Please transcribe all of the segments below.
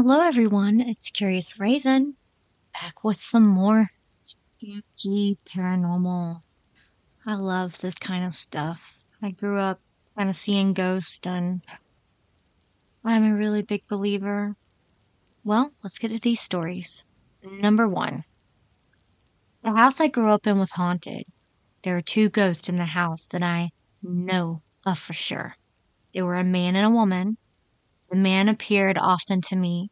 Hello, everyone. It's Curious Raven back with some more spooky paranormal. I love this kind of stuff. I grew up kind of seeing ghosts, and I'm a really big believer. Well, let's get to these stories. Number one, the house I grew up in was haunted. There were two ghosts in the house that I know of for sure. They were a man and a woman. The man appeared often to me.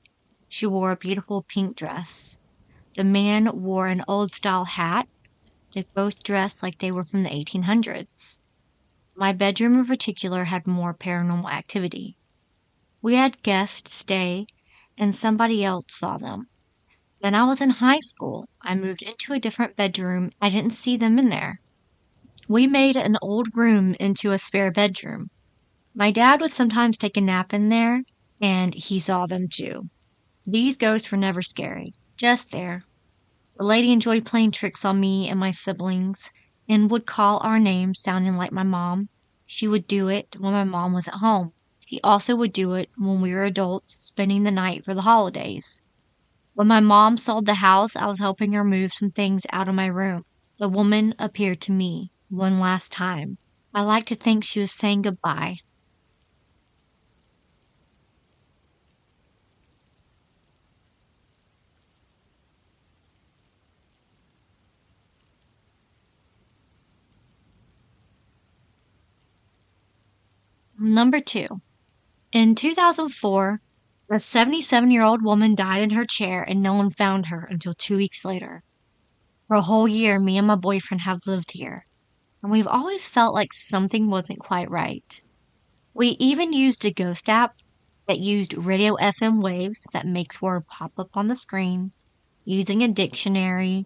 She wore a beautiful pink dress. The man wore an old-style hat. They both dressed like they were from the 1800s. My bedroom in particular had more paranormal activity. We had guests stay, and somebody else saw them. Then I was in high school. I moved into a different bedroom. I didn't see them in there. We made an old room into a spare bedroom. My dad would sometimes take a nap in there, and he saw them too. These ghosts were never scary, just there. The lady enjoyed playing tricks on me and my siblings and would call our names sounding like my mom. She would do it when my mom was at home. She also would do it when we were adults spending the night for the holidays. When my mom sold the house, I was helping her move some things out of my room. The woman appeared to me one last time. I like to think she was saying goodbye. Number 2. In 2004, a 77-year-old woman died in her chair and no one found her until 2 weeks later. For a whole year, me and my boyfriend have lived here, and we've always felt like something wasn't quite right. We even used a ghost app that used radio FM waves that makes word pop up on the screen using a dictionary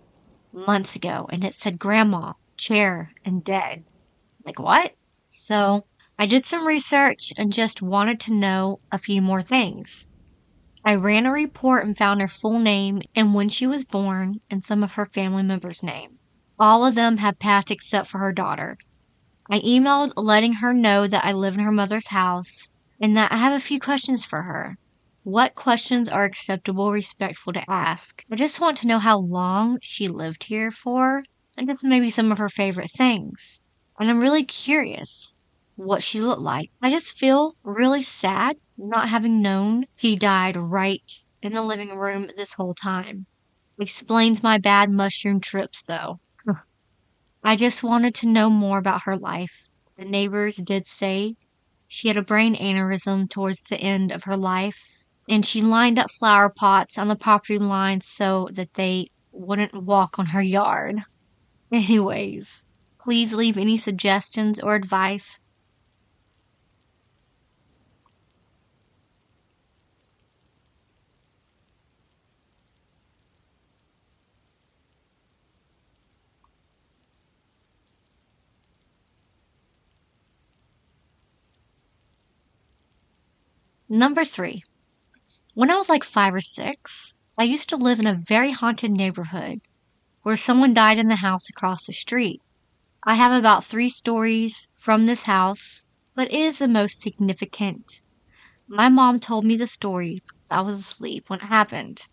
months ago, and it said grandma, chair, and dead. Like, what? So I did some research and just wanted to know a few more things. I ran a report and found her full name and when she was born and some of her family members' name. All of them had passed except for her daughter. I emailed letting her know that I live in her mother's house and that I have a few questions for her. What questions are acceptable, respectful to ask? I just want to know how long she lived here for and just maybe some of her favorite things. And I'm really curious what she looked like. I just feel really sad not having known she died right in the living room this whole time. Explains my bad mushroom trips, though. I just wanted to know more about her life. The neighbors did say she had a brain aneurysm towards the end of her life, and she lined up flower pots on the property line so that they wouldn't walk on her yard. Anyways, please leave any suggestions or advice. Number 3. When I was like 5 or 6, I used to live in a very haunted neighborhood where someone died in the house across the street. I have about 3 stories from this house, but it is the most significant. My mom told me the story because I was asleep when it happened.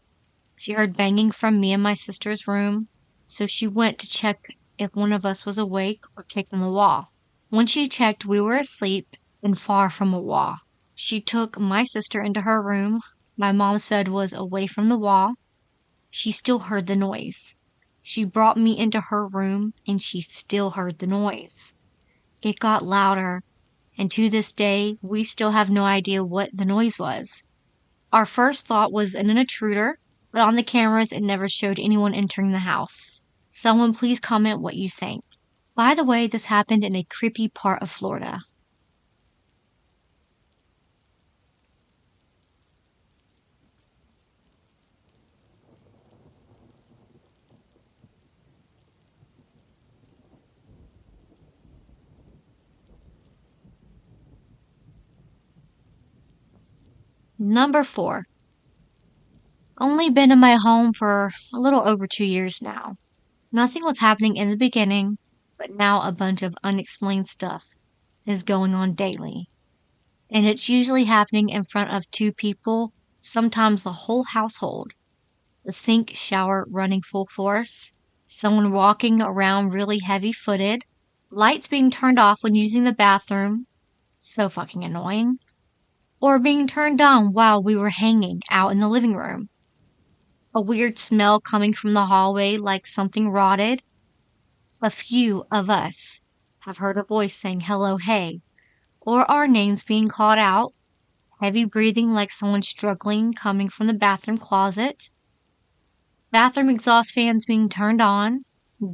She heard banging from me and my sister's room, so she went to check if one of us was awake or kicking the wall. When she checked, we were asleep and far from a wall. She took my sister into her room. My mom's bed was away from the wall. She still heard the noise. She brought me into her room and she still heard the noise. It got louder, and to this day, we still have no idea what the noise was. Our first thought was an intruder, but on the cameras it never showed anyone entering the house. Someone please comment what you think. By the way, this happened in a creepy part of Florida. Number 4. Only been in my home for a little over 2 years now. Nothing was happening in the beginning, but now a bunch of unexplained stuff is going on daily. And it's usually happening in front of 2 people sometimes the whole household. The sink shower running full force, someone walking around really heavy-footed, lights being turned off when using the bathroom, so fucking annoying, or being turned on while we were hanging out in the living room. A weird smell coming from the hallway like something rotted. A few of us have heard a voice saying hello, hey, or our names being called out, heavy breathing like someone struggling coming from the bathroom closet, bathroom exhaust fans being turned on,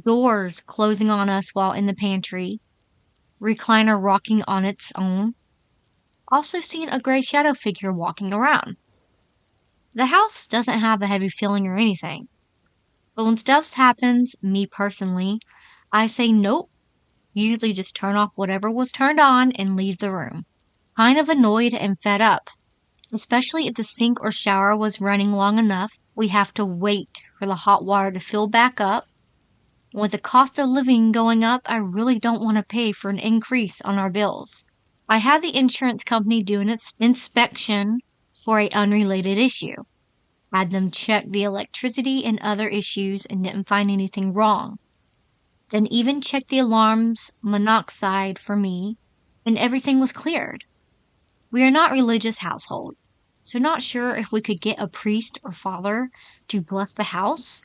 doors closing on us while in the pantry, recliner rocking on its own, also seen a gray shadow figure walking around. The house doesn't have a heavy feeling or anything, but when stuff happens, me personally, I say nope, usually just turn off whatever was turned on and leave the room. Kind of annoyed and fed up, especially if the sink or shower was running long enough, we have to wait for the hot water to fill back up. With the cost of living going up, I really don't want to pay for an increase on our bills. I had the insurance company do an inspection for an unrelated issue. Had them check the electricity and other issues and didn't find anything wrong. Then even checked the alarms monoxide for me, and everything was cleared. We are not a religious household, so not sure if we could get a priest or father to bless the house,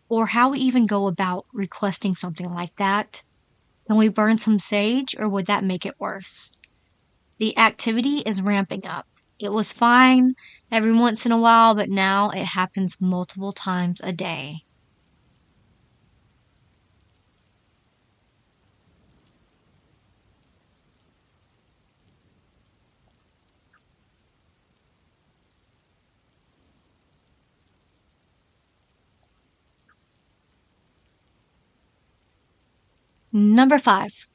or how we even go about requesting something like that. Can we burn some sage, or would that make it worse? The activity is ramping up. It was fine every once in a while, but now it happens multiple times a day. Number 5.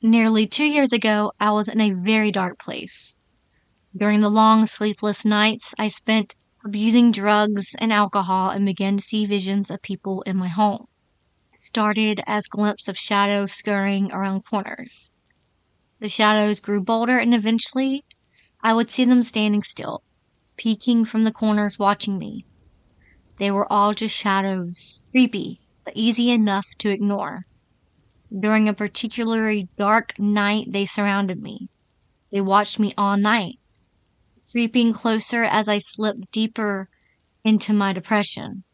Nearly 2 years ago, I was in a very dark place. During the long, sleepless nights I spent abusing drugs and alcohol and began to see visions of people in my home. It started as glimpses of shadows scurrying around corners. The shadows grew bolder, and eventually I would see them standing still, peeking from the corners watching me. They were all just shadows, creepy, but easy enough to ignore. During a particularly dark night, they surrounded me. They watched me all night, creeping closer as I slipped deeper into my depression.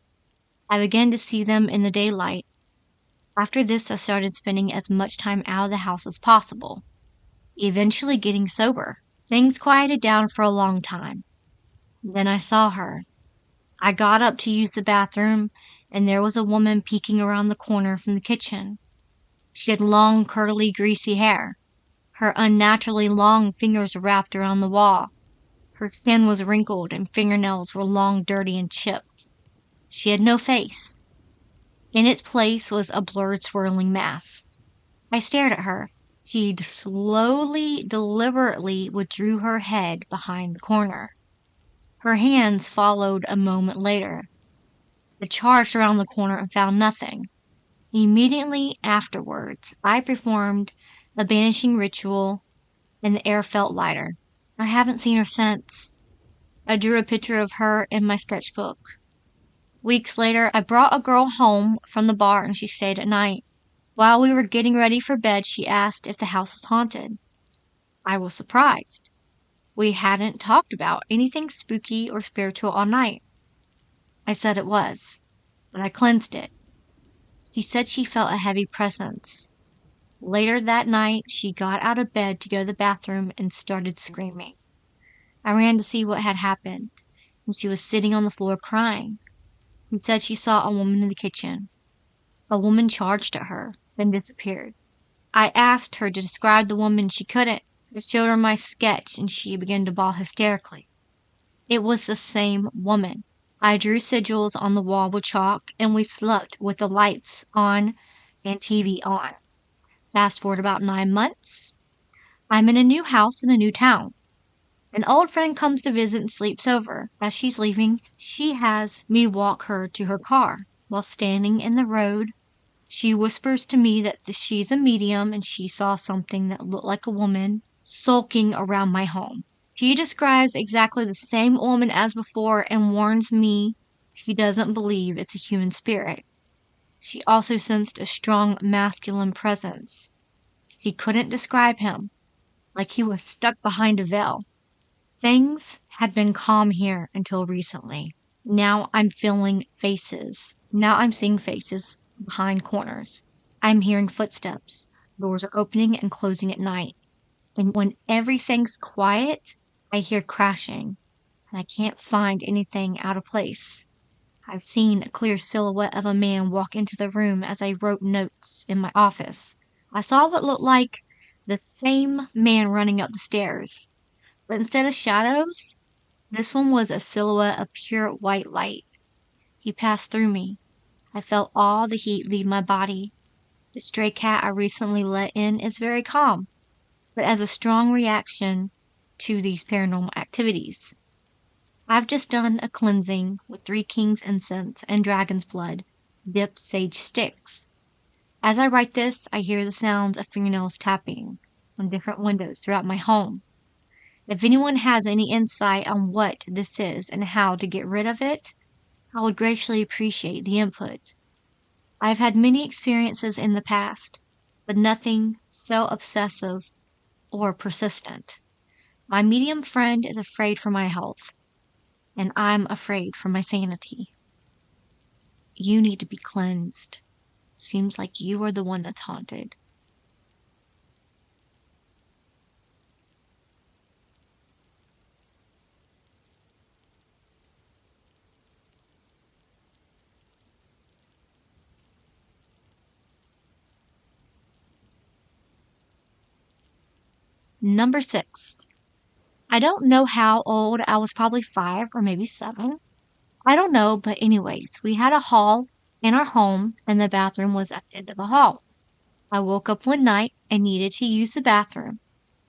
I began to see them in the daylight. After this, I started spending as much time out of the house as possible, eventually getting sober. Things quieted down for a long time. Then I saw her. I got up to use the bathroom, and there was a woman peeking around the corner from the kitchen. She had long, curly, greasy hair. Her unnaturally long fingers wrapped around the wall. Her skin was wrinkled and fingernails were long, dirty, and chipped. She had no face. In its place was a blurred, swirling mass. I stared at her. She slowly, deliberately withdrew her head behind the corner. Her hands followed a moment later. I charged around the corner and found nothing. Immediately afterwards, I performed a banishing ritual, and the air felt lighter. I haven't seen her since. I drew a picture of her in my sketchbook. Weeks later, I brought a girl home from the bar and she stayed at night. While we were getting ready for bed, she asked if the house was haunted. I was surprised. We hadn't talked about anything spooky or spiritual all night. I said it was, but I cleansed it. She said she felt a heavy presence. Later that night, she got out of bed to go to the bathroom and started screaming. I ran to see what had happened, and she was sitting on the floor crying. She said she saw a woman in the kitchen. A woman charged at her, then disappeared. I asked her to describe the woman. She couldn't. I showed her my sketch, and she began to bawl hysterically. It was the same woman. I drew sigils on the wall with chalk, and we slept with the lights on and TV on. Fast forward about 9 months. I'm in a new house in a new town. An old friend comes to visit and sleeps over. As she's leaving, she has me walk her to her car. While standing in the road, she whispers to me that she's a medium and she saw something that looked like a woman sulking around my home. She describes exactly the same woman as before and warns me she doesn't believe it's a human spirit. She also sensed a strong masculine presence. She couldn't describe him, like he was stuck behind a veil. Things had been calm here until recently. Now I'm feeling faces. Now I'm seeing faces behind corners. I'm hearing footsteps. Doors are opening and closing at night. And when everything's quiet, I hear crashing. And I can't find anything out of place. I've seen a clear silhouette of a man walk into the room as I wrote notes in my office. I saw what looked like the same man running up the stairs. But instead of shadows, this one was a silhouette of pure white light. He passed through me. I felt all the heat leave my body. The stray cat I recently let in is very calm, but as a strong reaction to these paranormal activities. I've just done a cleansing with 3 King's incense and dragon's blood, dipped sage sticks. As I write this, I hear the sounds of fingernails tapping on different windows throughout my home. If anyone has any insight on what this is and how to get rid of it, I would greatly appreciate the input. I've had many experiences in the past, but nothing so obsessive or persistent. My medium friend is afraid for my health, and I'm afraid for my sanity. You need to be cleansed. Seems like you are the one that's haunted. Number 6. I don't know how old. I was probably 5 or maybe 7. I don't know, but anyways, we had a hall in our home and the bathroom was at the end of the hall. I woke up one night and needed to use the bathroom.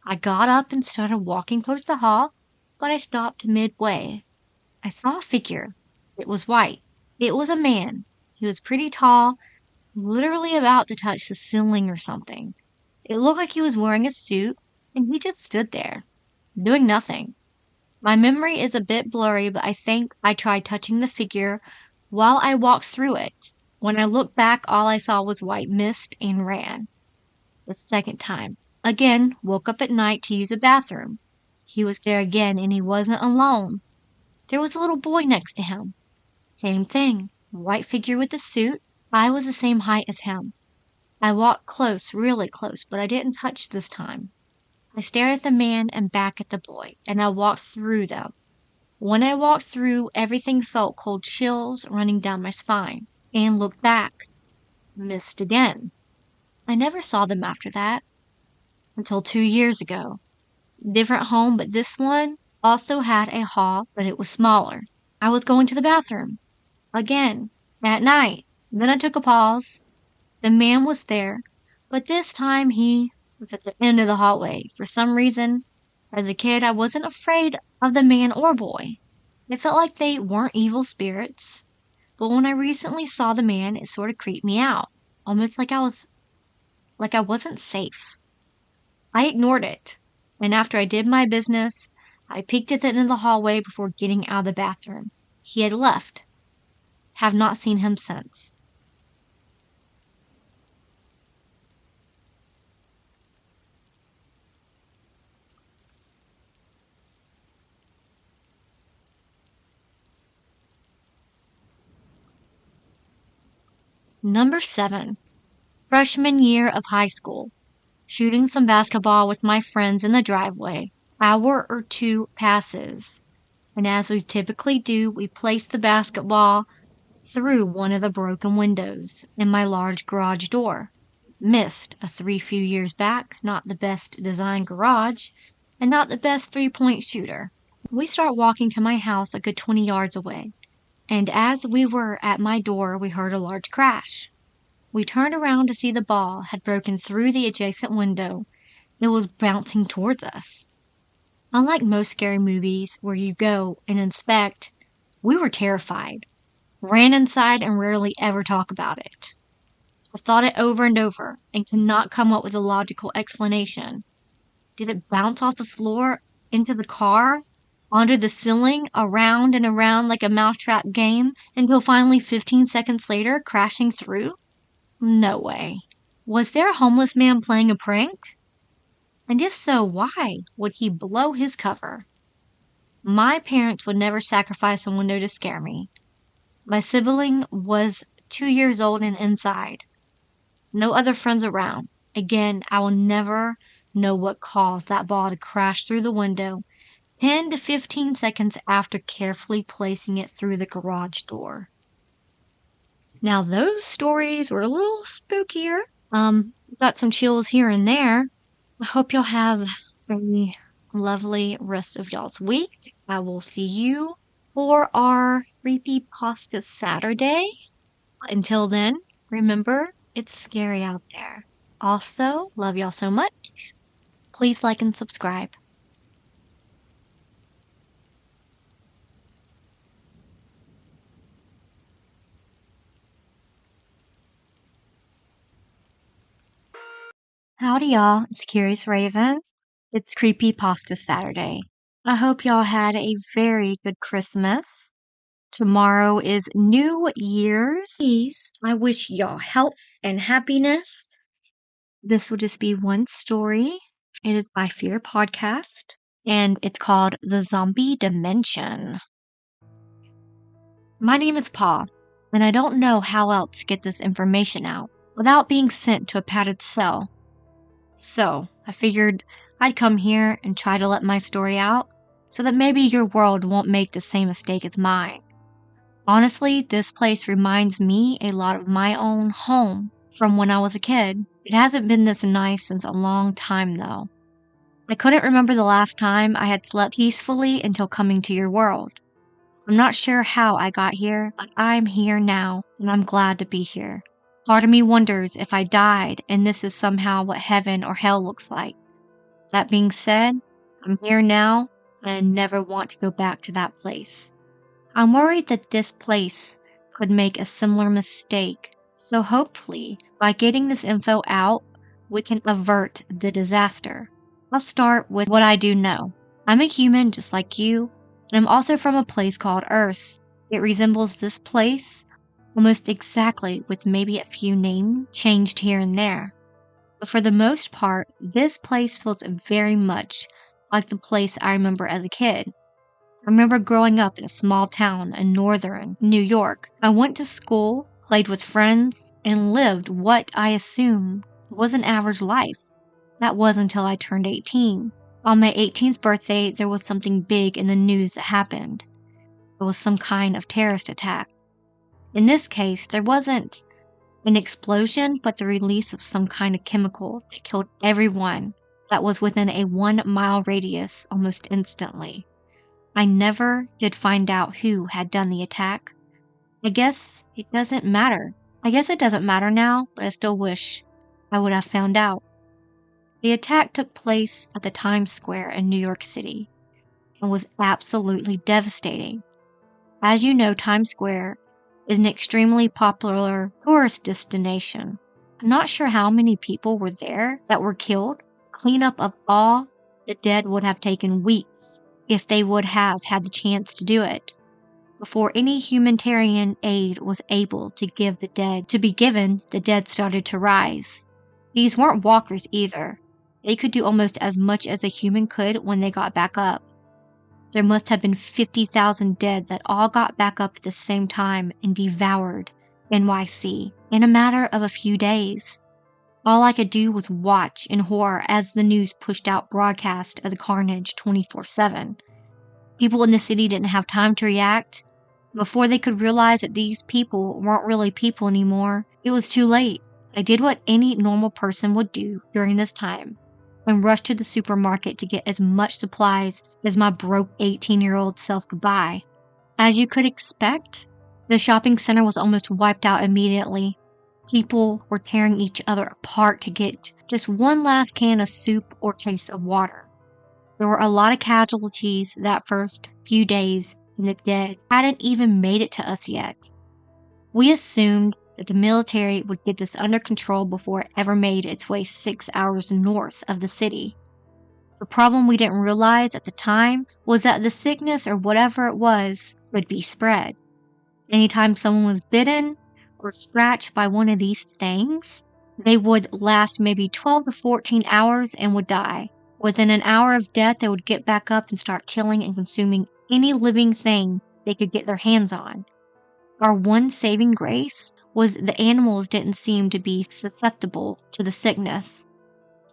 I got up and started walking towards the hall, but I stopped midway. I saw a figure. It was white. It was a man. He was pretty tall, literally about to touch the ceiling or something. It looked like he was wearing a suit, and he just stood there, doing nothing. My memory is a bit blurry, but I think I tried touching the figure while I walked through it. When I looked back, all I saw was white mist and ran. The second time. Again, woke up at night to use a bathroom. He was there again, and he wasn't alone. There was a little boy next to him. Same thing. White figure with a suit. I was the same height as him. I walked close, really close, but I didn't touch this time. I stared at the man and back at the boy, and I walked through them. When I walked through, everything felt cold chills running down my spine, and looked back. Missed again. I never saw them after that, until 2 years ago. Different home, but this one also had a hall, but it was smaller. I was going to the bathroom. Again, at night. Then I took a pause. The man was there, but this time he was at the end of the hallway. For some reason, as a kid, I wasn't afraid of the man or boy. It felt like they weren't evil spirits. But when I recently saw the man, it sort of creeped me out. Almost like I wasn't safe. I ignored it. And after I did my business, I peeked at the end of the hallway before getting out of the bathroom. He had left. Have not seen him since. Number 7. Freshman year of high school. Shooting some basketball with my friends in the driveway. Hour or 2 passes. And as we typically do, we place the basketball through one of the broken windows in my large garage door. Missed a 3 few years back, not the best designed garage, and not the best 3-point shooter. We start walking to my house a good 20 yards away, and as we were at my door, we heard a large crash. We turned around to see the ball had broken through the adjacent window. It was bouncing towards us. Unlike most scary movies where you go and inspect, we were terrified, ran inside, and rarely ever talk about it. I thought it over and over and could not come up with a logical explanation. Did it bounce off the floor into the car, onto the ceiling, around and around like a mousetrap game, until finally 15 seconds later crashing through? No way. Was there a homeless man playing a prank? And if so, why would he blow his cover? My parents would never sacrifice a window to scare me. My sibling was 2 years old and inside. No other friends around. Again, I will never know what caused that ball to crash through the window 10 to 15 seconds after carefully placing it through the garage door. Now, those stories were a little spookier. Got some chills here and there. I hope y'all have a lovely rest of y'all's week. I will see you for our Creepypasta Saturday. Until then, remember, it's scary out there. Also, love y'all so much. Please like and subscribe. Howdy, y'all. It's Curious Raven. It's Creepypasta Saturday. I hope y'all had a very good Christmas. Tomorrow is New Year's Eve. I wish y'all health and happiness. This will just be one story. It is by Fear Podcast, and it's called The Zombie Dimension. My name is Paul, and I don't know how else to get this information out without being sent to a padded cell. So, I figured I'd come here and try to let my story out so that maybe your world won't make the same mistake as mine. Honestly, this place reminds me a lot of my own home from when I was a kid. It hasn't been this nice since a long time, though. I couldn't remember the last time I had slept peacefully until coming to your world. I'm not sure how I got here, but I'm here now, and I'm glad to be here. Part of me wonders if I died and this is somehow what heaven or hell looks like. That being said, I'm here now, and I never want to go back to that place. I'm worried that this place could make a similar mistake, so hopefully, by getting this info out, we can avert the disaster. I'll start with what I do know. I'm a human just like you, and I'm also from a place called Earth. It resembles this place almost exactly, with maybe a few names changed here and there. But for the most part, this place feels very much like the place I remember as a kid. I remember growing up in a small town in northern New York. I went to school, played with friends, and lived what I assume was an average life. That was until I turned 18. On my 18th birthday, there was something big in the news that happened. It was some kind of terrorist attack. In this case, there wasn't an explosion, but the release of some kind of chemical that killed everyone that was within a 1-mile radius almost instantly. I never did find out who had done the attack. I guess it doesn't matter. Now, but I still wish I would have found out. The attack took place at the Times Square in New York City and was absolutely devastating. As you know, Times Square is an extremely popular tourist destination. I'm not sure how many people were there that were killed. Cleanup of all the dead would have taken weeks if they would have had the chance to do it, before any humanitarian aid was able to be given. The dead started to rise. These weren't walkers either. They could do almost as much as a human could when they got back up. There must have been 50,000 dead that all got back up at the same time and devoured NYC in a matter of a few days. All I could do was watch in horror as the news pushed out broadcast of the carnage 24/7. People in the city didn't have time to react. Before they could realize that these people weren't really people anymore, it was too late. I did what any normal person would do during this time and rushed to the supermarket to get as much supplies as my broke 18-year-old self could buy. As you could expect, the shopping center was almost wiped out immediately. People were tearing each other apart to get just one last can of soup or case of water. There were a lot of casualties that first few days, and the dead hadn't even made it to us yet. We assumed that the military would get this under control before it ever made its way 6 hours north of the city. The problem we didn't realize at the time was that the sickness or whatever it was would be spread. Anytime someone was bitten or scratched by one of these things, they would last maybe 12 to 14 hours and would die. Within an hour of death, they would get back up and start killing and consuming any living thing they could get their hands on. Our one saving grace was the animals didn't seem to be susceptible to the sickness.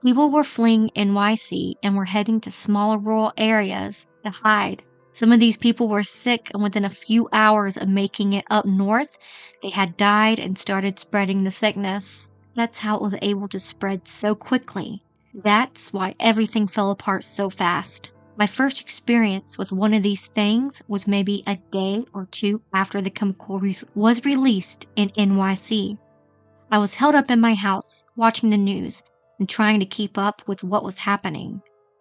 People were fleeing NYC and were heading to smaller rural areas to hide. Some of these people were sick, and within a few hours of making it up north, they had died and started spreading the sickness. That's how it was able to spread so quickly. That's why everything fell apart so fast. My first experience with one of these things was maybe a day or two after the chemical was released in NYC. I was held up in my house, watching the news and trying to keep up with what was happening.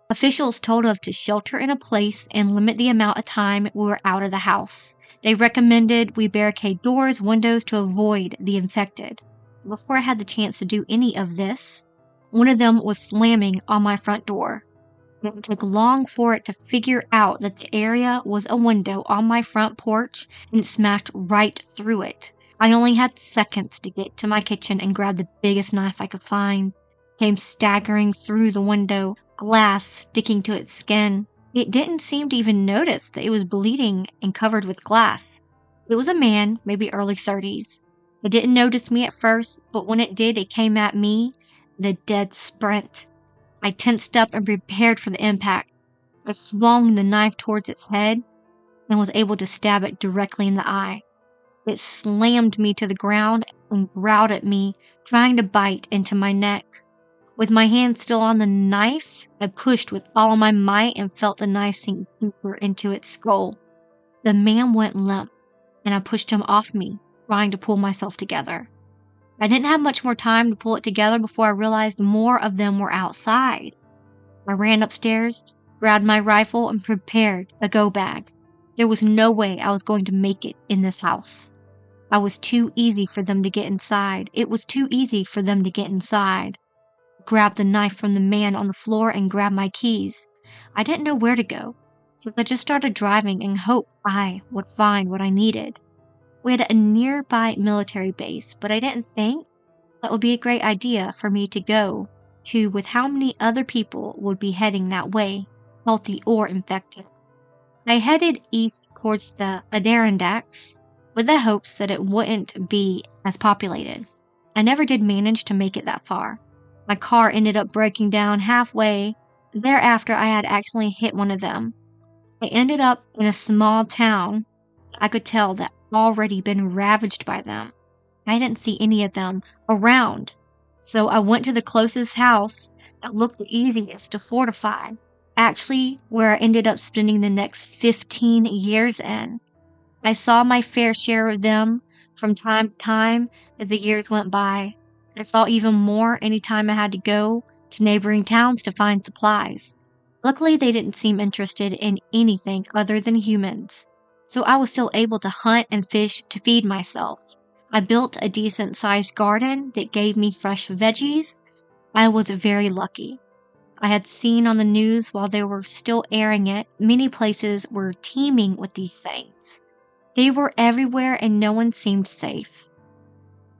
Officials told us to shelter in a place and limit the amount of time we were out of the house. They recommended we barricade doors, windows to avoid the infected. Before I had the chance to do any of this, one of them was slamming on my front door. It didn't take long for it to figure out that the area was a window on my front porch and smashed right through it. I only had seconds to get to my kitchen and grab the biggest knife I could find. Came staggering through the window, glass sticking to its skin. It didn't seem to even notice that it was bleeding and covered with glass. It was a man, maybe early 30s. It didn't notice me at first, but when it did, it came at me in a dead sprint. I tensed up and prepared for the impact. I swung the knife towards its head and was able to stab it directly in the eye. It slammed me to the ground and growled at me, trying to bite into my neck. With my hand still on the knife, I pushed with all of my might and felt the knife sink deeper into its skull. The man went limp, and I pushed him off me, trying to pull myself together. I didn't have much more time to pull it together before I realized more of them were outside. I ran upstairs, grabbed my rifle, and prepared a go bag. There was no way I was going to make it in this house. I was too easy for them to get inside. It was too easy for them to get inside. Grabbed the knife from the man on the floor and grabbed my keys. I didn't know where to go, so I just started driving and hoped I would find what I needed. We had a nearby military base, but I didn't think that would be a great idea for me to go to with how many other people would be heading that way, healthy or infected. I headed east towards the Adirondacks with the hopes that it wouldn't be as populated. I never did manage to make it that far. My car ended up breaking down halfway. Thereafter, I had accidentally hit one of them. I ended up in a small town. I could tell that already been ravaged by them. I didn't see any of them around, so I went to the closest house that looked the easiest to fortify. Actually, where I ended up spending the next 15 years in. I saw my fair share of them from time to time as the years went by. I saw even more anytime I had to go to neighboring towns to find supplies. Luckily, they didn't seem interested in anything other than humans, so I was still able to hunt and fish to feed myself. I built a decent-sized garden that gave me fresh veggies. I was very lucky. I had seen on the news while they were still airing it, many places were teeming with these things. They were everywhere and no one seemed safe.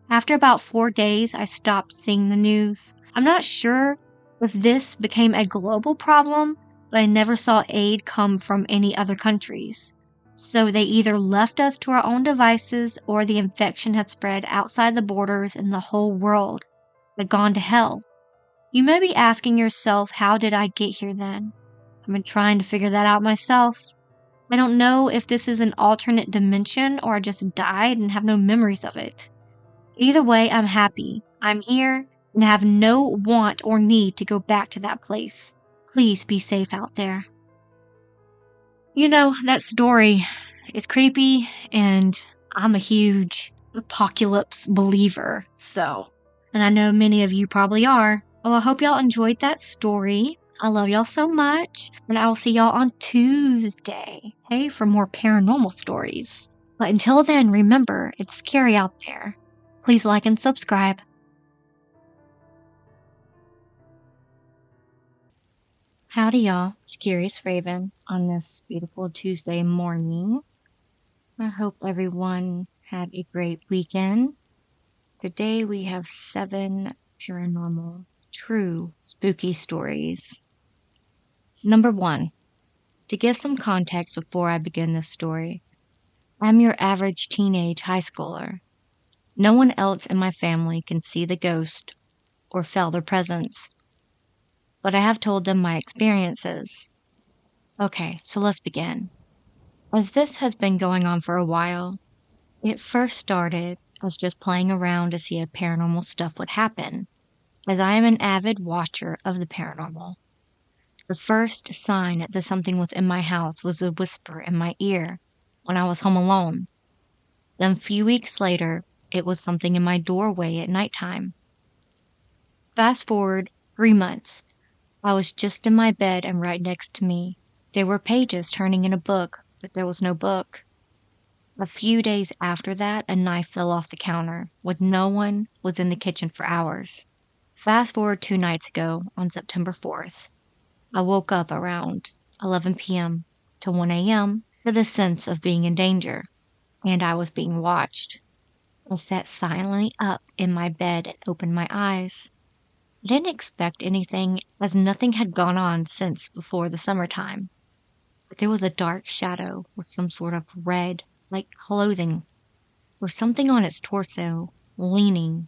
After about 4 days, I stopped seeing the news. I'm not sure if this became a global problem, but I never saw aid come from any other countries. So they either left us to our own devices or the infection had spread outside the borders and the whole world had gone to hell. You may be asking yourself, how did I get here then? I've been trying to figure that out myself. I don't know if this is an alternate dimension or I just died and have no memories of it. Either way, I'm happy. I'm here and have no want or need to go back to that place. Please be safe out there. You know, that story is creepy and I'm a huge apocalypse believer, and I know many of you probably are. Well, I hope y'all enjoyed that story. I love y'all so much, and I will see y'all on Tuesday, okay, for more paranormal stories. But until then, remember, it's scary out there. Please like and subscribe. Howdy, y'all. It's Curious Raven on this beautiful Tuesday morning. I hope everyone had a great weekend. Today we have 7 paranormal, true spooky stories. Number 1. To give some context before I begin this story, I'm your average teenage high schooler. No one else in my family can see the ghost or feel their presence, but I have told them my experiences. Okay, so let's begin. As this has been going on for a while, it first started as just playing around to see if paranormal stuff would happen, as I am an avid watcher of the paranormal. The first sign that something was in my house was a whisper in my ear when I was home alone. Then a few weeks later, it was something in my doorway at nighttime. Fast forward 3 months, I was just in my bed and right next to me, there were pages turning in a book, but there was no book. A few days after that, a knife fell off the counter when no one was in the kitchen for hours. Fast forward 2 nights ago, on September 4th, I woke up around 11 p.m. to 1 a.m. to the sense of being in danger, and I was being watched. I sat silently up in my bed and opened my eyes. I didn't expect anything, as nothing had gone on since before the summertime. But there was a dark shadow with some sort of red, like clothing, with something on its torso, looming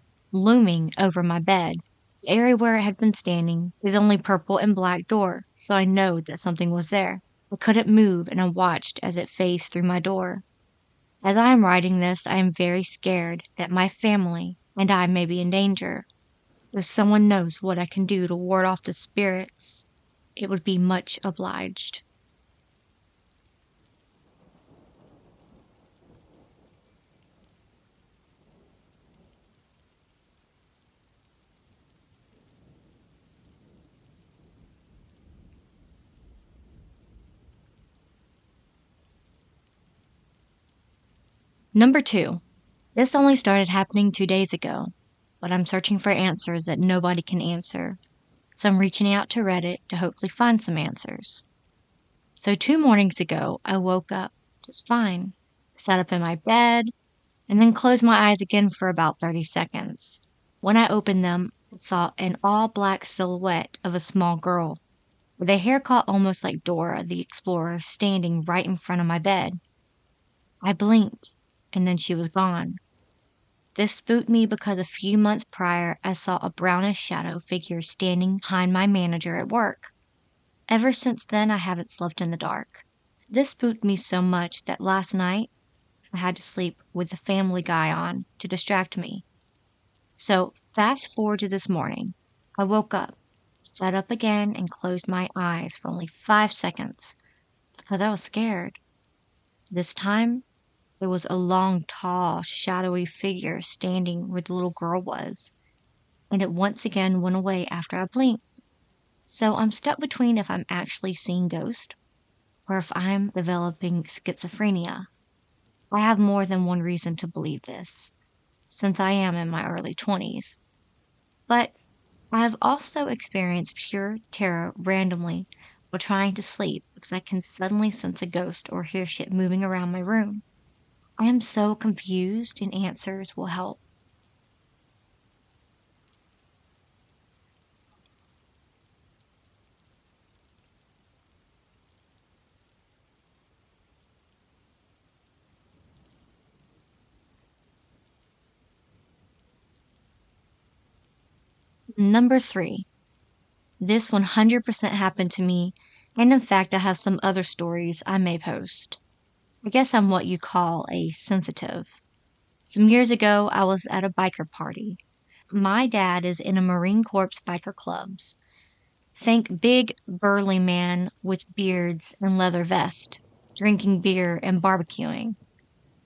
over my bed. The area where it had been standing is only purple and black door, so I know that something was there. I couldn't move, and I watched as it phased through my door. As I am writing this, I am very scared that my family and I may be in danger. If someone knows what I can do to ward off the spirits, it would be much obliged. Number 2. This only started happening 2 days ago, but I'm searching for answers that nobody can answer, so I'm reaching out to Reddit to hopefully find some answers. So 2 mornings ago, I woke up just fine, sat up in my bed, and then closed my eyes again for about 30 seconds. When I opened them, I saw an all-black silhouette of a small girl, with a haircut almost like Dora the Explorer standing right in front of my bed. I blinked, and then she was gone. This spooked me because a few months prior, I saw a brownish shadow figure standing behind my manager at work. Ever since then, I haven't slept in the dark. This spooked me so much that last night, I had to sleep with the Family Guy on to distract me. So, fast forward to this morning. I woke up, sat up again, and closed my eyes for only 5 seconds because I was scared. This time, there was a long, tall, shadowy figure standing where the little girl was, and it once again went away after I blinked. So I'm stuck between if I'm actually seeing ghosts or if I'm developing schizophrenia. I have more than one reason to believe this, since I am in my early 20s. But I have also experienced pure terror randomly while trying to sleep because I can suddenly sense a ghost or hear shit moving around my room. I am so confused, and answers will help. Number 3. This 100% happened to me, and in fact I have some other stories I may post. I guess I'm what you call a sensitive. Some years ago, I was at a biker party. My dad is in a Marine Corps biker clubs. Think big, burly man with beards and leather vest, drinking beer and barbecuing.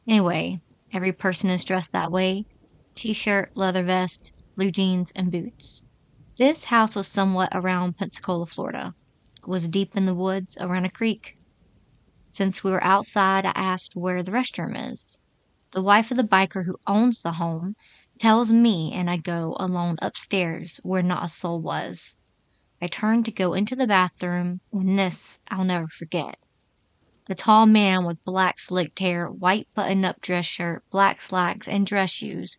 Anyway, every person is dressed that way. T-shirt, leather vest, blue jeans, and boots. This house was somewhat around Pensacola, Florida. It was deep in the woods around a creek. Since we were outside, I asked where the restroom is. The wife of the biker who owns the home tells me, and I go alone upstairs where not a soul was. I turned to go into the bathroom, and this I'll never forget. A tall man with black slicked hair, white button-up dress shirt, black slacks, and dress shoes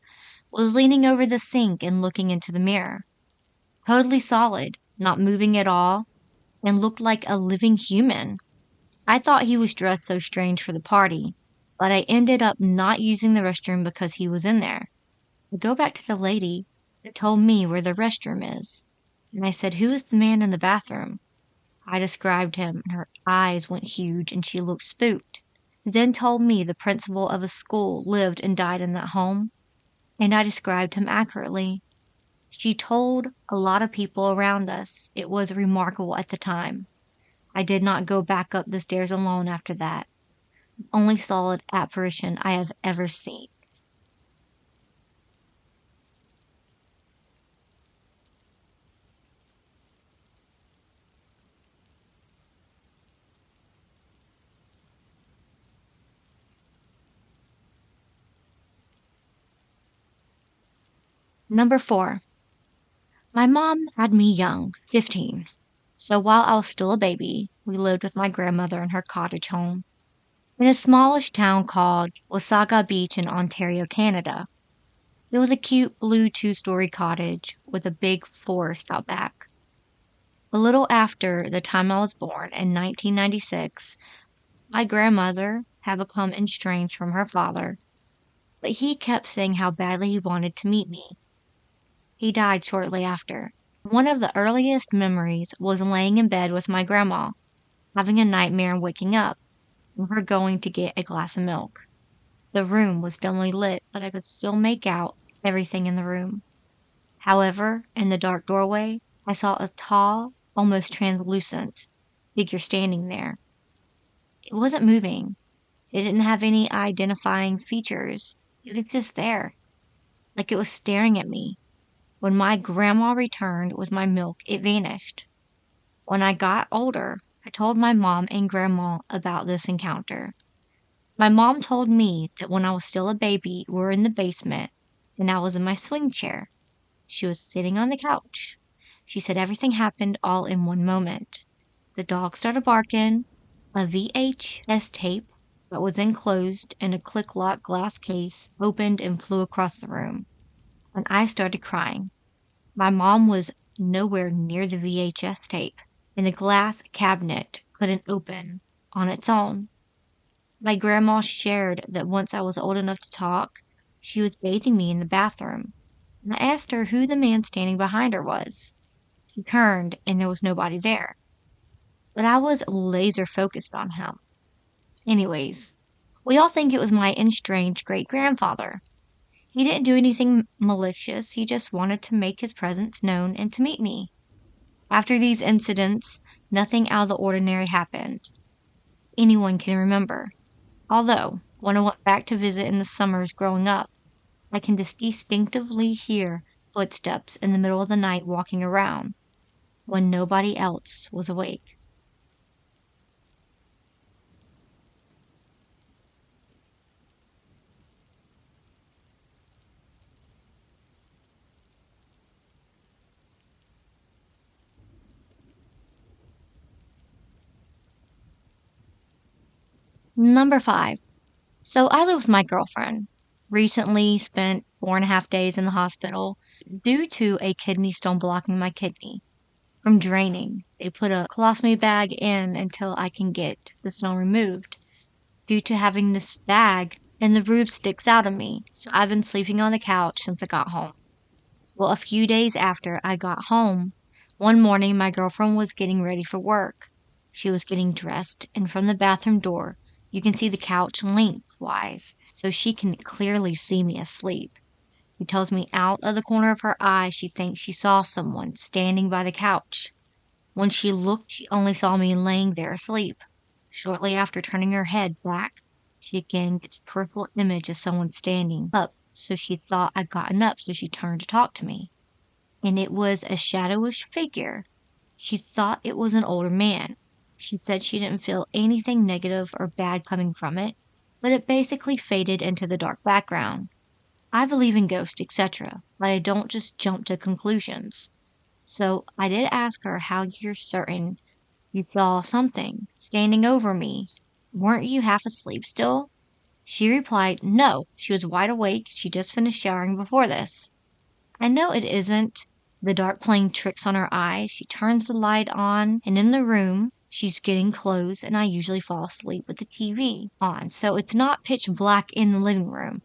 was leaning over the sink and looking into the mirror. Totally solid, not moving at all, and looked like a living human. I thought he was dressed so strange for the party, but I ended up not using the restroom because he was in there. I go back to the lady that told me where the restroom is, and I said, "Who is the man in the bathroom?" I described him, and her eyes went huge, and she looked spooked. She then told me the principal of a school lived and died in that home, and I described him accurately. She told a lot of people around us. It was remarkable at the time. I did not go back up the stairs alone after that. The only solid apparition I have ever seen. Number 4. My mom had me young, 15. So while I was still a baby, we lived with my grandmother in her cottage home in a smallish town called Wasaga Beach in Ontario, Canada. It was a cute blue 2-story cottage with a big forest out back. A little after the time I was born in 1996, my grandmother had become estranged from her father, but he kept saying how badly he wanted to meet me. He died shortly after. One of the earliest memories was laying in bed with my grandma, having a nightmare and waking up, and her going to get a glass of milk. The room was dimly lit, but I could still make out everything in the room. However, in the dark doorway, I saw a tall, almost translucent figure standing there. It wasn't moving. It didn't have any identifying features. It was just there, like it was staring at me. When my grandma returned with my milk, it vanished. When I got older, I told my mom and grandma about this encounter. My mom told me that when I was still a baby, we were in the basement, and I was in my swing chair. She was sitting on the couch. She said everything happened all in one moment. The dog started barking, a VHS tape that was enclosed in a click-lock glass case opened and flew across the room, and I started crying. My mom was nowhere near the VHS tape, and the glass cabinet couldn't open on its own. My grandma shared that once I was old enough to talk, she was bathing me in the bathroom, and I asked her who the man standing behind her was. She turned, and there was nobody there, but I was laser focused on him. Anyways, we all think it was my estranged great-grandfather. He didn't do anything malicious, he just wanted to make his presence known and to meet me. After these incidents, nothing out of the ordinary happened. Anyone can remember. Although, when I went back to visit in the summers growing up, I can just distinctively hear footsteps in the middle of the night walking around, when nobody else was awake. Number 5. So I live with my girlfriend. Recently spent 4.5 days in the hospital due to a kidney stone blocking my kidney from draining. They put a colostomy bag in until I can get the stone removed. Due to having this bag, and the roof sticks out of me, so I've been sleeping on the couch since I got home. Well, a few days after I got home, one morning my girlfriend was getting ready for work. She was getting dressed, and from the bathroom door, you can see the couch lengthwise, so she can clearly see me asleep. She tells me out of the corner of her eye she thinks she saw someone standing by the couch. When she looked, she only saw me laying there asleep. Shortly after turning her head back, she again gets a peripheral image of someone standing up, so she thought I'd gotten up, so she turned to talk to me. And it was a shadowish figure. She thought it was an older man. She said she didn't feel anything negative or bad coming from it, but it basically faded into the dark background. I believe in ghosts, etc., but I don't just jump to conclusions. So I did ask her how you're certain you saw something standing over me. Weren't you half asleep still? She replied, no, she was wide awake. She just finished showering before this. I know it isn't the dark playing tricks on her eyes. She turns the light on, and in the room, she's getting clothes, and I usually fall asleep with the TV on, so it's not pitch black in the living room.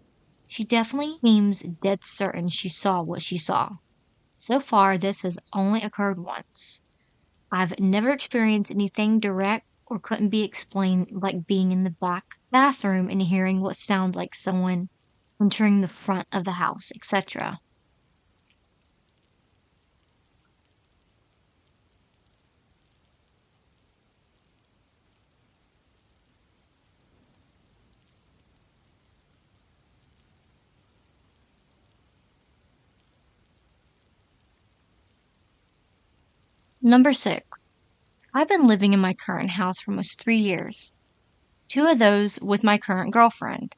She definitely seems dead certain she saw what she saw. So far, this has only occurred once. I've never experienced anything direct or couldn't be explained, like being in the back bathroom and hearing what sounds like someone entering the front of the house, etc. Number 6. I've been living in my current house for almost 3 years. 2 of those with my current girlfriend.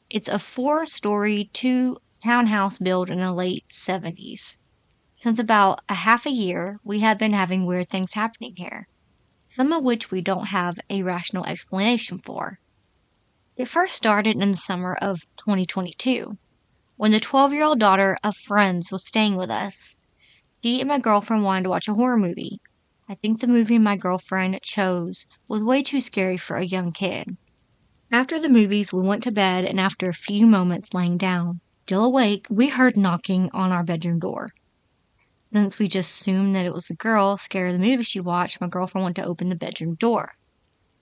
It's a 4-story, 2-townhouse built in the late 70s. Since about a half a year, we have been having weird things happening here, some of which we don't have a rational explanation for. It first started in the summer of 2022, when the 12-year-old daughter of friends was staying with us. She and my girlfriend wanted to watch a horror movie. I think the movie my girlfriend chose was way too scary for a young kid. After the movies, we went to bed, and after a few moments laying down, still awake, we heard knocking on our bedroom door. Since we just assumed that it was the girl scared of the movie she watched, my girlfriend went to open the bedroom door.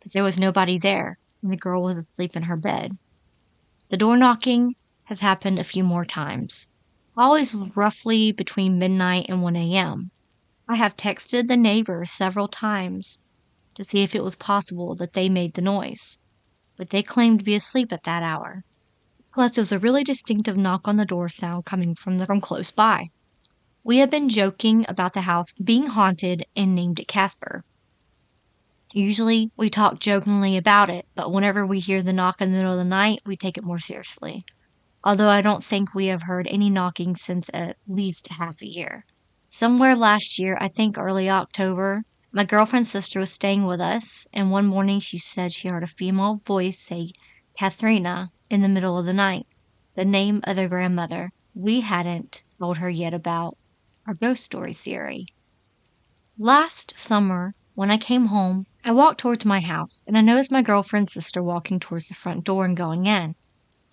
But there was nobody there, and the girl was asleep in her bed. The door knocking has happened a few more times, always roughly between midnight and 1 a.m. I have texted the neighbors several times to see if it was possible that they made the noise, but they claimed to be asleep at that hour. Plus, there was a really distinctive knock on the door sound coming from close by. We have been joking about the house being haunted and named it Casper. Usually, we talk jokingly about it, but whenever we hear the knock in the middle of the night, we take it more seriously. Although I don't think we have heard any knocking since at least half a year. Somewhere last year, I think early October, my girlfriend's sister was staying with us, and one morning she said she heard a female voice say Katharina in the middle of the night, the name of their grandmother. We hadn't told her yet about our ghost story theory. Last summer, when I came home, I walked towards my house, and I noticed my girlfriend's sister walking towards the front door and going in.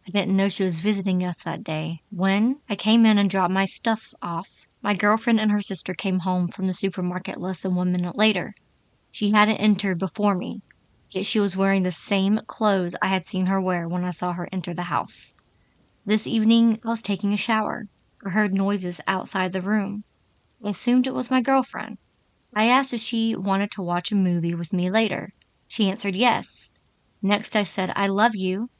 I didn't know she was visiting us that day. When I came in and dropped my stuff off, my girlfriend and her sister came home from the supermarket less than 1 minute later. She hadn't entered before me, yet she was wearing the same clothes I had seen her wear when I saw her enter the house. This evening, I was taking a shower. I heard noises outside the room. I assumed it was my girlfriend. I asked if she wanted to watch a movie with me later. She answered yes. Next I said, I love you.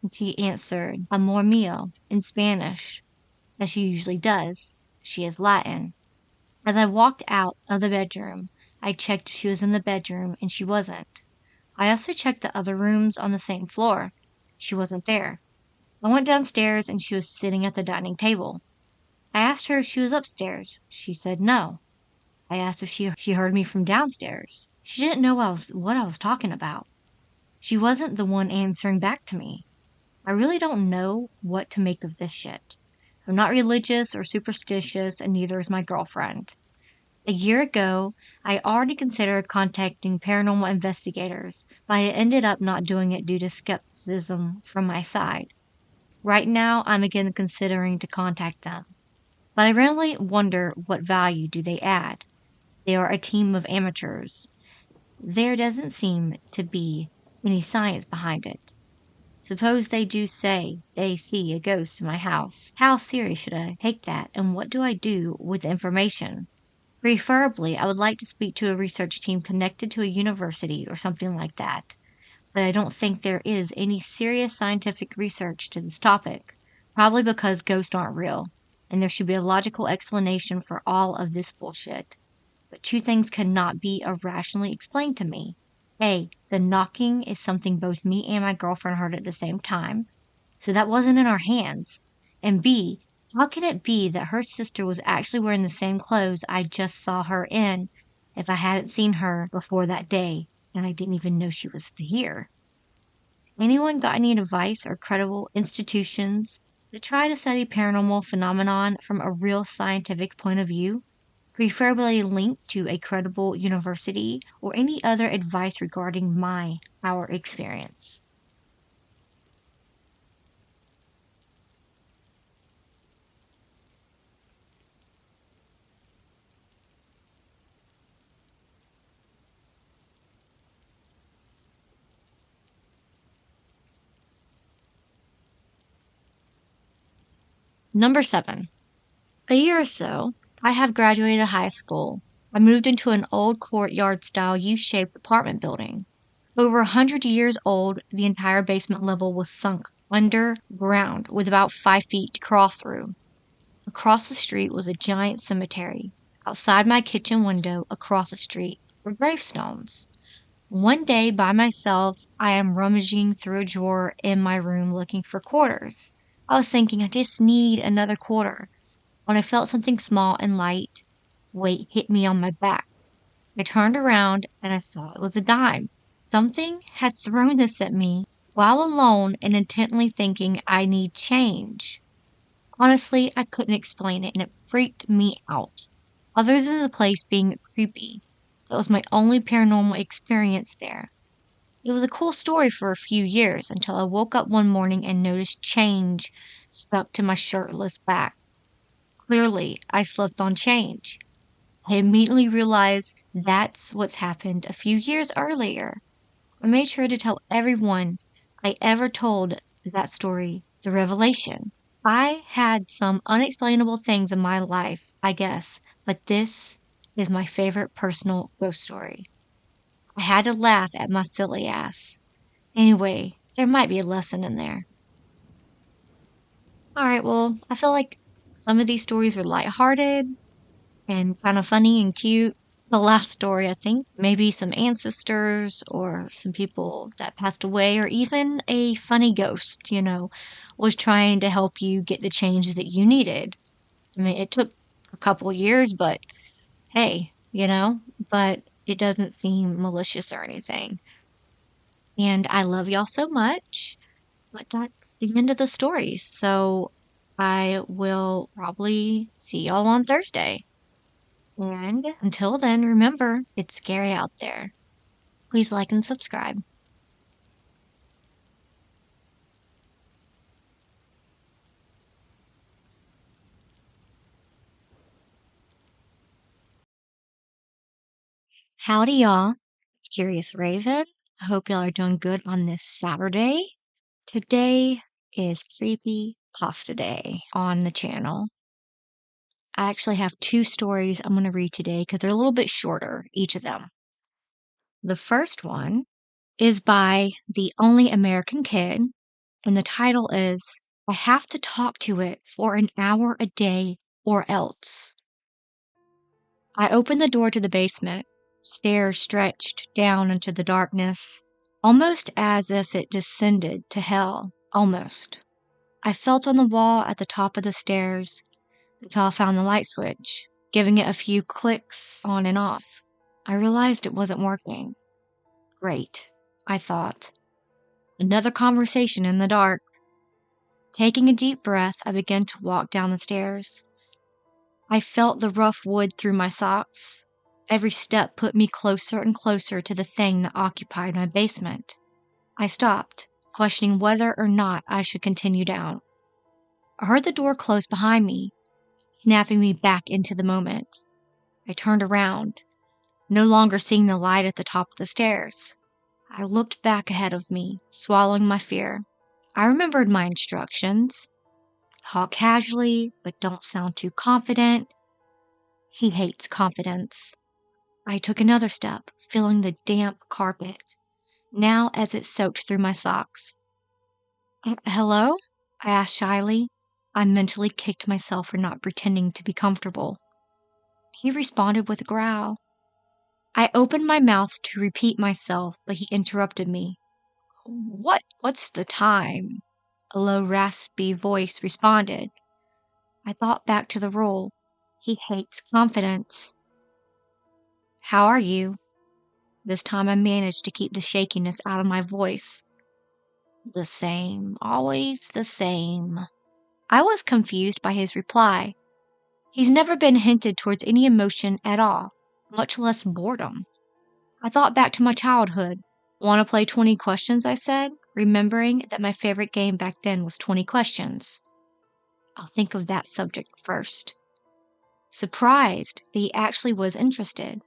And she answered, amor mio, in Spanish, as she usually does. She is Latin. As I walked out of the bedroom, I checked if she was in the bedroom, and she wasn't. I also checked the other rooms on the same floor. She wasn't there. I went downstairs, and she was sitting at the dining table. I asked her if she was upstairs. She said no. I asked if she heard me from downstairs. She didn't know what I was talking about. She wasn't the one answering back to me. I really don't know what to make of this shit. I'm not religious or superstitious, and neither is my girlfriend. A year ago, I already considered contacting paranormal investigators, but I ended up not doing it due to skepticism from my side. Right now, I'm again considering to contact them. But I randomly wonder, what value do they add? They are a team of amateurs. There doesn't seem to be any science behind it. Suppose they do say they see a ghost in my house. How serious should I take that, and what do I do with the information? Preferably, I would like to speak to a research team connected to a university or something like that. But I don't think there is any serious scientific research to this topic, probably because ghosts aren't real, and there should be a logical explanation for all of this bullshit. But 2 things cannot be irrationally explained to me. A, the knocking is something both me and my girlfriend heard at the same time, so that wasn't in our hands. And B, How can it be that her sister was actually wearing the same clothes I just saw her in if I hadn't seen her before that day and I didn't even know she was here? Anyone got any advice or credible institutions to try to study paranormal phenomenon from a real scientific point of view, preferably linked to a credible university, or any other advice regarding our experience? Number 7. A year or so, I have graduated high school. I moved into an old courtyard-style U-shaped apartment building. Over 100 years old, the entire basement level was sunk underground with about 5 feet to crawl through. Across the street was a giant cemetery. Outside my kitchen window, across the street, were gravestones. One day, by myself, I am rummaging through a drawer in my room looking for quarters. I was thinking, I just need another quarter, when I felt something small and light weight hit me on my back. I turned around and I saw it was a dime. Something had thrown this at me while alone and intently thinking I need change. Honestly, I couldn't explain it and it freaked me out. Other than the place being creepy, that was my only paranormal experience there. It was a cool story for a few years until I woke up one morning and noticed change stuck to my shirtless back. Clearly, I slept on change. I immediately realized that's what's happened a few years earlier. I made sure to tell everyone I ever told that story the revelation. I had some unexplainable things in my life, I guess, but this is my favorite personal ghost story. I had to laugh at my silly ass. Anyway, there might be a lesson in there. Alright, well, I feel like some of these stories were lighthearted and kind of funny and cute. The last story, I think, maybe some ancestors or some people that passed away, or even a funny ghost, was trying to help you get the change that you needed. I mean, it took a couple years, but hey, but it doesn't seem malicious or anything. And I love y'all so much, but that's the end of the story. So I will probably see y'all on Thursday. And until then, remember, it's scary out there. Please like and subscribe. Howdy, y'all. It's Curious Raven. I hope y'all are doing good on this Saturday. Today is Creepy Pasta Day on the channel. I actually have 2 stories I'm going to read today because they're a little bit shorter, each of them. The first one is by The Only American Kid, and the title is I Have to Talk to It for an Hour a Day or Else. I opened the door to the basement. Stairs stretched down into the darkness, almost as if it descended to hell. Almost. I felt on the wall at the top of the stairs until I found the light switch, giving it a few clicks on and off. I realized it wasn't working. Great, I thought. Another conversation in the dark. Taking a deep breath, I began to walk down the stairs. I felt the rough wood through my socks. Every step put me closer and closer to the thing that occupied my basement. I stopped, questioning whether or not I should continue down. I heard the door close behind me, snapping me back into the moment. I turned around, no longer seeing the light at the top of the stairs. I looked back ahead of me, swallowing my fear. I remembered my instructions. Talk casually, but don't sound too confident. He hates confidence. I took another step, feeling the damp carpet, now as it soaked through my socks. Hello? I asked shyly. I mentally kicked myself for not pretending to be comfortable. He responded with a growl. I opened my mouth to repeat myself, but he interrupted me. What's the time? A low, raspy voice responded. I thought back to the rule. He hates confidence. How are you? This time I managed to keep the shakiness out of my voice. The same, always the same. I was confused by his reply. He's never been hinted towards any emotion at all, much less boredom. I thought back to my childhood. Want to play 20 questions, I said, remembering that my favorite game back then was 20 questions. I'll think of that subject first. Surprised that he actually was interested,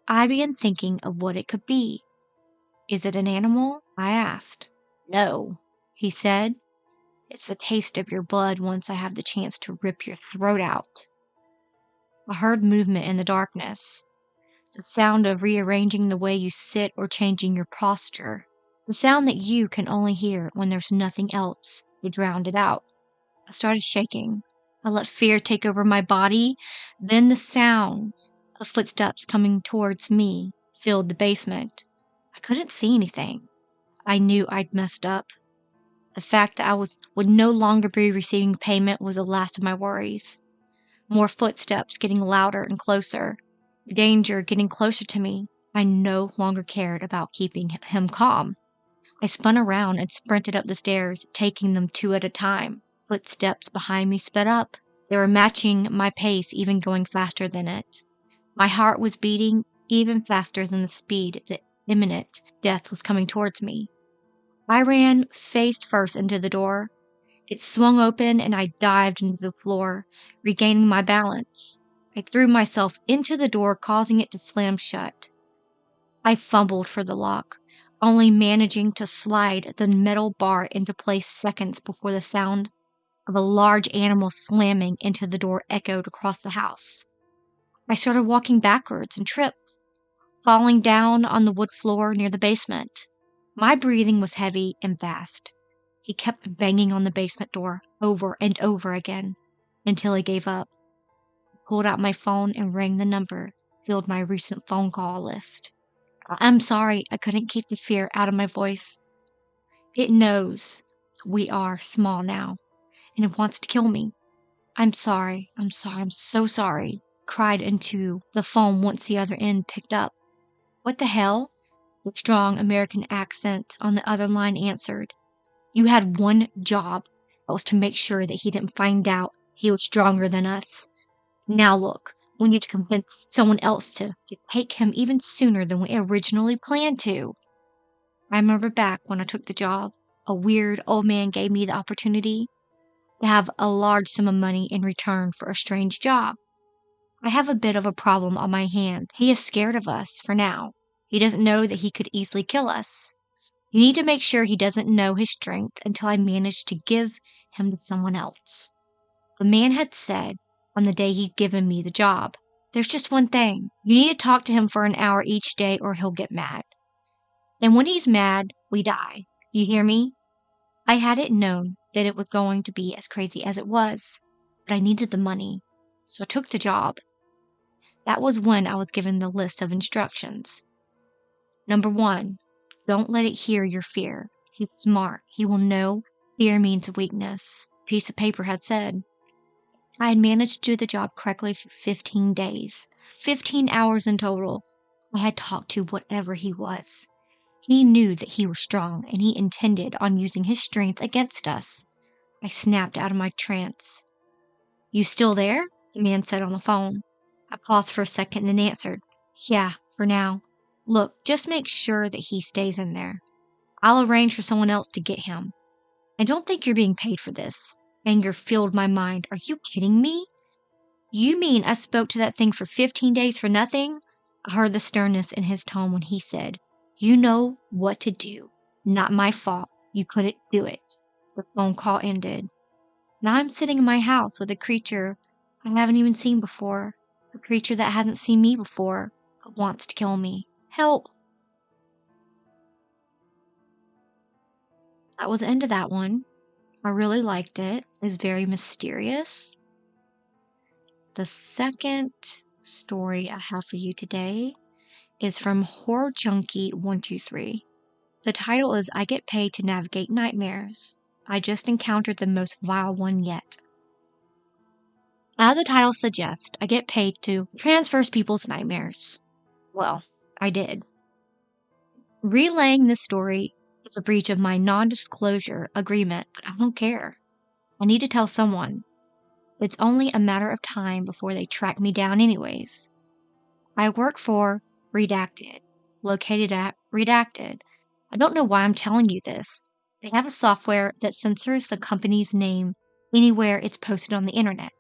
I began thinking of what it could be. Is it an animal? I asked. No, he said. It's the taste of your blood once I have the chance to rip your throat out. I heard movement in the darkness. The sound of rearranging the way you sit or changing your posture. The sound that you can only hear when there's nothing else to drown it out. I started shaking. I let fear take over my body. Then the sound of footsteps coming towards me filled the basement. I couldn't see anything. I knew I'd messed up. The fact that I would no longer be receiving payment was the last of my worries. More footsteps getting louder and closer. Danger getting closer to me. I no longer cared about keeping him calm. I spun around and sprinted up the stairs, taking them 2 at a time. Footsteps behind me sped up. They were matching my pace, even going faster than it. My heart was beating even faster than the speed that imminent death was coming towards me. I ran face first into the door. It swung open and I dived into the floor, regaining my balance. I threw myself into the door, causing it to slam shut. I fumbled for the lock, only managing to slide the metal bar into place seconds before the sound of a large animal slamming into the door echoed across the house. I started walking backwards and tripped, falling down on the wood floor near the basement. My breathing was heavy and fast. He kept banging on the basement door over and over again until he gave up. I pulled out my phone and rang the number, filled my recent phone call list. I'm sorry, I couldn't keep the fear out of my voice. It knows we are small now, and it wants to kill me. I'm sorry, I'm so sorry, cried into the phone once the other end picked up. What the hell? The strong American accent on the other line answered. You had one job. That was to make sure that he didn't find out he was stronger than us. Now look, we need to convince someone else to take him even sooner than we originally planned to. I remember back when I took the job, a weird old man gave me the opportunity to have a large sum of money in return for a strange job. I have a bit of a problem on my hands. He is scared of us for now. He doesn't know that he could easily kill us. You need to make sure he doesn't know his strength until I manage to give him to someone else. The man had said on the day he'd given me the job, there's just one thing. You need to talk to him for an hour each day or he'll get mad. And when he's mad, we die. You hear me? I hadn't known that it was going to be as crazy as it was, but I needed the money, so I took the job. That was when I was given the list of instructions. Number 1, don't let it hear your fear. He's smart. He will know fear means weakness. A piece of paper had said. I had managed to do the job correctly for 15 days. 15 hours in total. I had talked to whatever he was. He knew that he was strong, and he intended on using his strength against us. I snapped out of my trance. You still there? The man said on the phone. I paused for a second and answered. Yeah, for now. Look, just make sure that he stays in there. I'll arrange for someone else to get him. I don't think you're being paid for this. Anger filled my mind. Are you kidding me? You mean I spoke to that thing for 15 days for nothing? I heard the sternness in his tone when he said, You know what to do. Not my fault. You couldn't do it. The phone call ended. Now I'm sitting in my house with a creature I haven't even seen before. A creature that hasn't seen me before, but wants to kill me. Help! That was the end of that one. I really liked it. It's very mysterious. The second story I have for you today is from Horror Junkie 123. The title is I Get Paid to Navigate Nightmares. I just encountered the most vile one yet. As the title suggests, I get paid to transverse people's nightmares. Well, I did. Relaying this story is a breach of my non-disclosure agreement, but I don't care. I need to tell someone. It's only a matter of time before they track me down anyways. I work for Redacted, located at Redacted. I don't know why I'm telling you this. They have a software that censors the company's name anywhere it's posted on the internet.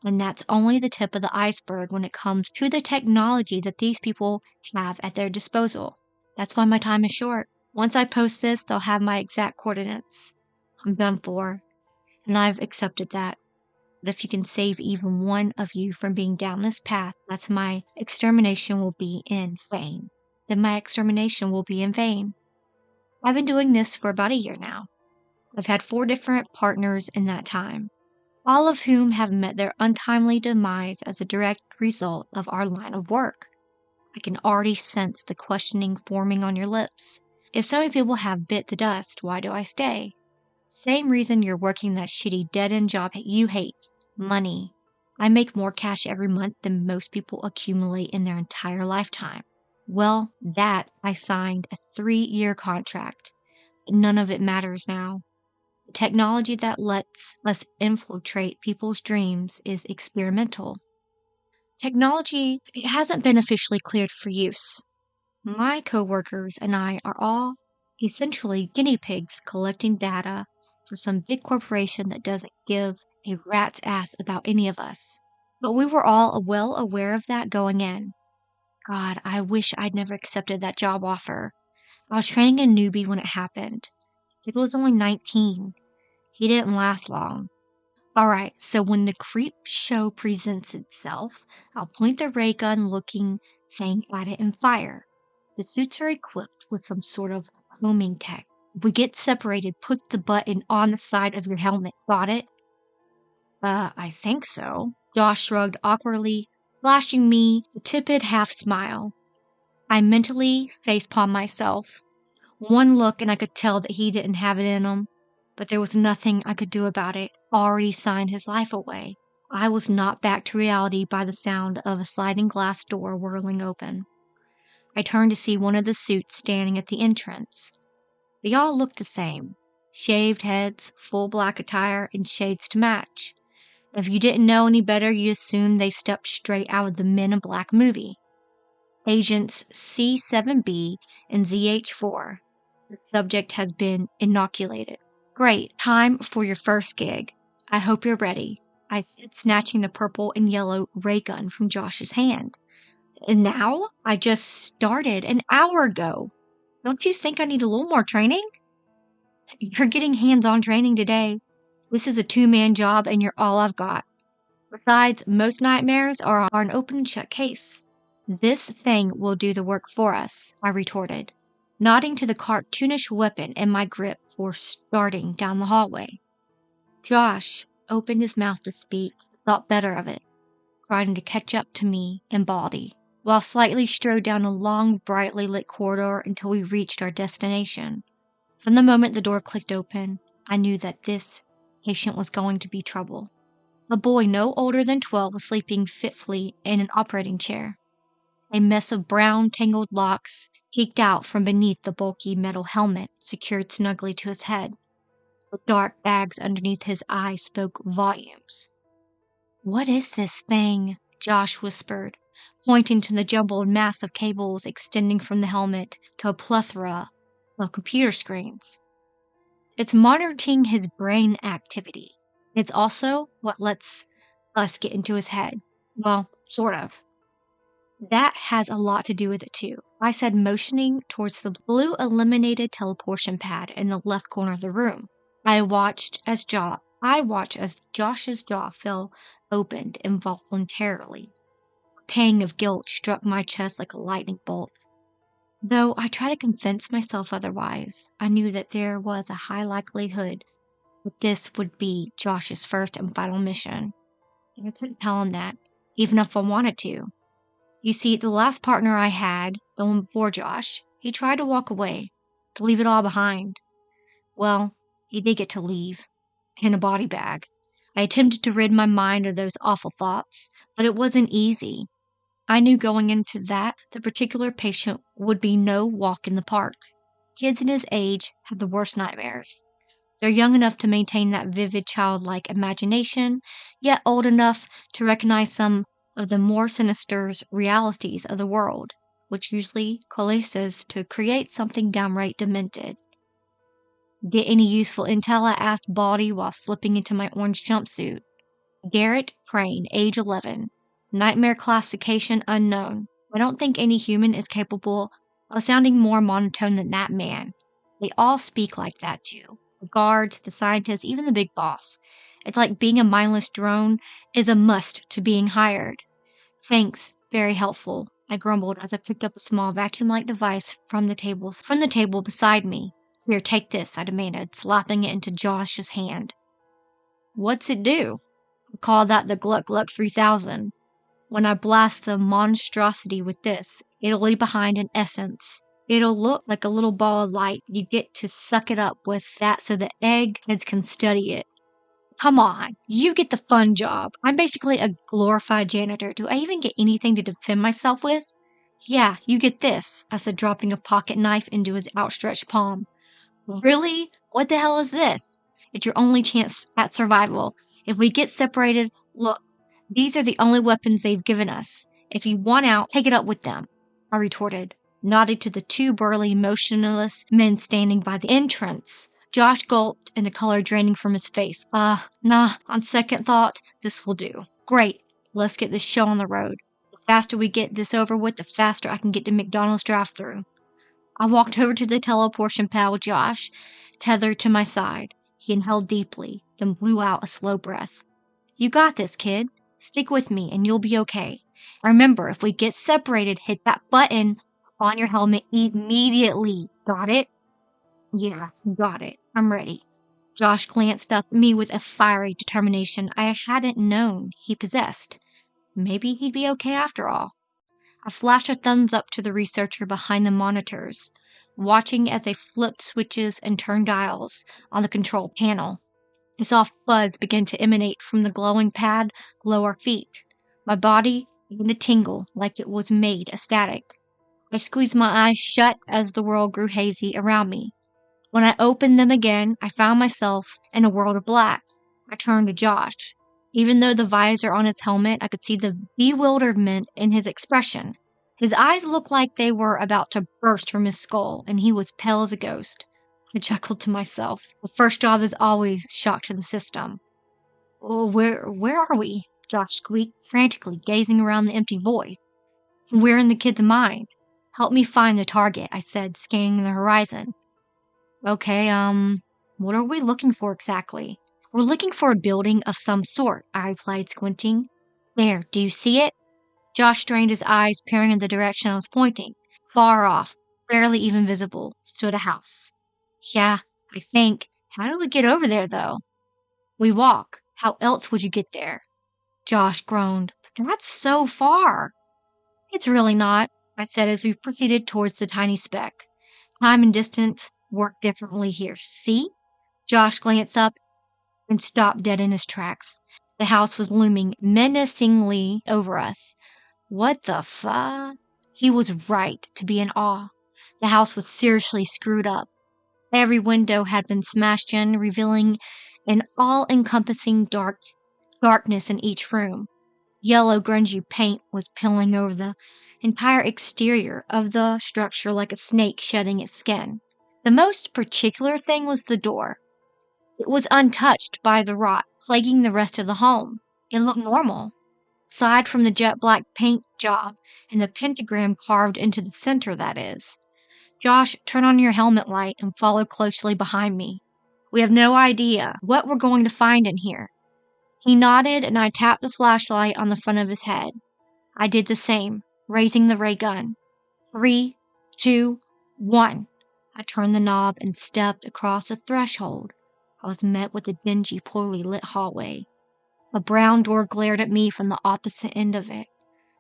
And that's only the tip of the iceberg when it comes to the technology that these people have at their disposal. That's why my time is short. Once I post this, they'll have my exact coordinates. I'm done for, and I've accepted that. But if you can save even one of you from being down this path, that's my extermination will be in vain. Then my extermination will be in vain. I've been doing this for about a year now. I've had 4 different partners in that time, all of whom have met their untimely demise as a direct result of our line of work. I can already sense the questioning forming on your lips. If so many people have bit the dust, why do I stay? Same reason you're working that shitty dead-end job you hate. Money. I make more cash every month than most people accumulate in their entire lifetime. Well, that I signed a 3-year contract. None of it matters now. The technology that lets us infiltrate people's dreams is experimental. Technology hasn't been officially cleared for use. My coworkers and I are all essentially guinea pigs collecting data for some big corporation that doesn't give a rat's ass about any of us. But we were all well aware of that going in. God, I wish I'd never accepted that job offer. I was training a newbie when it happened. It was only 19. He didn't last long. Alright, so when the creep show presents itself, I'll point the ray gun looking thing at it and fire. The suits are equipped with some sort of homing tech. If we get separated, put the button on the side of your helmet. Got it? I think so. Josh shrugged awkwardly, flashing me a tepid half smile. I mentally facepalmed myself. One look and I could tell that he didn't have it in him. But there was nothing I could do about it. Already signed his life away. I was knocked back to reality by the sound of a sliding glass door whirling open. I turned to see one of the suits standing at the entrance. They all looked the same. Shaved heads, full black attire, and shades to match. If you didn't know any better, you'd assume they stepped straight out of the Men in Black movie. Agents C7B and ZH4. The subject has been inoculated. Great, time for your first gig. I hope you're ready, I said, snatching the purple and yellow ray gun from Josh's hand. And now? I just started an hour ago. Don't you think I need a little more training? You're getting hands-on training today. This is a 2-man job and you're all I've got. Besides, most nightmares are an open and shut case. This thing will do the work for us, I retorted, nodding to the cartoonish weapon in my grip for starting down the hallway. Josh opened his mouth to speak, thought better of it, trying to catch up to me and Baldy, while slightly strode down a long, brightly lit corridor until we reached our destination. From the moment the door clicked open, I knew that this patient was going to be trouble. A boy no older than 12 was sleeping fitfully in an operating chair. A mess of brown, tangled locks peeked out from beneath the bulky metal helmet secured snugly to his head. The dark bags underneath his eyes spoke volumes. "What is this thing?" Josh whispered, pointing to the jumbled mass of cables extending from the helmet to a plethora of computer screens. "It's monitoring his brain activity. It's also what lets us get into his head. Well, sort of." "That has a lot to do with it, too," I said, motioning towards the blue illuminated teleportation pad in the left corner of the room. I watched as Josh's jaw fell opened involuntarily. A pang of guilt struck my chest like a lightning bolt. Though I tried to convince myself otherwise, I knew that there was a high likelihood that this would be Josh's first and final mission. And I couldn't tell him that, even if I wanted to. You see, the last partner I had, the one before Josh, he tried to walk away, to leave it all behind. Well, he did get to leave, in a body bag. I attempted to rid my mind of those awful thoughts, but it wasn't easy. I knew going into that the particular patient would be no walk in the park. Kids in his age have the worst nightmares. They're young enough to maintain that vivid childlike imagination, yet old enough to recognize some of the more sinister realities of the world, which usually coalesces to create something downright demented. Get any useful intel? I asked Baldy while slipping into my orange jumpsuit. Garrett Crane, age 11. Nightmare classification unknown. I don't think any human is capable of sounding more monotone than that man. They all speak like that too. The guards, the scientists, even the big boss. It's like being a mindless drone is a must to being hired. Thanks, very helpful, I grumbled as I picked up a small vacuum-like device from the table beside me. Here, take this, I demanded, slapping it into Josh's hand. What's it do? I call that the Gluck Gluck 3000. When I blast the monstrosity with this, it'll leave behind an essence. It'll look like a little ball of light. You get to suck it up with that so the eggheads can study it. Come on, you get the fun job. I'm basically a glorified janitor. Do I even get anything to defend myself with? Yeah, you get this, I said, dropping a pocket knife into his outstretched palm. Really? What the hell is this? It's your only chance at survival. If we get separated, look, these are the only weapons they've given us. If you want out, take it up with them, I retorted, nodding to the two burly, motionless men standing by the entrance. Josh gulped and the color draining from his face. Nah, on second thought, this will do. Great, let's get this show on the road. The faster we get this over with, the faster I can get to McDonald's drive-thru. I walked over to the teleportation pad with Josh, tethered to my side. He inhaled deeply, then blew out a slow breath. You got this, kid. Stick with me and you'll be okay. Remember, if we get separated, hit that button on your helmet immediately. Got it? Yeah, got it. I'm ready. Josh glanced up at me with a fiery determination I hadn't known he possessed. Maybe he'd be okay after all. I flashed a thumbs up to the researcher behind the monitors, watching as they flipped switches and turned dials on the control panel. A soft buzz began to emanate from the glowing pad below our feet. My body began to tingle like it was made of static. I squeezed my eyes shut as the world grew hazy around me. When I opened them again, I found myself in a world of black. I turned to Josh. Even though the visor on his helmet, I could see the bewilderment in his expression. His eyes looked like they were about to burst from his skull, and he was pale as a ghost. I chuckled to myself. The first job is always shock to the system. Oh, where are we? Josh squeaked, frantically gazing around the empty void. We're in the kid's mind. Help me find the target, I said, scanning the horizon. Okay, what are we looking for exactly? We're looking for a building of some sort, I replied, squinting. There, do you see it? Josh strained his eyes, peering in the direction I was pointing. Far off, barely even visible, stood a house. Yeah, I think. How do we get over there, though? We walk. How else would you get there? Josh groaned. But that's so far. It's really not, I said as we proceeded towards the tiny speck. Time and distance work differently here. See? Josh glanced up and stopped dead in his tracks. The house was looming menacingly over us. What the fuck? He was right to be in awe. The house was seriously screwed up. Every window had been smashed in, revealing an all-encompassing darkness in each room. Yellow, grungy paint was peeling over the entire exterior of the structure like a snake shedding its skin. The most particular thing was the door. It was untouched by the rot plaguing the rest of the home. It looked normal, aside from the jet black paint job and the pentagram carved into the center, that is. Josh, turn on your helmet light and follow closely behind me. We have no idea what we're going to find in here. He nodded and I tapped the flashlight on the front of his head. I did the same, raising the ray gun. 3, 2, 1. I turned the knob and stepped across the threshold. I was met with a dingy, poorly lit hallway. A brown door glared at me from the opposite end of it.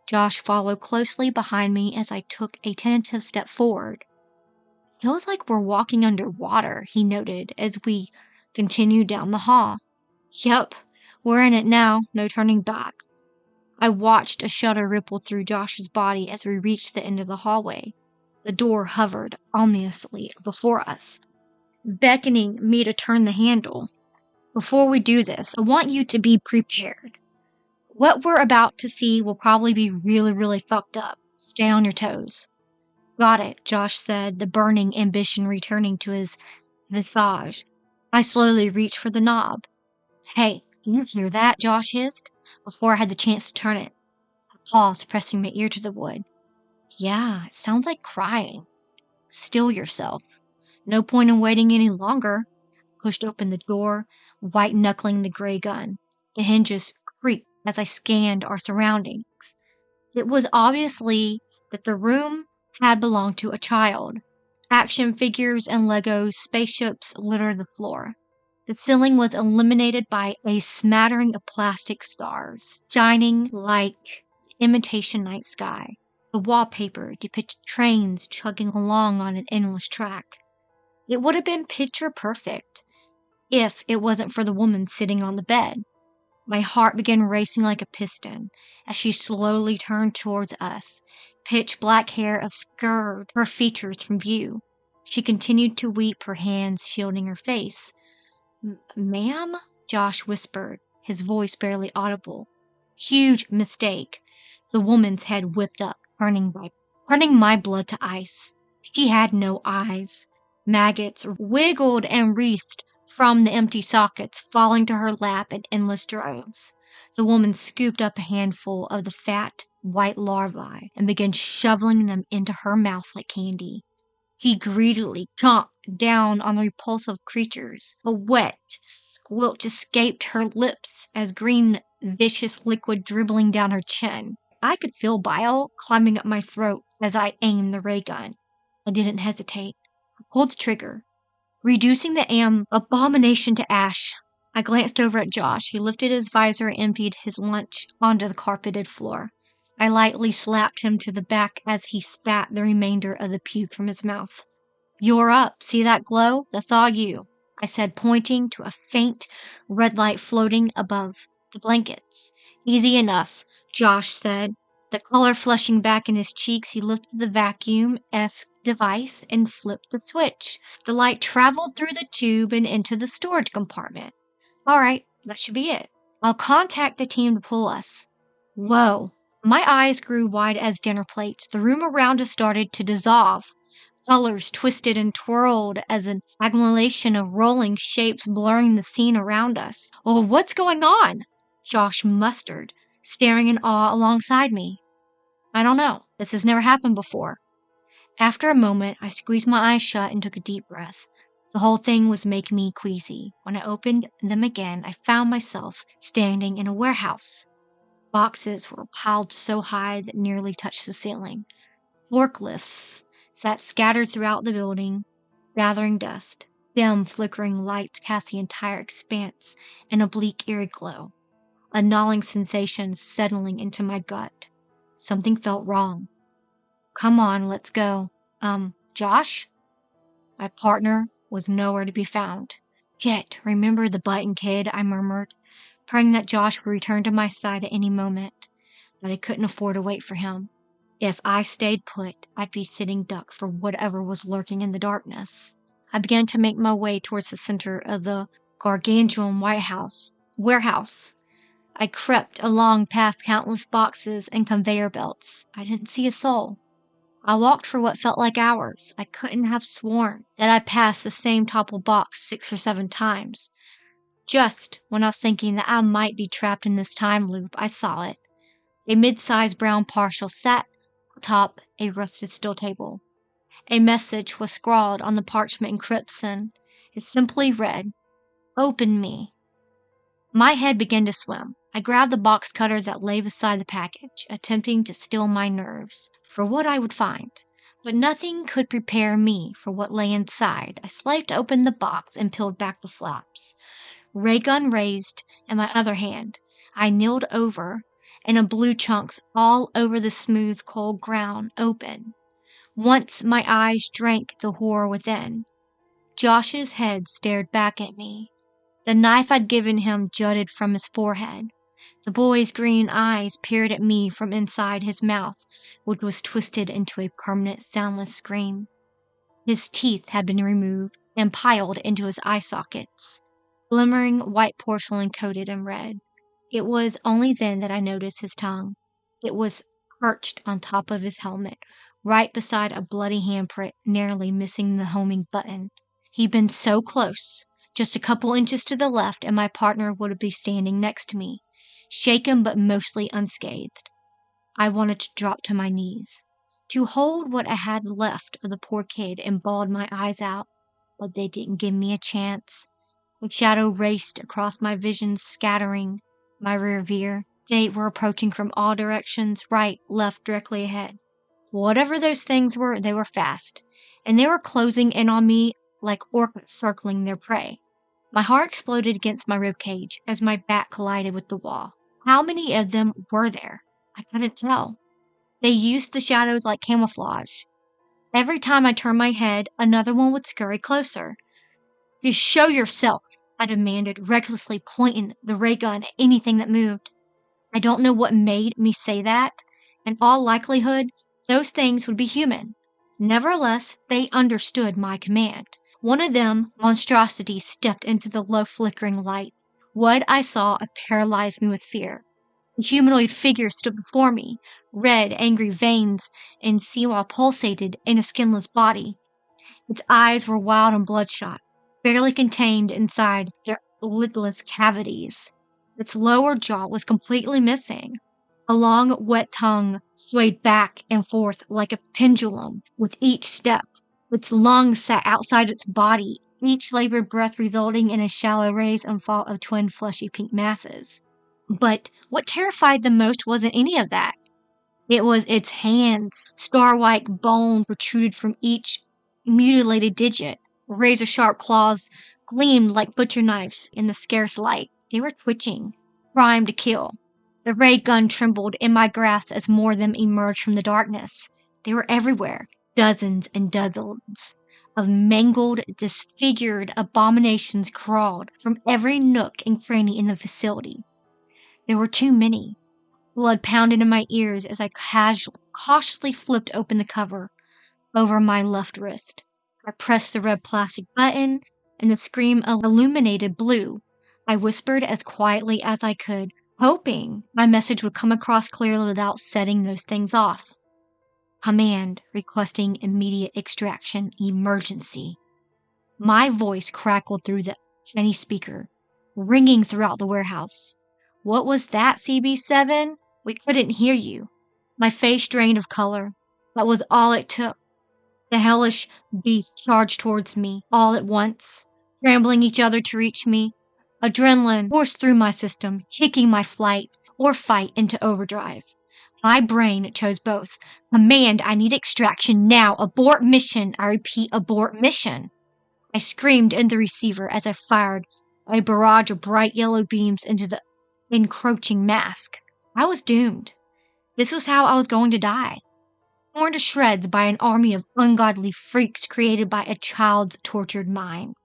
Josh followed closely behind me as I took a tentative step forward. Feels like we're walking underwater, he noted as we continued down the hall. Yep, We're in it now, no turning back. I watched a shudder ripple through Josh's body as we reached the end of the hallway. The door hovered ominously before us, beckoning me to turn the handle. Before we do this, I want you to be prepared. What we're about to see will probably be really, really fucked up. Stay on your toes. Got it, Josh said, the burning ambition returning to his visage. I slowly reached for the knob. Hey, do you hear that? Josh hissed, before I had the chance to turn it. I paused, pressing my ear to the wood. Yeah, it sounds like crying. Still yourself. No point in waiting any longer. Pushed open the door, white-knuckling the gray gun. The hinges creaked as I scanned our surroundings. It was obviously that the room had belonged to a child. Action figures and Legos, spaceships littered the floor. The ceiling was illuminated by a smattering of plastic stars, shining like the imitation night sky. The wallpaper depicted trains chugging along on an endless track. It would have been picture perfect if it wasn't for the woman sitting on the bed. My heart began racing like a piston as she slowly turned towards us. Pitch black hair obscured her features from view. She continued to weep, her hands shielding her face. Ma'am? Josh whispered, his voice barely audible. Huge mistake. The woman's head whipped up, turning my blood to ice. She had no eyes. Maggots wiggled and wreathed from the empty sockets, falling to her lap in endless droves. The woman scooped up a handful of the fat, white larvae and began shoveling them into her mouth like candy. She greedily chomped down on the repulsive creatures. A wet squelch escaped her lips as green, vicious liquid dribbling down her chin. I could feel bile climbing up my throat as I aimed the ray gun. I didn't hesitate. I pulled the trigger, reducing the abomination to ash. I glanced over at Josh. He lifted his visor and emptied his lunch onto the carpeted floor. I lightly slapped him to the back as he spat the remainder of the puke from his mouth. You're up. See that glow? That's all you, I said, pointing to a faint red light floating above the blankets. Easy enough, Josh said, the color flushing back in his cheeks. He lifted the vacuum-esque device and flipped the switch. The light traveled through the tube and into the storage compartment. All right, that should be it. I'll contact the team to pull us. Whoa. My eyes grew wide as dinner plates. The room around us started to dissolve. Colors twisted and twirled as an accumulation of rolling shapes blurring the scene around us. Oh, what's going on? Josh mustered, staring in awe alongside me. I don't know. This has never happened before. After a moment, I squeezed my eyes shut and took a deep breath. The whole thing was making me queasy. When I opened them again, I found myself standing in a warehouse. Boxes were piled so high that nearly touched the ceiling. Forklifts sat scattered throughout the building, gathering dust. Dim, flickering lights cast the entire expanse in a bleak, eerie glow. A gnawing sensation settling into my gut. Something felt wrong. Come on, let's go. Josh? My partner was nowhere to be found. Shit, remember the button kid, I murmured, praying that Josh would return to my side at any moment. But I couldn't afford to wait for him. If I stayed put, I'd be sitting duck for whatever was lurking in the darkness. I began to make my way towards the center of the gargantuan warehouse. I crept along past countless boxes and conveyor belts. I didn't see a soul. I walked for what felt like hours. I couldn't have sworn that I passed the same toppled box 6 or 7 times. Just when I was thinking that I might be trapped in this time loop, I saw it. A mid-sized brown parcel sat atop a rusted steel table. A message was scrawled on the parchment in crimson. It simply read, "Open me." My head began to swim. I grabbed the box cutter that lay beside the package, attempting to still my nerves for what I would find. But nothing could prepare me for what lay inside. I sliced open the box and peeled back the flaps. Ray gun raised in my other hand. I kneeled over, and blue chunks all over the smooth, cold ground open. Once my eyes drank the horror within. Josh's head stared back at me. The knife I'd given him jutted from his forehead. The boy's green eyes peered at me from inside his mouth, which was twisted into a permanent soundless scream. His teeth had been removed and piled into his eye sockets, glimmering white porcelain coated in red. It was only then that I noticed his tongue. It was perched on top of his helmet, right beside a bloody handprint, narrowly missing the homing button. He'd been so close, just a couple inches to the left, and my partner would be standing next to me, shaken but mostly unscathed. I wanted to drop to my knees, to hold what I had left of the poor kid and bawl my eyes out, but they didn't give me a chance. A shadow raced across my vision, scattering my rear view. They were approaching from all directions, right, left, directly ahead. Whatever those things were, they were fast, and they were closing in on me like orcas circling their prey. My heart exploded against my ribcage as my back collided with the wall. How many of them were there? I couldn't tell. They used the shadows like camouflage. Every time I turned my head, another one would scurry closer. "Just show yourself," I demanded, recklessly pointing the ray gun at anything that moved. I don't know what made me say that. In all likelihood, those things would be human. Nevertheless, they understood my command. One of them, monstrosity, stepped into the low flickering light. What I saw paralyzed me with fear. The humanoid figure stood before me. Red, angry veins and siwa pulsated in a skinless body. Its eyes were wild and bloodshot, barely contained inside their lidless cavities. Its lower jaw was completely missing. A long, wet tongue swayed back and forth like a pendulum with each step. Its lungs sat outside its body, each labored breath resulting in a shallow raise and fall of twin fleshy pink masses. But what terrified them most wasn't any of that. It was its hands. Star-like bone protruded from each mutilated digit. Razor-sharp claws gleamed like butcher knives in the scarce light. They were twitching, primed to kill. The ray gun trembled in my grasp as more of them emerged from the darkness. They were everywhere, dozens and dozens of mangled, disfigured abominations crawled from every nook and cranny in the facility. There were too many. Blood pounded in my ears as I cautiously flipped open the cover over my left wrist. I pressed the red plastic button, and the screen illuminated blue. I whispered as quietly as I could, hoping my message would come across clearly without setting those things off. Command requesting immediate extraction, emergency. My voice crackled through the tiny speaker, ringing throughout the warehouse. "What was that, CB7? We couldn't hear you." My face drained of color. That was all it took. The hellish beasts charged towards me, all at once, scrambling each other to reach me. Adrenaline coursed through my system, kicking my flight or fight into overdrive. My brain chose both. Command, I need extraction now. Abort mission. I repeat, abort mission. I screamed in the receiver as I fired a barrage of bright yellow beams into the encroaching mask. I was doomed. This was how I was going to die. Torn to shreds by an army of ungodly freaks created by a child's tortured mind.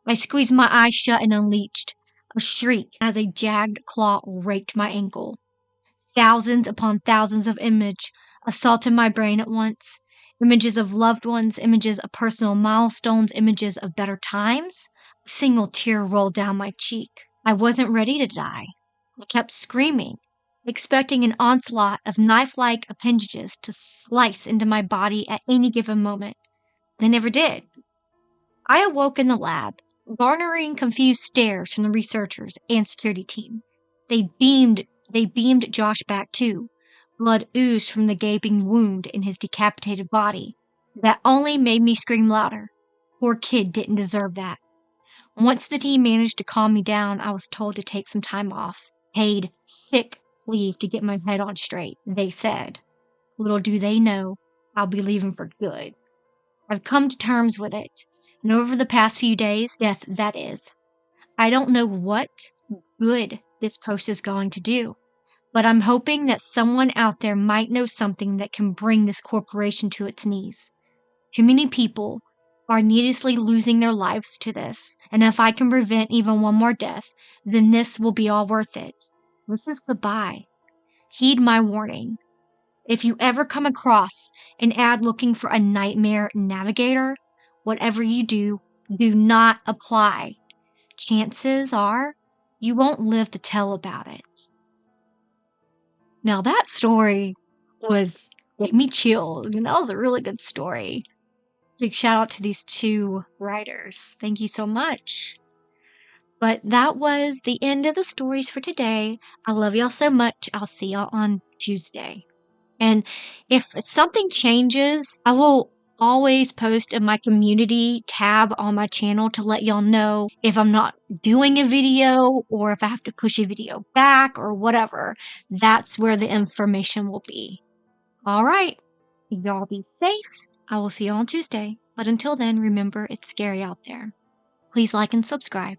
I squeezed my eyes shut and unleashed a shriek as a jagged claw raked my ankle. Thousands upon thousands of images assaulted my brain at once. Images of loved ones, images of personal milestones, images of better times. A single tear rolled down my cheek. I wasn't ready to die. I kept screaming, expecting an onslaught of knife-like appendages to slice into my body at any given moment. They never did. I awoke in the lab, garnering confused stares from the researchers and security team. They beamed Josh back too. Blood oozed from the gaping wound in his decapitated body. That only made me scream louder. Poor kid didn't deserve that. Once the team managed to calm me down, I was told to take some time off. Paid sick leave to get my head on straight, they said. Little do they know, I'll be leaving for good. I've come to terms with it, and over the past few days, death that is. I don't know what good this post is going to do, but I'm hoping that someone out there might know something that can bring this corporation to its knees. Too many people are needlessly losing their lives to this. And if I can prevent even one more death, then this will be all worth it. This is goodbye. Heed my warning. If you ever come across an ad looking for a nightmare navigator, whatever you do, do not apply. Chances are you won't live to tell about it. Now that story gave me chills, and that was a really good story. Big shout out to these two writers. Thank you so much. But that was the end of the stories for today. I love y'all so much. I'll see y'all on Tuesday. And if something changes, I will always post in my community tab on my channel to let y'all know if I'm not doing a video or if I have to push a video back or whatever. That's where the information will be. All right. Y'all be safe. I will see you on Tuesday. But until then, remember, it's scary out there. Please like and subscribe.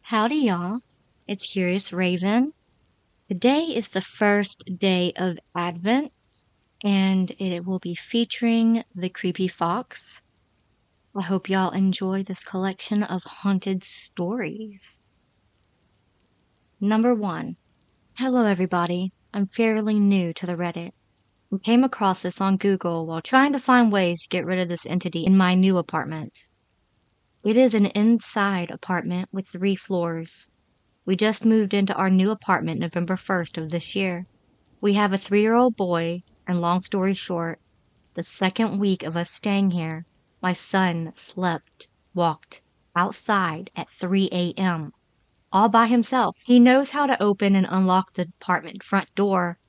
Howdy, y'all. It's Curious Raven. Today is the first day of Advent, and it will be featuring the creepy fox. I hope y'all enjoy this collection of haunted stories. Number 1. Hello, everybody. I'm fairly new to the Reddit. I came across this on Google while trying to find ways to get rid of this entity in my new apartment. It is an inside apartment with 3 floors. We just moved into our new apartment November 1st of this year. We have a 3-year-old boy, and long story short, the second week of us staying here, my son walked outside at 3 a.m. all by himself. He knows how to open and unlock the apartment front door,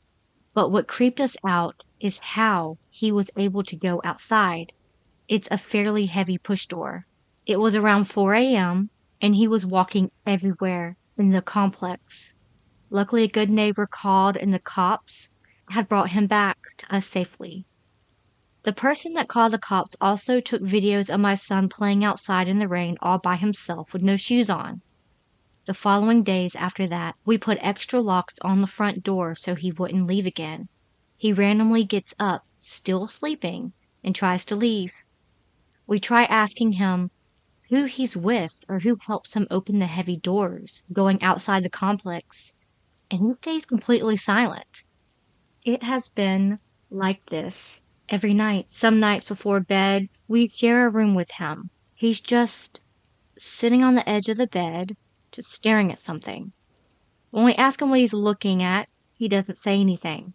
but what creeped us out is how he was able to go outside. It's a fairly heavy push door. It was around 4 a.m., and he was walking everywhere in the complex. Luckily, a good neighbor called, and the cops had brought him back to us safely. The person that called the cops also took videos of my son playing outside in the rain all by himself with no shoes on. The following days after that, we put extra locks on the front door so he wouldn't leave again. He randomly gets up, still sleeping, and tries to leave. We try asking him who he's with or who helps him open the heavy doors going outside the complex, and he stays completely silent. It has been like this every night. Some nights before bed, we share a room with him. He's just sitting on the edge of the bed, just staring at something. When we ask him what he's looking at, he doesn't say anything.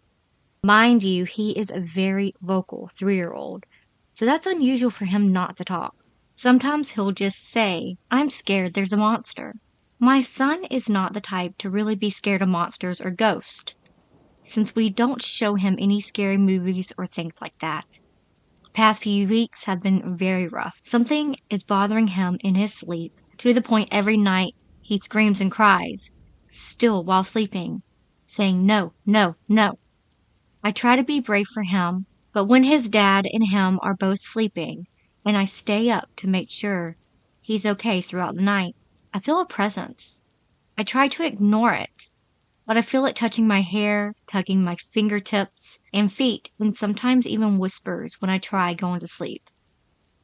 Mind you, he is a very vocal 3-year-old, so that's unusual for him not to talk. Sometimes he'll just say, "I'm scared, there's a monster." My son is not the type to really be scared of monsters or ghosts, since we don't show him any scary movies or things like that. The past few weeks have been very rough. Something is bothering him in his sleep, to the point every night he screams and cries, still while sleeping, saying no, no, no. I try to be brave for him, but when his dad and him are both sleeping, and I stay up to make sure he's okay throughout the night, I feel a presence. I try to ignore it, but I feel it touching my hair, tugging my fingertips and feet, and sometimes even whispers when I try going to sleep.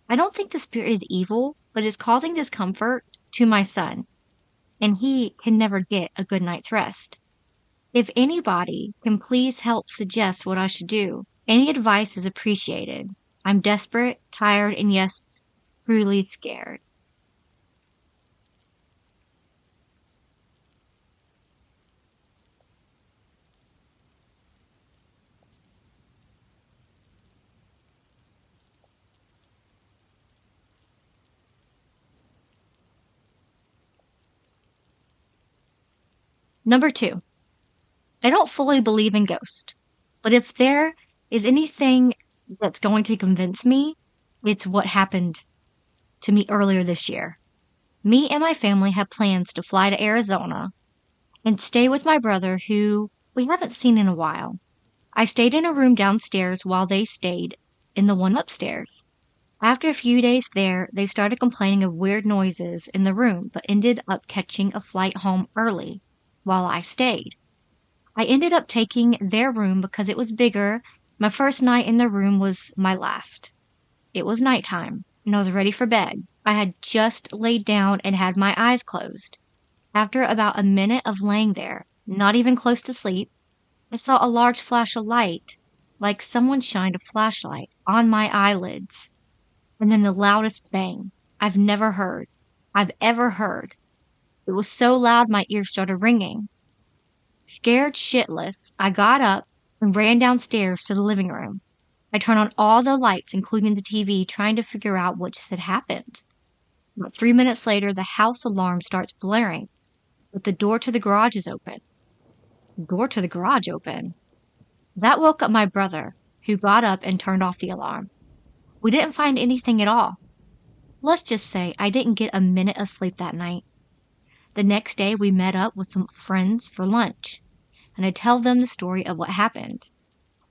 I don't think the spirit is evil, but it's causing discomfort to my son, and he can never get a good night's rest. If anybody can please help suggest what I should do, any advice is appreciated. I'm desperate, tired, and yes, truly scared. Number 2. I don't fully believe in ghosts, but if there is anything that's going to convince me, it's what happened to me earlier this year. Me and my family had plans to fly to Arizona and stay with my brother, who we haven't seen in a while. I stayed in a room downstairs while they stayed in the one upstairs. After a few days there, they started complaining of weird noises in the room, but ended up catching a flight home early while I stayed. I ended up taking their room because it was bigger. My first night in the room was my last. It was nighttime, and I was ready for bed. I had just laid down and had my eyes closed. After about a minute of laying there, not even close to sleep, I saw a large flash of light, like someone shined a flashlight on my eyelids. And then the loudest bang I've ever heard. It was so loud my ears started ringing. Scared shitless, I got up and ran downstairs to the living room. I turned on all the lights, including the TV, trying to figure out what just had happened. About 3 minutes later, the house alarm starts blaring, but the door to the garage is open. The door to the garage open. That woke up my brother, who got up and turned off the alarm. We didn't find anything at all. Let's just say I didn't get a minute of sleep that night. The next day, we met up with some friends for lunch, and I tell them the story of what happened.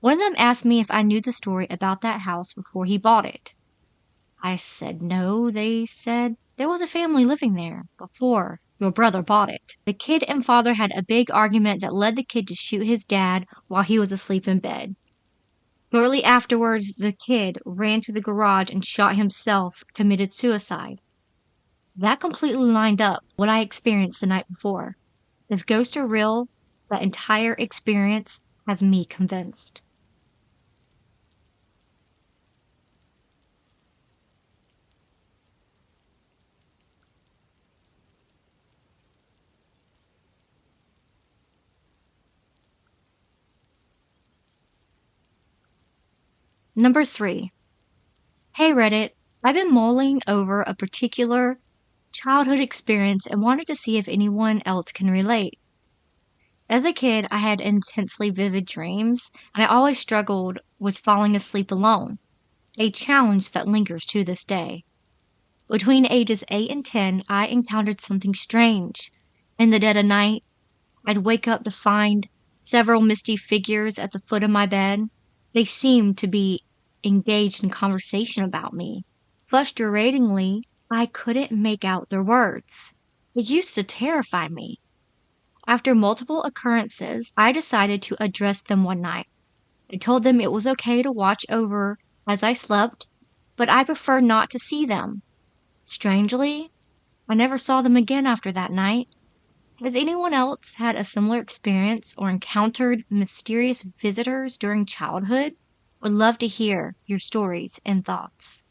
One of them asked me if I knew the story about that house before he bought it. I said no. They said there was a family living there before your brother bought it. The kid and father had a big argument that led the kid to shoot his dad while he was asleep in bed. Shortly afterwards, the kid ran to the garage and shot himself, committed suicide. That completely lined up what I experienced the night before. If ghosts are real, that entire experience has me convinced. Number 3. Hey Reddit, I've been mulling over a particular childhood experience and wanted to see if anyone else can relate. As a kid, I had intensely vivid dreams, and I always struggled with falling asleep alone, a challenge that lingers to this day. Between ages 8 and 10, I encountered something strange. In the dead of night, I'd wake up to find several misty figures at the foot of my bed. They seemed to be engaged in conversation about me. Frustratingly, I couldn't make out their words. It used to terrify me. After multiple occurrences, I decided to address them one night. I told them it was okay to watch over as I slept, but I prefer not to see them. Strangely, I never saw them again after that night. Has anyone else had a similar experience or encountered mysterious visitors during childhood? Would love to hear your stories and thoughts.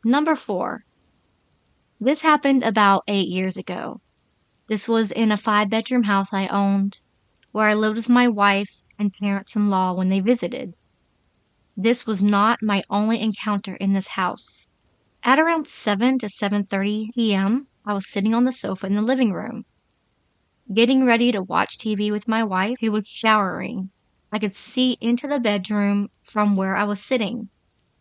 Number 4. This happened about 8 years ago. This was in a 5-bedroom house I owned, where I lived with my wife and parents-in-law when they visited. This was not my only encounter in this house. At around 7 to 7:30 p.m., I was sitting on the sofa in the living room, getting ready to watch TV with my wife, who was showering. I could see into the bedroom from where I was sitting.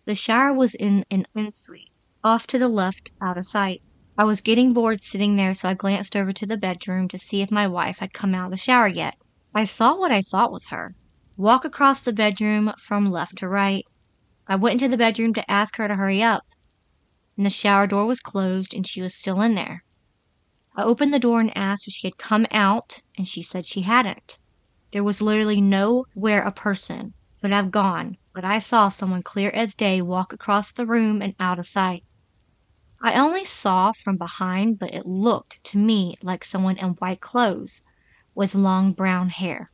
The shower was in an ensuite, off to the left, out of sight. I was getting bored sitting there, so I glanced over to the bedroom to see if my wife had come out of the shower yet. I saw what I thought was her walk across the bedroom from left to right. I went into the bedroom to ask her to hurry up, and the shower door was closed and she was still in there. I opened the door and asked if she had come out, and she said she hadn't. There was literally nowhere a person could have gone, but I saw someone clear as day walk across the room and out of sight. I only saw from behind, but it looked to me like someone in white clothes with long brown hair.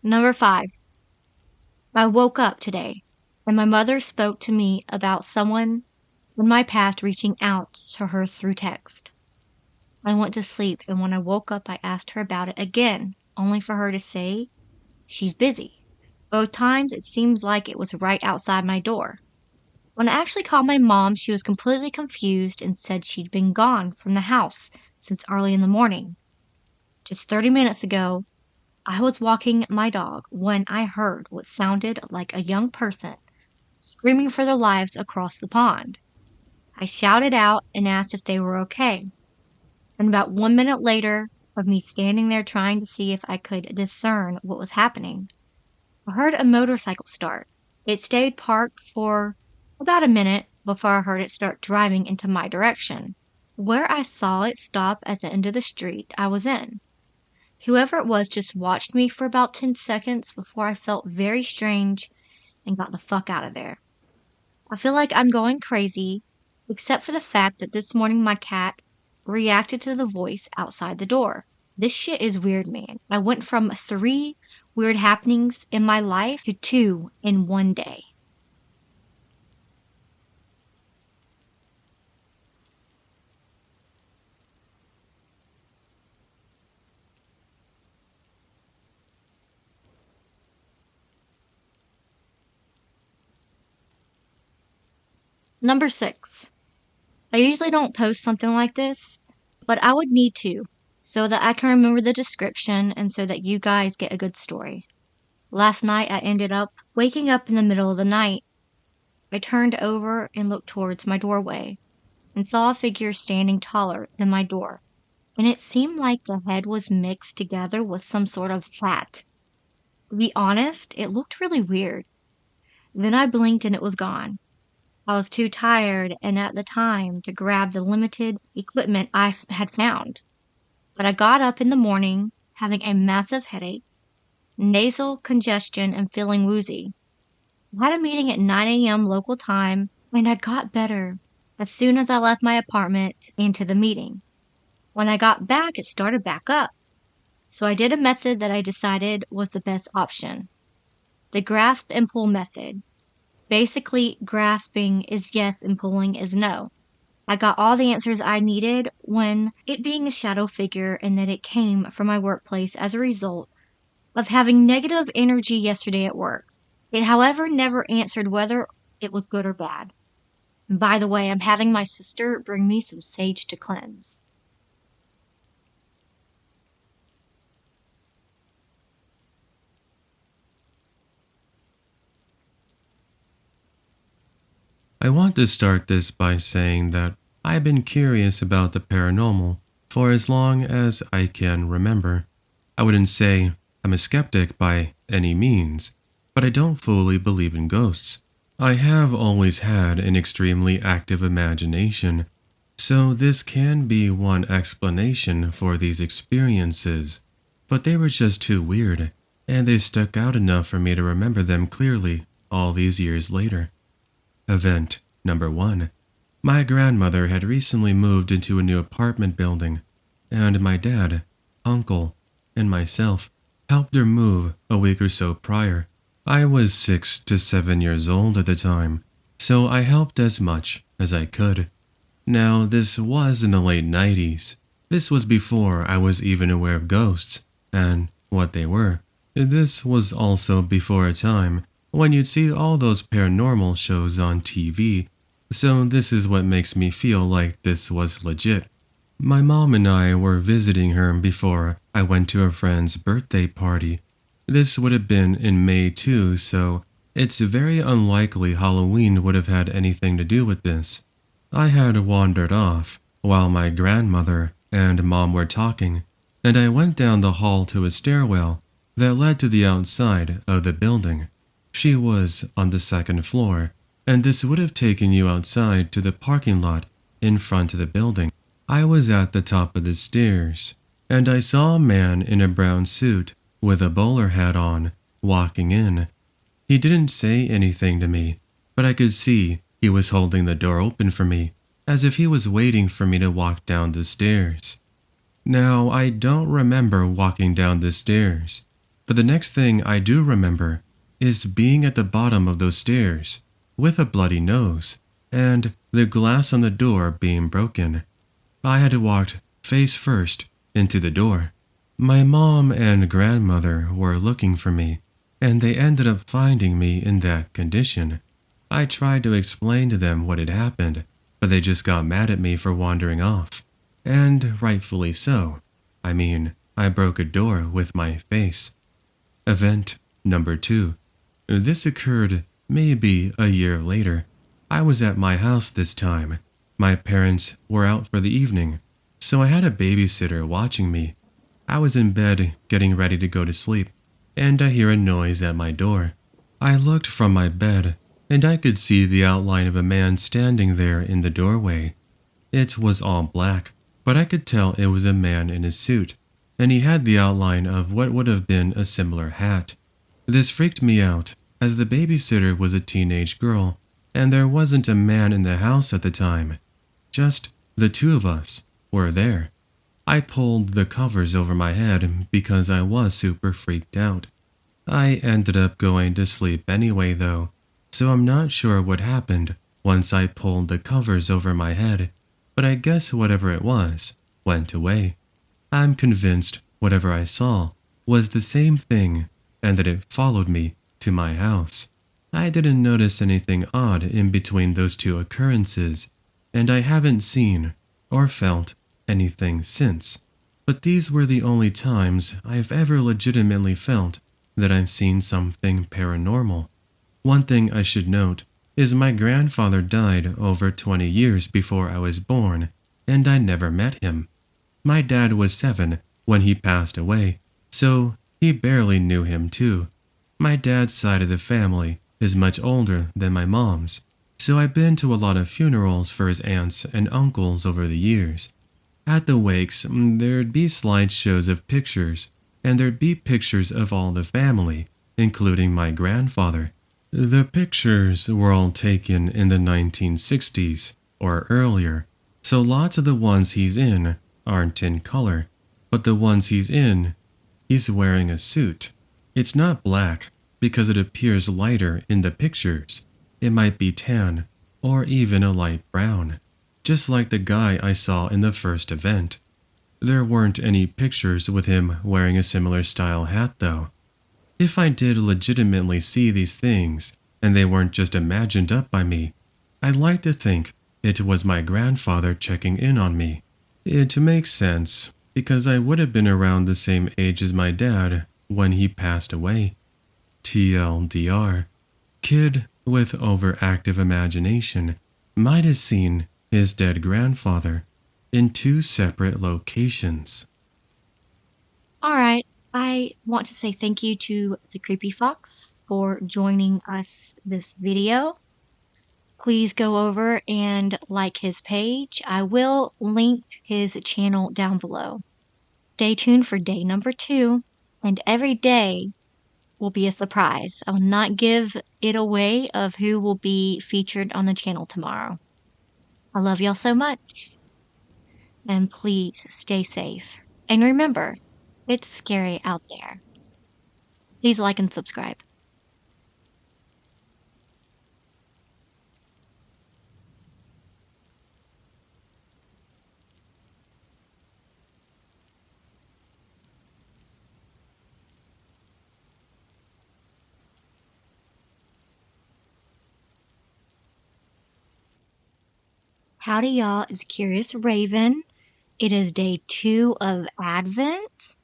Number 5. I woke up today, and my mother spoke to me about someone in my past reaching out to her through text. I went to sleep, and when I woke up, I asked her about it again, only for her to say she's busy. Both times, it seems like it was right outside my door. When I actually called my mom, she was completely confused and said she'd been gone from the house since early in the morning. Just 30 minutes ago, I was walking my dog when I heard what sounded like a young person screaming for their lives across the pond. I shouted out and asked if they were okay. And about 1 minute later, of me standing there trying to see if I could discern what was happening, I heard a motorcycle start. It stayed parked for about a minute before I heard it start driving into my direction, where I saw it stop at the end of the street I was in. Whoever it was just watched me for about 10 seconds before I felt very strange and got the fuck out of there. I feel like I'm going crazy, except for the fact that this morning my cat reacted to the voice outside the door. This shit is weird, man. I went from 3 weird happenings in my life to 2 in one day. Number 6. I usually don't post something like this, but I would need to, so that I can remember the description and so that you guys get a good story. Last night I ended up waking up in the middle of the night. I turned over and looked towards my doorway and saw a figure standing taller than my door, and it seemed like the head was mixed together with some sort of fat. To be honest, it looked really weird. Then I blinked and it was gone. I was too tired and at the time to grab the limited equipment I had found. But I got up in the morning having a massive headache, nasal congestion, and feeling woozy. I had a meeting at 9 a.m. local time, and I got better as soon as I left my apartment into the meeting. When I got back, it started back up. So I did a method that I decided was the best option. The grasp and pull method. Basically, grasping is yes and pulling is no. I got all the answers I needed when it being a shadow figure and that it came from my workplace as a result of having negative energy yesterday at work. It, however, never answered whether it was good or bad. And by the way, I'm having my sister bring me some sage to cleanse. I want to start this by saying that I've been curious about the paranormal for as long as I can remember. I wouldn't say I'm a skeptic by any means, but I don't fully believe in ghosts. I have always had an extremely active imagination, so this can be one explanation for these experiences, but they were just too weird, and they stuck out enough for me to remember them clearly all these years later. Event number 1. My grandmother had recently moved into a new apartment building, and my dad, uncle, and myself helped her move a week or so prior. I was 6 to 7 years old at the time, so I helped as much as I could. Now, this was in the late 90s. This was before I was even aware of ghosts and what they were. This was also before a time when you'd see all those paranormal shows on TV, so this is what makes me feel like this was legit. My mom and I were visiting her before I went to a friend's birthday party. This would have been in May too, so it's very unlikely Halloween would have had anything to do with this. I had wandered off while my grandmother and mom were talking, and I went down the hall to a stairwell that led to the outside of the building. She was on the second floor, and this would have taken you outside to the parking lot in front of the building. I was at the top of the stairs, and I saw a man in a brown suit with a bowler hat on walking in. He didn't say anything to me, but I could see he was holding the door open for me, as if he was waiting for me to walk down the stairs. Now, I don't remember walking down the stairs, but the next thing I do remember is being at the bottom of those stairs with a bloody nose and the glass on the door being broken. I had walked face first, into the door. My mom and grandmother were looking for me, and they ended up finding me in that condition. I tried to explain to them what had happened, but they just got mad at me for wandering off. And rightfully so. I mean, I broke a door with my face. Event number 2. This occurred maybe a year later. I was at my house this time. My parents were out for the evening, so I had a babysitter watching me. I was in bed getting ready to go to sleep, and I hear a noise at my door. I looked from my bed, and I could see the outline of a man standing there in the doorway. It was all black, but I could tell it was a man in a suit, and he had the outline of what would have been a similar hat. This freaked me out, as the babysitter was a teenage girl, and there wasn't a man in the house at the time. Just the two of us were there. I pulled the covers over my head because I was super freaked out. I ended up going to sleep anyway though, so I'm not sure what happened once I pulled the covers over my head, but I guess whatever it was went away. I'm convinced whatever I saw was the same thing and that it followed me to my house. I didn't notice anything odd in between those two occurrences, and I haven't seen or felt anything since. But these were the only times I've ever legitimately felt that I've seen something paranormal. One thing I should note is my grandfather died over 20 years before I was born, and I never met him. My dad was 7 when he passed away, so he barely knew him too. My dad's side of the family is much older than my mom's, so I've been to a lot of funerals for his aunts and uncles over the years. At the wakes, there'd be slideshows of pictures, and there'd be pictures of all the family, including my grandfather. The pictures were all taken in the 1960s or earlier, so lots of the ones he's in aren't in color, but the ones he's in, he's wearing a suit. It's not black because it appears lighter in the pictures. It might be tan or even a light brown, just like the guy I saw in the first event. There weren't any pictures with him wearing a similar style hat though. If I did legitimately see these things, and they weren't just imagined up by me, I'd like to think it was my grandfather checking in on me. It makes sense, because I would have been around the same age as my dad when he passed away. TLDR, kid with overactive imagination might have seen his dead grandfather in 2 separate locations. Alright, I want to say thank you to the Creepy Fox for joining us this video. Please go over and like his page. I will link his channel down below. Stay tuned for day number 2, and every day will be a surprise. I will not give it away of who will be featured on the channel tomorrow. I love y'all so much. And please stay safe. And remember, it's scary out there. Please like and subscribe. Howdy, y'all. It's Curious Raven. It is day 2 of Advent.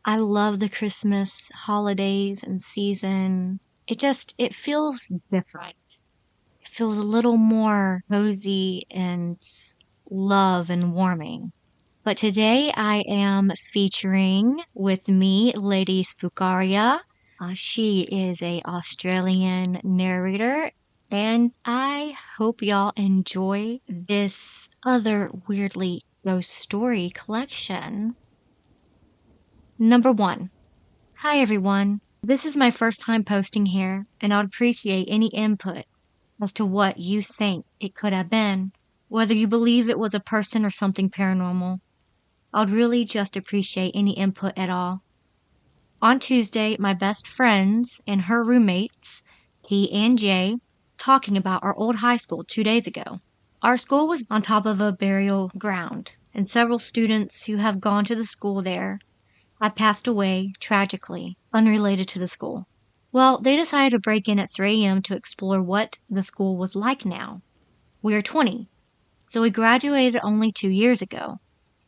I love the Christmas holidays and season. It feels different. It feels a little more cozy and love and warming. But today I am featuring with me Lady Spookaria. She is a Australian narrator, and I hope y'all enjoy this other weirdly ghost story collection. Number 1. Hi everyone. This is my first time posting here, and I would appreciate any input as to what you think it could have been. Whether you believe it was a person or something paranormal, I would really just appreciate any input at all. On Tuesday, my best friends and her roommates, P and J, talking about our old high school 2 days ago. Our school was on top of a burial ground, and several students who have gone to the school there have passed away tragically, unrelated to the school. Well, they decided to break in at 3 a.m. to explore what the school was like now. We are 20, so we graduated only 2 years ago.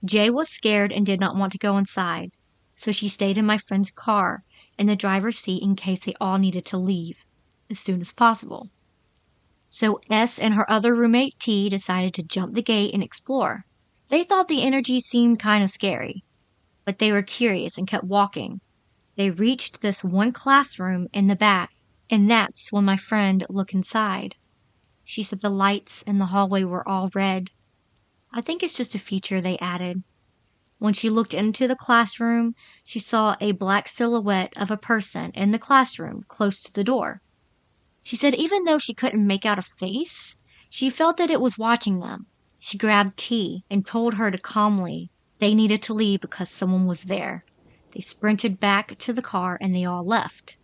Jay was scared and did not want to go inside, so she stayed in my friend's car in the driver's seat in case they all needed to leave as soon as possible. So S and her other roommate T decided to jump the gate and explore. They thought the energy seemed kind of scary, but they were curious and kept walking. They reached this one classroom in the back, and that's when my friend looked inside. She said the lights in the hallway were all red. I think it's just a feature they added. When she looked into the classroom, she saw a black silhouette of a person in the classroom close to the door. She said even though she couldn't make out a face, she felt that it was watching them. She grabbed T and told her to calmly they needed to leave because someone was there. They sprinted back to the car and they all left.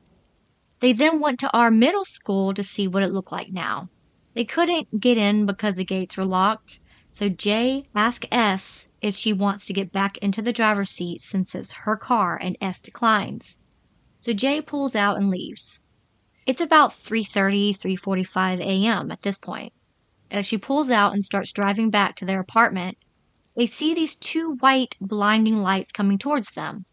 They then went to our middle school to see what it looked like now. They couldn't get in because the gates were locked, so Jay asked S if she wants to get back into the driver's seat since it's her car, and S declines. So Jay pulls out and leaves. It's about 3:30, 3:45 a.m. at this point. As she pulls out and starts driving back to their apartment, they see these two white blinding lights coming towards them.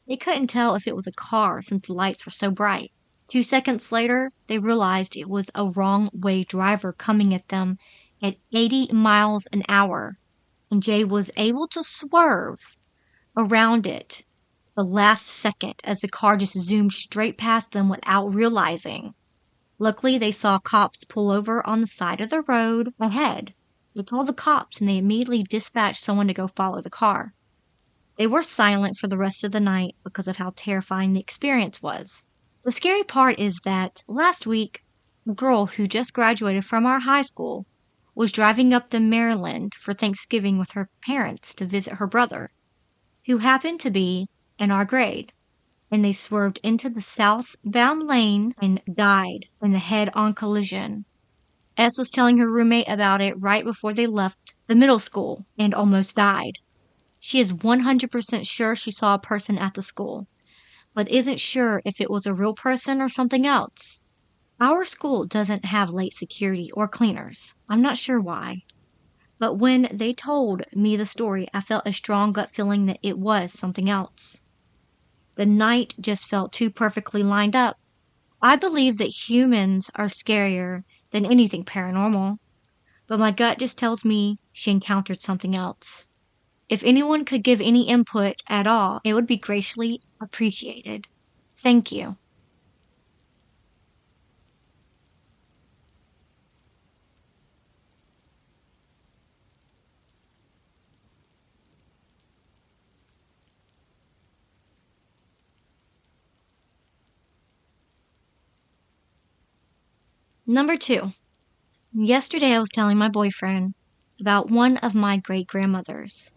They couldn't tell if it was a car since the lights were so bright. 2 seconds later, they realized it was a wrong-way driver coming at them at 80 miles an hour, and Jay was able to swerve around it the last second as the car just zoomed straight past them without realizing. Luckily, they saw cops pull over on the side of the road ahead. They told the cops and they immediately dispatched someone to go follow the car. They were silent for the rest of the night because of how terrifying the experience was. The scary part is that last week, a girl who just graduated from our high school was driving up to Maryland for Thanksgiving with her parents to visit her brother, who happened to be in our grade, and they swerved into the southbound lane and died in the head-on collision. S was telling her roommate about it right before they left the middle school and almost died. She is 100% sure she saw a person at the school, but isn't sure if it was a real person or something else. Our school doesn't have late security or cleaners. I'm not sure why. But when they told me the story, I felt a strong gut feeling that it was something else. The night just felt too perfectly lined up. I believe that humans are scarier than anything paranormal, but my gut just tells me she encountered something else. If anyone could give any input at all, it would be graciously appreciated. Thank you. Number 2. Yesterday I was telling my boyfriend about one of my great-grandmothers.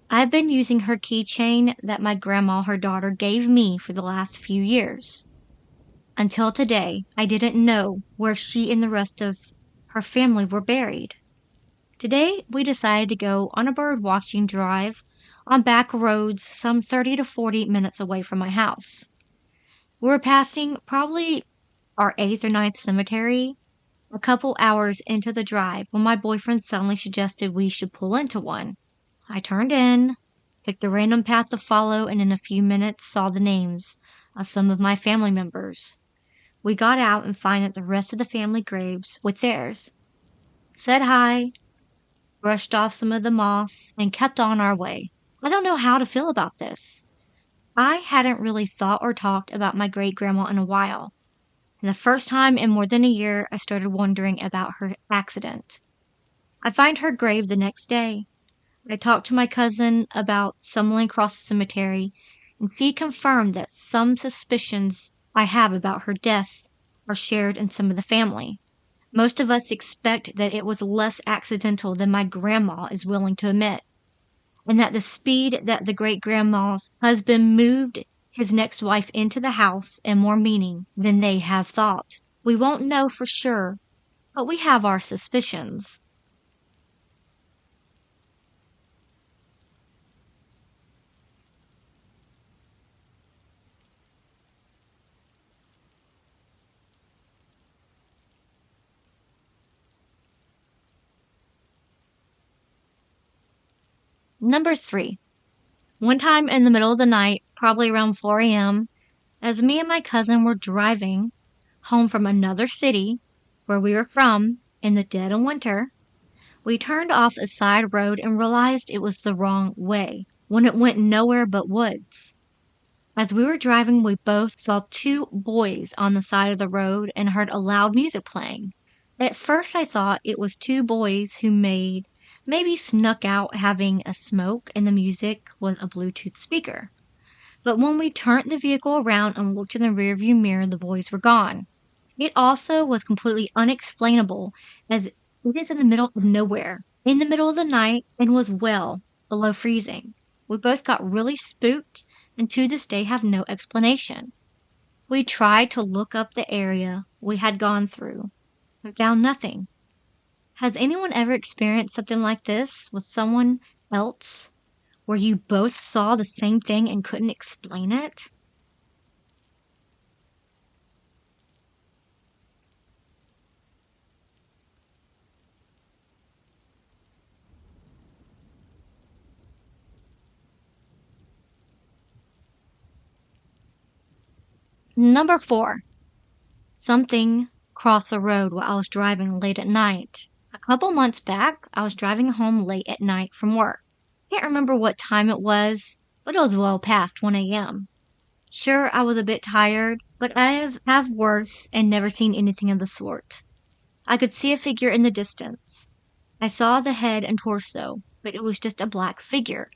I've been using her keychain that my grandma, her daughter, gave me for the last few years. Until today, I didn't know where she and the rest of her family were buried. Today, we decided to go on a bird-watching drive on back roads some 30 to 40 minutes away from my house. We were passing probably our 8th or 9th cemetery a couple hours into the drive when my boyfriend suddenly suggested we should pull into one. I turned in, picked a random path to follow, and in a few minutes saw the names of some of my family members. We got out and found that the rest of the family graves with theirs. Said hi, brushed off some of the moss, and kept on our way. I don't know how to feel about this. I hadn't really thought or talked about my great-grandma in a while, and the first time in more than a year I started wondering about her accident. I find her grave the next day. I talked to my cousin about stumbling across the cemetery, and she confirmed that some suspicions I have about her death are shared in some of the family. Most of us expect that it was less accidental than my grandma is willing to admit, and that the speed that the great-grandma's husband moved his next wife into the house and more meaning than they have thought. We won't know for sure, but we have our suspicions. Number 3. One time in the middle of the night, probably around 4 a.m., as me and my cousin were driving home from another city where we were from in the dead of winter, we turned off a side road and realized it was the wrong way when it went nowhere but woods. As we were driving, we both saw 2 boys on the side of the road and heard a loud music playing. At first I thought it was 2 boys who maybe snuck out having a smoke and the music was a Bluetooth speaker. But when we turned the vehicle around and looked in the rearview mirror, the boys were gone. It also was completely unexplainable as it is in the middle of nowhere, in the middle of the night, and was well below freezing. We both got really spooked and to this day have no explanation. We tried to look up the area we had gone through and found nothing. Has anyone ever experienced something like this with someone else where you both saw the same thing and couldn't explain it? Number 4. Something crossed the road while I was driving late at night. A couple months back, I was driving home late at night from work. Can't remember what time it was, but it was well past 1 a.m. Sure, I was a bit tired, but I have worse and never seen anything of the sort. I could see a figure in the distance. I saw the head and torso, but it was just a black figure.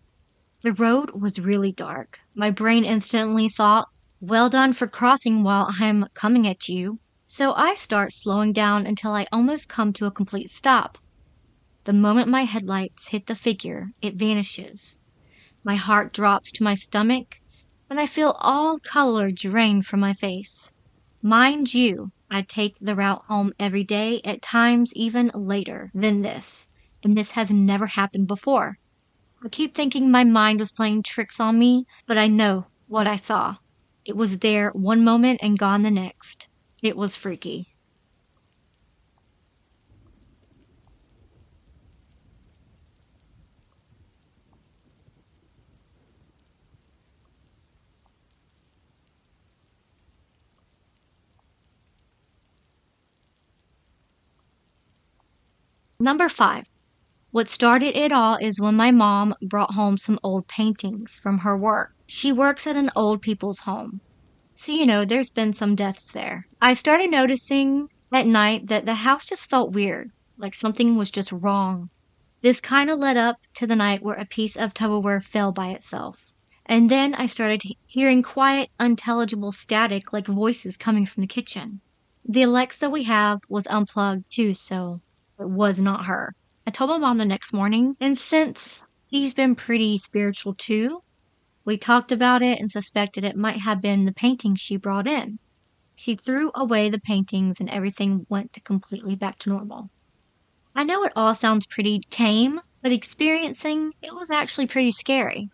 The road was really dark. My brain instantly thought, well done for crossing while I'm coming at you. So I start slowing down until I almost come to a complete stop. The moment my headlights hit the figure, it vanishes. My heart drops to my stomach, and I feel all color drain from my face. Mind you, I take the route home every day, at times even later than this, and this has never happened before. I keep thinking my mind was playing tricks on me, but I know what I saw. It was there one moment and gone the next. It was freaky. Number 5. What started it all is when my mom brought home some old paintings from her work. She works at an old people's home. So, there's been some deaths there. I started noticing at night that the house just felt weird, like something was just wrong. This kind of led up to the night where a piece of Tupperware fell by itself. And then I started hearing quiet, unintelligible static like voices coming from the kitchen. The Alexa we have was unplugged too, so it was not her. I told my mom the next morning, and since she's been pretty spiritual too, we talked about it and suspected it might have been the paintings she brought in. She threw away the paintings and everything went completely back to normal. I know it all sounds pretty tame, but experiencing it was actually pretty scary.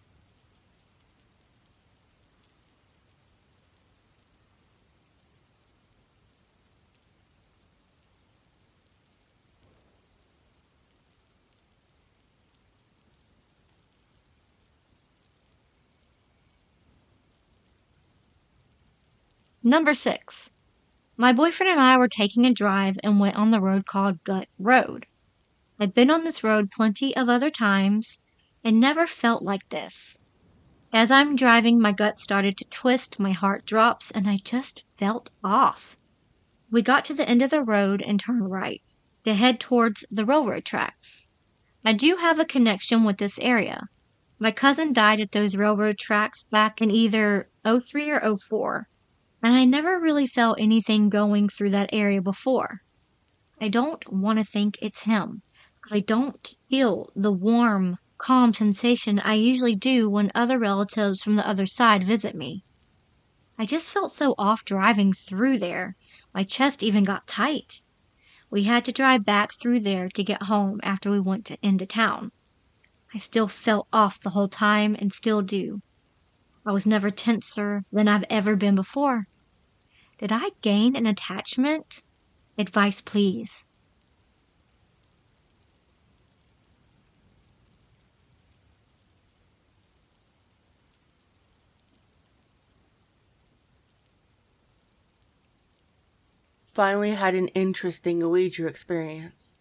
Number 6. My boyfriend and I were taking a drive and went on the road called Gut Road. I've been on this road plenty of other times and never felt like this. As I'm driving, my gut started to twist, my heart drops, and I just felt off. We got to the end of the road and turned right to head towards the railroad tracks. I do have a connection with this area. My cousin died at those railroad tracks back in either '03 or '04, and I never really felt anything going through that area before. I don't want to think it's him, because I don't feel the warm, calm sensation I usually do when other relatives from the other side visit me. I just felt so off driving through there. My chest even got tight. We had to drive back through there to get home after we went into town. I still felt off the whole time and still do. I was never tenser than I've ever been before. Did I gain an attachment? Advice, please. finally had an interesting Ouija experience.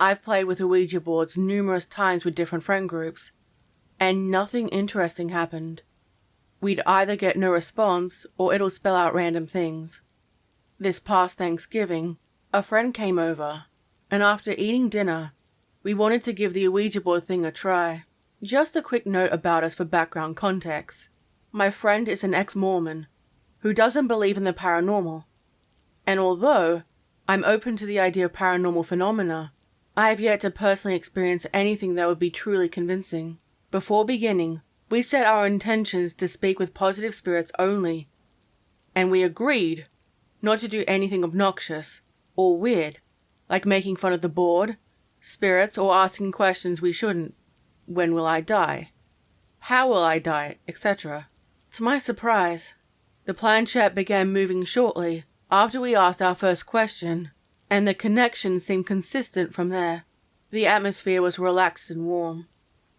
I've played with Ouija boards numerous times with different friend groups, and nothing interesting happened. We'd either get no response or it'll spell out random things. This past Thanksgiving, a friend came over, and after eating dinner, we wanted to give the Ouija board thing a try. Just a quick note about us for background context. My friend is an ex-Mormon who doesn't believe in the paranormal, and although I'm open to the idea of paranormal phenomena, I have yet to personally experience anything that would be truly convincing. Before beginning, we set our intentions to speak with positive spirits only, and we agreed not to do anything obnoxious or weird, like making fun of the board, spirits, or asking questions we shouldn't. When will I die? How will I die? Etc. To my surprise, the planchette began moving shortly after we asked our first question, and the connection seemed consistent from there. The atmosphere was relaxed and warm.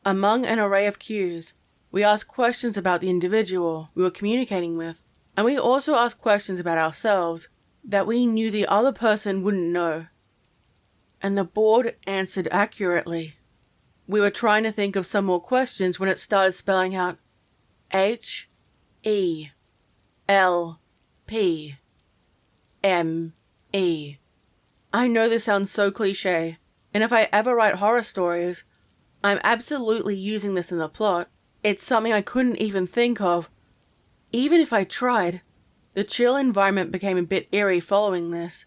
Among an array of cues, we asked questions about the individual we were communicating with, and we also asked questions about ourselves that we knew the other person wouldn't know. And the board answered accurately. We were trying to think of some more questions when it started spelling out HELPME. I know this sounds so cliche, and if I ever write horror stories, I'm absolutely using this in the plot. It's something I couldn't even think of. Even if I tried, the chill environment became a bit eerie following this,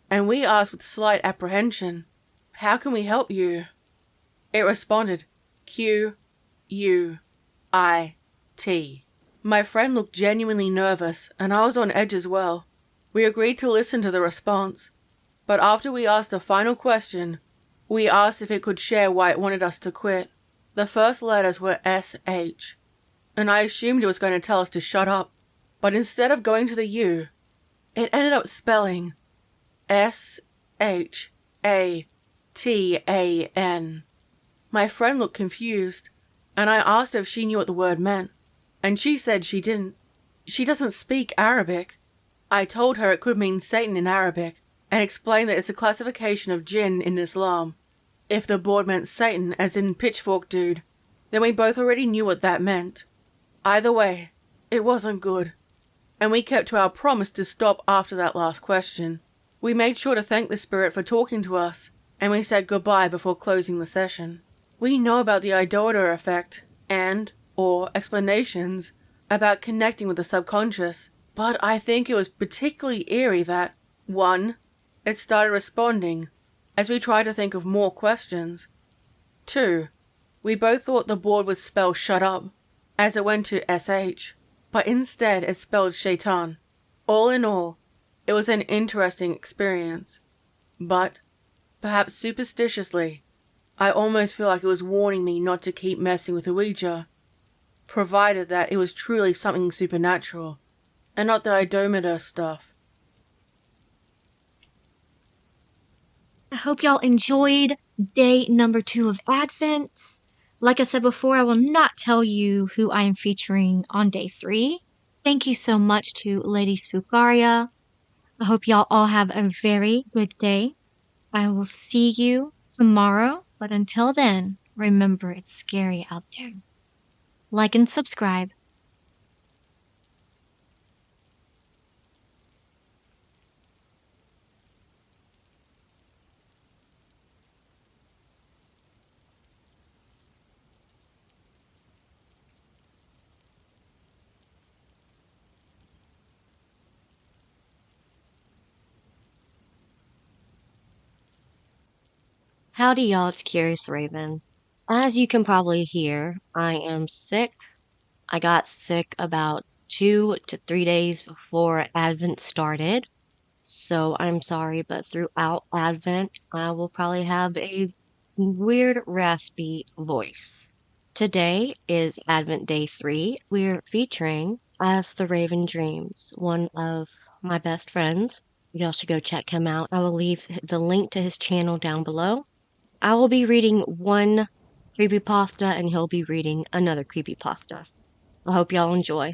and we asked with slight apprehension, "How can we help you?" It responded, QUIT. My friend looked genuinely nervous, and I was on edge as well. We agreed to listen to the response, but after we asked the final question, we asked if it could share why it wanted us to quit. The first letters were SH, and I assumed it was going to tell us to shut up, but instead of going to the U, it ended up spelling SHATAN. My friend looked confused, and I asked her if she knew what the word meant, and she said she didn't. She doesn't speak Arabic. I told her it could mean Satan in Arabic, and explained that it's a classification of jinn in Islam. If the board meant Satan, as in pitchfork dude, then we both already knew what that meant. Either way, it wasn't good, and we kept to our promise to stop after that last question. We made sure to thank the spirit for talking to us, and we said goodbye before closing the session. We know about the idolater effect or explanations about connecting with the subconscious, but I think it was particularly eerie that, 1, it started responding as we tried to think of more questions. 2, we both thought the board would spell shut up as it went to SH, but instead it spelled shaitan. All in all, it was an interesting experience, but, perhaps superstitiously, I almost feel like it was warning me not to keep messing with Ouija, provided that it was truly something supernatural, and not the odometer stuff. I hope y'all enjoyed day number 2 of Advent. Like I said before, I will not tell you who I am featuring on day 3. Thank you so much to Lady Spookaria. I hope y'all all have a very good day. I will see you tomorrow, but until then, remember it's scary out there. Like and subscribe. Howdy, y'all. It's Curious Raven. As you can probably hear, I am sick. I got sick about 2 to 3 days before Advent started. So I'm sorry, but throughout Advent, I will probably have a weird, raspy voice. Today is Advent Day 3. We're featuring As the Raven Dreams, one of my best friends. Y'all should go check him out. I will leave the link to his channel down below. I will be reading one creepypasta, and he'll be reading another creepypasta. I hope y'all enjoy.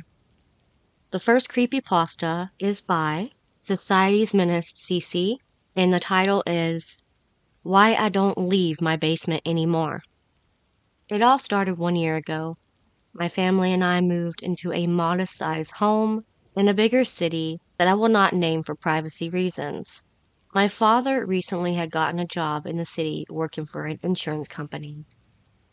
The first creepypasta is by Society's Menace CC, and the title is Why I Don't Leave My Basement Anymore. It all started 1 year ago. My family and I moved into a modest-sized home in a bigger city that I will not name for privacy reasons. My father recently had gotten a job in the city working for an insurance company.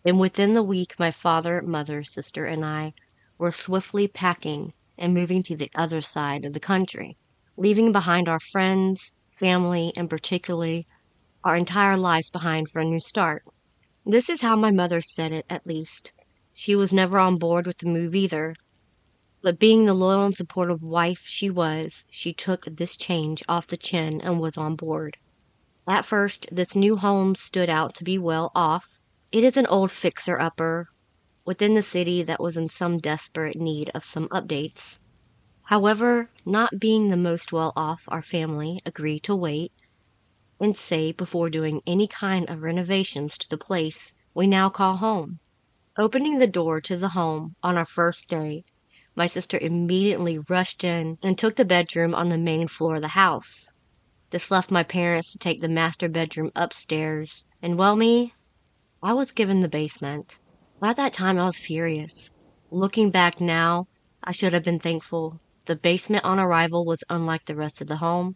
And within the week, my father, mother, sister, and I were swiftly packing and moving to the other side of the country, leaving behind our friends, family, and particularly our entire lives behind for a new start. This is how my mother said it, at least. She was never on board with the move either, but being the loyal and supportive wife she was, she took this change off the chin and was on board. At first, this new home stood out to be well off. It is an old fixer-upper within the city that was in some desperate need of some updates. However, not being the most well off, our family agreed to wait and save before doing any kind of renovations to the place we now call home. Opening the door to the home on our first day, my sister immediately rushed in and took the bedroom on the main floor of the house. This left my parents to take the master bedroom upstairs, and well, I was given the basement. At that time, I was furious. Looking back now, I should have been thankful. The basement on arrival was unlike the rest of the home.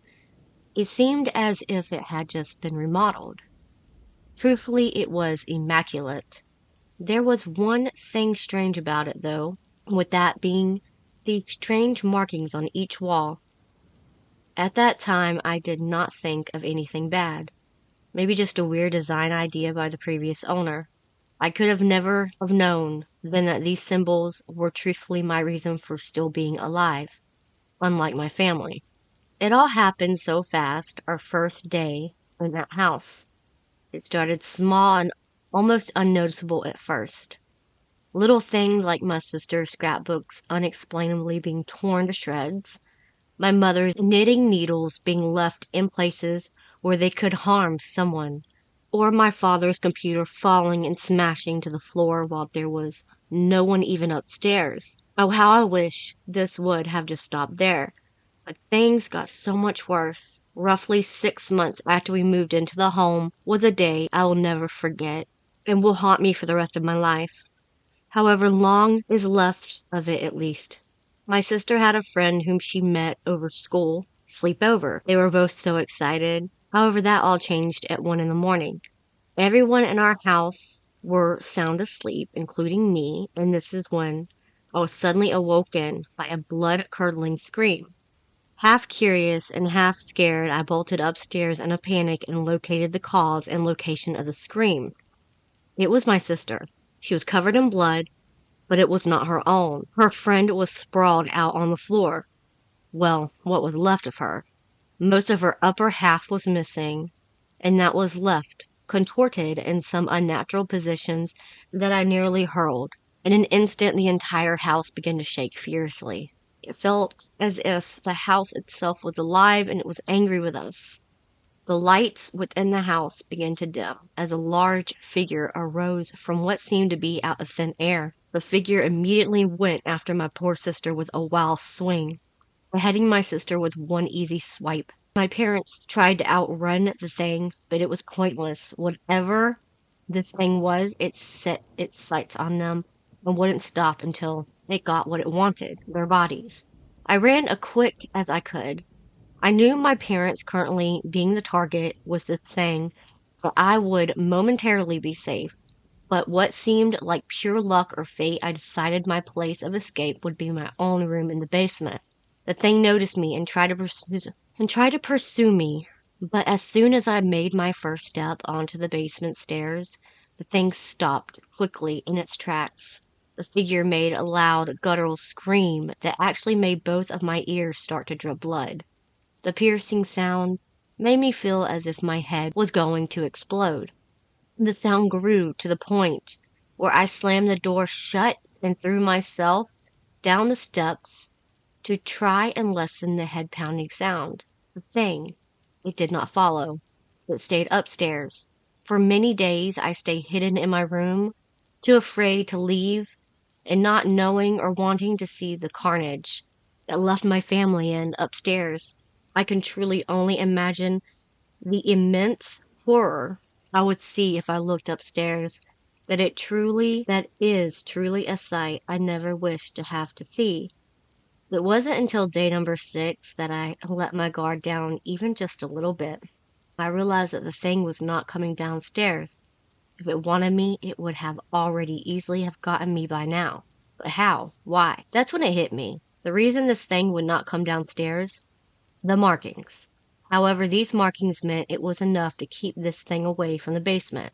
It seemed as if it had just been remodeled. Truthfully, it was immaculate. There was one thing strange about it, though, with that being the strange markings on each wall. At that time, I did not think of anything bad. Maybe just a weird design idea by the previous owner. I could have never have known then that these symbols were truthfully my reason for still being alive, unlike my family. It all happened so fast, our first day in that house. It started small and almost unnoticeable at first. Little things like my sister's scrapbooks unexplainably being torn to shreds, my mother's knitting needles being left in places where they could harm someone, or my father's computer falling and smashing to the floor while there was no one even upstairs. Oh, how I wish this would have just stopped there. But things got so much worse. Roughly 6 months after we moved into the home was a day I will never forget and will haunt me for the rest of my life. However long is left of it, at least. My sister had a friend whom she met over school sleepover. They were both so excited. However, that all changed at 1 in the morning. Everyone in our house were sound asleep, including me, and this is when I was suddenly awoken by a blood-curdling scream. Half curious and half scared, I bolted upstairs in a panic and located the cause and location of the scream. It was my sister. She was covered in blood, but it was not her own. Her friend was sprawled out on the floor. Well, what was left of her. Most of her upper half was missing, and that was left, contorted in some unnatural positions that I nearly hurled. In an instant, the entire house began to shake fiercely. It felt as if the house itself was alive and it was angry with us. The lights within the house began to dim as a large figure arose from what seemed to be out of thin air. The figure immediately went after my poor sister with a wild swing, beheading my sister with one easy swipe. My parents tried to outrun the thing, but it was pointless. Whatever this thing was, it set its sights on them and wouldn't stop until it got what it wanted, their bodies. I ran as quick as I could. I knew my parents currently being the target was the thing that I would momentarily be safe. But what seemed like pure luck or fate, I decided my place of escape would be my own room in the basement. The thing noticed me and tried to pursue me, but as soon as I made my first step onto the basement stairs, the thing stopped quickly in its tracks. The figure made a loud, guttural scream that actually made both of my ears start to drip blood. The piercing sound made me feel as if my head was going to explode. The sound grew to the point where I slammed the door shut and threw myself down the steps to try and lessen the head-pounding sound. The thing, it did not follow. It stayed upstairs. For many days, I stayed hidden in my room, too afraid to leave, and not knowing or wanting to see the carnage that left my family in upstairs. I can truly only imagine the immense horror I would see if I looked upstairs. That is truly a sight I never wished to have to see. It wasn't until day number 6 that I let my guard down even just a little bit. I realized that the thing was not coming downstairs. If it wanted me, it would have already easily have gotten me by now. But how? Why? That's when it hit me. The reason this thing would not come downstairs? The markings. However, these markings meant it was enough to keep this thing away from the basement.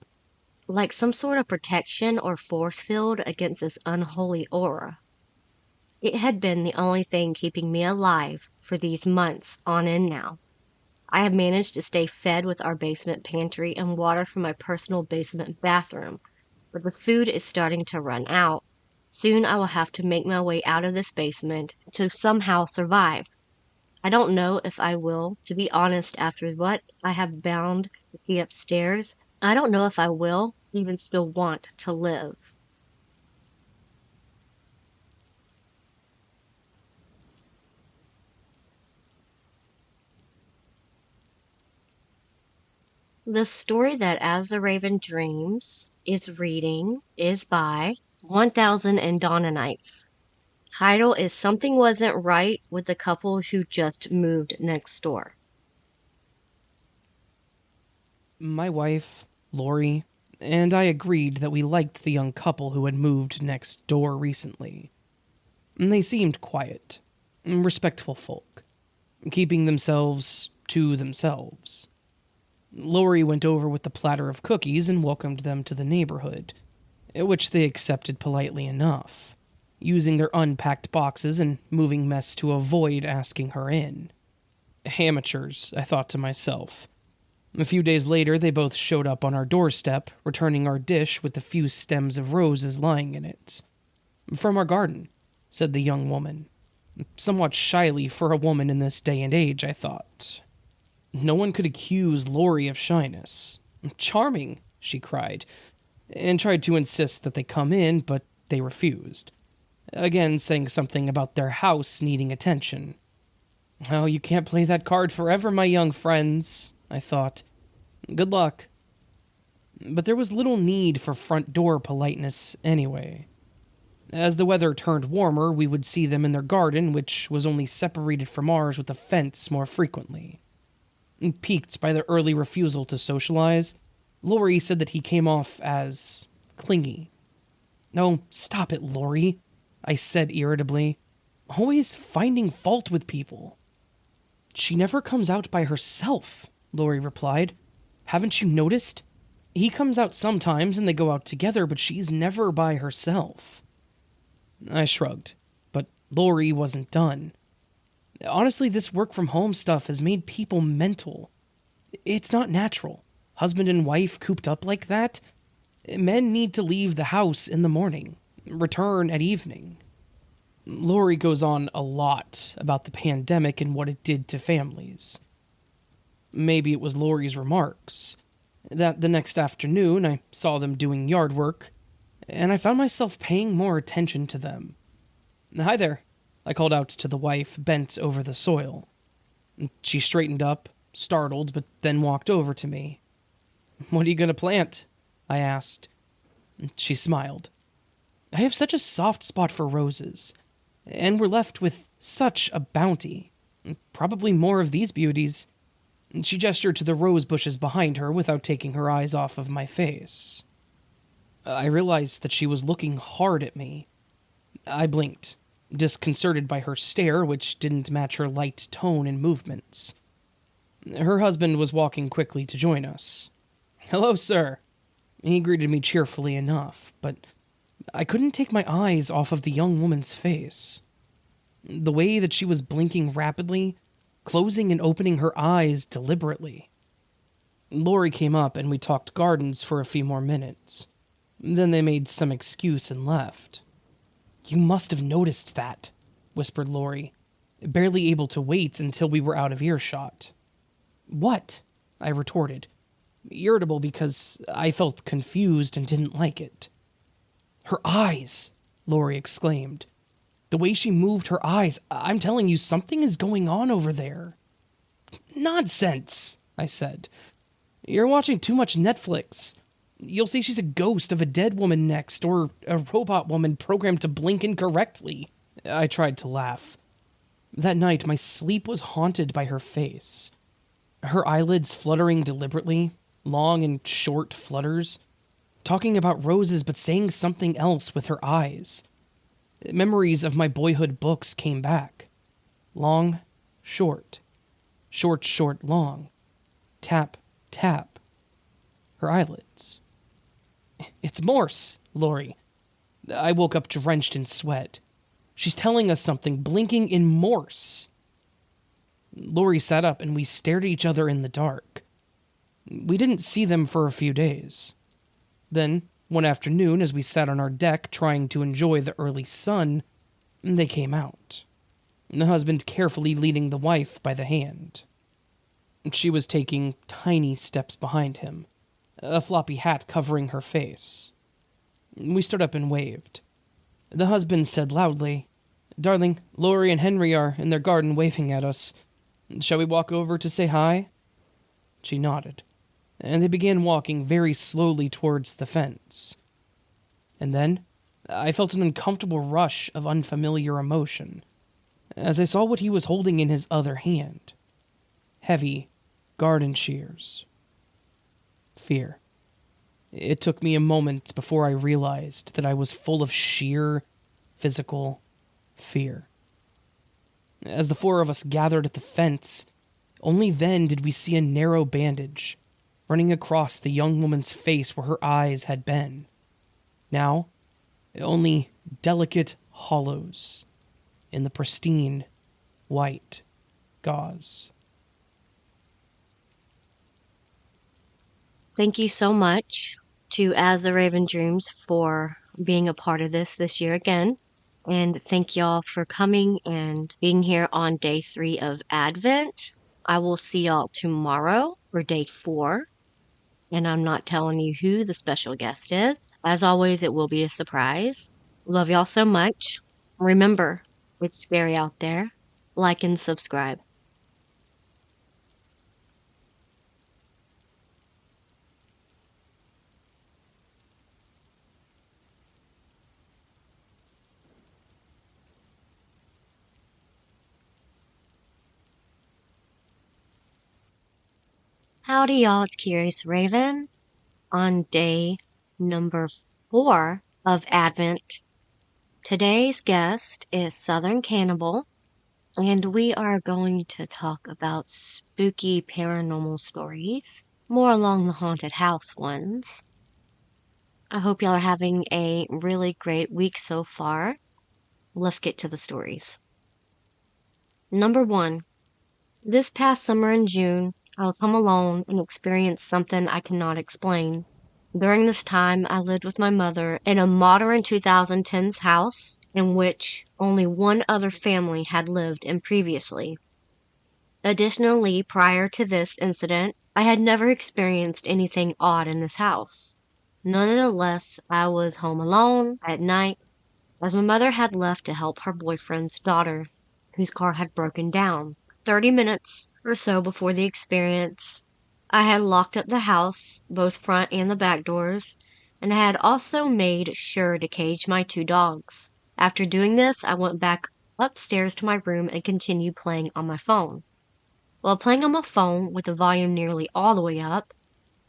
Like some sort of protection or force field against this unholy aura. It had been the only thing keeping me alive for these months on end now. I have managed to stay fed with our basement pantry and water from my personal basement bathroom, but the food is starting to run out. Soon I will have to make my way out of this basement to somehow survive. I don't know if I will, to be honest, after what I have bound to see upstairs. I don't know if I will even still want to live. The story that As the Raven Dreams is reading is by 1000 and Donna Nights. Title is Something Wasn't Right with the Couple Who Just Moved Next Door. My wife, Lori, and I agreed that we liked the young couple who had moved next door recently. They seemed quiet, respectful folk, keeping themselves to themselves. Lori went over with the platter of cookies and welcomed them to the neighborhood, which they accepted politely enough, using their unpacked boxes and moving mess to avoid asking her in. Amateurs, I thought to myself. A few days later, they both showed up on our doorstep, returning our dish with the few stems of roses lying in it. "From our garden," said the young woman. Somewhat shyly for a woman in this day and age, I thought. No one could accuse Lori of shyness. "Charming," she cried, and tried to insist that they come in, but they refused. Again saying something about their house needing attention. "Oh, you can't play that card forever, my young friends," I thought. "Good luck." But there was little need for front door politeness anyway. As the weather turned warmer, we would see them in their garden, which was only separated from ours with a fence more frequently. Piqued by their early refusal to socialize, Lori said that he came off as clingy. "Oh, stop it, Lori," I said irritably. "Always finding fault with people." "She never comes out by herself," Lori replied. "Haven't you noticed? He comes out sometimes and they go out together, but she's never by herself." I shrugged, but Lori wasn't done. "Honestly, this work-from-home stuff has made people mental. It's not natural. Husband and wife cooped up like that. Men need to leave the house in the morning, return at evening." Lori goes on a lot about the pandemic and what it did to families. Maybe it was Lori's remarks that the next afternoon I saw them doing yard work, and I found myself paying more attention to them. "Hi there," I called out to the wife, bent over the soil. She straightened up, startled, but then walked over to me. "What are you going to plant?" I asked. She smiled. "I have such a soft spot for roses, and we're left with such a bounty. Probably more of these beauties." She gestured to the rose bushes behind her without taking her eyes off of my face. I realized that she was looking hard at me. I blinked, disconcerted by her stare, which didn't match her light tone and movements. Her husband was walking quickly to join us. "Hello, sir." He greeted me cheerfully enough, but I couldn't take my eyes off of the young woman's face. The way that she was blinking rapidly, closing and opening her eyes deliberately. Lori came up and we talked gardens for a few more minutes. Then they made some excuse and left. "You must have noticed that," whispered Lori, barely able to wait until we were out of earshot. "What?" I retorted, irritable because I felt confused and didn't like it. "Her eyes," Lori exclaimed. "The way she moved her eyes, I'm telling you, something is going on over there." Nonsense, I said. You're watching too much Netflix. You'll see she's a ghost of a dead woman next, or a robot woman programmed to blink incorrectly. I tried to laugh. That night, my sleep was haunted by her face. Her eyelids fluttering deliberately, long and short flutters, talking about roses but saying something else with her eyes. Memories of my boyhood books came back. Long, short. Short, short, long. Tap, tap. Her eyelids. It's Morse, Lori. I woke up drenched in sweat. She's telling us something, blinking in Morse. Lori sat up and we stared at each other in the dark. We didn't see them for a few days. Then, one afternoon, as we sat on our deck trying to enjoy the early sun, they came out. The husband carefully leading the wife by the hand. She was taking tiny steps behind him, a floppy hat covering her face. We stood up and waved. The husband said loudly, "Darling, Lori and Henry are in their garden waving at us. Shall we walk over to say hi?" She nodded, and they began walking very slowly towards the fence. And then I felt an uncomfortable rush of unfamiliar emotion, as I saw what he was holding in his other hand. Heavy garden shears. Fear. It took me a moment before I realized that I was full of sheer, physical fear. As the four of us gathered at the fence, only then did we see a narrow bandage running across the young woman's face where her eyes had been. Now, only delicate hollows in the pristine, white gauze. Thank you so much to As the Raven Dreams for being a part of this year again. And thank y'all for coming and being here on day 3 of Advent. I will see y'all tomorrow for day 4. And I'm not telling you who the special guest is. As always, it will be a surprise. Love y'all so much. Remember, it's scary out there. Like and subscribe. Howdy, y'all. It's Curious Raven on day number 4 of Advent. Today's guest is Southern Cannibal, and we are going to talk about spooky paranormal stories, more along the haunted house ones. I hope y'all are having a really great week so far. Let's get to the stories. Number 1. This past summer in June, I was home alone and experienced something I cannot explain. During this time, I lived with my mother in a modern 2010s house in which only one other family had lived in previously. Additionally, prior to this incident, I had never experienced anything odd in this house. Nonetheless, I was home alone at night as my mother had left to help her boyfriend's daughter, whose car had broken down. 30 minutes or so before the experience, I had locked up the house, both front and the back doors, and I had also made sure to cage my 2 dogs. After doing this, I went back upstairs to my room and continued playing on my phone. While playing on my phone with the volume nearly all the way up,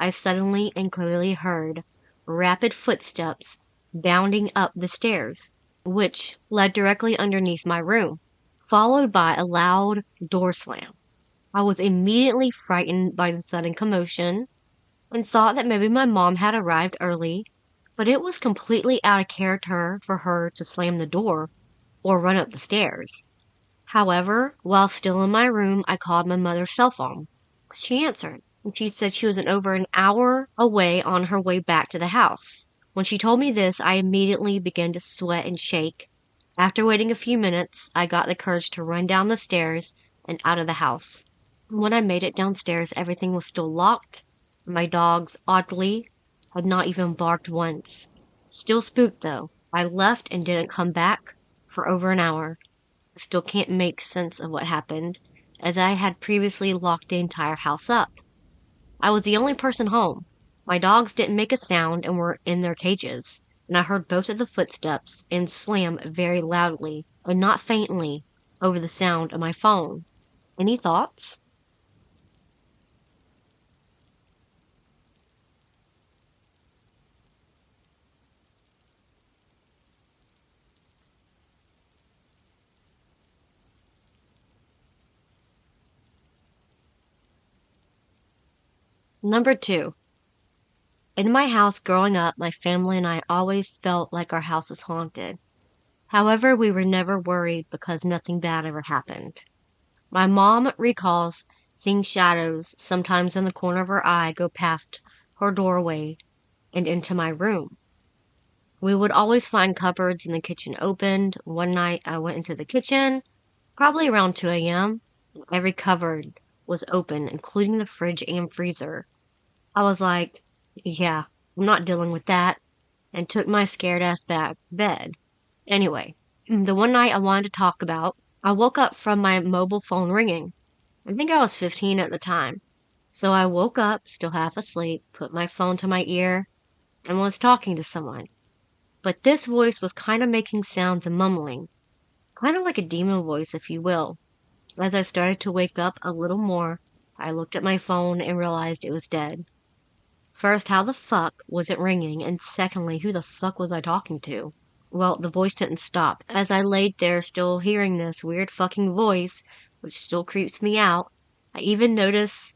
I suddenly and clearly heard rapid footsteps bounding up the stairs, which led directly underneath my room, followed by a loud door slam. I was immediately frightened by the sudden commotion and thought that maybe my mom had arrived early, but it was completely out of character for her to slam the door or run up the stairs. However, while still in my room, I called my mother's cell phone. She answered, and she said she was over an hour away on her way back to the house. When she told me this, I immediately began to sweat and shake. After waiting a few minutes, I got the courage to run down the stairs and out of the house. When I made it downstairs, everything was still locked. My dogs, oddly, had not even barked once. Still spooked, though. I left and didn't come back for over an hour. I still can't make sense of what happened, as I had previously locked the entire house up. I was the only person home. My dogs didn't make a sound and were in their cages, and I heard both of the footsteps and slam very loudly, and not faintly, over the sound of my phone. Any thoughts? Number 2. In my house growing up, my family and I always felt like our house was haunted. However, we were never worried because nothing bad ever happened. My mom recalls seeing shadows sometimes in the corner of her eye go past her doorway and into my room. We would always find cupboards in the kitchen opened. One night I went into the kitchen, probably around 2 a.m., and every cupboard was open, including the fridge and freezer. I was like, yeah, I'm not dealing with that, and took my scared ass back to bed. Anyway, the one night I wanted to talk about, I woke up from my mobile phone ringing. I think I was 15 at the time. So I woke up, still half asleep, put my phone to my ear, and was talking to someone. But this voice was kind of making sounds and mumbling, kind of like a demon voice, if you will. As I started to wake up a little more, I looked at my phone and realized it was dead. First, how the fuck was it ringing? And secondly, who the fuck was I talking to? Well, the voice didn't stop. As I laid there still hearing this weird fucking voice, which still creeps me out, I even notice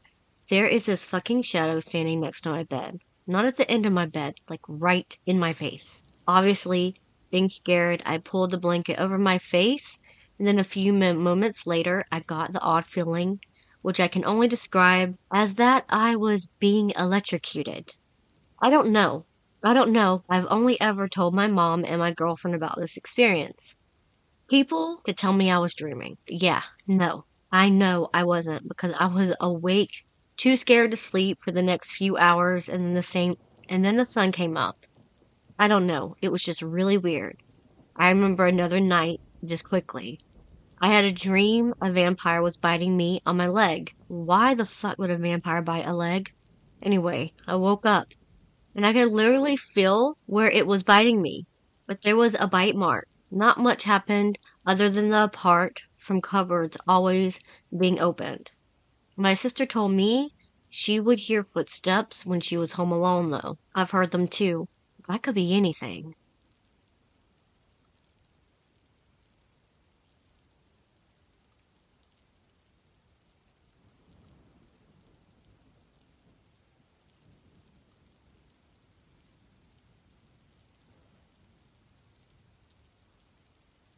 there is this fucking shadow standing next to my bed. Not at the end of my bed, like right in my face. Obviously, being scared, I pulled the blanket over my face, and then a few moments later, I got the odd feeling, which I can only describe as that I was being electrocuted. I don't know. I've only ever told my mom and my girlfriend about this experience. People could tell me I was dreaming. Yeah, no. I know I wasn't because I was awake, too scared to sleep for the next few hours and then the sun came up. I don't know. It was just really weird. I remember another night, just quickly. I had a dream a vampire was biting me on my leg. Why the fuck would a vampire bite a leg? Anyway, I woke up and I could literally feel where it was biting me. But there was a bite mark. Not much happened other than the part from cupboards always being opened. My sister told me she would hear footsteps when she was home alone, though. I've heard them too. That could be anything.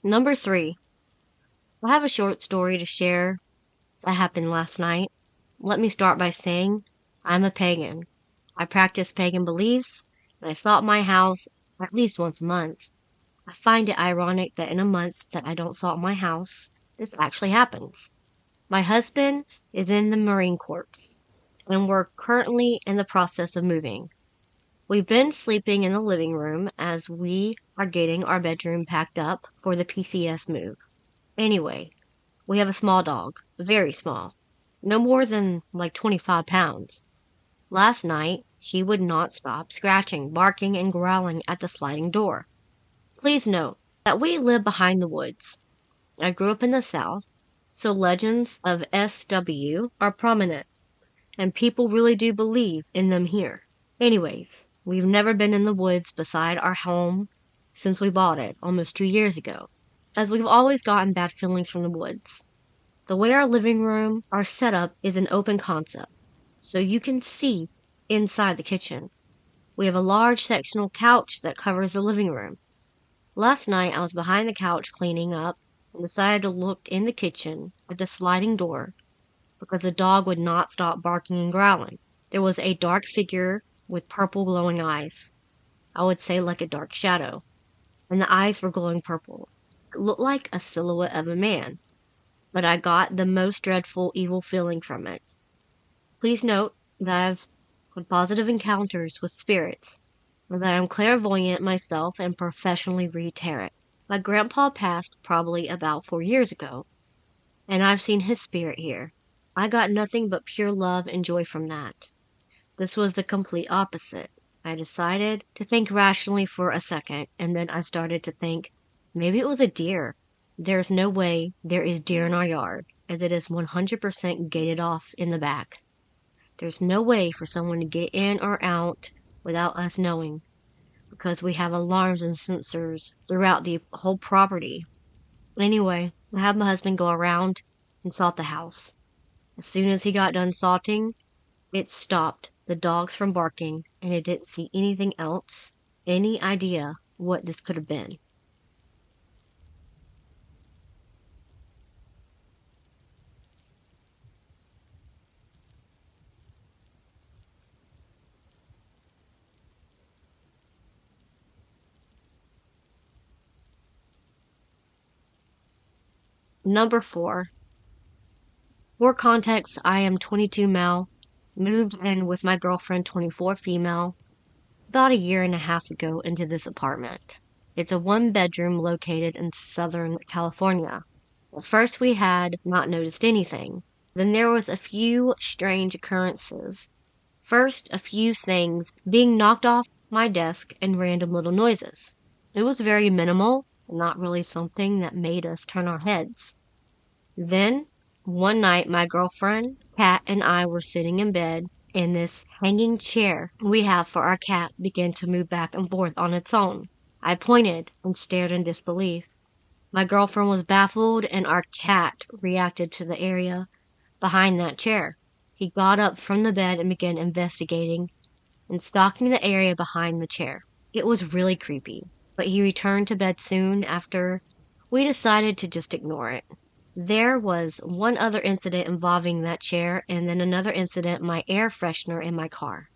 Number 3. I have a short story to share that happened last night. Let me start by saying I'm a pagan. I practice pagan beliefs, and I salt my house at least once a month. I find it ironic that in a month that I don't salt my house, this actually happens. My husband is in the Marine Corps, and we're currently in the process of moving. We've been sleeping in the living room as we are getting our bedroom packed up for the PCS move. Anyway, we have a small dog, very small, no more than like 25 pounds. Last night, she would not stop scratching, barking, and growling at the sliding door. Please note that we live behind the woods. I grew up in the South, so legends of SW are prominent, and people really do believe in them here. Anyways, we've never been in the woods beside our home since we bought it almost 2 years ago, as we've always gotten bad feelings from the woods. The way our living room are set up is an open concept, so you can see inside the kitchen. We have a large sectional couch that covers the living room. Last night I was behind the couch cleaning up and decided to look in the kitchen at the sliding door because the dog would not stop barking and growling. There was a dark figure with purple glowing eyes. I would say like a dark shadow. And the eyes were glowing purple. It looked like a silhouette of a man. But I got the most dreadful evil feeling from it. Please note that I've had positive encounters with spirits, and that I'm clairvoyant myself and professionally read tarot. My grandpa passed probably about 4 years ago. and I've seen his spirit here. I got nothing but pure love and joy from that. This was the complete opposite. I decided to think rationally for a second, and then I started to think maybe it was a deer. There's no way there is deer in our yard, as it is 100% gated off in the back. There's no way for someone to get in or out without us knowing, because we have alarms and sensors throughout the whole property. Anyway, I had my husband go around and salt the house. As soon as he got done salting, it stopped the dogs from barking, and it didn't see anything else. Any idea what this could have been? Number 4. For context, I am 22 male, moved in with my girlfriend 24 female, about a year and a half ago into this apartment. It's a 1-bedroom located in Southern California. At first we had not noticed anything. Then there was a few strange occurrences. First, a few things being knocked off my desk and random little noises. It was very minimal, not really something that made us turn our heads. Then, one night, my girlfriend, cat, and I were sitting in bed, and this hanging chair we have for our cat began to move back and forth on its own. I pointed and stared in disbelief. My girlfriend was baffled, and our cat reacted to the area behind that chair. He got up from the bed and began investigating and stalking the area behind the chair. It was really creepy, but he returned to bed soon after we decided to just ignore it. There was one other incident involving that chair, and then another incident, my air freshener in my car.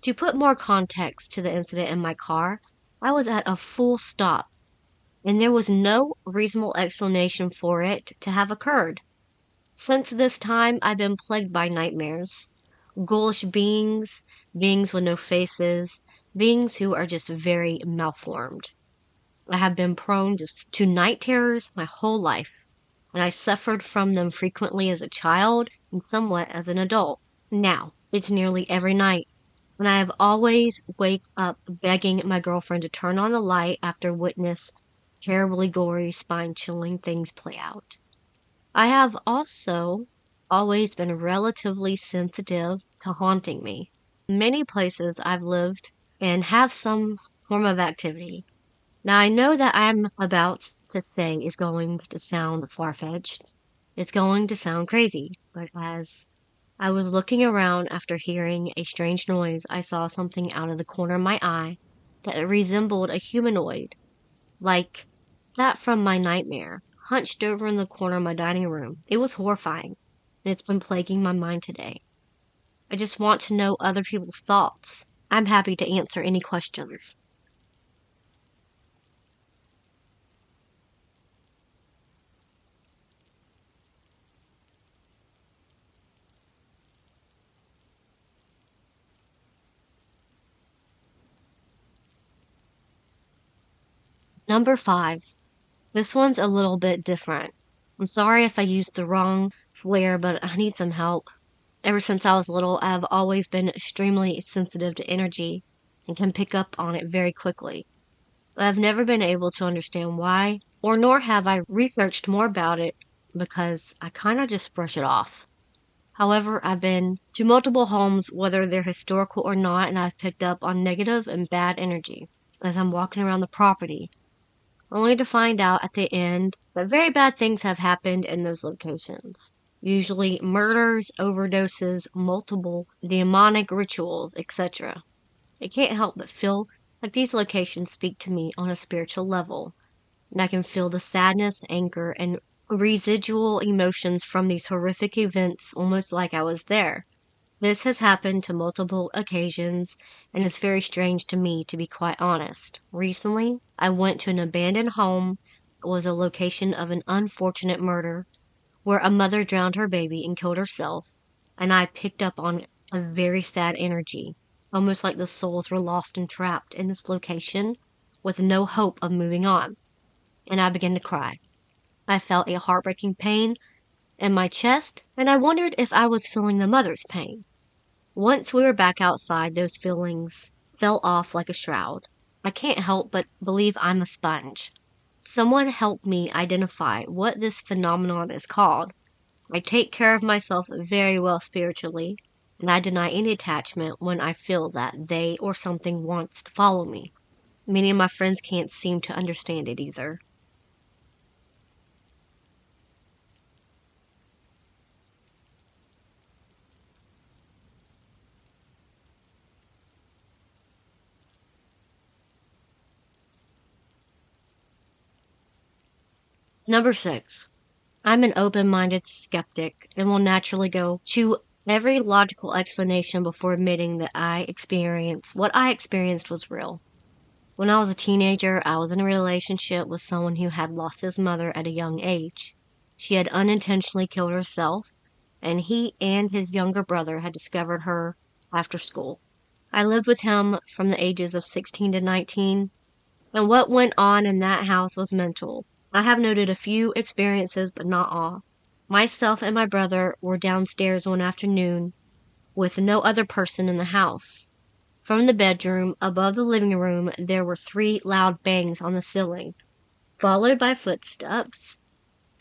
To put more context to the incident in my car, I was at a full stop, and there was no reasonable explanation for it to have occurred. Since this time, I've been plagued by nightmares. Ghoulish beings, beings with no faces, beings who are just very malformed. I have been prone to night terrors my whole life, and I suffered from them frequently as a child and somewhat as an adult. Now, it's nearly every night, and I have always wake up begging my girlfriend to turn on the light after witness terribly gory, spine-chilling things play out. I have also always been relatively sensitive to haunting me. Many places I've lived and have some form of activity. Now, I know that I'm about to say is going to sound far-fetched. It's going to sound crazy, but as I was looking around after hearing a strange noise, I saw something out of the corner of my eye that resembled a humanoid, like that from my nightmare, hunched over in the corner of my dining room. It was horrifying, and it's been plaguing my mind today. I just want to know other people's thoughts. I'm happy to answer any questions. Number 5. This one's a little bit different. I'm sorry if I used the wrong flare, but I need some help. Ever since I was little, I have always been extremely sensitive to energy and can pick up on it very quickly. But I've never been able to understand why, or nor have I researched more about it because I kind of just brush it off. However, I've been to multiple homes, whether they're historical or not, and I've picked up on negative and bad energy as I'm walking around the property, only to find out at the end that very bad things have happened in those locations. Usually murders, overdoses, multiple demonic rituals, etc. I can't help but feel like these locations speak to me on a spiritual level, and I can feel the sadness, anger, and residual emotions from these horrific events almost like I was there. This has happened to multiple occasions and is very strange to me, to be quite honest. Recently, I went to an abandoned home. It was a location of an unfortunate murder where a mother drowned her baby and killed herself, and I picked up on a very sad energy, almost like the souls were lost and trapped in this location with no hope of moving on, and I began to cry. I felt a heartbreaking pain in my chest, and I wondered if I was feeling the mother's pain. Once we were back outside, those feelings fell off like a shroud. I can't help but believe I'm a sponge. Someone help me identify what this phenomenon is called. I take care of myself very well spiritually, and I deny any attachment when I feel that they or something wants to follow me. Many of my friends can't seem to understand it either. Number 6. I'm an open-minded skeptic and will naturally go to every logical explanation before admitting that what I experienced was real. When I was a teenager, I was in a relationship with someone who had lost his mother at a young age. She had unintentionally killed herself, and he and his younger brother had discovered her after school. I lived with him from the ages of 16 to 19, and what went on in that house was mental. I have noted a few experiences, but not all. Myself and my brother were downstairs one afternoon with no other person in the house. From the bedroom above the living room, there were 3 loud bangs on the ceiling, followed by footsteps,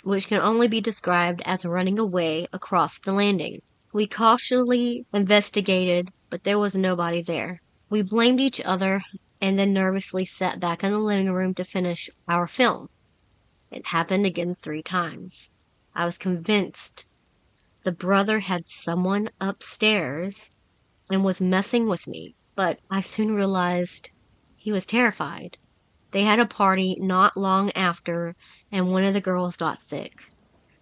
which can only be described as running away across the landing. We cautiously investigated, but there was nobody there. We blamed each other and then nervously sat back in the living room to finish our film. It happened again 3 times. I was convinced the brother had someone upstairs and was messing with me, but I soon realized he was terrified. They had a party not long after, and one of the girls got sick.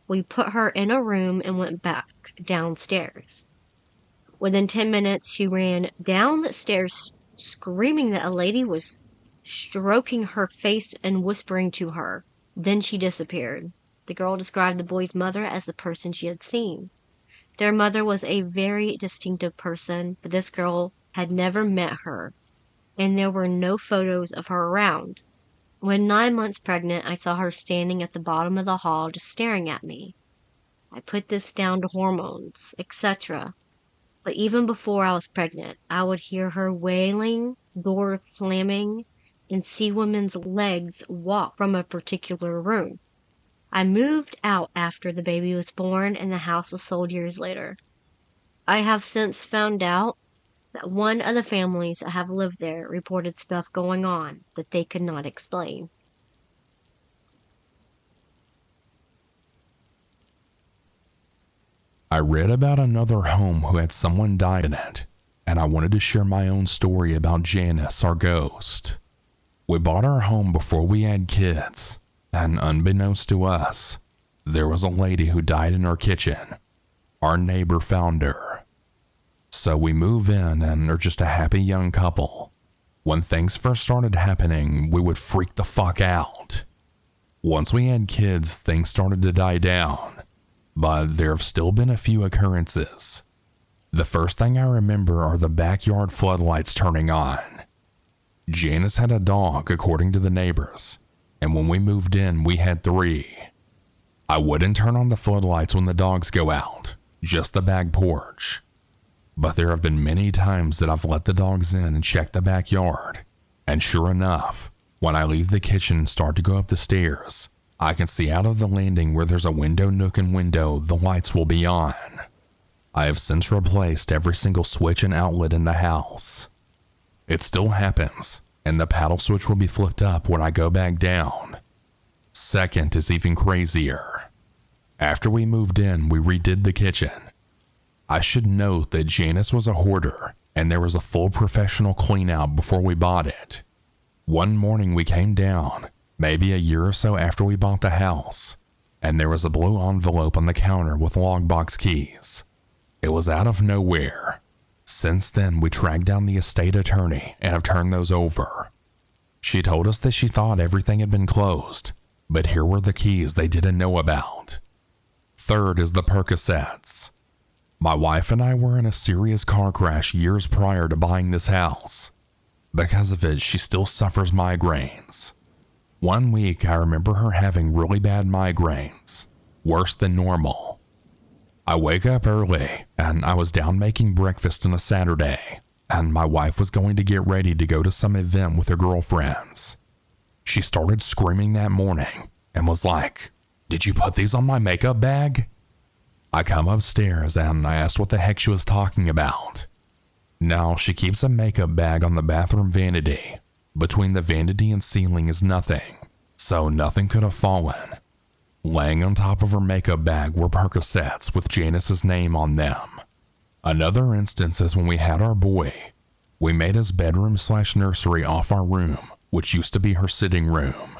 We put her in a room and went back downstairs. Within 10 minutes, she ran down the stairs screaming that a lady was stroking her face and whispering to her. Then she disappeared. The girl described the boy's mother as the person she had seen. Their mother was a very distinctive person, but this girl had never met her, and there were no photos of her around. When 9 months pregnant, I saw her standing at the bottom of the hall just staring at me. I put this down to hormones, etc. But even before I was pregnant, I would hear her wailing, doors slamming, and see women's legs walk from a particular room. I moved out after the baby was born, and the house was sold years later. I have since found out that one of the families that have lived there reported stuff going on that they could not explain. I read about another home who had someone die in it, and I wanted to share my own story about Janice, our ghost. We bought our home before we had kids, and unbeknownst to us, there was a lady who died in our kitchen. Our neighbor found her. So we move in and are just a happy young couple. When things first started happening, we would freak the fuck out. Once we had kids, things started to die down, but there have still been a few occurrences. The first thing I remember are the backyard floodlights turning on. Janice had a dog, according to the neighbors, and when we moved in, we had 3. I wouldn't turn on the floodlights when the dogs go out, just the back porch. But there have been many times that I've let the dogs in and checked the backyard, and sure enough, when I leave the kitchen and start to go up the stairs, I can see out of the landing where there's a window nook and window, the lights will be on. I have since replaced every single switch and outlet in the house. It still happens, and the paddle switch will be flipped up when I go back down. Second is even crazier. After we moved in, we redid the kitchen. I should note that Janice was a hoarder, and there was a full professional clean out before we bought it. One morning we came down, maybe a year or so after we bought the house, and there was a blue envelope on the counter with logbox keys. It was out of nowhere. Since then, we tracked down the estate attorney and have turned those over. She told us that she thought everything had been closed, but here were the keys they didn't know about. Third is the Percocets. My wife and I were in a serious car crash years prior to buying this house. Because of it, she still suffers migraines. One week, I remember her having really bad migraines, worse than normal. I wake up early, and I was down making breakfast on a Saturday, and my wife was going to get ready to go to some event with her girlfriends. She started screaming that morning and was like, "Did you put these on my makeup bag?" I come upstairs and I asked what the heck she was talking about. Now, she keeps a makeup bag on the bathroom vanity. Between the vanity and ceiling is nothing, so nothing could have fallen. Laying on top of her makeup bag were Percocets with Janice's name on them. Another instance is when we had our boy. We made his bedroom/nursery off our room, which used to be her sitting room.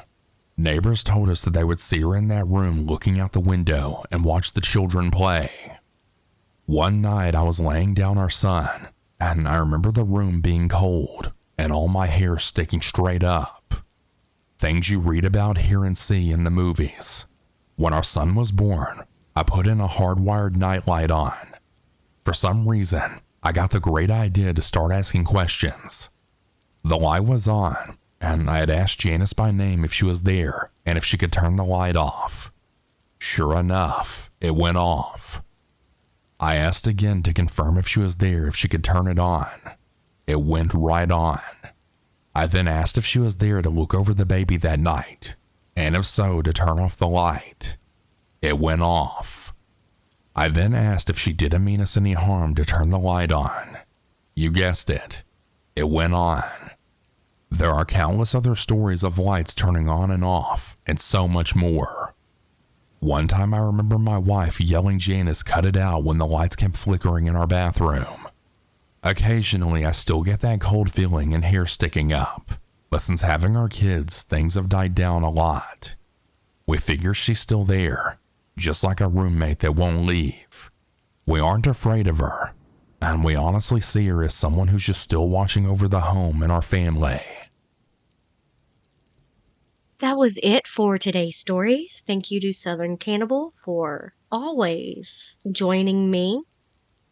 Neighbors told us that they would see her in that room looking out the window and watch the children play. One night I was laying down our son, and I remember the room being cold and all my hair sticking straight up. Things you read about, hear, and see in the movies. When our son was born, I put in a hardwired nightlight on. For some reason, I got the great idea to start asking questions. The light was on, and I had asked Janice by name if she was there and if she could turn the light off. Sure enough, it went off. I asked again to confirm if she was there, if she could turn it on. It went right on. I then asked if she was there to look over the baby that night, and if so, to turn off the light. It went off. I then asked if she didn't mean us any harm to turn the light on. You guessed it. It went on. There are countless other stories of lights turning on and off, and so much more. One time I remember my wife yelling Janice cut it out when the lights kept flickering in our bathroom. Occasionally I still get that cold feeling and hair sticking up, but since having our kids, things have died down a lot. We figure she's still there, just like a roommate that won't leave. We aren't afraid of her, and we honestly see her as someone who's just still watching over the home and our family. That was it for today's stories. Thank you to Southern Cannibal for always joining me.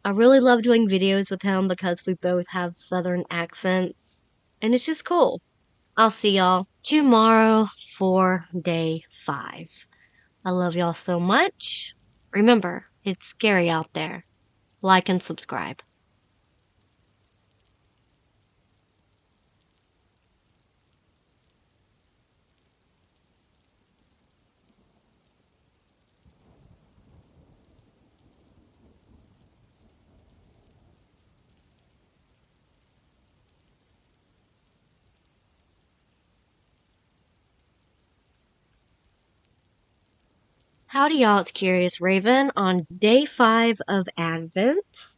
I really love doing videos with him because we both have Southern accents, and it's just cool. I'll see y'all tomorrow for day 5. I love y'all so much. Remember, it's scary out there. Like and subscribe. Howdy y'all, it's Curious Raven on day 5 of Advent.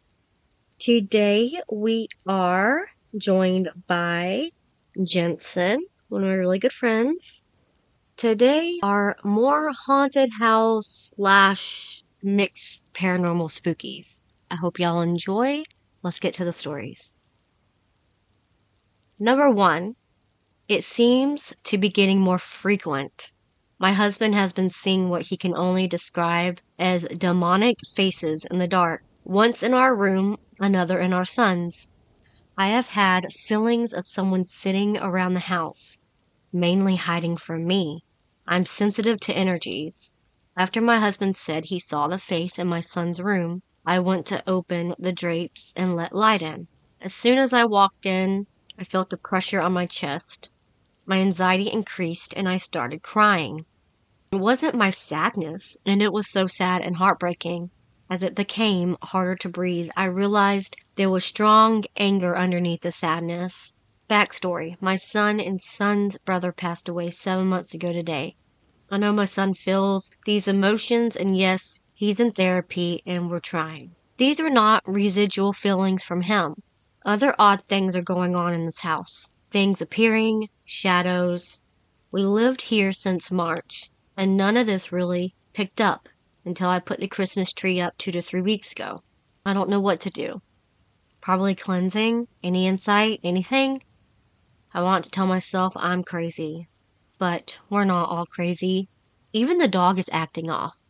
Today we are joined by Jensen, one of my really good friends. Today are more haunted house / mixed paranormal spookies. I hope y'all enjoy. Let's get to the stories. Number 1, it seems to be getting more frequent. My husband has been seeing what he can only describe as demonic faces in the dark. Once in our room, another in our son's. I have had feelings of someone sitting around the house, mainly hiding from me. I'm sensitive to energies. After my husband said he saw the face in my son's room, I went to open the drapes and let light in. As soon as I walked in, I felt a pressure on my chest. My anxiety increased and I started crying. It wasn't my sadness, and it was so sad and heartbreaking. As it became harder to breathe, I realized there was strong anger underneath the sadness. Backstory: my son and son's brother passed away 7 months ago today. I know my son feels these emotions, and yes, he's in therapy and we're trying. These are not residual feelings from him. Other odd things are going on in this house. Things appearing, shadows. We lived here since March, and none of this really picked up until I put the Christmas tree up 2 to 3 weeks ago. I don't know what to do. Probably cleansing. Any insight? Anything? I want to tell myself I'm crazy, but we're not all crazy. Even the dog is acting off.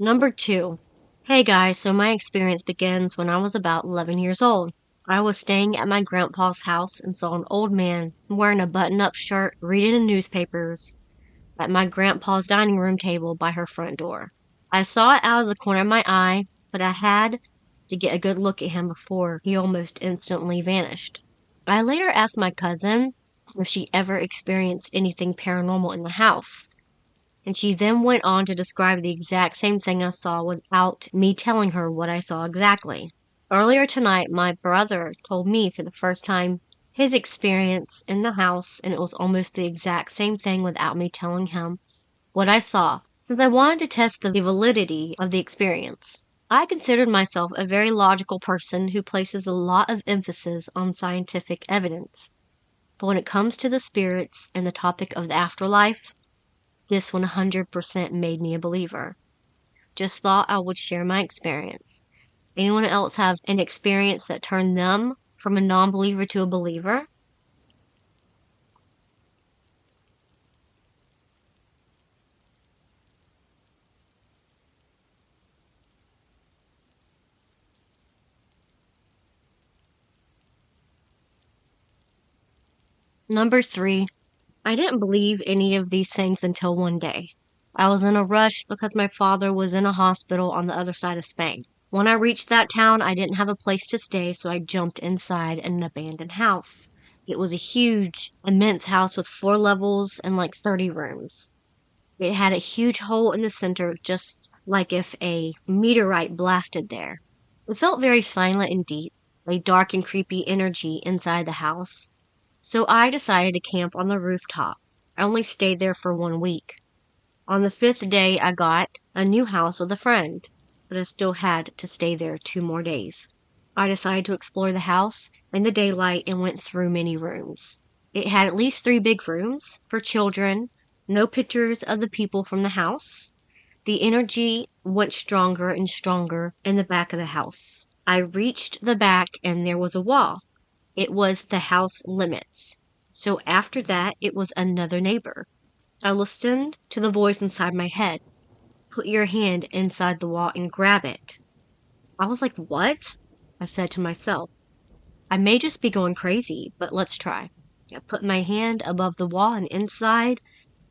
Number 2. Hey guys, so my experience begins when I was about 11 years old. I was staying at my grandpa's house and saw an old man wearing a button-up shirt reading the newspapers at my grandpa's dining room table by her front door. I saw it out of the corner of my eye, but I had to get a good look at him before he almost instantly vanished. I later asked my cousin if she ever experienced anything paranormal in the house, and she then went on to describe the exact same thing I saw without me telling her what I saw exactly. Earlier tonight, my brother told me for the first time his experience in the house, and it was almost the exact same thing without me telling him what I saw, since I wanted to test the validity of the experience. I considered myself a very logical person who places a lot of emphasis on scientific evidence. But when it comes to the spirits and the topic of the afterlife, this 100% made me a believer. Just thought I would share my experience. Anyone else have an experience that turned them from a non-believer to a believer? Number 3. I didn't believe any of these things until one day. I was in a rush because my father was in a hospital on the other side of Spain. When I reached that town, I didn't have a place to stay, so I jumped inside an abandoned house. It was a huge, immense house with 4 levels and like 30 rooms. It had a huge hole in the center, just like if a meteorite blasted there. It felt very silent and deep, a dark and creepy energy inside the house. So I decided to camp on the rooftop. I only stayed there for 1 week. On the 5th day, I got a new house with a friend, but I still had to stay there 2 more days. I decided to explore the house in the daylight and went through many rooms. It had at least 3 big rooms for children, no pictures of the people from the house. The energy went stronger and stronger in the back of the house. I reached the back and there was a wall. It was the house limits. So after that, it was another neighbor. I listened to the voice inside my head. Put your hand inside the wall and grab it. I was like, what? I said to myself. I may just be going crazy, but let's try. I put my hand above the wall and inside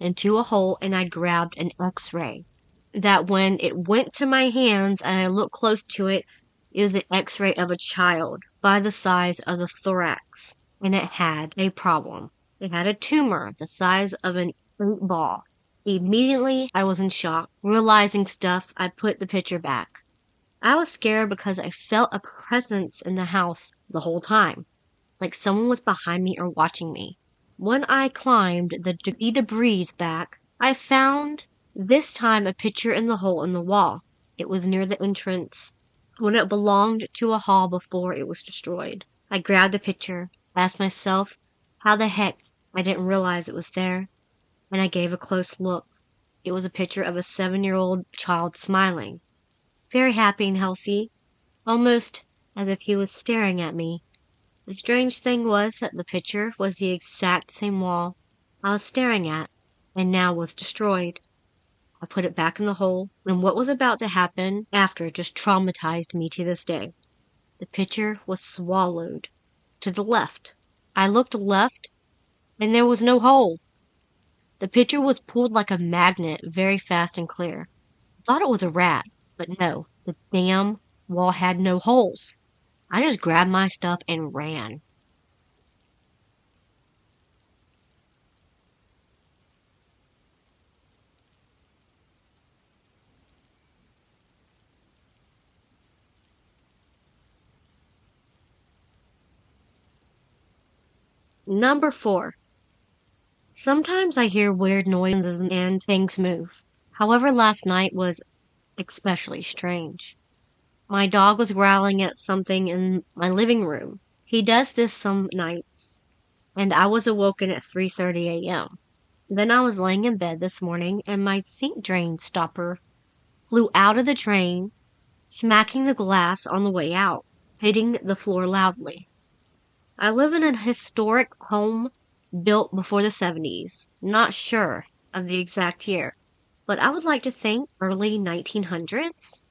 into a hole, and I grabbed an X-ray. That when it went to my hands and I looked close to it, it was an X-ray of a child by the size of the thorax, and it had a problem. It had a tumor the size of an 8-ball. Immediately, I was in shock. Realizing stuff, I put the picture back. I was scared because I felt a presence in the house the whole time, like someone was behind me or watching me. When I climbed the debris back, I found this time a picture in the hole in the wall. It was near the entrance when it belonged to a hall before it was destroyed. I grabbed the picture, asked myself how the heck I didn't realize it was there, and I gave a close look. It was a picture of a 7-year-old child smiling, very happy and healthy, almost as if he was staring at me. The strange thing was that the picture was the exact same wall I was staring at, and now was destroyed. I put it back in the hole, and what was about to happen after just traumatized me to this day. The picture was swallowed to the left. I looked left, and there was no hole. The picture was pulled like a magnet, very fast and clear. I thought it was a rat, but no, the damn wall had no holes. I just grabbed my stuff and ran. Number 4. Sometimes I hear weird noises and things move. However, last night was especially strange. My dog was growling at something in my living room. He does this some nights, and I was awoken at 3:30 a.m. Then I was laying in bed this morning, and my sink drain stopper flew out of the drain, smacking the glass on the way out, hitting the floor loudly. I live in a historic home built before the 70s. Not sure of the exact year, but I would like to think early 1900s.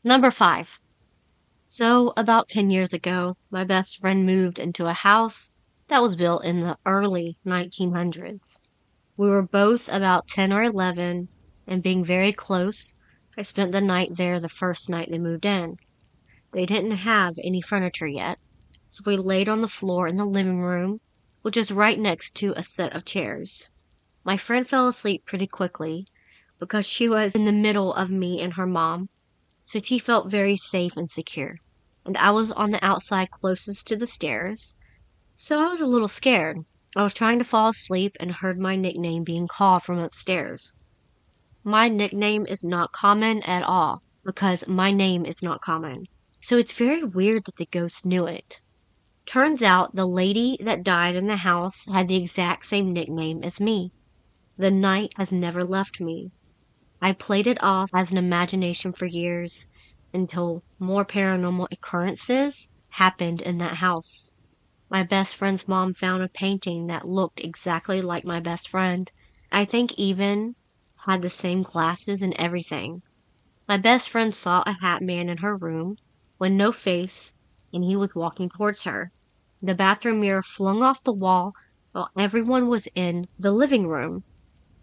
Number 5. So, about 10 years ago, my best friend moved into a house that was built in the early 1900s. We were both about 10 or 11, and being very close, I spent the night there the first night they moved in. They didn't have any furniture yet, so we laid on the floor in the living room, which is right next to a set of chairs. My friend fell asleep pretty quickly because she was in the middle of me and her mom, so she felt very safe and secure. And I was on the outside closest to the stairs, so I was a little scared. I was trying to fall asleep and heard my nickname being called from upstairs. My nickname is not common at all because my name is not common. So it's very weird that the ghost knew it. Turns out the lady that died in the house had the exact same nickname as me. The night has never left me. I played it off as an imagination for years until more paranormal occurrences happened in that house. My best friend's mom found a painting that looked exactly like my best friend. I think even had the same glasses and everything. My best friend saw a hat man in her room with no face, and he was walking towards her. The bathroom mirror flung off the wall while everyone was in the living room.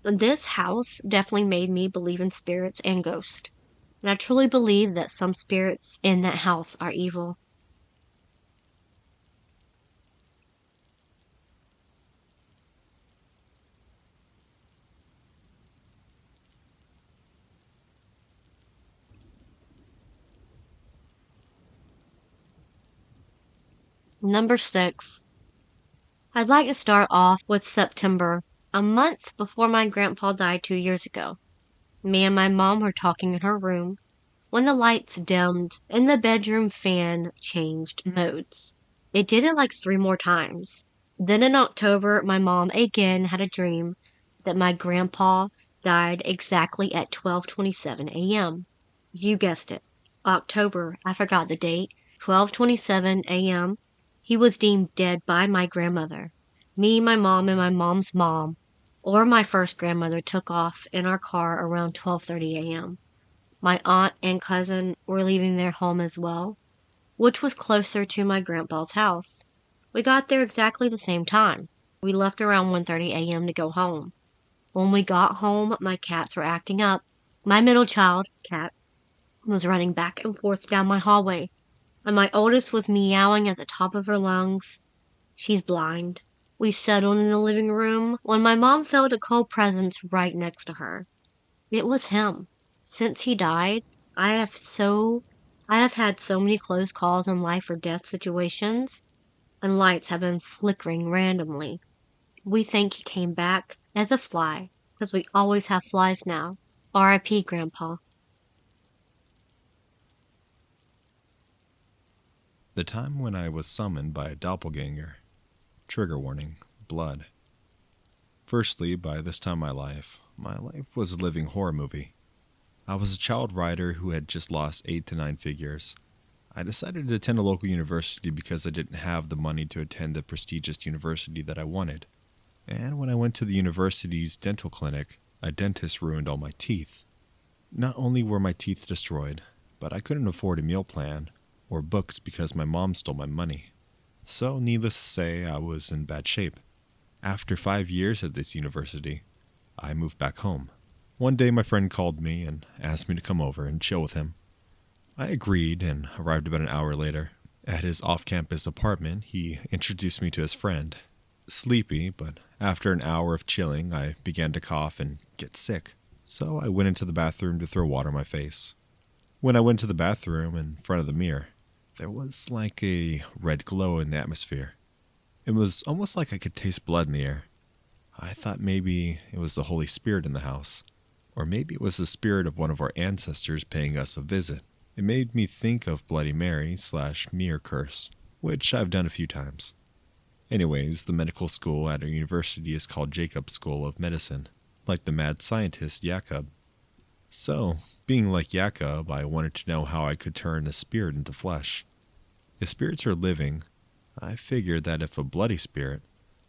This house definitely made me believe in spirits and ghosts. And I truly believe that some spirits in that house are evil. Number 6. I'd like to start off with September, a month before my grandpa died 2 years ago. Me and my mom were talking in her room when the lights dimmed and the bedroom fan changed modes. It did it like 3 more times. Then in October, my mom again had a dream that my grandpa died exactly at 12:27 a.m. You guessed it. October, I forgot the date, 12:27 a.m. He was deemed dead by my grandmother. Me, my mom, and my mom's mom, or my first grandmother, took off in our car around 12:30 a.m. My aunt and cousin were leaving their home as well, which was closer to my grandpa's house. We got there exactly the same time. We left around 1:30 a.m. to go home. When we got home, my cats were acting up. My middle child, Cat, was running back and forth down my hallway, and my oldest was meowing at the top of her lungs. She's blind. We settled in the living room when my mom felt a cold presence right next to her. It was him. Since he died, I have had so many close calls in life or death situations, and lights have been flickering randomly. We think he came back as a fly, because we always have flies now. R.I.P. Grandpa. The time when I was summoned by a doppelganger. Trigger warning, blood. Firstly, by this time in my life was a living horror movie. I was a child writer who had just lost 8 to 9 figures. I decided to attend a local university because I didn't have the money to attend the prestigious university that I wanted. And when I went to the university's dental clinic, a dentist ruined all my teeth. Not only were my teeth destroyed, but I couldn't afford a meal plan or books because my mom stole my money. So, needless to say, I was in bad shape. After 5 years at this university, I moved back home. One day my friend called me and asked me to come over and chill with him. I agreed and arrived about an hour later. At his off-campus apartment, he introduced me to his friend. Sleepy, but after an hour of chilling, I began to cough and get sick. So I went into the bathroom to throw water on my face. When I went to the bathroom in front of the mirror, there was like a red glow in the atmosphere. It was almost like I could taste blood in the air. I thought maybe it was the Holy Spirit in the house, or maybe it was the spirit of one of our ancestors paying us a visit. It made me think of Bloody Mary / mirror curse, which I've done a few times. Anyways, the medical school at our university is called Jacob's School of Medicine, like the mad scientist Jacob. So, being like Jakob, I wanted to know how I could turn a spirit into flesh. If spirits are living, I figured that if a bloody spirit,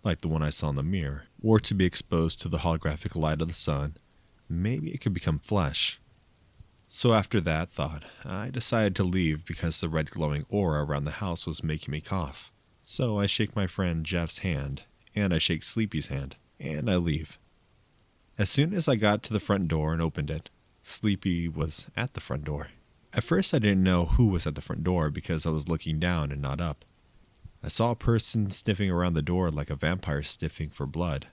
like the one I saw in the mirror, were to be exposed to the holographic light of the sun, maybe it could become flesh. So after that thought, I decided to leave because the red glowing aura around the house was making me cough. So I shake my friend Jeff's hand, and I shake Sleepy's hand, and I leave. As soon as I got to the front door and opened it, Sleepy was at the front door. At first I didn't know who was at the front door because I was looking down and not up. I saw a person sniffing around the door like a vampire sniffing for blood.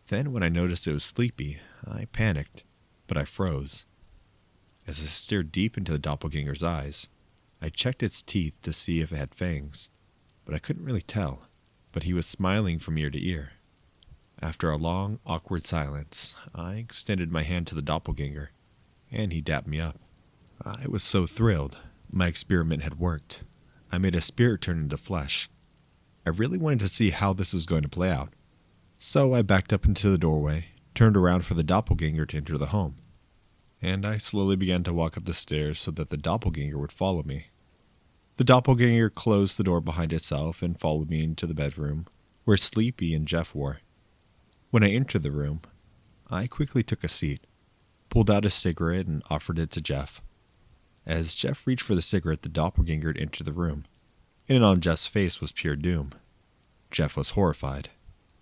Then when I noticed it was Sleepy, I panicked, but I froze. As I stared deep into the doppelganger's eyes, I checked its teeth to see if it had fangs, but I couldn't really tell. But he was smiling from ear to ear. After a long, awkward silence, I extended my hand to the doppelganger, and he dapped me up. I was so thrilled. My experiment had worked. I made a spirit turn into flesh. I really wanted to see how this was going to play out. So I backed up into the doorway, turned around for the doppelganger to enter the home, and I slowly began to walk up the stairs so that the doppelganger would follow me. The doppelganger closed the door behind itself and followed me into the bedroom, where Sleepy and Jeff were. When I entered the room, I quickly took a seat, pulled out a cigarette and offered it to Jeff. As Jeff reached for the cigarette, the doppelganger entered the room, and on Jeff's face was pure doom. Jeff was horrified.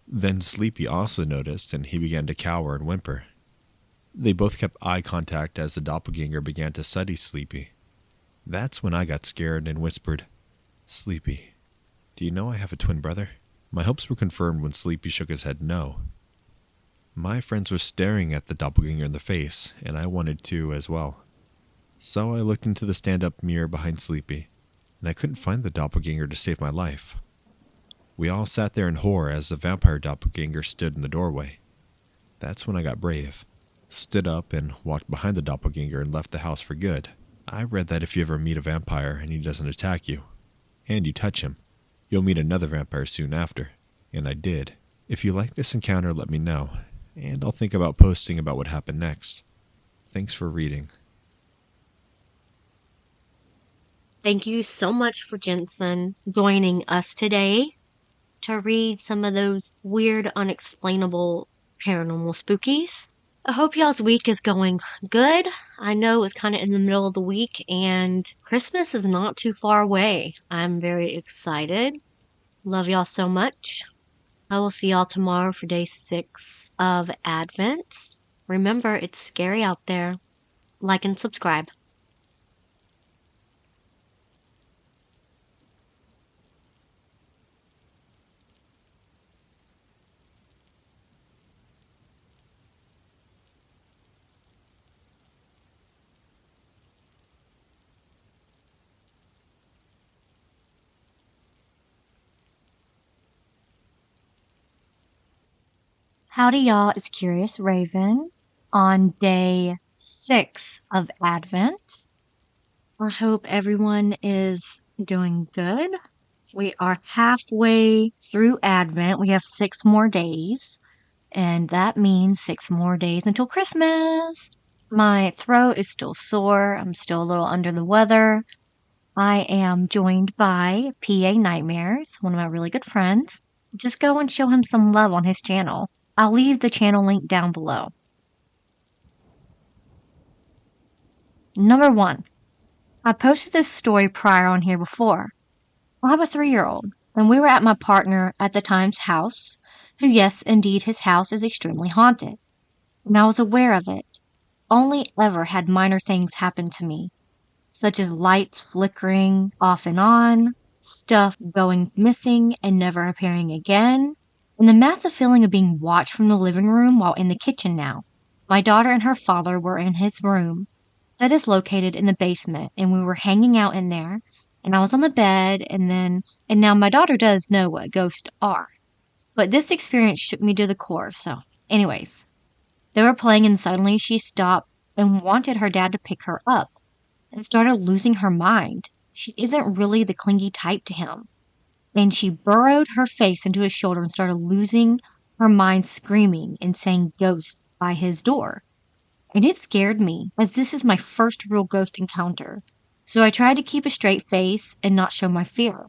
Then Sleepy also noticed, and he began to cower and whimper. They both kept eye contact as the doppelganger began to study Sleepy. That's when I got scared and whispered, "Sleepy, do you know I have a twin brother?" My hopes were confirmed when Sleepy shook his head no. My friends were staring at the doppelganger in the face, and I wanted to as well. So I looked into the stand-up mirror behind Sleepy, and I couldn't find the doppelganger to save my life. We all sat there in horror as the vampire doppelganger stood in the doorway. That's when I got brave, stood up and walked behind the doppelganger and left the house for good. I read that if you ever meet a vampire and he doesn't attack you, and you touch him, you'll meet another vampire soon after. And I did. If you like this encounter, let me know, and I'll think about posting about what happened next. Thanks for reading. Thank you so much for Jensen joining us today to read some of those weird, unexplainable paranormal spookies. I hope y'all's week is going good. I know it's kind of in the middle of the week and Christmas is not too far away. I'm very excited. Love y'all so much. I will see y'all tomorrow for day 6 of Advent. Remember, it's scary out there. Like and subscribe. Howdy, y'all. It's Curious Raven on day 6 of Advent. I hope everyone is doing good. We are halfway through Advent. We have 6 more days, and that means 6 more days until Christmas. My throat is still sore. I'm still a little under the weather. I am joined by PA Nightmares, one of my really good friends. Just go and show him some love on his channel. I'll leave the channel link down below. Number 1. I posted this story prior on here before. I have a 3-year-old, and we were at my partner at the time's house, who, yes, indeed, his house is extremely haunted. And I was aware of it. Only ever had minor things happen to me, such as lights flickering off and on, stuff going missing and never appearing again, and the massive feeling of being watched from the living room while in the kitchen now. My daughter and her father were in his room that is located in the basement, and we were hanging out in there, and I was on the bed, and now my daughter does know what ghosts are. But this experience shook me to the core, so anyways. They were playing, and suddenly she stopped and wanted her dad to pick her up, and started losing her mind. She isn't really the clingy type to him. And she burrowed her face into his shoulder and started losing her mind, screaming and saying ghost by his door. and it scared me, as this is my first real ghost encounter. So I tried to keep a straight face and not show my fear.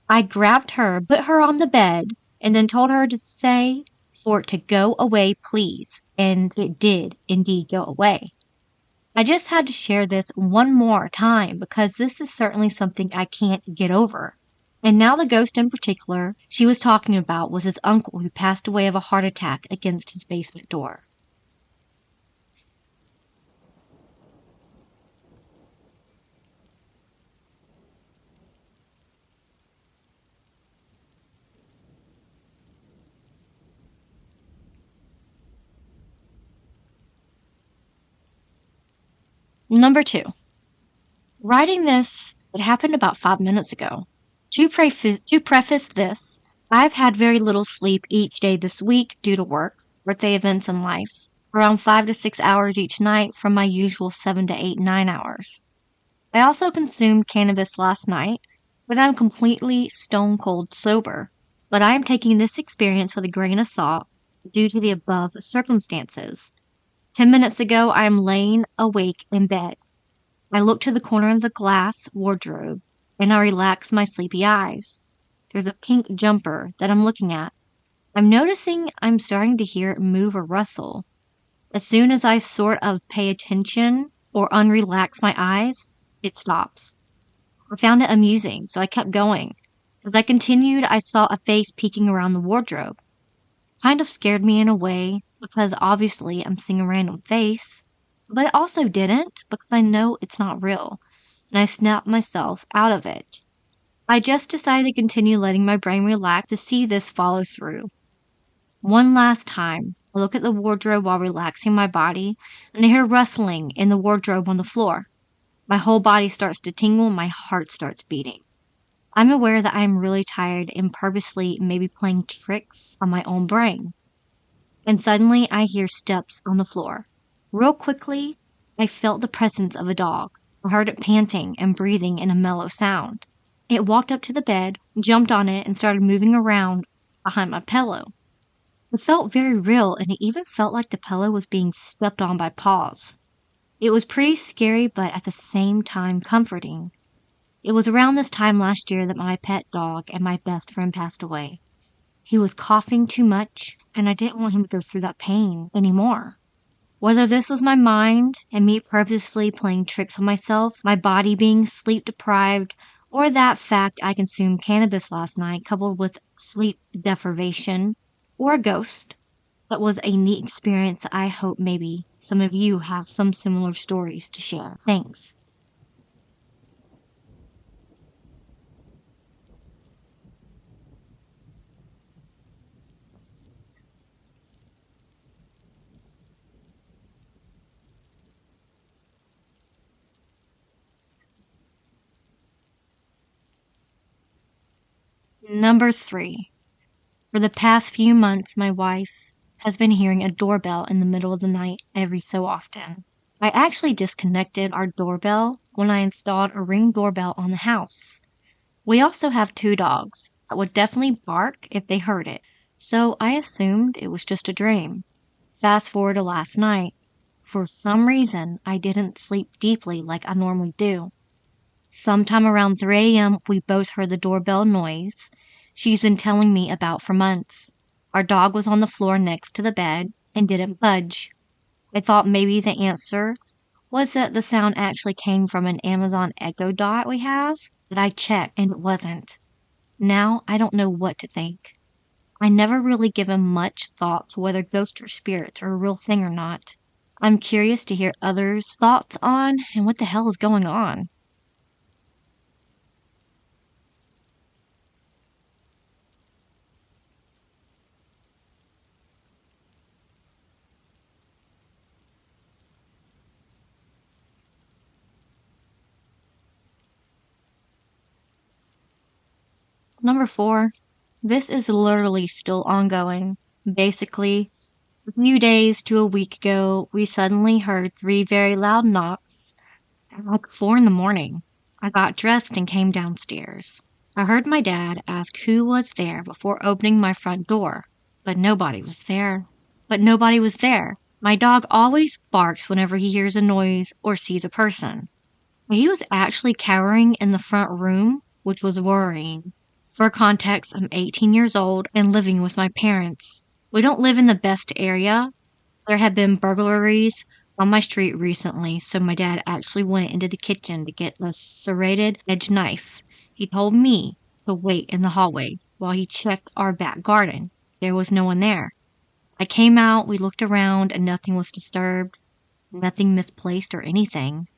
I grabbed her, put her on the bed, and then told her to say for it to go away, please, and it did indeed go away. I just had to share this one more time because this is certainly something I can't get over. And now the ghost in particular she was talking about was his uncle who passed away of a heart attack against his basement door. Number 2. Writing this, it happened about 5 minutes ago. To preface this, I've had very little sleep each day this week due to work, birthday events, and life. Around 5 to 6 hours each night from my usual 7 to 8, 9 hours. I also consumed cannabis last night, but I'm completely stone cold sober. But I am taking this experience with a grain of salt due to the above circumstances. 10 minutes ago, I am laying awake in bed. I look to the corner of the glass wardrobe, and I relax my sleepy eyes. There's a pink jumper that I'm looking at. I'm noticing I'm starting to hear it move or rustle. As soon as I sort of pay attention or unrelax my eyes, it stops. I found it amusing, so I kept going. As I continued, I saw a face peeking around the wardrobe. Kind of scared me in a way, because obviously I'm seeing a random face, but it also didn't, because I know it's not real, and I snapped myself out of it. I just decided to continue letting my brain relax to see this follow through. One last time, I look at the wardrobe while relaxing my body, and I hear rustling in the wardrobe on the floor. My whole body starts to tingle, and my heart starts beating. I'm aware that I am really tired and purposely maybe playing tricks on my own brain. And suddenly I hear steps on the floor. Real quickly, I felt the presence of a dog. I heard it panting and breathing in a mellow sound. It walked up to the bed, jumped on it, and started moving around behind my pillow. It felt very real, and it even felt like the pillow was being stepped on by paws. It was pretty scary, but at the same time comforting. It was around this time last year that my pet dog and my best friend passed away. He was coughing too much, and I didn't want him to go through that pain anymore. Whether this was my mind and me purposely playing tricks on myself, my body being sleep deprived, or that fact I consumed cannabis last night coupled with sleep deprivation, or a ghost, that was a neat experience that I hope maybe some of you have some similar stories to share. Thanks. Number 3. For the past few months, my wife has been hearing a doorbell in the middle of the night every so often. I actually disconnected our doorbell when I installed a Ring doorbell on the house. We also have 2 dogs that would definitely bark if they heard it, so I assumed it was just a dream. Fast forward to last night. For some reason, I didn't sleep deeply like I normally do. Sometime around 3 a.m., we both heard the doorbell noise she's been telling me about for months. Our dog was on the floor next to the bed and didn't budge. I thought maybe the answer was that the sound actually came from an Amazon Echo Dot we have, but I checked and it wasn't. Now I don't know what to think. I never really given much thought to whether ghosts or spirits are a real thing or not. I'm curious to hear others' thoughts on and what the hell is going on. Number 4. This is literally still ongoing. Basically, a few days to a week ago, we suddenly heard 3 very loud knocks at like 4 in the morning. I got dressed and came downstairs. I heard my dad ask who was there before opening my front door, but nobody was there. My dog always barks whenever he hears a noise or sees a person. He was actually cowering in the front room, which was worrying. For context, I'm 18 years old and living with my parents. We don't live in the best area. There have been burglaries on my street recently, so my dad actually went into the kitchen to get a serrated edge knife. He told me to wait in the hallway while he checked our back garden. There was no one there. I came out, we looked around, and nothing was disturbed, nothing misplaced or anything.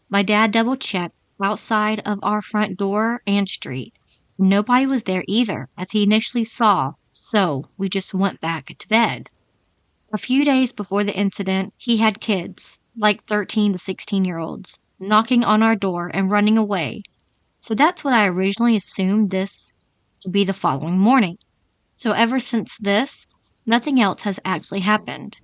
My dad double-checked outside of our front door and street. Nobody was there either, as he initially saw, so we just went back to bed. A few days before the incident, he had kids, like 13 to 16-year-olds, knocking on our door and running away. So that's what I originally assumed this to be the following morning. So ever since this, nothing else has actually happened.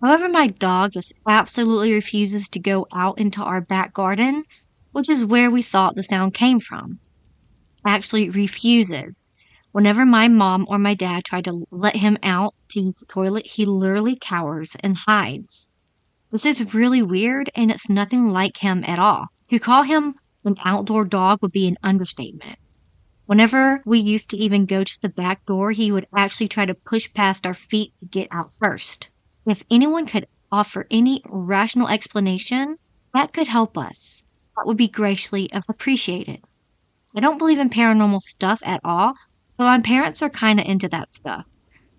However, my dog just absolutely refuses to go out into our back garden, which is where we thought the sound came from. Actually refuses. Whenever my mom or my dad try to let him out to use the toilet, he literally cowers and hides. This is really weird, and it's nothing like him at all. To call him an outdoor dog would be an understatement. Whenever we used to even go to the back door, he would actually try to push past our feet to get out first. If anyone could offer any rational explanation that could help us, that would be greatly appreciated. I don't believe in paranormal stuff at all, but my parents are kind of into that stuff.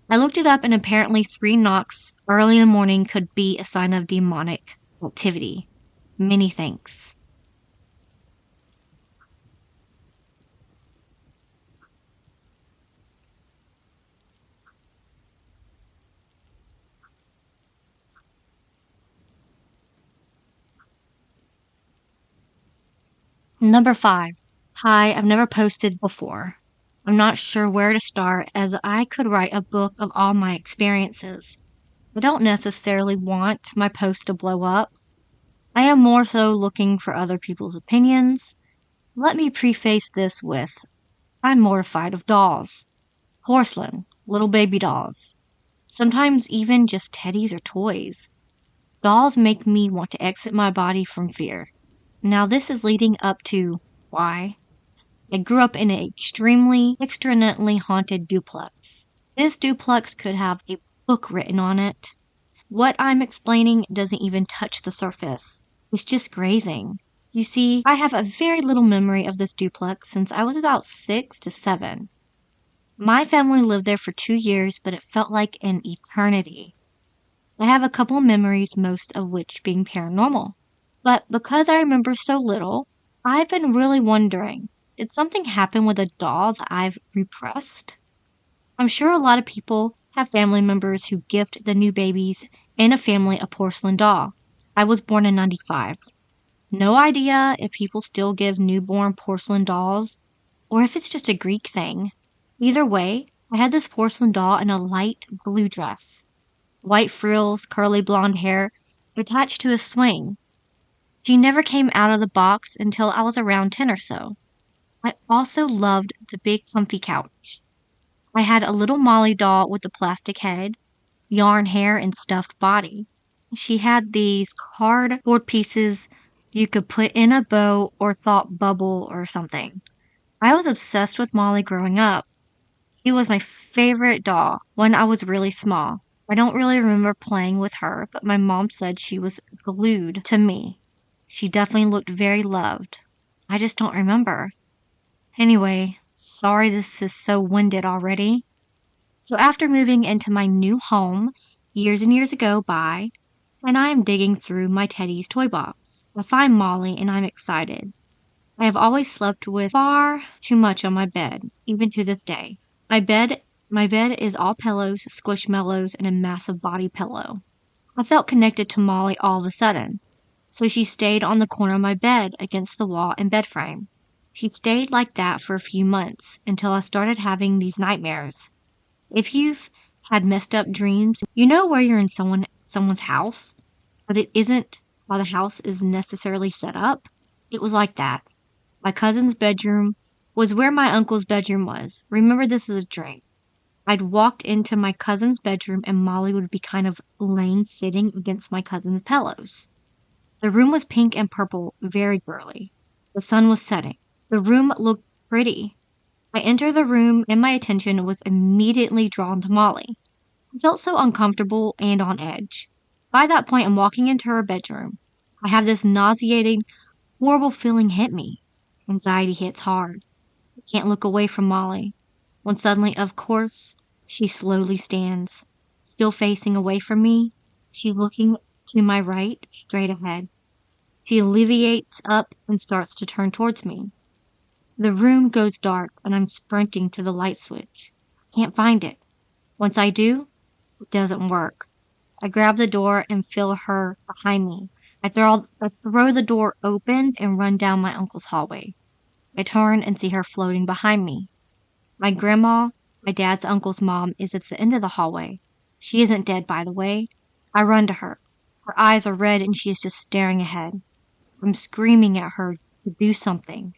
I looked it up, and apparently 3 knocks early in the morning could be a sign of demonic activity. Many thanks. Number 5. Hi, I've never posted before. I'm not sure where to start, as I could write a book of all my experiences. I don't necessarily want my post to blow up. I am more so looking for other people's opinions. Let me preface this with, I'm mortified of dolls. Porcelain, little baby dolls. Sometimes even just teddies or toys. Dolls make me want to exit my body from fear. Now this is leading up to why. I grew up in an extremely haunted duplex. This duplex could have a book written on it. What I'm explaining doesn't even touch the surface. It's just grazing. You see, I have a very little memory of this duplex since I was about 6 to 7. My family lived there for 2 years, but it felt like an eternity. I have a couple memories, most of which being paranormal. But because I remember so little, I've been really wondering, did something happen with a doll that I've repressed? I'm sure a lot of people have family members who gift the new babies in a family a porcelain doll. I was born in 95. No idea if people still give newborn porcelain dolls, or if it's just a Greek thing. Either way, I had this porcelain doll in a light blue dress. White frills, curly blonde hair, attached to a swing. She never came out of the box until I was around 10 or so. I also loved the big comfy couch. I had a little Molly doll with a plastic head, yarn hair, and stuffed body. She had these cardboard pieces you could put in a bow or thought bubble or something. I was obsessed with Molly growing up. She was my favorite doll when I was really small. I don't really remember playing with her, but my mom said she was glued to me. She definitely looked very loved. I just don't remember. Anyway, sorry this is so winded already. So after moving into my new home, years and years go by, and I am digging through my Teddy's toy box. I find Molly and I'm excited. I have always slept with far too much on my bed, even to this day. My bed is all pillows, squishmallows, and a massive body pillow. I felt connected to Molly all of a sudden. So she stayed on the corner of my bed against the wall and bed frame. She stayed like that for a few months until I started having these nightmares. If you've had messed up dreams, you know where you're in someone's house, but it isn't how the house is necessarily set up. It was like that. My cousin's bedroom was where my uncle's bedroom was. Remember, this is a dream. I'd walked into my cousin's bedroom and Molly would be kind of sitting against my cousin's pillows. The room was pink and purple, very girly. The sun was setting. The room looked pretty. I entered the room and my attention was immediately drawn to Molly. I felt so uncomfortable and on edge. By that point, I'm walking into her bedroom. I have this nauseating, horrible feeling hit me. Anxiety hits hard. I can't look away from Molly. When suddenly, of course, she slowly stands. Still facing away from me, she's looking to my right, straight ahead. She alleviates up and starts to turn towards me. The room goes dark and I'm sprinting to the light switch. Can't find it. Once I do, it doesn't work. I grab the door and feel her behind me. I throw the door open and run down my uncle's hallway. I turn and see her floating behind me. My grandma, my dad's uncle's mom, is at the end of the hallway. She isn't dead, by the way. I run to her. Her eyes are red and she is just staring ahead. I'm screaming at her to do something.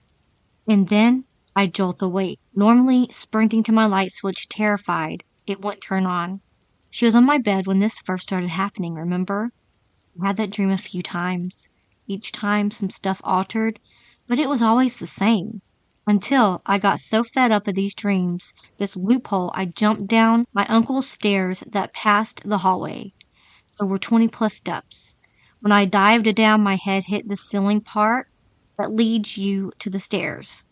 And then I jolt awake. Normally sprinting to my light switch, terrified it wouldn't turn on. She was on my bed when this first started happening, remember? I had that dream a few times. Each time some stuff altered, but it was always the same. Until I got so fed up of these dreams, this loophole, I jumped down my uncle's stairs that passed the hallway. There were 20 plus steps. When I dived down, my head hit the ceiling part that leads you to the stairs.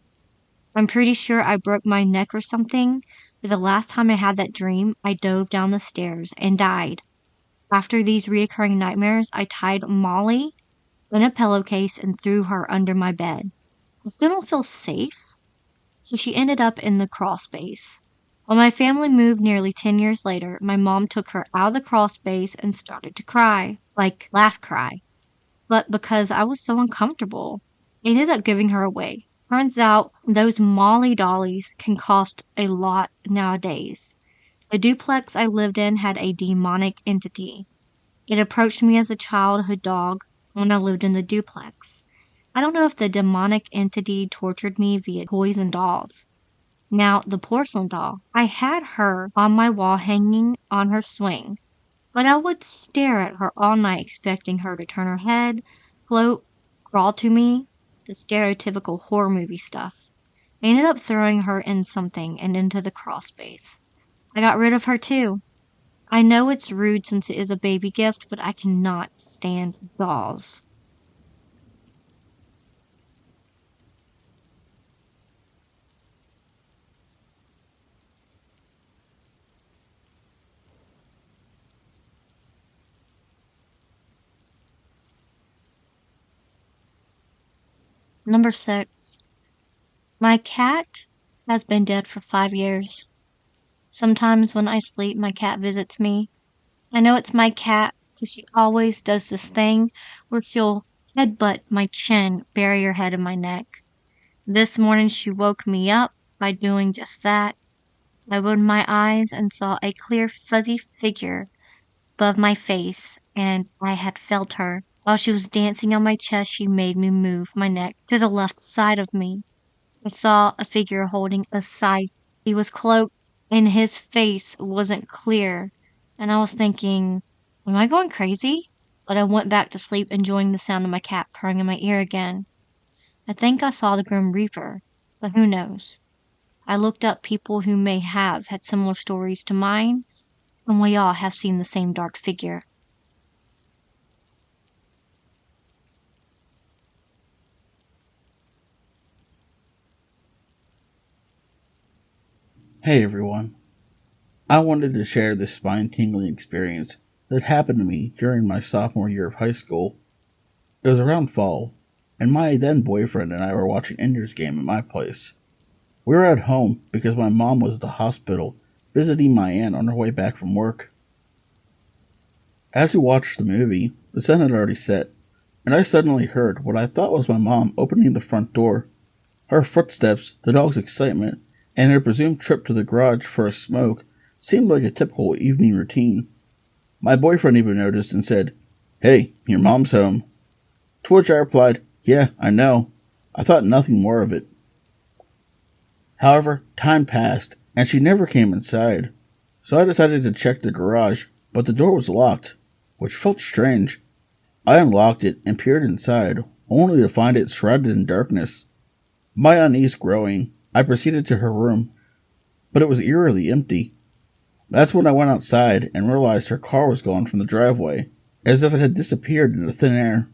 I'm pretty sure I broke my neck or something, but the last time I had that dream, I dove down the stairs and died. After these reoccurring nightmares, I tied Molly in a pillowcase and threw her under my bed. I still don't feel safe, so she ended up in the crawl space. When my family moved nearly 10 years later, my mom took her out of the crawl space and started to cry, like laugh cry. But because I was so uncomfortable, I ended up giving her away. Turns out those Molly dollies can cost a lot nowadays. The duplex I lived in had a demonic entity. It approached me as a childhood dog when I lived in the duplex. I don't know if the demonic entity tortured me via toys and dolls. Now, the porcelain doll, I had her on my wall hanging on her swing, but I would stare at her all night expecting her to turn her head, float, crawl to me, the stereotypical horror movie stuff. I ended up throwing her in something and into the crawl space. I got rid of her too. I know it's rude since it is a baby gift, but I cannot stand dolls. Number 6. My cat has been dead for 5 years. Sometimes when I sleep, my cat visits me. I know it's my cat because she always does this thing where she'll headbutt my chin, bury her head in my neck. This morning she woke me up by doing just that. I opened my eyes and saw a clear, fuzzy figure above my face, and I had felt her. While she was dancing on my chest, she made me move my neck to the left side of me. I saw a figure holding a scythe. He was cloaked, and his face wasn't clear. And I was thinking, am I going crazy? But I went back to sleep, enjoying the sound of my cat purring in my ear again. I think I saw the Grim Reaper, but who knows? I looked up people who may have had similar stories to mine, and we all have seen the same dark figure. Hey everyone. I wanted to share this spine-tingling experience that happened to me during my sophomore year of high school. It was around fall, and my then boyfriend and I were watching Ender's Game at my place. We were at home because my mom was at the hospital visiting my aunt on her way back from work. As we watched the movie, the sun had already set, and I suddenly heard what I thought was my mom opening the front door. Her footsteps, the dog's excitement, and her presumed trip to the garage for a smoke seemed like a typical evening routine. My boyfriend even noticed and said, "Hey, your mom's home." To which I replied, "Yeah, I know." I thought nothing more of it. However, time passed, and she never came inside. so I decided to check the garage, but the door was locked, which felt strange. I unlocked it and peered inside, only to find it shrouded in darkness. My unease growing, I proceeded to her room, but it was eerily empty. That's when I went outside and realized her car was gone from the driveway, as if it had disappeared into thin air.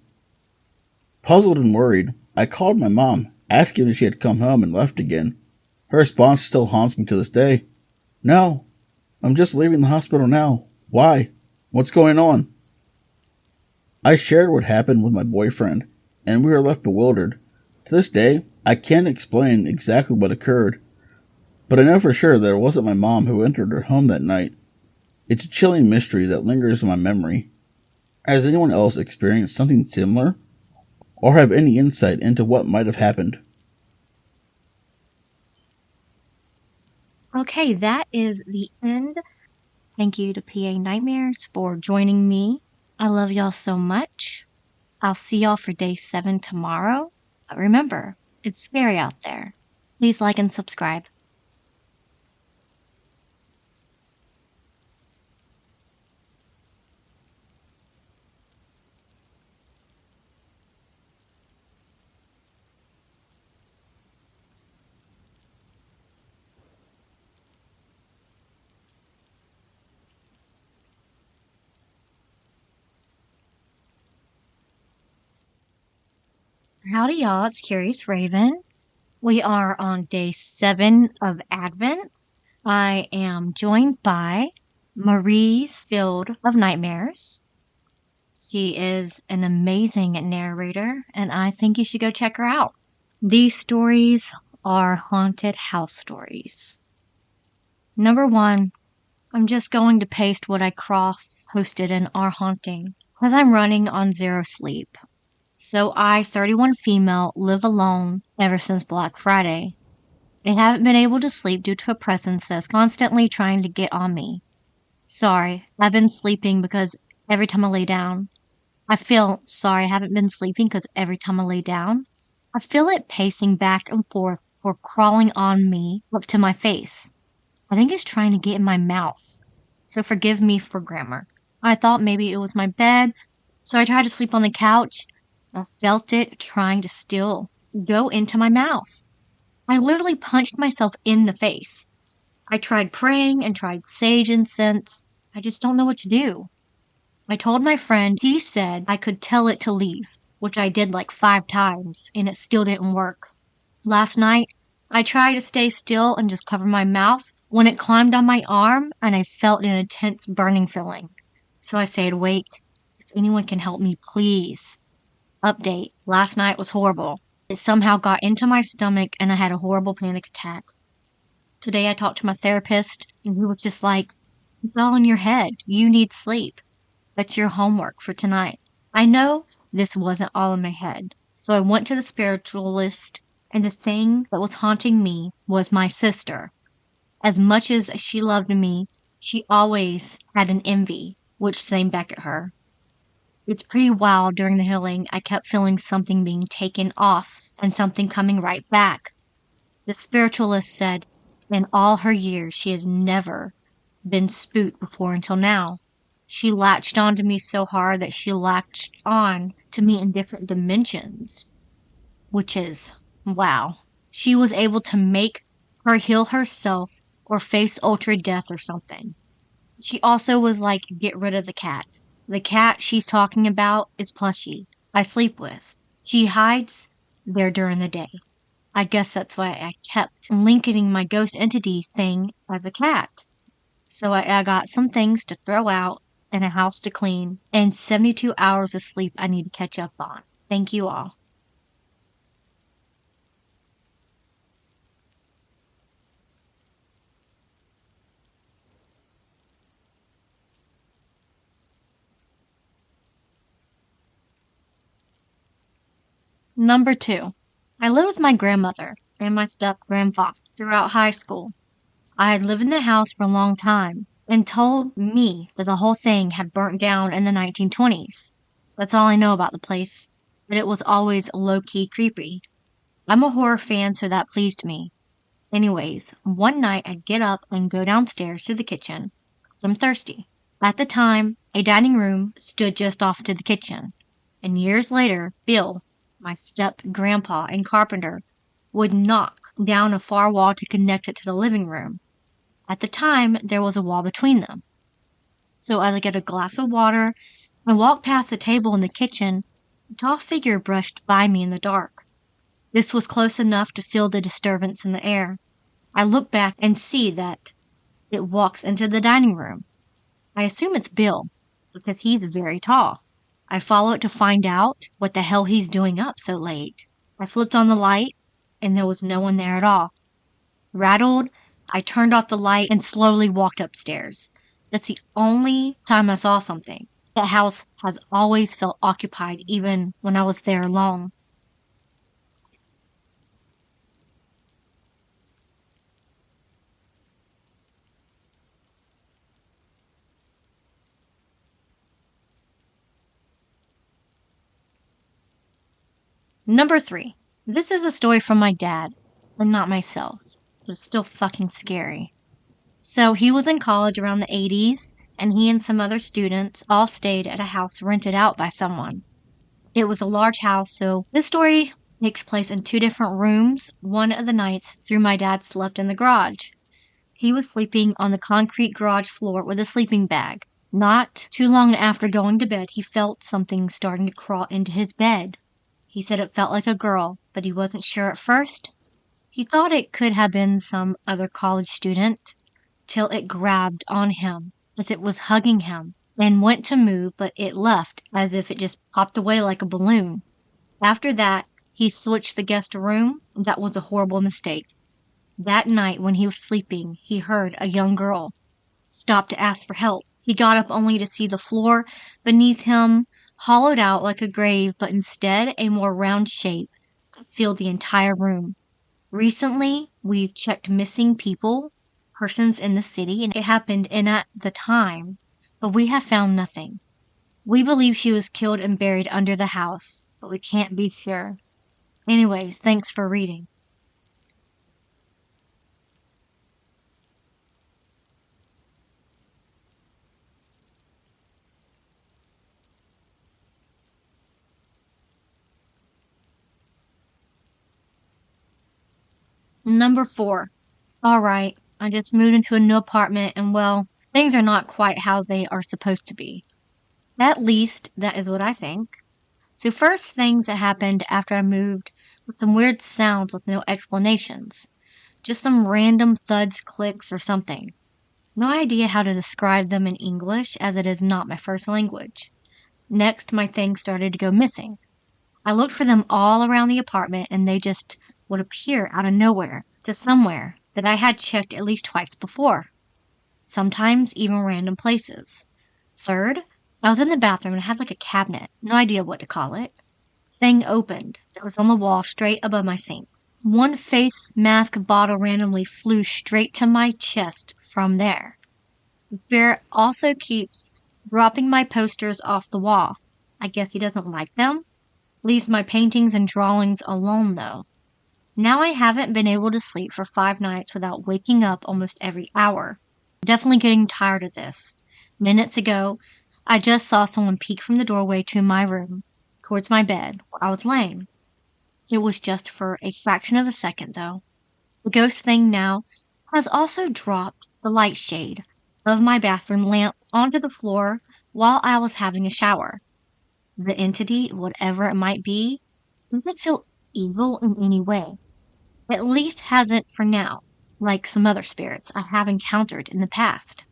Puzzled and worried, I called my mom, asking if she had come home and left again. Her response still haunts me to this day. No, I'm just leaving the hospital now. Why? What's going on? I shared what happened with my boyfriend, and we were left bewildered. To this day, I can't explain exactly what occurred, but I know for sure that it wasn't my mom who entered her home that night. It's a chilling mystery that lingers in my memory. Has anyone else experienced something similar? Or have any insight into what might have happened? Okay, that is the end. Thank you to PA Nightmares for joining me. I love y'all so much. I'll see y'all for day 7 tomorrow. But remember, it's scary out there. Please like and subscribe. Howdy, y'all. It's Curious Raven. We are on day 7 of Advent. I am joined by Marie's Field of Nightmares. She is an amazing narrator, and I think you should go check her out. These stories are haunted house stories. Number 1, I'm just going to paste what I cross-posted in our haunting, because I'm running on 0 sleep. So I, 31 female, live alone ever since Black Friday. I haven't been able to sleep due to a presence that's constantly trying to get on me. Sorry, I've been sleeping because every time I lay down, I feel I haven't been sleeping because every time I lay down, I feel it pacing back and forth or crawling on me up to my face. I think it's trying to get in my mouth. So forgive me for grammar. I thought maybe it was my bed, so I tried to sleep on the couch. I felt it trying to still go into my mouth. I literally punched myself in the face. I tried praying and tried sage incense. I just don't know what to do. I told my friend, he said I could tell it to leave, which I did like 5 times, and it still didn't work. Last night, I tried to stay still and just cover my mouth when it climbed on my arm, and I felt an intense burning feeling. So I stayed awake. If anyone can help me, please. Update. Last night was horrible. It somehow got into my stomach and I had a horrible panic attack. Today I talked to my therapist and he was just like, it's all in your head. You need sleep. That's your homework for tonight. I know this wasn't all in my head. So I went to the spiritualist and the thing that was haunting me was my sister. As much as she loved me, she always had an envy, which same back at her. It's pretty wild. During the healing, I kept feeling something being taken off and something coming right back. The spiritualist said in all her years she has never been spooked before until now. She latched onto me so hard that she latched on to me in different dimensions, which is wow. She was able to make her heal herself or face ultra death or something. She also was like, get rid of the cat. The cat she's talking about is Plushy, I sleep with. She hides there during the day. I guess that's why I kept linking my ghost entity thing as a cat. So I got some things to throw out and a house to clean and 72 hours of sleep I need to catch up on. Thank you all. Number 2. I lived with my grandmother and my step-grandfather throughout high school. I had lived in the house for a long time and told me that the whole thing had burnt down in the 1920s. That's all I know about the place, but it was always low-key creepy. I'm a horror fan, so that pleased me. Anyways, one night I get up and go downstairs to the kitchen I'm thirsty. At the time, a dining room stood just off to the kitchen, and years later, Bill, my step-grandpa and carpenter, would knock down a far wall to connect it to the living room. At the time, there was a wall between them. So as I get a glass of water and walk past the table in the kitchen, a tall figure brushed by me in the dark. This was close enough to feel the disturbance in the air. I look back and see that it walks into the dining room. I assume it's Bill, because he's very tall. I follow it to find out what the hell he's doing up so late. I flipped on the light, and there was no one there at all. Rattled, I turned off the light and slowly walked upstairs. That's the only time I saw something. That house has always felt occupied, even when I was there alone. Number 3. This is a story from my dad, and not myself, but it's still fucking scary. So he was in college around the 80s, and he and some other students all stayed at a house rented out by someone. It was a large house, so this story takes place in 2 different rooms. One of the nights through my dad slept in the garage. He was sleeping on the concrete garage floor with a sleeping bag. Not too long after going to bed, he felt something starting to crawl into his bed. He said it felt like a girl, but he wasn't sure at first. He thought it could have been some other college student, till it grabbed on him as it was hugging him and went to move, but it left as if it just popped away like a balloon. After that, he switched the guest room. That was a horrible mistake. That night when he was sleeping, he heard a young girl stop to ask for help. He got up only to see the floor beneath him hollowed out like a grave, but instead a more round shape that filled the entire room. Recently, we've checked missing persons in the city, and it happened in at the time, but we have found nothing. We believe she was killed and buried under the house, but we can't be sure. Anyways, thanks for reading. Number 4. Alright, I just moved into a new apartment and well, things are not quite how they are supposed to be. At least, that is what I think. So first things that happened after I moved was some weird sounds with no explanations. Just some random thuds, clicks, or something. No idea how to describe them in English as it is not my first language. Next, my things started to go missing. I looked for them all around the apartment and they just would appear out of nowhere to somewhere that I had checked at least twice before. Sometimes even random places. Third, I was in the bathroom and I had like a cabinet, no idea what to call it. Thing opened that was on the wall straight above my sink. One face mask bottle randomly flew straight to my chest from there. The spirit also keeps dropping my posters off the wall. I guess he doesn't like them. Leaves my paintings and drawings alone though. Now I haven't been able to sleep for 5 nights without waking up almost every hour. I'm definitely getting tired of this. Minutes ago, I just saw someone peek from the doorway to my room, towards my bed, where I was laying. It was just for a fraction of a second, though. The ghost thing now has also dropped the light shade of my bathroom lamp onto the floor while I was having a shower. The entity, whatever it might be, doesn't feel evil in any way. At least hasn't for now, like some other spirits I have encountered in the past.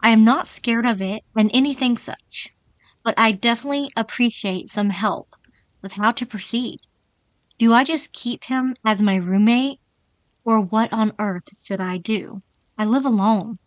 I am not scared of it and anything such, but I definitely appreciate some help with how to proceed. Do I just keep him as my roommate, or what on earth should I do? I live alone.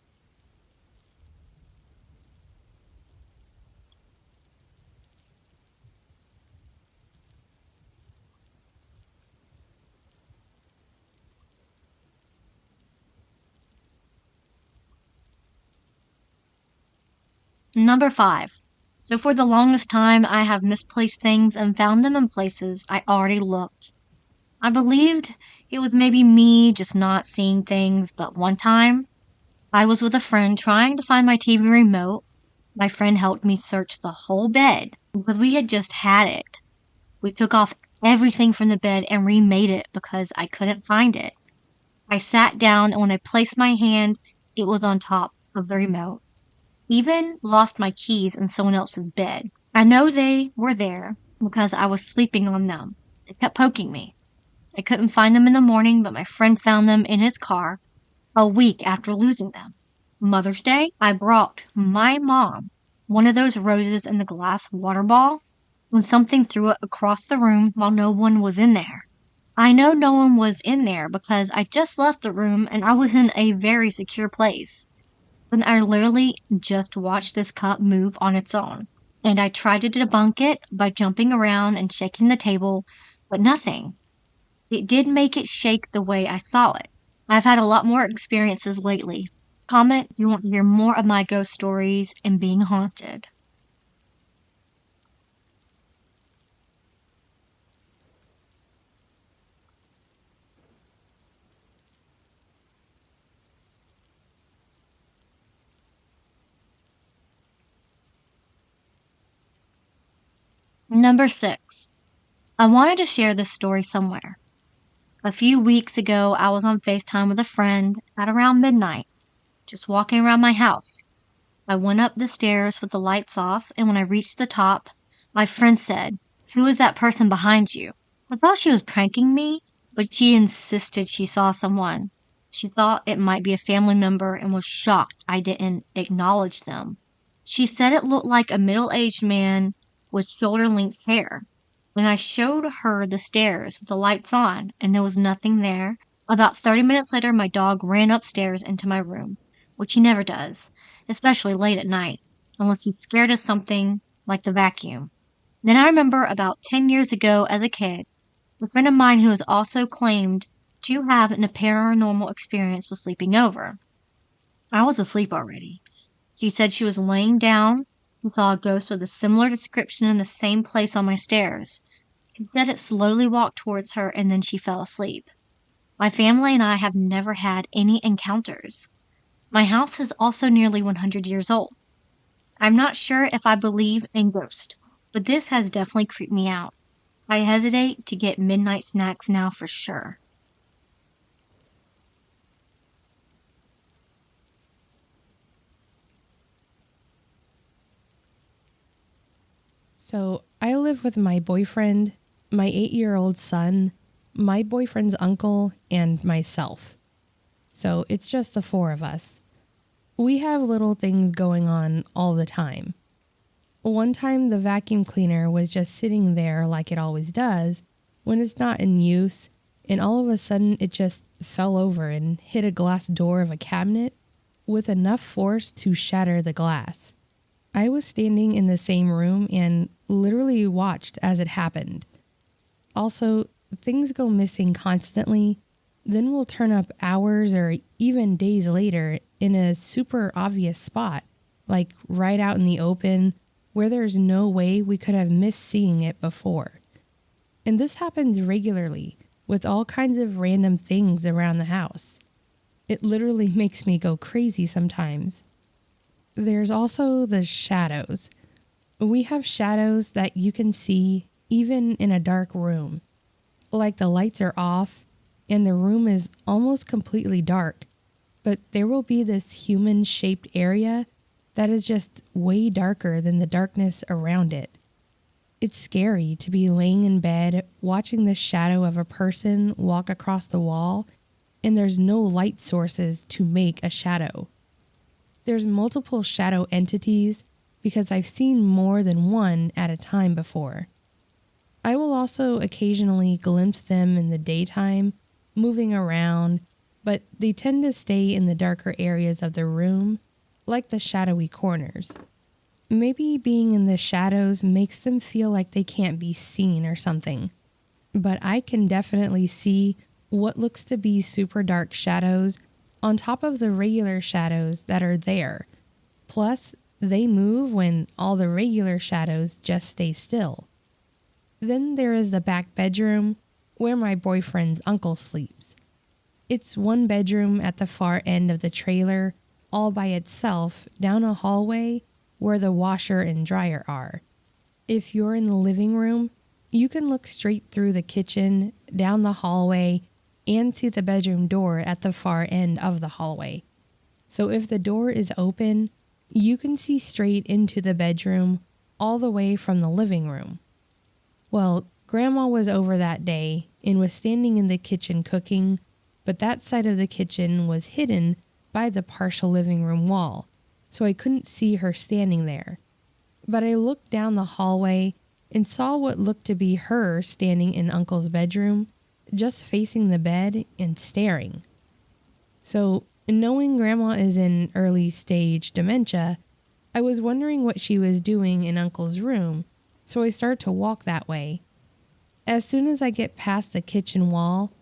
Number 5. So for the longest time, I have misplaced things and found them in places I already looked. I believed it was maybe me just not seeing things, but one time, I was with a friend trying to find my TV remote. My friend helped me search the whole bed because we had just had it. We took off everything from the bed and remade it because I couldn't find it. I sat down, and when I placed my hand, it was on top of the remote. Even lost my keys in someone else's bed. I know they were there because I was sleeping on them. They kept poking me. I couldn't find them in the morning, but my friend found them in his car a week after losing them. Mother's Day, I brought my mom one of those roses in the glass water ball when something threw it across the room while no one was in there. I know no one was in there because I just left the room and I was in a very secure place. Then I literally just watched this cup move on its own. And I tried to debunk it by jumping around and shaking the table, but nothing. It did make it shake the way I saw it. I've had a lot more experiences lately. Comment if you want to hear more of my ghost stories and being haunted. Number 6. I wanted to share this story somewhere. A few weeks ago, I was on FaceTime with a friend at around midnight, just walking around my house. I went up the stairs with the lights off, and when I reached the top, my friend said, "Who is that person behind you?" I thought she was pranking me, but she insisted she saw someone. She thought it might be a family member and was shocked I didn't acknowledge them. She said it looked like a middle-aged man with shoulder-length hair. When I showed her the stairs with the lights on and there was nothing there, about 30 minutes later my dog ran upstairs into my room, which he never does, especially late at night, unless he's scared of something like the vacuum. Then I remember about 10 years ago as a kid, a friend of mine who has also claimed to have a paranormal experience was sleeping over. I was asleep already. She said she was laying down and saw a ghost with a similar description in the same place on my stairs. She said it slowly walked towards her and then she fell asleep. My family and I have never had any encounters. My house is also nearly 100 years old. I'm not sure if I believe in ghosts, but this has definitely creeped me out. I hesitate to get midnight snacks now for sure. So I live with my boyfriend, my 8-year-old son, my boyfriend's uncle, and myself. So it's just the 4 of us. We have little things going on all the time. One time the vacuum cleaner was just sitting there like it always does when it's not in use, and all of a sudden it just fell over and hit a glass door of a cabinet with enough force to shatter the glass. I was standing in the same room and literally watched as it happened. Also, things go missing constantly, then will turn up hours or even days later in a super obvious spot, like right out in the open, where there's no way we could have missed seeing it before. And this happens regularly with all kinds of random things around the house. It literally makes me go crazy sometimes. There's also the shadows. We have shadows that you can see even in a dark room. Like the lights are off and the room is almost completely dark, but there will be this human-shaped area that is just way darker than the darkness around it. It's scary to be laying in bed watching the shadow of a person walk across the wall and there's no light sources to make a shadow. There's multiple shadow entities because I've seen more than one at a time before. I will also occasionally glimpse them in the daytime, moving around, but they tend to stay in the darker areas of the room, like the shadowy corners. Maybe being in the shadows makes them feel like they can't be seen or something. But I can definitely see what looks to be super dark shadows on top of the regular shadows that are there. Plus, they move when all the regular shadows just stay still. Then there is the back bedroom where my boyfriend's uncle sleeps. It's one bedroom at the far end of the trailer all by itself down a hallway where the washer and dryer are. If you're in the living room, you can look straight through the kitchen, down the hallway, and see the bedroom door at the far end of the hallway. So if the door is open, you can see straight into the bedroom all the way from the living room. Well, Grandma was over that day and was standing in the kitchen cooking, but that side of the kitchen was hidden by the partial living room wall, so I couldn't see her standing there. But I looked down the hallway and saw what looked to be her standing in Uncle's bedroom, just facing the bed and staring. So, knowing Grandma is in early stage dementia, I was wondering what she was doing in Uncle's room, so I start to walk that way. As soon as I get past the kitchen wall,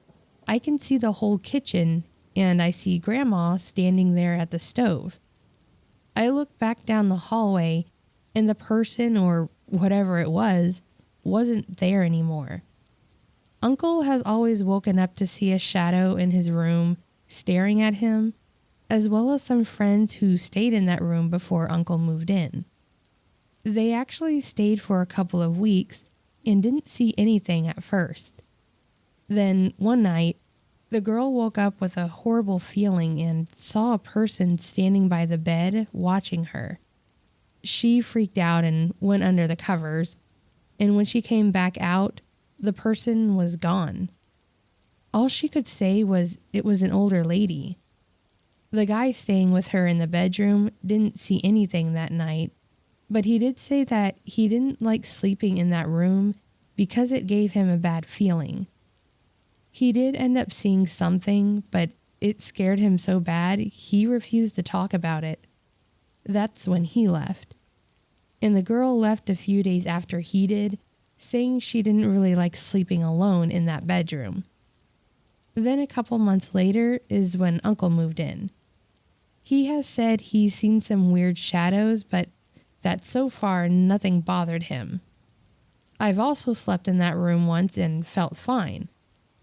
I can see the whole kitchen, and I see Grandma standing there at the stove. I look back down the hallway, and the person, or whatever it was, wasn't there anymore. Uncle has always woken up to see a shadow in his room staring at him, as well as some friends who stayed in that room before Uncle moved in. They actually stayed for a couple of weeks and didn't see anything at first. Then, one night, the girl woke up with a horrible feeling and saw a person standing by the bed watching her. She freaked out and went under the covers, and when she came back out, the person was gone. All she could say was it was an older lady. The guy staying with her in the bedroom didn't see anything that night, but he did say that he didn't like sleeping in that room because it gave him a bad feeling. He did end up seeing something, but it scared him so bad he refused to talk about it. That's when he left. And the girl left a few days after he did, saying she didn't really like sleeping alone in that bedroom. Then a couple months later is when Uncle moved in. He has said he's seen some weird shadows, but that so far nothing bothered him. I've also slept in that room once and felt fine.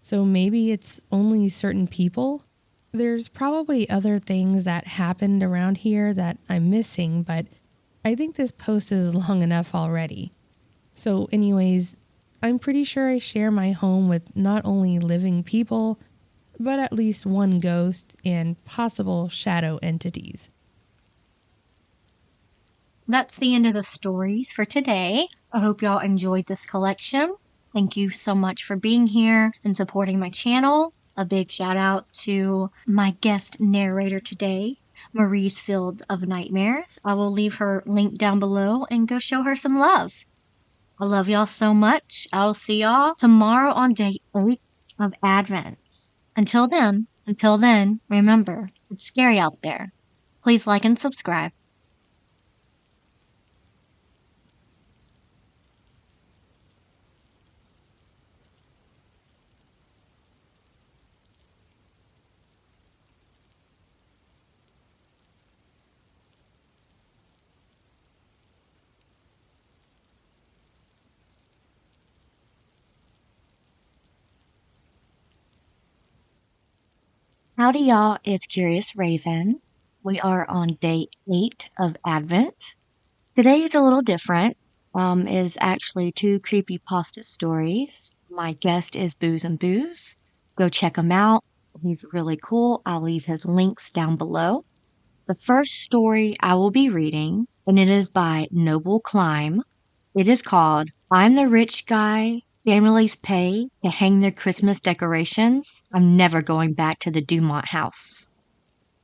So maybe it's only certain people? There's probably other things that happened around here that I'm missing, but I think this post is long enough already. So anyways, I'm pretty sure I share my home with not only living people, but at least one ghost and possible shadow entities. That's the end of the stories for today. I hope y'all enjoyed this collection. Thank you so much for being here and supporting my channel. A big shout out to my guest narrator today, Marie's Field of Nightmares. I will leave her link down below and go show her some love. I love y'all so much. I'll see y'all tomorrow on day 8 of Advent. Until then, remember, it's scary out there. Please like and subscribe. Howdy, y'all. It's Curious Raven. We are on day 8 of Advent. Today is a little different. Is actually 2 creepypasta stories. My guest is Booze and Booze. Go check him out. He's really cool. I'll leave his links down below. The first story I will be reading, and it is by Noble Climb. It is called I'm the Rich Guy Families Pay to Hang Their Christmas Decorations. I'm never going back to the Dumont house.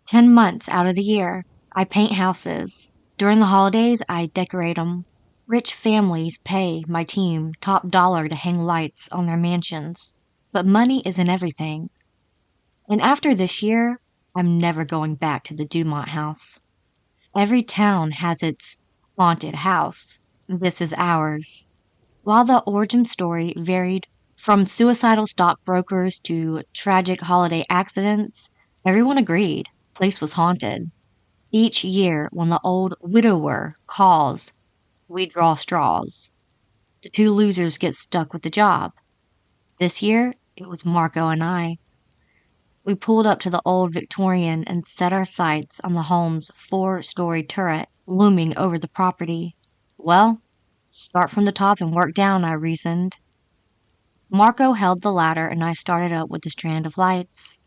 10 months out of the year, I paint houses. During the holidays, I decorate them. Rich families pay my team top dollar to hang lights on their mansions. But money isn't everything. And after this year, I'm never going back to the Dumont house. Every town has its haunted house. This is ours. While the origin story varied from suicidal stockbrokers to tragic holiday accidents, everyone agreed the place was haunted. Each year, when the old widower calls, we draw straws. The 2 losers get stuck with the job. This year, it was Marco and I. We pulled up to the old Victorian and set our sights on the home's 4-story turret looming over the property. Well, start from the top and work down, I reasoned. Marco held the ladder and I started up with the strand of lights.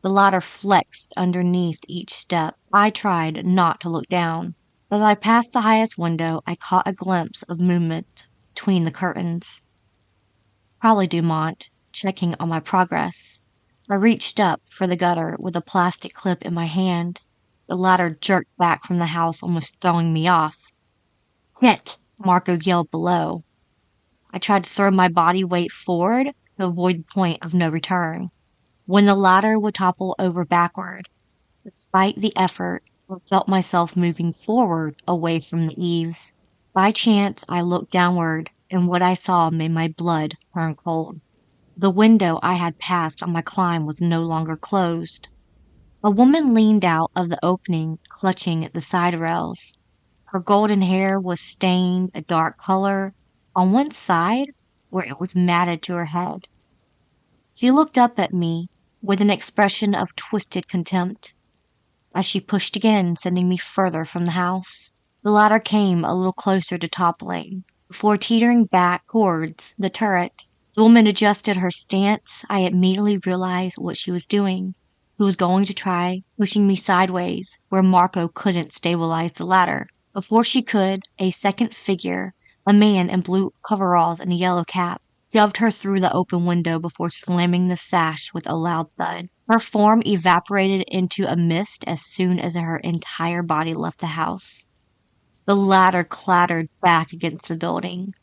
The ladder flexed underneath each step. I tried not to look down. As I passed the highest window, I caught a glimpse of movement between the curtains. Probably Dumont, checking on my progress. I reached up for the gutter with a plastic clip in my hand. The ladder jerked back from the house, almost throwing me off. "Get!" Marco yelled below. I tried to throw my body weight forward to avoid the point of no return. When the ladder would topple over backward, despite the effort, I felt myself moving forward away from the eaves. By chance, I looked downward, and what I saw made my blood turn cold. The window I had passed on my climb was no longer closed. A woman leaned out of the opening, clutching at the side rails. Her golden hair was stained a dark color on one side where it was matted to her head. She looked up at me with an expression of twisted contempt as she pushed again, sending me further from the house. The ladder came a little closer to toppling. Before teetering back towards the turret, the woman adjusted her stance. I immediately realized what she was doing. She was going to try pushing me sideways where Marco couldn't stabilize the ladder. Before she could, a second figure, a man in blue coveralls and a yellow cap, shoved her through the open window before slamming the sash with a loud thud. Her form evaporated into a mist as soon as her entire body left the house. The ladder clattered back against the building,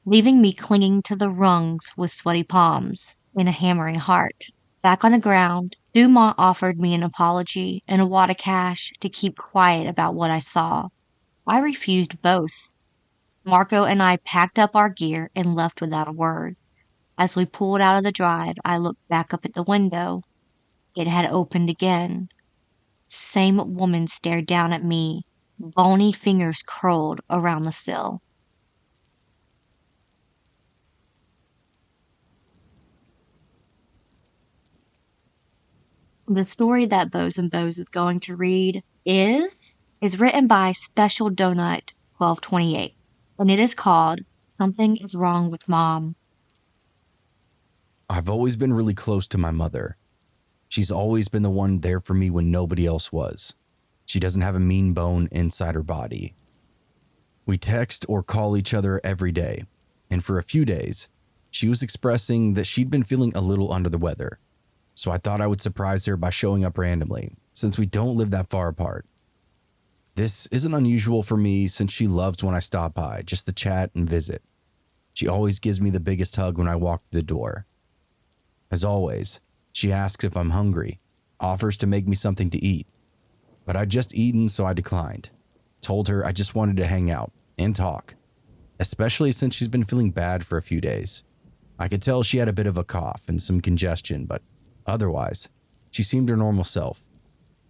leaving me clinging to the rungs with sweaty palms and a hammering heart. Back on the ground, Dumont offered me an apology and a wad of cash to keep quiet about what I saw. I refused both. Marco and I packed up our gear and left without a word. As we pulled out of the drive, I looked back up at the window. It had opened again. The same woman stared down at me, bony fingers curled around the sill. The story that Bows and Bows is going to read is written by Special Donut 1228, and it is called Something is Wrong with Mom. I've always been really close to my mother. She's always been the one there for me when nobody else was. She doesn't have a mean bone inside her body. We text or call each other every day, and for a few days, she was expressing that she'd been feeling a little under the weather. So I thought I would surprise her by showing up randomly, since we don't live that far apart. This isn't unusual for me since she loves when I stop by, just to chat and visit. She always gives me the biggest hug when I walk through the door. As always, she asks if I'm hungry, offers to make me something to eat. But I'd just eaten, so I declined. Told her I just wanted to hang out and talk, especially since she's been feeling bad for a few days. I could tell she had a bit of a cough and some congestion, but otherwise, she seemed her normal self.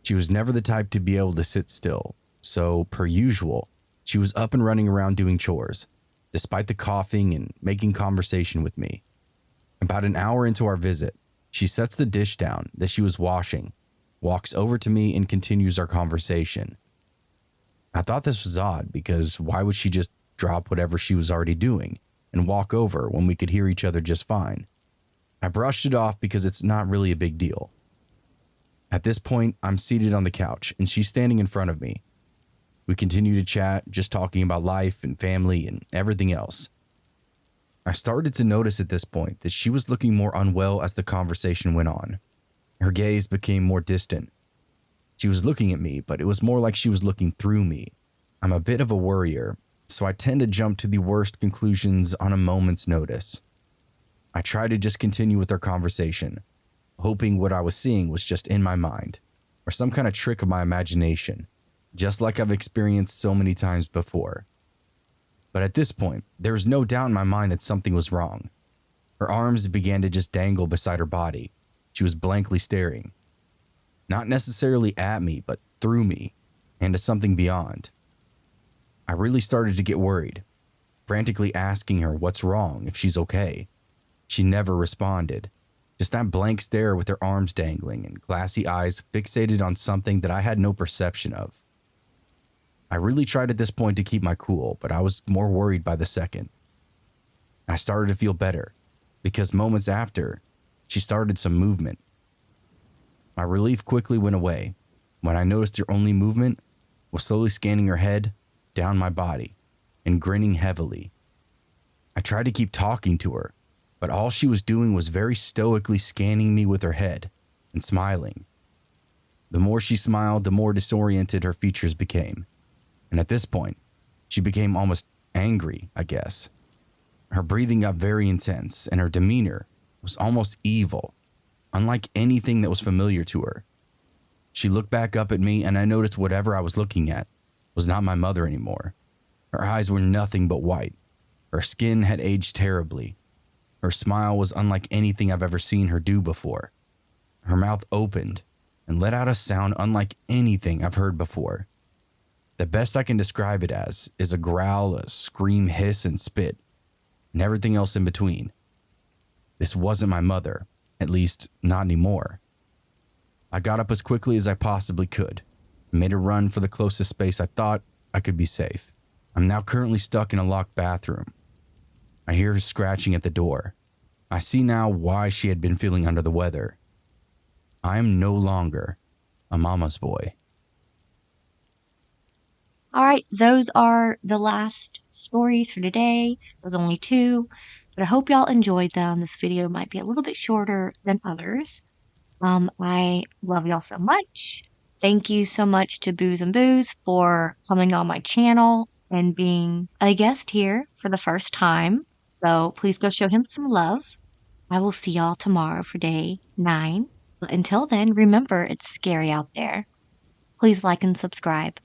She was never the type to be able to sit still, so per usual, she was up and running around doing chores, despite the coughing and making conversation with me. About an hour into our visit, she sets the dish down that she was washing, walks over to me and continues our conversation. I thought this was odd because why would she just drop whatever she was already doing and walk over when we could hear each other just fine? I brushed it off because it's not really a big deal. At this point, I'm seated on the couch and she's standing in front of me. We continue to chat, just talking about life and family and everything else. I started to notice at this point that she was looking more unwell as the conversation went on. Her gaze became more distant. She was looking at me, but it was more like she was looking through me. I'm a bit of a worrier, so I tend to jump to the worst conclusions on a moment's notice. I try to just continue with our conversation, hoping what I was seeing was just in my mind, or some kind of trick of my imagination, just like I've experienced so many times before. But at this point, there was no doubt in my mind that something was wrong. Her arms began to just dangle beside her body. She was blankly staring. Not necessarily at me, but through me, and to something beyond. I really started to get worried, frantically asking her what's wrong, if she's okay. She never responded. Just that blank stare with her arms dangling and glassy eyes fixated on something that I had no perception of. I really tried at this point to keep my cool, but I was more worried by the second. I started to feel better because moments after, she started some movement. My relief quickly went away when I noticed her only movement was slowly scanning her head down my body and grinning heavily. I tried to keep talking to her, but all she was doing was very stoically scanning me with her head and smiling. The more she smiled, the more disoriented her features became. And at this point, she became almost angry, I guess. Her breathing got very intense, and her demeanor was almost evil, unlike anything that was familiar to her. She looked back up at me, and I noticed whatever I was looking at was not my mother anymore. Her eyes were nothing but white. Her skin had aged terribly. Her smile was unlike anything I've ever seen her do before. Her mouth opened and let out a sound unlike anything I've heard before. The best I can describe it as is a growl, a scream, hiss, and spit, and everything else in between. This wasn't my mother, at least not anymore. I got up as quickly as I possibly could and made a run for the closest space I thought I could be safe. I'm now currently stuck in a locked bathroom. I hear her scratching at the door. I see now why she had been feeling under the weather. I am no longer a mama's boy. All right, those are the last stories for today. There's only 2, but I hope y'all enjoyed them. This video might be a little bit shorter than others. I love y'all so much. Thank you so much to Booze and Booze for coming on my channel and being a guest here for the first time. So please go show him some love. I will see y'all tomorrow for day 9. But until then, remember, it's scary out there. Please like and subscribe.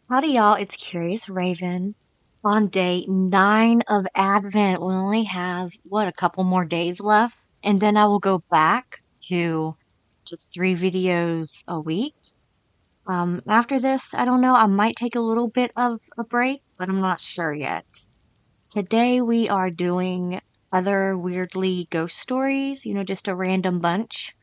Howdy, y'all. It's Curious Raven. On day 9 of Advent, we only have, a couple more days left. And then I will go back to just 3 videos a week. After this, I don't know, I might take a little bit of a break, but I'm not sure yet. Today we are doing other weirdly ghost stories, just a random bunch.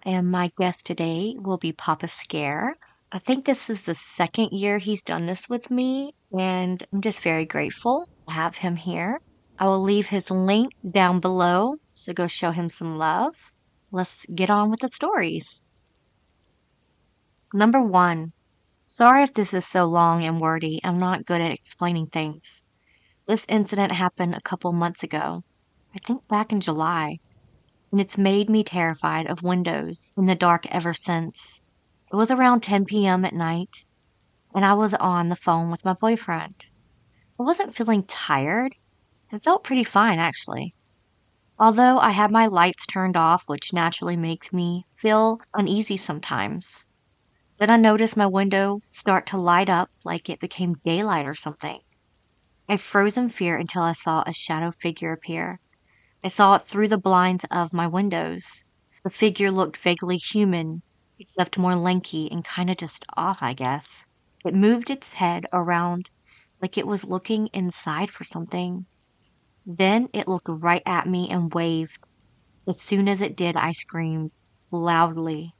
And my guest today will be Papa Scare. I think this is the 2nd year he's done this with me, and I'm just very grateful to have him here. I will leave his link down below, so go show him some love. Let's get on with the stories. Number 1. Sorry if this is so long and wordy. I'm not good at explaining things. This incident happened a couple months ago. I think back in July. And it's made me terrified of windows in the dark ever since. It was around 10 p.m. at night, and I was on the phone with my boyfriend. I wasn't feeling tired. It felt pretty fine, actually. Although I had my lights turned off, which naturally makes me feel uneasy sometimes. Then I noticed my window start to light up like it became daylight or something. I froze in fear until I saw a shadow figure appear. I saw it through the blinds of my windows. The figure looked vaguely human, except more lanky and kind of just off, I guess. It moved its head around like it was looking inside for something. Then it looked right at me and waved. As soon as it did, I screamed loudly.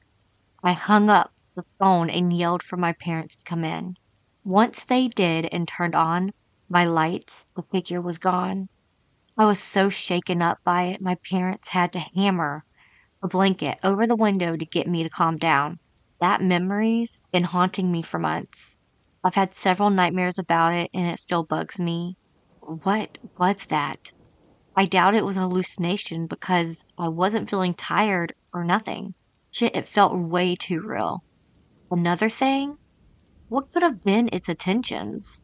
I hung up the phone and yelled for my parents to come in. Once they did and turned on my lights, the figure was gone. I was so shaken up by it, my parents had to hammer a blanket over the window to get me to calm down. That memory's been haunting me for months. I've had several nightmares about it, and it still bugs me. What was that? I doubt it was a hallucination because I wasn't feeling tired or nothing. Shit, it felt way too real. Another thing? What could have been its intentions?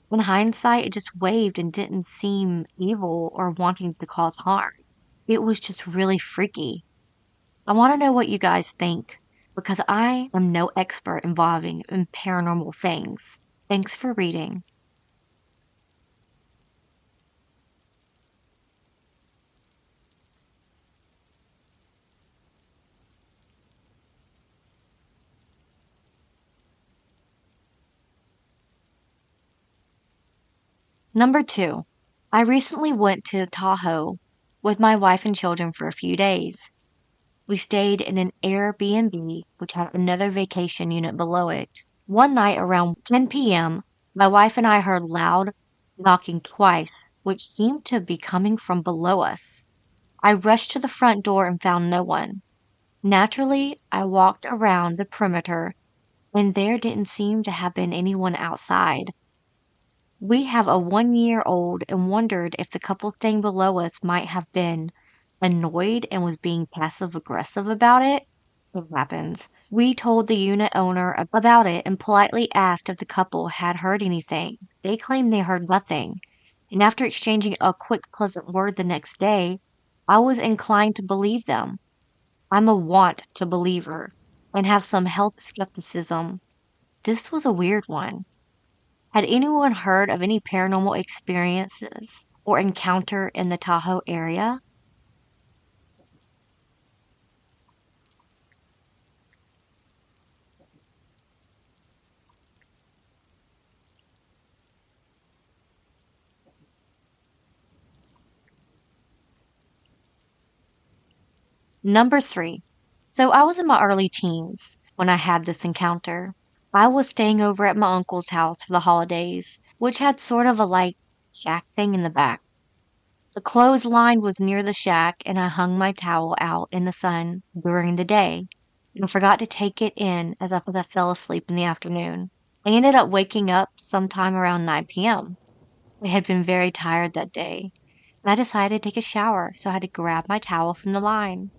In hindsight, it just waved and didn't seem evil or wanting to cause harm. It was just really freaky. I want to know what you guys think. because I am no expert involving in paranormal things. Thanks for reading. Number 2. I recently went to Tahoe with my wife and children for a few days. We stayed in an Airbnb, which had another vacation unit below it. One night around 10 p.m., my wife and I heard loud knocking twice, which seemed to be coming from below us. I rushed to the front door and found no one. Naturally, I walked around the perimeter, and there didn't seem to have been anyone outside. We have a 1-year-old and wondered if the couple staying below us might have been annoyed and was being passive aggressive about it. It happens. We told the unit owner about it and politely asked if the couple had heard anything. They claimed they heard nothing. And after exchanging a quick, pleasant word the next day, I was inclined to believe them. I'm a want to believer and have some health skepticism. This was a weird one. Had anyone heard of any paranormal experiences or encounter in the Tahoe area? Number 3. So I was in my early teens when I had this encounter. I was staying over at my uncle's house for the holidays, which had sort of a shack thing in the back. The clothesline was near the shack, and I hung my towel out in the sun during the day and forgot to take it in as I fell asleep in the afternoon. I ended up waking up sometime around 9 p.m. I had been very tired that day, and I decided to take a shower, so I had to grab my towel from the line.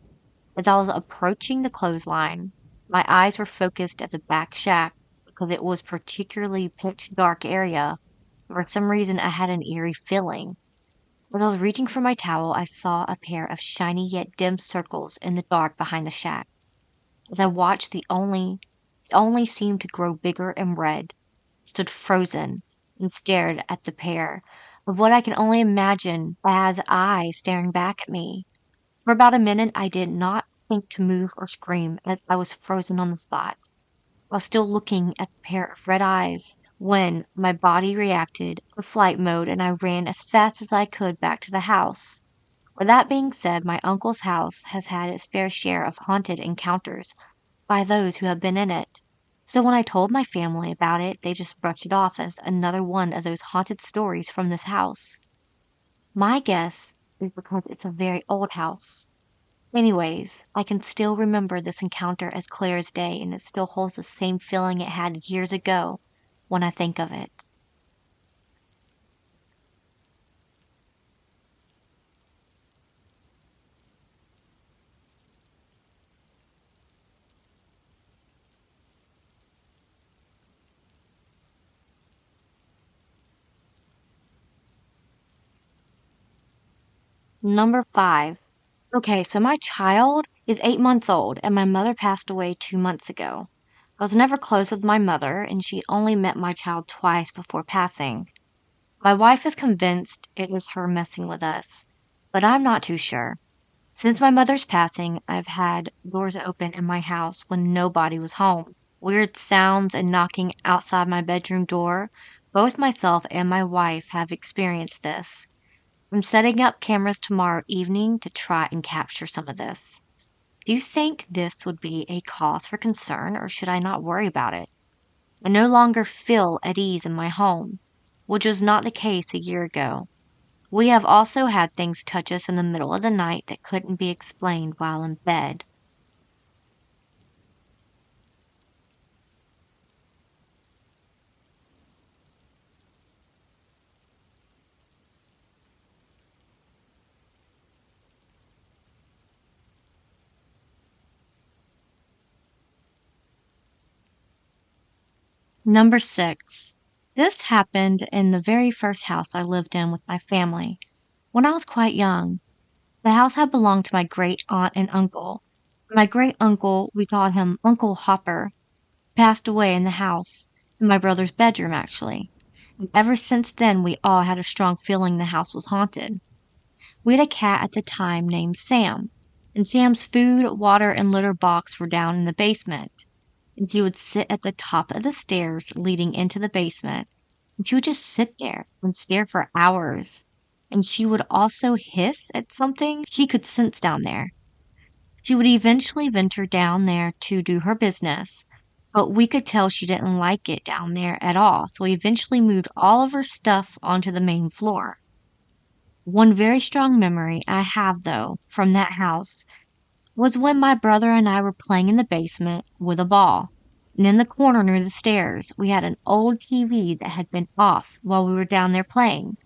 As I was approaching the clothesline, my eyes were focused at the back shack because it was particularly pitch dark area. For some reason, I had an eerie feeling. As I was reaching for my towel, I saw a pair of shiny yet dim circles in the dark behind the shack. As I watched, it only seemed to grow bigger and red, stood frozen, and stared at the pair of what I can only imagine as eyes staring back at me. For about a minute, I did not think to move or scream as I was frozen on the spot, while still looking at the pair of red eyes, when my body reacted to flight mode and I ran as fast as I could back to the house. With that being said, my uncle's house has had its fair share of haunted encounters by those who have been in it. So when I told my family about it, they just brushed it off as another one of those haunted stories from this house. My guess is because it's a very old house. Anyways, I can still remember this encounter as clear as day, and it still holds the same feeling it had years ago when I think of it. Number 5. Okay, so my child is 8 months old, and my mother passed away 2 months ago. I was never close with my mother, and she only met my child twice before passing. My wife is convinced it is her messing with us, but I'm not too sure. Since my mother's passing, I've had doors open in my house when nobody was home. Weird sounds and knocking outside my bedroom door. Both myself and my wife have experienced this. I'm setting up cameras tomorrow evening to try and capture some of this. Do you think this would be a cause for concern, or should I not worry about it? I no longer feel at ease in my home, which was not the case a year ago. We have also had things touch us in the middle of the night that couldn't be explained while in bed. Number 6. This happened in the very first house I lived in with my family. When I was quite young, the house had belonged to my great aunt and uncle, My great uncle, we called him Uncle Hopper, passed away in the house, in my brother's bedroom actually. And ever since then, we all had a strong feeling the house was haunted. We had a cat at the time named Sam, and Sam's food, water, and litter box were down in the basement. And she would sit at the top of the stairs leading into the basement, and she would just sit there and stare for hours. And she would also hiss at something she could sense down there. She would eventually venture down there to do her business, but we could tell she didn't like it down there at all, so we eventually moved all of her stuff onto the main floor. One very strong memory I have, though, from that house was when my brother and I were playing in the basement with a ball. And in the corner near the stairs, we had an old TV that had been off while we were down there playing.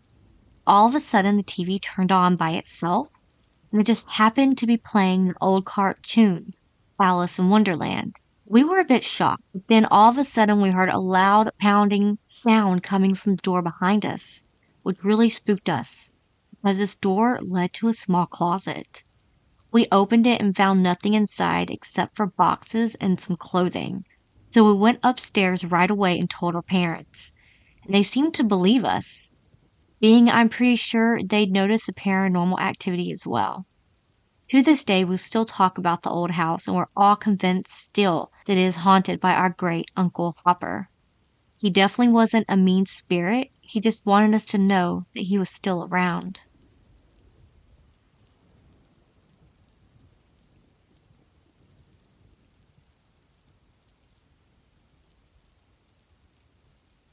All of a sudden, the TV turned on by itself, and it just happened to be playing an old cartoon, Alice in Wonderland. We were a bit shocked, but then all of a sudden we heard a loud pounding sound coming from the door behind us, which really spooked us, because this door led to a small closet. We opened it and found nothing inside except for boxes and some clothing. So we went upstairs right away and told our parents, and they seemed to believe us, being I'm pretty sure they'd noticed the paranormal activity as well. To this day, we still talk about the old house, and we're all convinced still that it is haunted by our great Uncle Hopper. He definitely wasn't a mean spirit, he just wanted us to know that he was still around.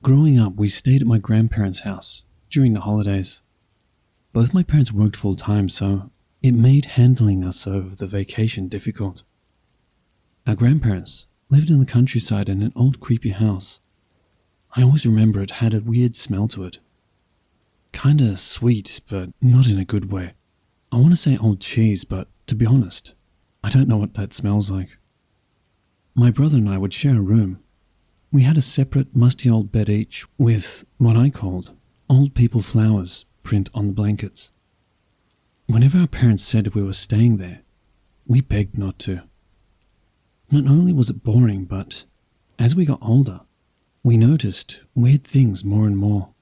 Growing up, we stayed at my grandparents' house during the holidays. Both my parents worked full-time, so it made handling us over the vacation difficult. Our grandparents lived in the countryside in an old creepy house. I always remember it had a weird smell to it. Kinda sweet, but not in a good way. I want to say old cheese, but to be honest, I don't know what that smells like. My brother and I would share a room. We had a separate, musty old bed each, with what I called old people flowers print on the blankets. Whenever our parents said we were staying there, we begged not to. Not only was it boring, but as we got older, we noticed weird things more and more.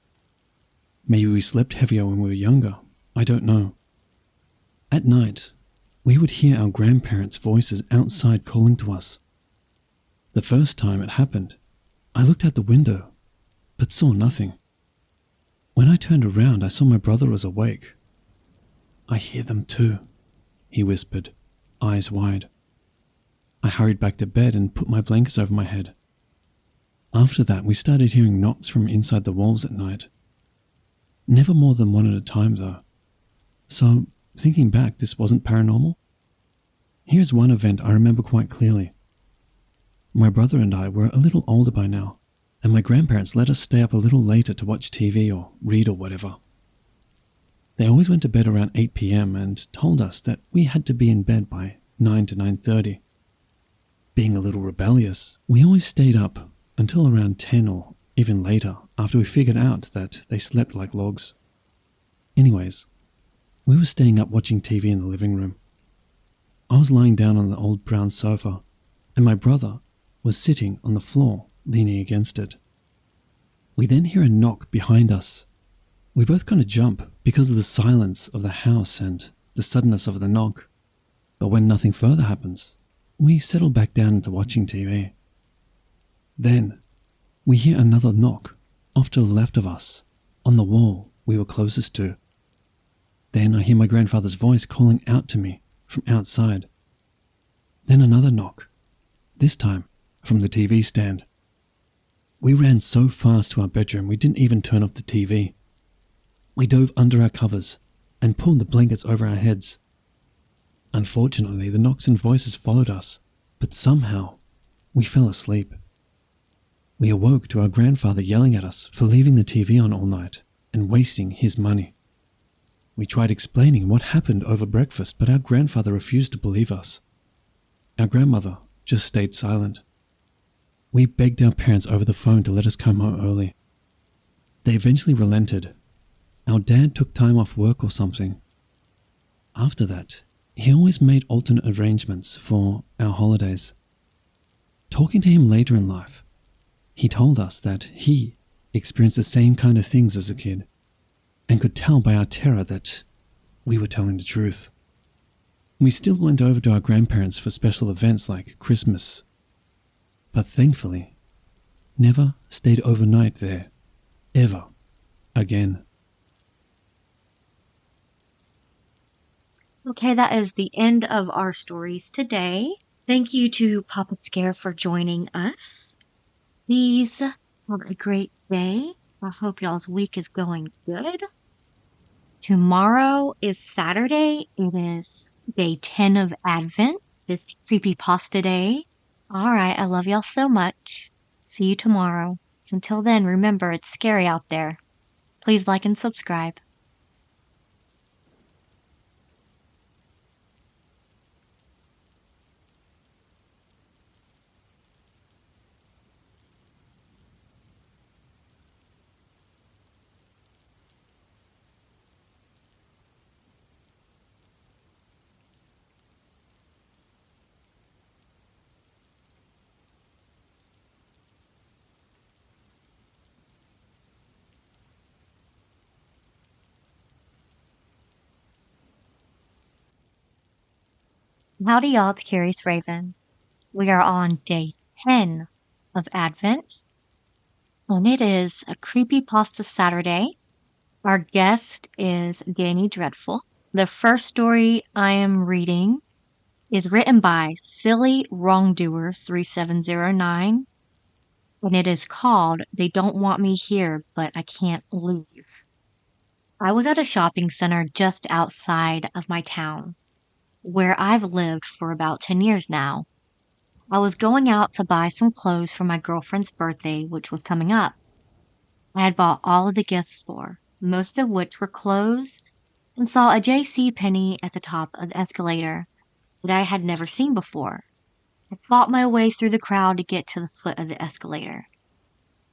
Maybe we slept heavier when we were younger, I don't know. At night, we would hear our grandparents' voices outside calling to us. The first time it happened, I looked out the window, but saw nothing. When I turned around, I saw my brother was awake. "I hear them too," he whispered, eyes wide. I hurried back to bed and put my blankets over my head. After that, we started hearing knocks from inside the walls at night. Never more than one at a time, though. So, thinking back, this wasn't paranormal? Here's one event I remember quite clearly. My brother and I were a little older by now, and my grandparents let us stay up a little later to watch TV or read or whatever. They always went to bed around 8 p.m. and told us that we had to be in bed by 9 to 9:30. Being a little rebellious, we always stayed up until around 10 or even later after we figured out that they slept like logs. Anyways, we were staying up watching TV in the living room. I was lying down on the old brown sofa, and my brother was sitting on the floor, leaning against it. We then hear a knock behind us. We both kind of jump because of the silence of the house and the suddenness of the knock. But when nothing further happens, we settle back down into watching TV. Then, we hear another knock off to the left of us, on the wall we were closest to. Then I hear my grandfather's voice calling out to me from outside. Then another knock, this time from the TV stand. We ran so fast to our bedroom we didn't even turn off the TV. We dove under our covers and pulled the blankets over our heads. Unfortunately, the knocks and voices followed us, but somehow we fell asleep. We awoke to our grandfather yelling at us for leaving the TV on all night and wasting his money. We tried explaining what happened over breakfast, but our grandfather refused to believe us. Our grandmother just stayed silent. We begged our parents over the phone to let us come home early. They eventually relented. Our dad took time off work or something. After that, He always made alternate arrangements for our holidays. Talking to him later in life, he told us that he experienced the same kind of things as a kid and could tell by our terror that we were telling the truth. We still went over to our grandparents for special events like Christmas, but thankfully, never stayed overnight there, ever again. Okay, that is the end of our stories today. Thank you to Papa Scare for joining us. Please have a great day. I hope y'all's week is going good. Tomorrow is Saturday. It is day 10 of Advent. It's Creepypasta Day. Alright, I love y'all so much. See you tomorrow. Until then, remember, it's scary out there. Please like and subscribe. Howdy y'all, it's Curious Raven. We are on day 10 of Advent, and it is a Creepypasta Saturday. Our guest is Danny Dreadful. The first story I am reading is written by Silly Wrongdoer 3709, and it is called They Don't Want Me Here, But I Can't Leave. I was at a shopping center just outside of my town, where I've lived for about 10 years now. I was going out to buy some clothes for my girlfriend's birthday, which was coming up. I had bought all of the gifts for her, most of which were clothes, and saw a J.C. Penney at the top of the escalator that I had never seen before. I fought my way through the crowd to get to the foot of the escalator.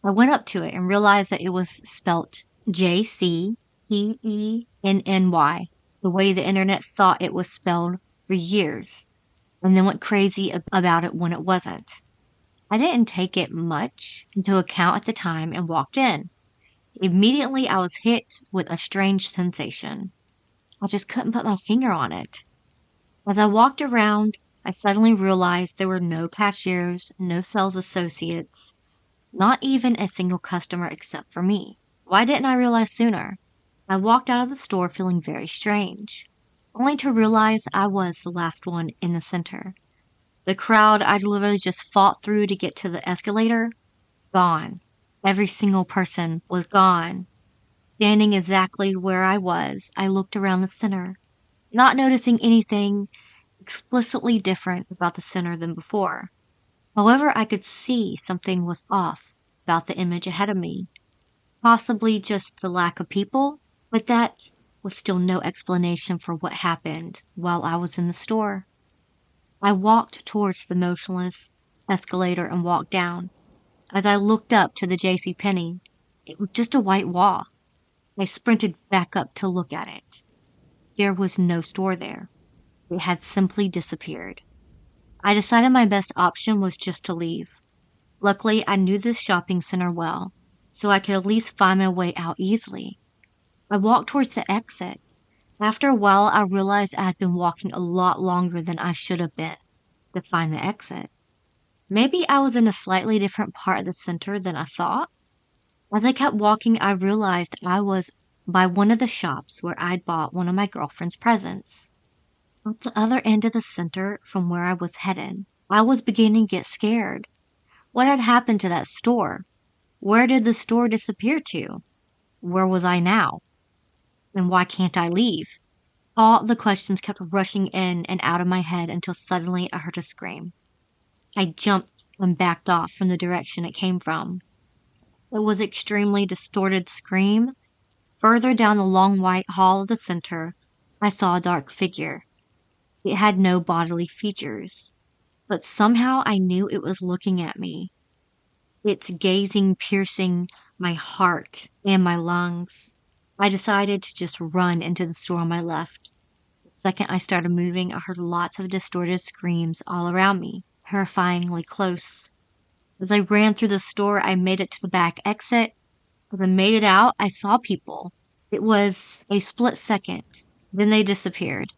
I went up to it and realized that it was spelt J.C. Penny, the way the internet thought it was spelled for years, and then went crazy about it when it wasn't. I didn't take it much into account at the time and walked in. Immediately, I was hit with a strange sensation. I just couldn't put my finger on it. As I walked around, I suddenly realized there were no cashiers, no sales associates, not even a single customer except for me. Why didn't I realize sooner? I walked out of the store feeling very strange, only to realize I was the last one in the center. The crowd I'd literally just fought through to get to the escalator, gone. Every single person was gone. Standing exactly where I was, I looked around the center, not noticing anything explicitly different about the center than before. However, I could see something was off about the image ahead of me. Possibly just the lack of people, but that was still no explanation for what happened while I was in the store. I walked towards the motionless escalator and walked down. As I looked up to the J.C. Penney, it was just a white wall. I sprinted back up to look at it. There was no store there. It had simply disappeared. I decided my best option was just to leave. Luckily, I knew this shopping center well, so I could at least find my way out easily. I walked towards the exit. After a while, I realized I had been walking a lot longer than I should have been to find the exit. Maybe I was in a slightly different part of the center than I thought. As I kept walking, I realized I was by one of the shops where I'd bought one of my girlfriend's presents. At the other end of the center from where I was headed, I was beginning to get scared. What had happened to that store? Where did the store disappear to? Where was I now? And why can't I leave? All the questions kept rushing in and out of my head until suddenly I heard a scream. I jumped and backed off from the direction it came from. It was an extremely distorted scream. Further down the long white hall of the center, I saw a dark figure. It had no bodily features, but somehow I knew it was looking at me. Its gazing piercing my heart and my lungs. I decided to just run into the store on my left. The second I started moving, I heard lots of distorted screams all around me, terrifyingly close. As I ran through the store, I made it to the back exit. As I made it out, I saw people. It was a split second. Then they disappeared.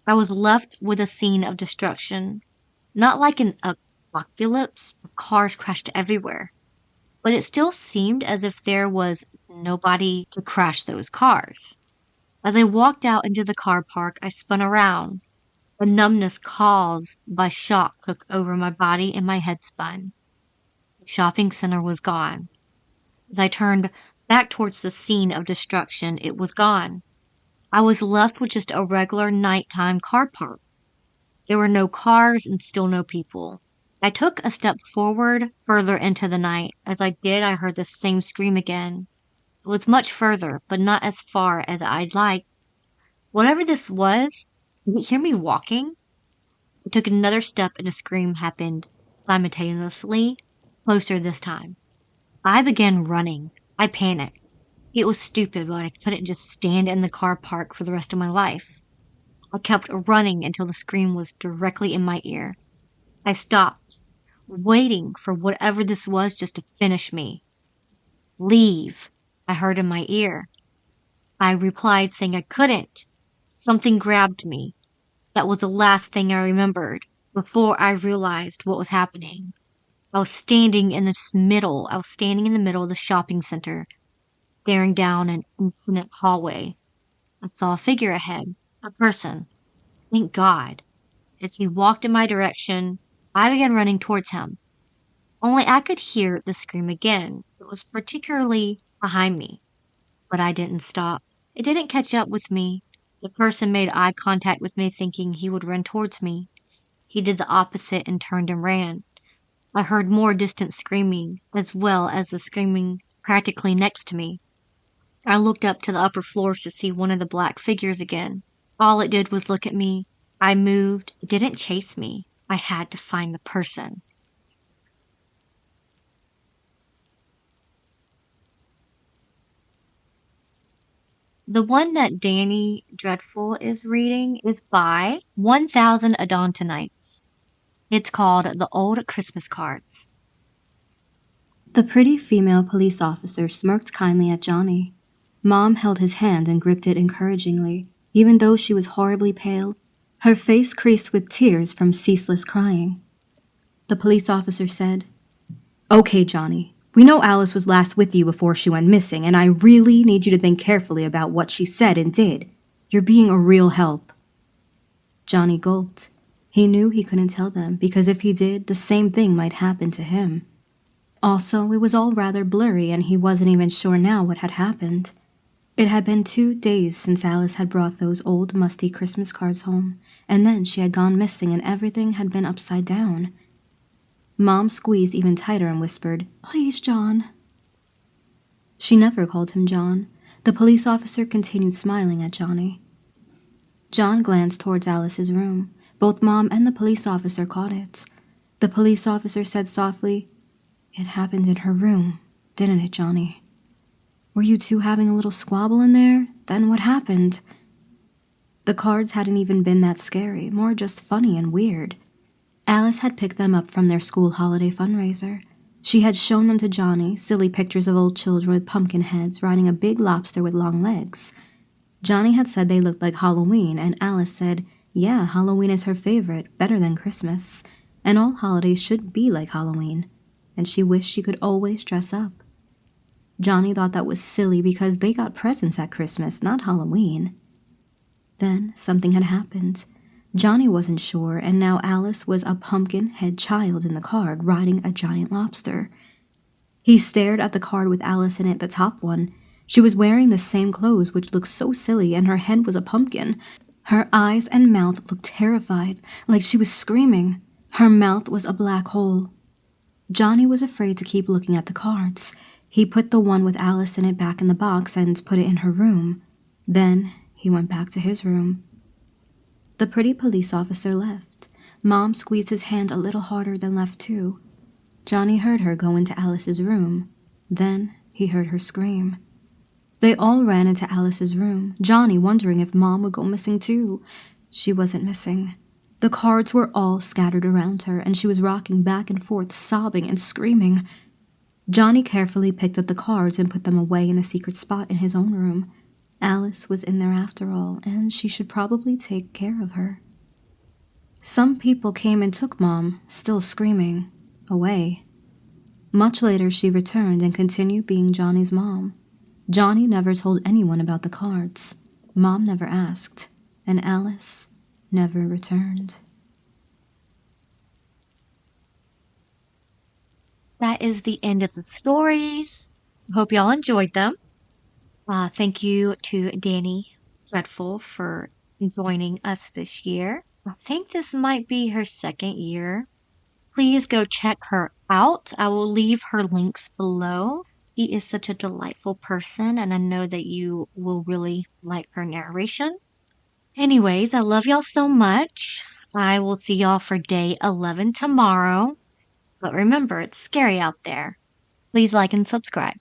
I was left with a scene of destruction. Not like an apocalypse, cars crashed everywhere. But it still seemed as if there was nobody to crash those cars. As I walked out into the car park, I spun around. The numbness caused by shock took over my body and my head spun. The shopping center was gone. As I turned back towards the scene of destruction, it was gone. I was left with just a regular nighttime car park. There were no cars and still no people. I took a step forward further into the night. As I did, I heard the same scream again. It was much further, but not as far as I'd liked. Whatever this was, did it hear me walking? I took another step and a scream happened simultaneously, closer this time. I began running. I panicked. It was stupid, but I couldn't just stand in the car park for the rest of my life. I kept running until the scream was directly in my ear. I stopped, waiting for whatever this was just to finish me. "Leave," I heard in my ear. I replied saying I couldn't. Something grabbed me. That was the last thing I remembered before I realized what was happening. I was standing in the middle of the shopping center, staring down an infinite hallway. I saw a figure ahead, a person. Thank God. As he walked in my direction, I began running towards him. Only I could hear the scream again. It was particularly behind me. But I didn't stop. It didn't catch up with me. The person made eye contact with me thinking he would run towards me. He did the opposite and turned and ran. I heard more distant screaming, as well as the screaming practically next to me. I looked up to the upper floors to see one of the black figures again. All it did was look at me. I moved. It didn't chase me. I had to find the person. The one that Danny Dreadful is reading is by 1000 Adontonites. It's called The Old Christmas Cards. The pretty female police officer smirked kindly at Johnny. Mom held his hand and gripped it encouragingly, even though she was horribly pale, her face creased with tears from ceaseless crying. The police officer said, "Okay, Johnny. We know Alice was last with you before she went missing, and I really need you to think carefully about what she said and did. You're being a real help." Johnny gulped. He knew he couldn't tell them, because if he did, the same thing might happen to him. Also, it was all rather blurry, and he wasn't even sure now what had happened. It had been 2 days since Alice had brought those old, musty Christmas cards home, and then she had gone missing and everything had been upside down. Mom squeezed even tighter and whispered, "Please, John." She never called him John. The police officer continued smiling at Johnny. John glanced towards Alice's room. Both Mom and the police officer caught it. The police officer said softly, "It happened in her room, didn't it, Johnny? Were you two having a little squabble in there? Then what happened?" The cards hadn't even been that scary, more just funny and weird. Alice had picked them up from their school holiday fundraiser. She had shown them to Johnny, silly pictures of old children with pumpkin heads riding a big lobster with long legs. Johnny had said they looked like Halloween, and Alice said, yeah, Halloween is her favorite, better than Christmas, and all holidays should be like Halloween, and she wished she could always dress up. Johnny thought that was silly because they got presents at Christmas, not Halloween. Then something had happened. Johnny wasn't sure, and now Alice was a pumpkin-head child in the card riding a giant lobster. He stared at the card with Alice in it, the top one. She was wearing the same clothes, which looked so silly, and her head was a pumpkin. Her eyes and mouth looked terrified, like she was screaming. Her mouth was a black hole. Johnny was afraid to keep looking at the cards. He put the one with Alice in it back in the box and put it in her room. Then he went back to his room. The pretty police officer left. Mom squeezed his hand a little harder than left too. Johnny heard her go into Alice's room. Then he heard her scream. They all ran into Alice's room, Johnny wondering if Mom would go missing too. She wasn't missing. The cards were all scattered around her, and she was rocking back and forth, sobbing and screaming. Johnny carefully picked up the cards and put them away in a secret spot in his own room. Alice was in there after all, and she should probably take care of her. Some people came and took Mom, still screaming, away. Much later, she returned and continued being Johnny's mom. Johnny never told anyone about the cards. Mom never asked, and Alice never returned. That is the end of the stories. Hope y'all enjoyed them. Thank you to Danny Dreadful for joining us this year. I think this might be her second year. Please go check her out. I will leave her links below. She is such a delightful person, and I know that you will really like her narration. Anyways, I love y'all so much. I will see y'all for day 11 tomorrow. But remember, it's scary out there. Please like and subscribe.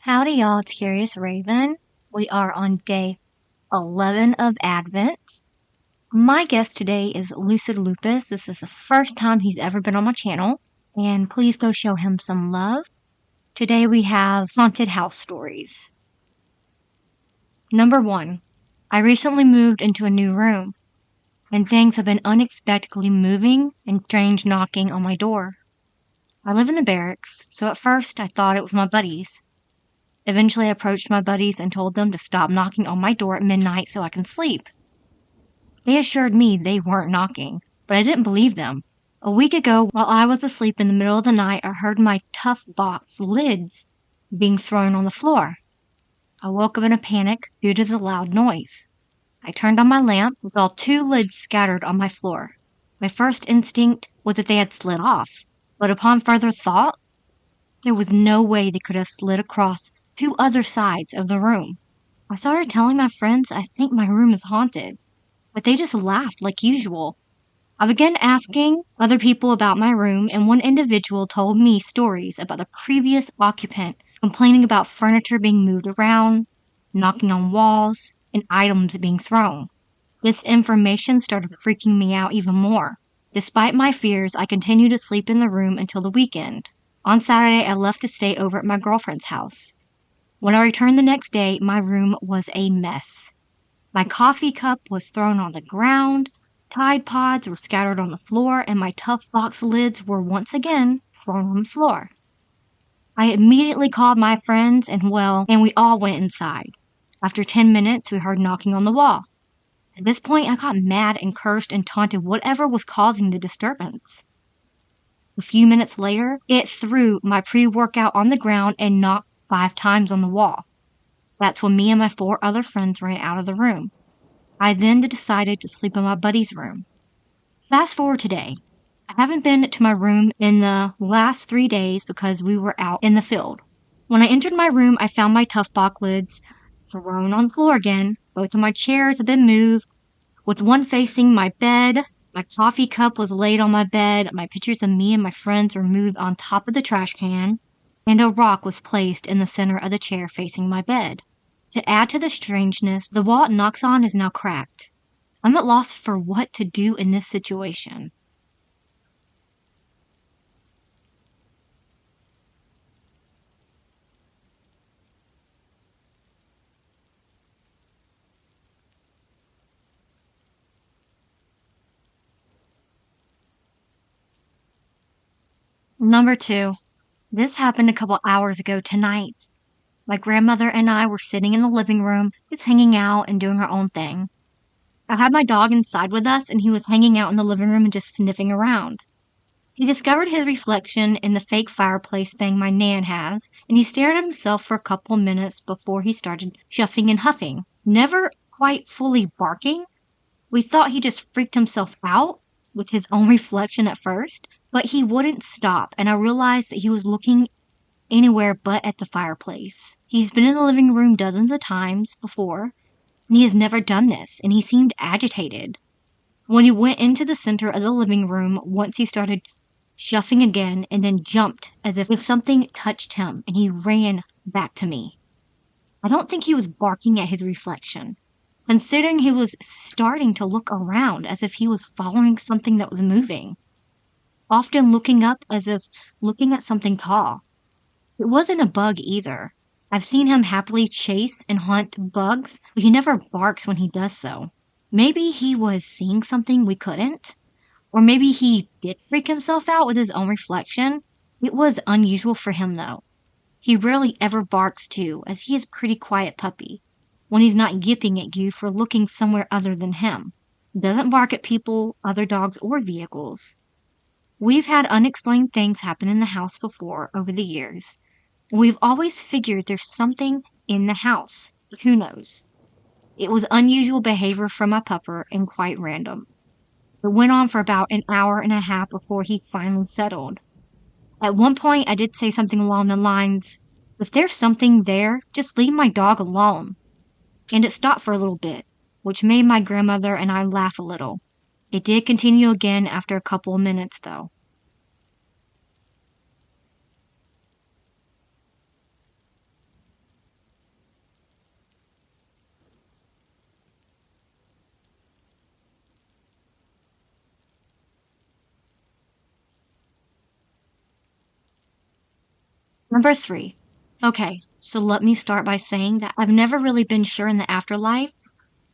Howdy, y'all. It's Curious Raven. We are on day 11 of Advent. My guest today is Lucid Lupus. This is the first time he's ever been on my channel, and please go show him some love. Today we have haunted house stories. Number 1. I recently moved into a new room, and things have been unexpectedly moving and strange knocking on my door. I live in the barracks, so at first I thought it was my buddies. Eventually I approached my buddies and told them to stop knocking on my door at midnight so I can sleep. They assured me they weren't knocking, but I didn't believe them. A week ago, while I was asleep in the middle of the night, I heard my tough box lids being thrown on the floor. I woke up in a panic due to the loud noise. I turned on my lamp and saw 2 lids scattered on my floor. My first instinct was that they had slid off, but upon further thought, there was no way they could have slid across 2 other sides of the room. I started telling my friends I think my room is haunted, but they just laughed like usual. I began asking other people about my room, and one individual told me stories about the previous occupant complaining about furniture being moved around, knocking on walls, and items being thrown. This information started freaking me out even more. Despite my fears, I continued to sleep in the room until the weekend. On Saturday, I left to stay over at my girlfriend's house. When I returned the next day, my room was a mess. My coffee cup was thrown on the ground, Tide Pods were scattered on the floor, and my tough box lids were once again thrown on the floor. I immediately called my friends, and we all went inside. After 10 minutes, we heard knocking on the wall. At this point, I got mad and cursed and taunted whatever was causing the disturbance. A few minutes later, it threw my pre-workout on the ground and knocked 5 times on the wall. That's when me and my 4 other friends ran out of the room. I then decided to sleep in my buddy's room. Fast forward today. I haven't been to my room in the last 3 days because we were out in the field. When I entered my room, I found my tough box lids thrown on the floor again. Both of my chairs have been moved, with one facing my bed. My coffee cup was laid on my bed. My pictures of me and my friends were moved on top of the trash can, and a rock was placed in the center of the chair facing my bed. To add to the strangeness, the wall it knocks on is now cracked. I'm at loss for what to do in this situation. Number 2. This happened a couple hours ago tonight. My grandmother and I were sitting in the living room, just hanging out and doing our own thing. I had my dog inside with us, and he was hanging out in the living room and just sniffing around. He discovered his reflection in the fake fireplace thing my nan has, and he stared at himself for a couple minutes before he started chuffing and huffing. never quite fully barking. We thought he just freaked himself out with his own reflection at first, but he wouldn't stop, and I realized that he was looking anywhere but at the fireplace. He's been in the living room dozens of times before, and he has never done this, and he seemed agitated. When he went into the center of the living room, once he started shuffling again and then jumped as if something touched him, and he ran back to me. I don't think he was barking at his reflection, considering he was starting to look around as if he was following something that was moving, often looking up as if looking at something tall. It wasn't a bug either. I've seen him happily chase and hunt bugs, but he never barks when he does so. Maybe he was seeing something we couldn't, or maybe he did freak himself out with his own reflection. It was unusual for him though. He rarely ever barks too, as he is a pretty quiet puppy when he's not yipping at you for looking somewhere other than him. He doesn't bark at people, other dogs, or vehicles. We've had unexplained things happen in the house before over the years. We've always figured there's something in the house, but who knows? It was unusual behavior from my pupper and quite random. It went on for about an hour and a half before he finally settled. At one point, I did say something along the lines, "If there's something there, just leave my dog alone." And it stopped for a little bit, which made my grandmother and I laugh a little. It did continue again after a couple of minutes, though. Number 3. Okay, so let me start by saying that I've never really been sure in the afterlife.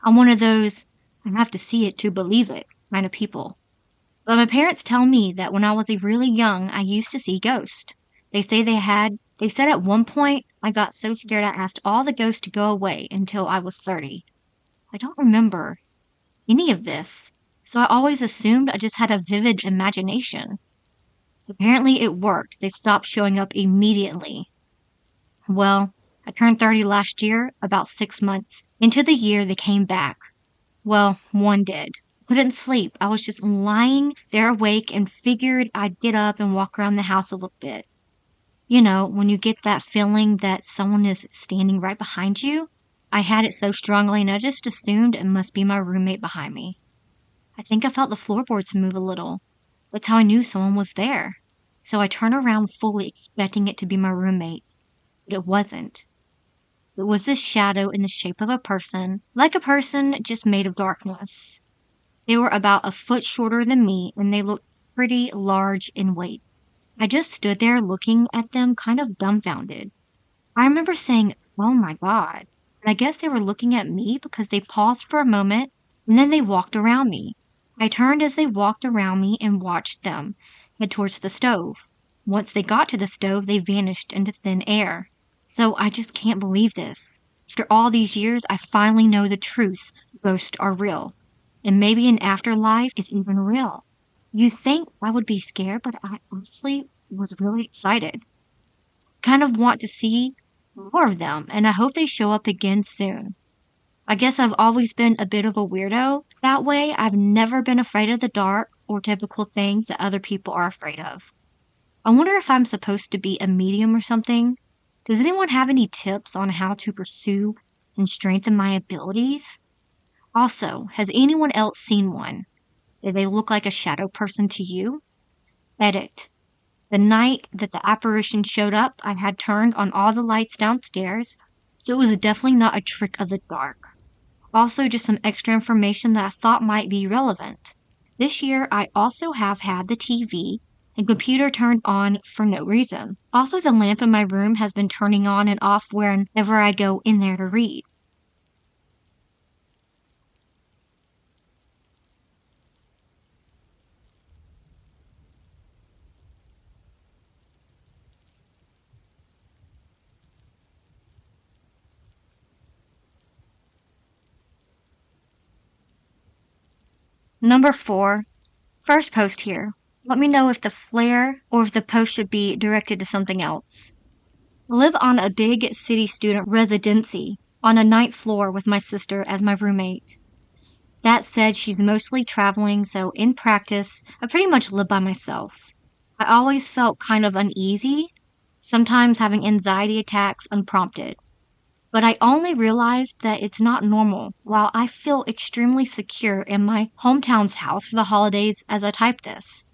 I'm one of those, I have to see it to believe it kind of people. But my parents tell me that when I was really young, I used to see ghosts. They said at one point, I got so scared I asked all the ghosts to go away until I was 30. I don't remember any of this, so I always assumed I just had a vivid imagination. Apparently it worked. They stopped showing up immediately. Well, I turned 30 last year, about 6 months into the year they came back. Well, one did. Couldn't sleep. I was just lying there awake and figured I'd get up and walk around the house a little bit. You know, when you get that feeling that someone is standing right behind you. I had it so strongly and I just assumed it must be my roommate behind me. I think I felt the floorboards move a little. That's how I knew someone was there. So I turned around fully expecting it to be my roommate. But it wasn't. It was this shadow in the shape of a person, like a person just made of darkness. They were about a foot shorter than me, and they looked pretty large in weight. I just stood there looking at them kind of dumbfounded. I remember saying, "Oh my God." And I guess they were looking at me because they paused for a moment, and then they walked around me. I turned as they walked around me and watched them head towards the stove. Once they got to the stove, they vanished into thin air. So I just can't believe this. After all these years, I finally know the truth. Ghosts are real. And maybe an afterlife is even real. You think I would be scared, but I honestly was really excited. Kind of want to see more of them, and I hope they show up again soon. I guess I've always been a bit of a weirdo. That way, I've never been afraid of the dark or typical things that other people are afraid of. I wonder if I'm supposed to be a medium or something. Does anyone have any tips on how to pursue and strengthen my abilities? Also, has anyone else seen one? Did they look like a shadow person to you? Edit. The night that the apparition showed up, I had turned on all the lights downstairs, so it was definitely not a trick of the dark. Also, just some extra information that I thought might be relevant. This year, I also have had the TV and computer turned on for no reason. Also, the lamp in my room has been turning on and off whenever I go in there to read. Number 4. First post here. Let me know if the flare or if the post should be directed to something else. I live on a big city student residency. on a 9th floor with my sister as my roommate. That said, she's mostly traveling, so in practice, I pretty much live by myself. I always felt kind of uneasy, sometimes having anxiety attacks unprompted. But I only realized that it's not normal while I feel extremely secure in my hometown's house for the holidays as I type this.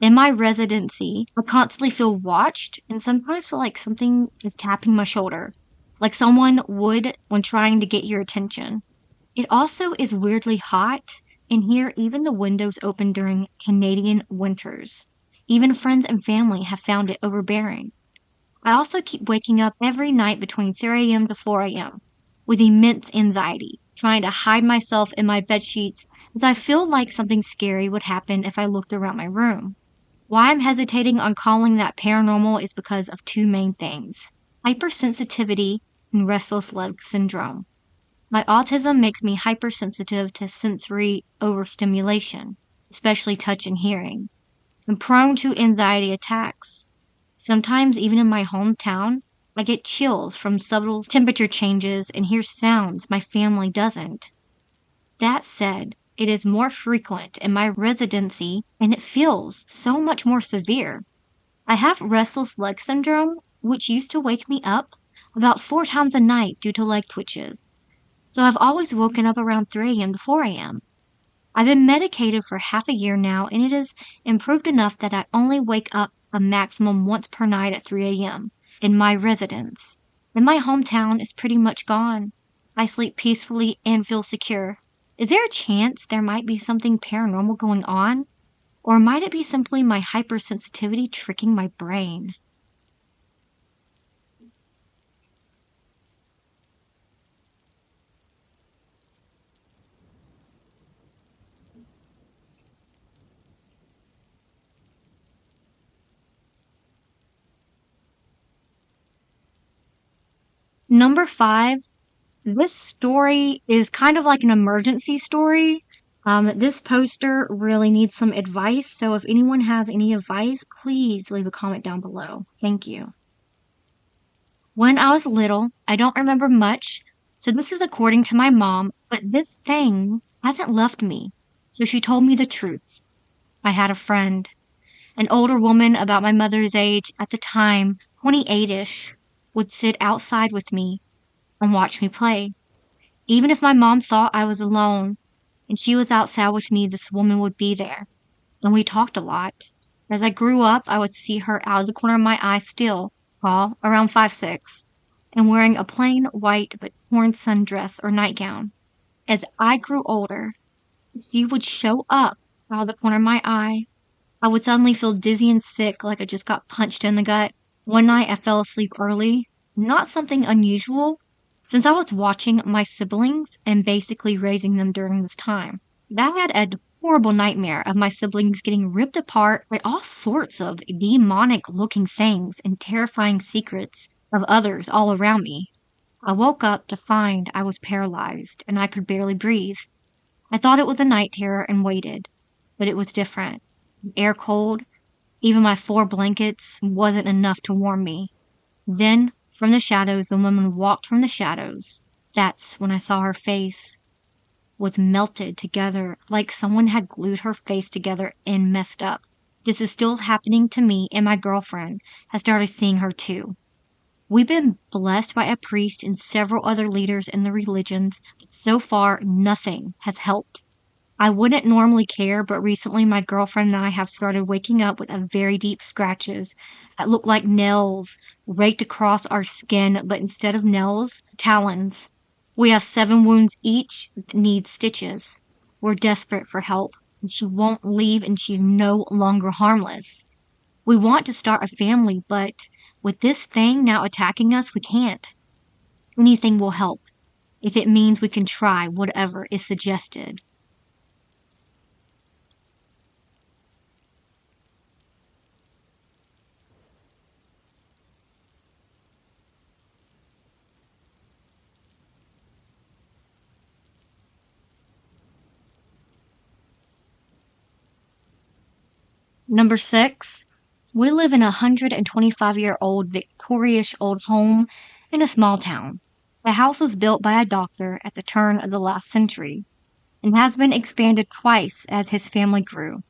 In my residency, I constantly feel watched and sometimes feel like something is tapping my shoulder, like someone would when trying to get your attention. It also is weirdly hot, and here even the windows open during Canadian winters. Even friends and family have found it overbearing. I also keep waking up every night between 3 a.m. to 4 a.m. with immense anxiety, trying to hide myself in my bedsheets as I feel like something scary would happen if I looked around my room. Why I'm hesitating on calling that paranormal is because of two main things: hypersensitivity and restless leg syndrome. My autism makes me hypersensitive to sensory overstimulation, especially touch and hearing. I'm prone to anxiety attacks. Sometimes, even in my hometown, I get chills from subtle temperature changes and hear sounds my family doesn't. That said, it is more frequent in my residency and it feels so much more severe. I have restless leg syndrome, which used to wake me up about 4 times a night due to leg twitches. So I've always woken up around 3 a.m. to 4 a.m. I've been medicated for half a year now, and it has improved enough that I only wake up a maximum once per night at 3 a.m. in my residence. And my hometown is pretty much gone. I sleep peacefully and feel secure. Is there a chance there might be something paranormal going on? Or might it be simply my hypersensitivity tricking my brain? Number 5, this story is kind of like an emergency story. This poster really needs some advice, so if anyone has any advice, please leave a comment down below. Thank you. When I was little, I don't remember much, so this is according to my mom, but this thing hasn't left me, so she told me the truth. I had a friend, an older woman about my mother's age at the time, 28-ish, would sit outside with me and watch me play. Even if my mom thought I was alone and she was outside with me, this woman would be there, and we talked a lot. As I grew up, I would see her out of the corner of my eye still, tall, around 5'6", and wearing a plain white but torn sundress or nightgown. As I grew older, she would show up out of the corner of my eye. I would suddenly feel dizzy and sick, like I just got punched in the gut. One night I fell asleep early, not something unusual, since I was watching my siblings and basically raising them during this time. I had a horrible nightmare of my siblings getting ripped apart by all sorts of demonic-looking things and terrifying secrets of others all around me. I woke up to find I was paralyzed and I could barely breathe. I thought it was a night terror and waited, but it was different. Air cold, even my 4 blankets wasn't enough to warm me. Then, from the shadows, the woman walked from the shadows. That's when I saw her face was melted together like someone had glued her face together and messed up. This is still happening to me, and my girlfriend has started seeing her too. We've been blessed by a priest and several other leaders in the religions, but so far nothing has helped. I wouldn't normally care, but recently my girlfriend and I have started waking up with very deep scratches that look like nails raked across our skin, but instead of nails, talons. We have 7 wounds each that need stitches. We're desperate for help, and she won't leave, and she's no longer harmless. We want to start a family, but with this thing now attacking us, we can't. Anything will help, if it means we can try whatever is suggested. Number 6, we live in a 125-year-old Victorian old home in a small town. The house was built by a doctor at the turn of the last century and has been expanded twice as his family grew.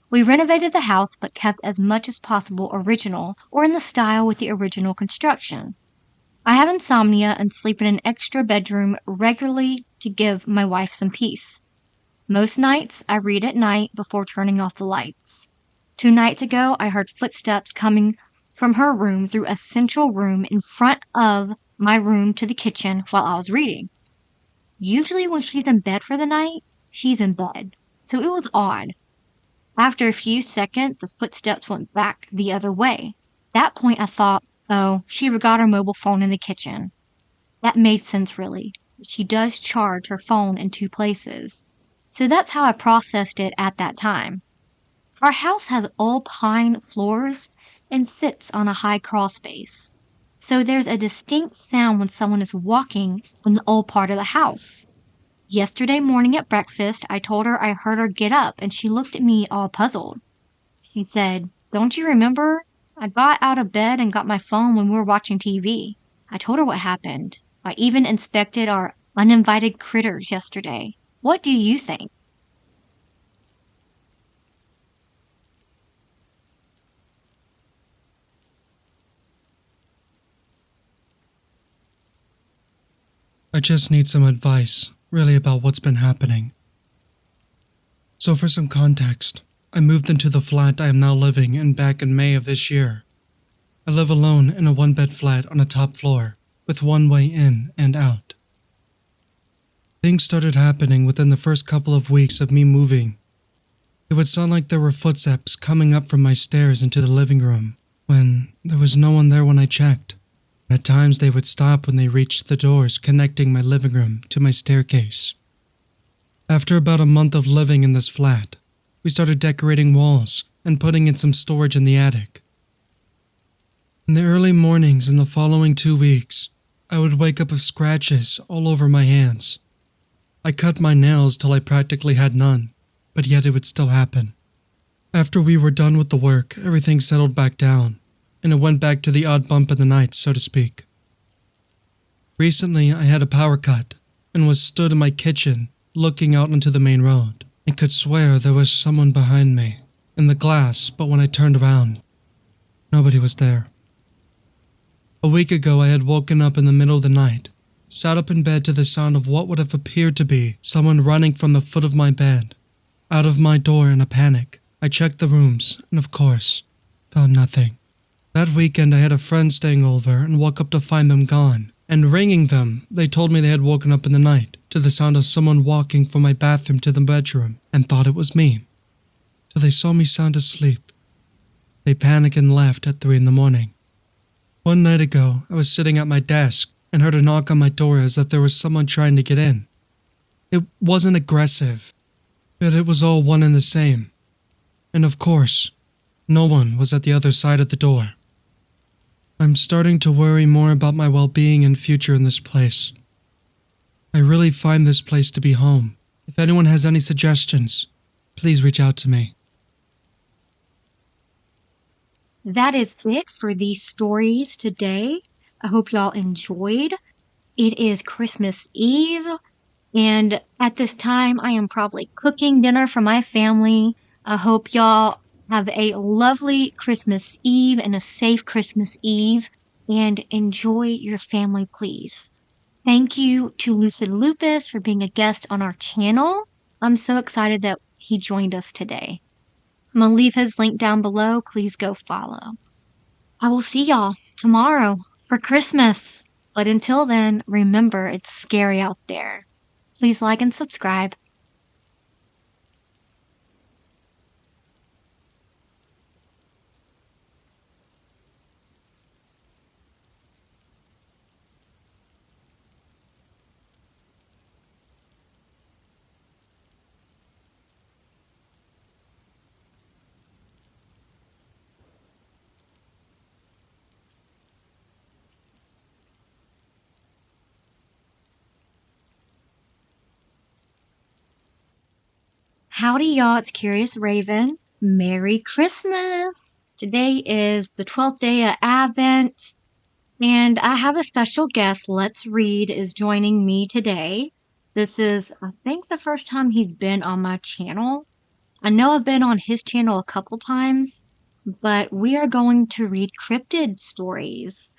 We renovated the house but kept as much as possible original or in the style with the original construction. I have insomnia and sleep in an extra bedroom regularly to give my wife some peace. Most nights I read at night before turning off the lights. 2 nights ago I heard footsteps coming from her room through a central room in front of my room to the kitchen while I was reading. Usually when she's in bed for the night, she's in bed, so it was odd. After a few seconds, the footsteps went back the other way. At that point I thought, oh, she forgot her mobile phone in the kitchen. That made sense really. She does charge her phone in 2 places. So that's how I processed it at that time. Our house has all pine floors and sits on a high crawl space. So there's a distinct sound when someone is walking in the old part of the house. Yesterday morning at breakfast, I told her I heard her get up and she looked at me all puzzled. She said, "Don't you remember? I got out of bed and got my phone when we were watching TV." I told her what happened. I even inspected our uninvited critters yesterday. What do you think? I just need some advice, really, about what's been happening. So for some context, I moved into the flat I am now living in back in May of this year. I live alone in a 1-bed flat on a top floor, with one way in and out. Things started happening within the first couple of weeks of me moving. It would sound like there were footsteps coming up from my stairs into the living room, when there was no one there when I checked. At times they would stop when they reached the doors connecting my living room to my staircase. After about a month of living in this flat, we started decorating walls and putting in some storage in the attic. In the early mornings in the following 2 weeks, I would wake up with scratches all over my hands. I cut my nails till I practically had none, but yet it would still happen. After we were done with the work, everything settled back down, and it went back to the odd bump in the night, so to speak. Recently, I had a power cut and was stood in my kitchen looking out onto the main road and could swear there was someone behind me in the glass, but when I turned around, nobody was there. A week ago, I had woken up in the middle of the night, sat up in bed to the sound of what would have appeared to be someone running from the foot of my bed. Out of my door in a panic, I checked the rooms and, of course, found nothing. That weekend I had a friend staying over and woke up to find them gone, and ringing them, they told me they had woken up in the night to the sound of someone walking from my bathroom to the bedroom and thought it was me. Till they saw me sound asleep. They panicked and left at 3 a.m. One night ago, I was sitting at my desk and heard a knock on my door as if there was someone trying to get in. It wasn't aggressive, but it was all one and the same. And of course, no one was at the other side of the door. I'm starting to worry more about my well-being and future in this place. I really find this place to be home. If anyone has any suggestions, please reach out to me. That is it for these stories today. I hope y'all enjoyed. It is Christmas Eve, and at this time I am probably cooking dinner for my family. I hope y'all have a lovely Christmas Eve and a safe Christmas Eve, and enjoy your family, please. Thank you to Lucid Lupus for being a guest on our channel. I'm so excited that he joined us today. I'm going to leave his link down below. Please go follow. I will see y'all tomorrow for Christmas. But until then, remember, it's scary out there. Please like and subscribe. Howdy, y'all. It's Curious Raven. Merry Christmas! Today is the 12th day of Advent, And I have a special guest, Let's Read, is joining me today. This is, I think, the first time he's been on my channel. I know I've been on his channel a couple times, but we are going to read cryptid stories.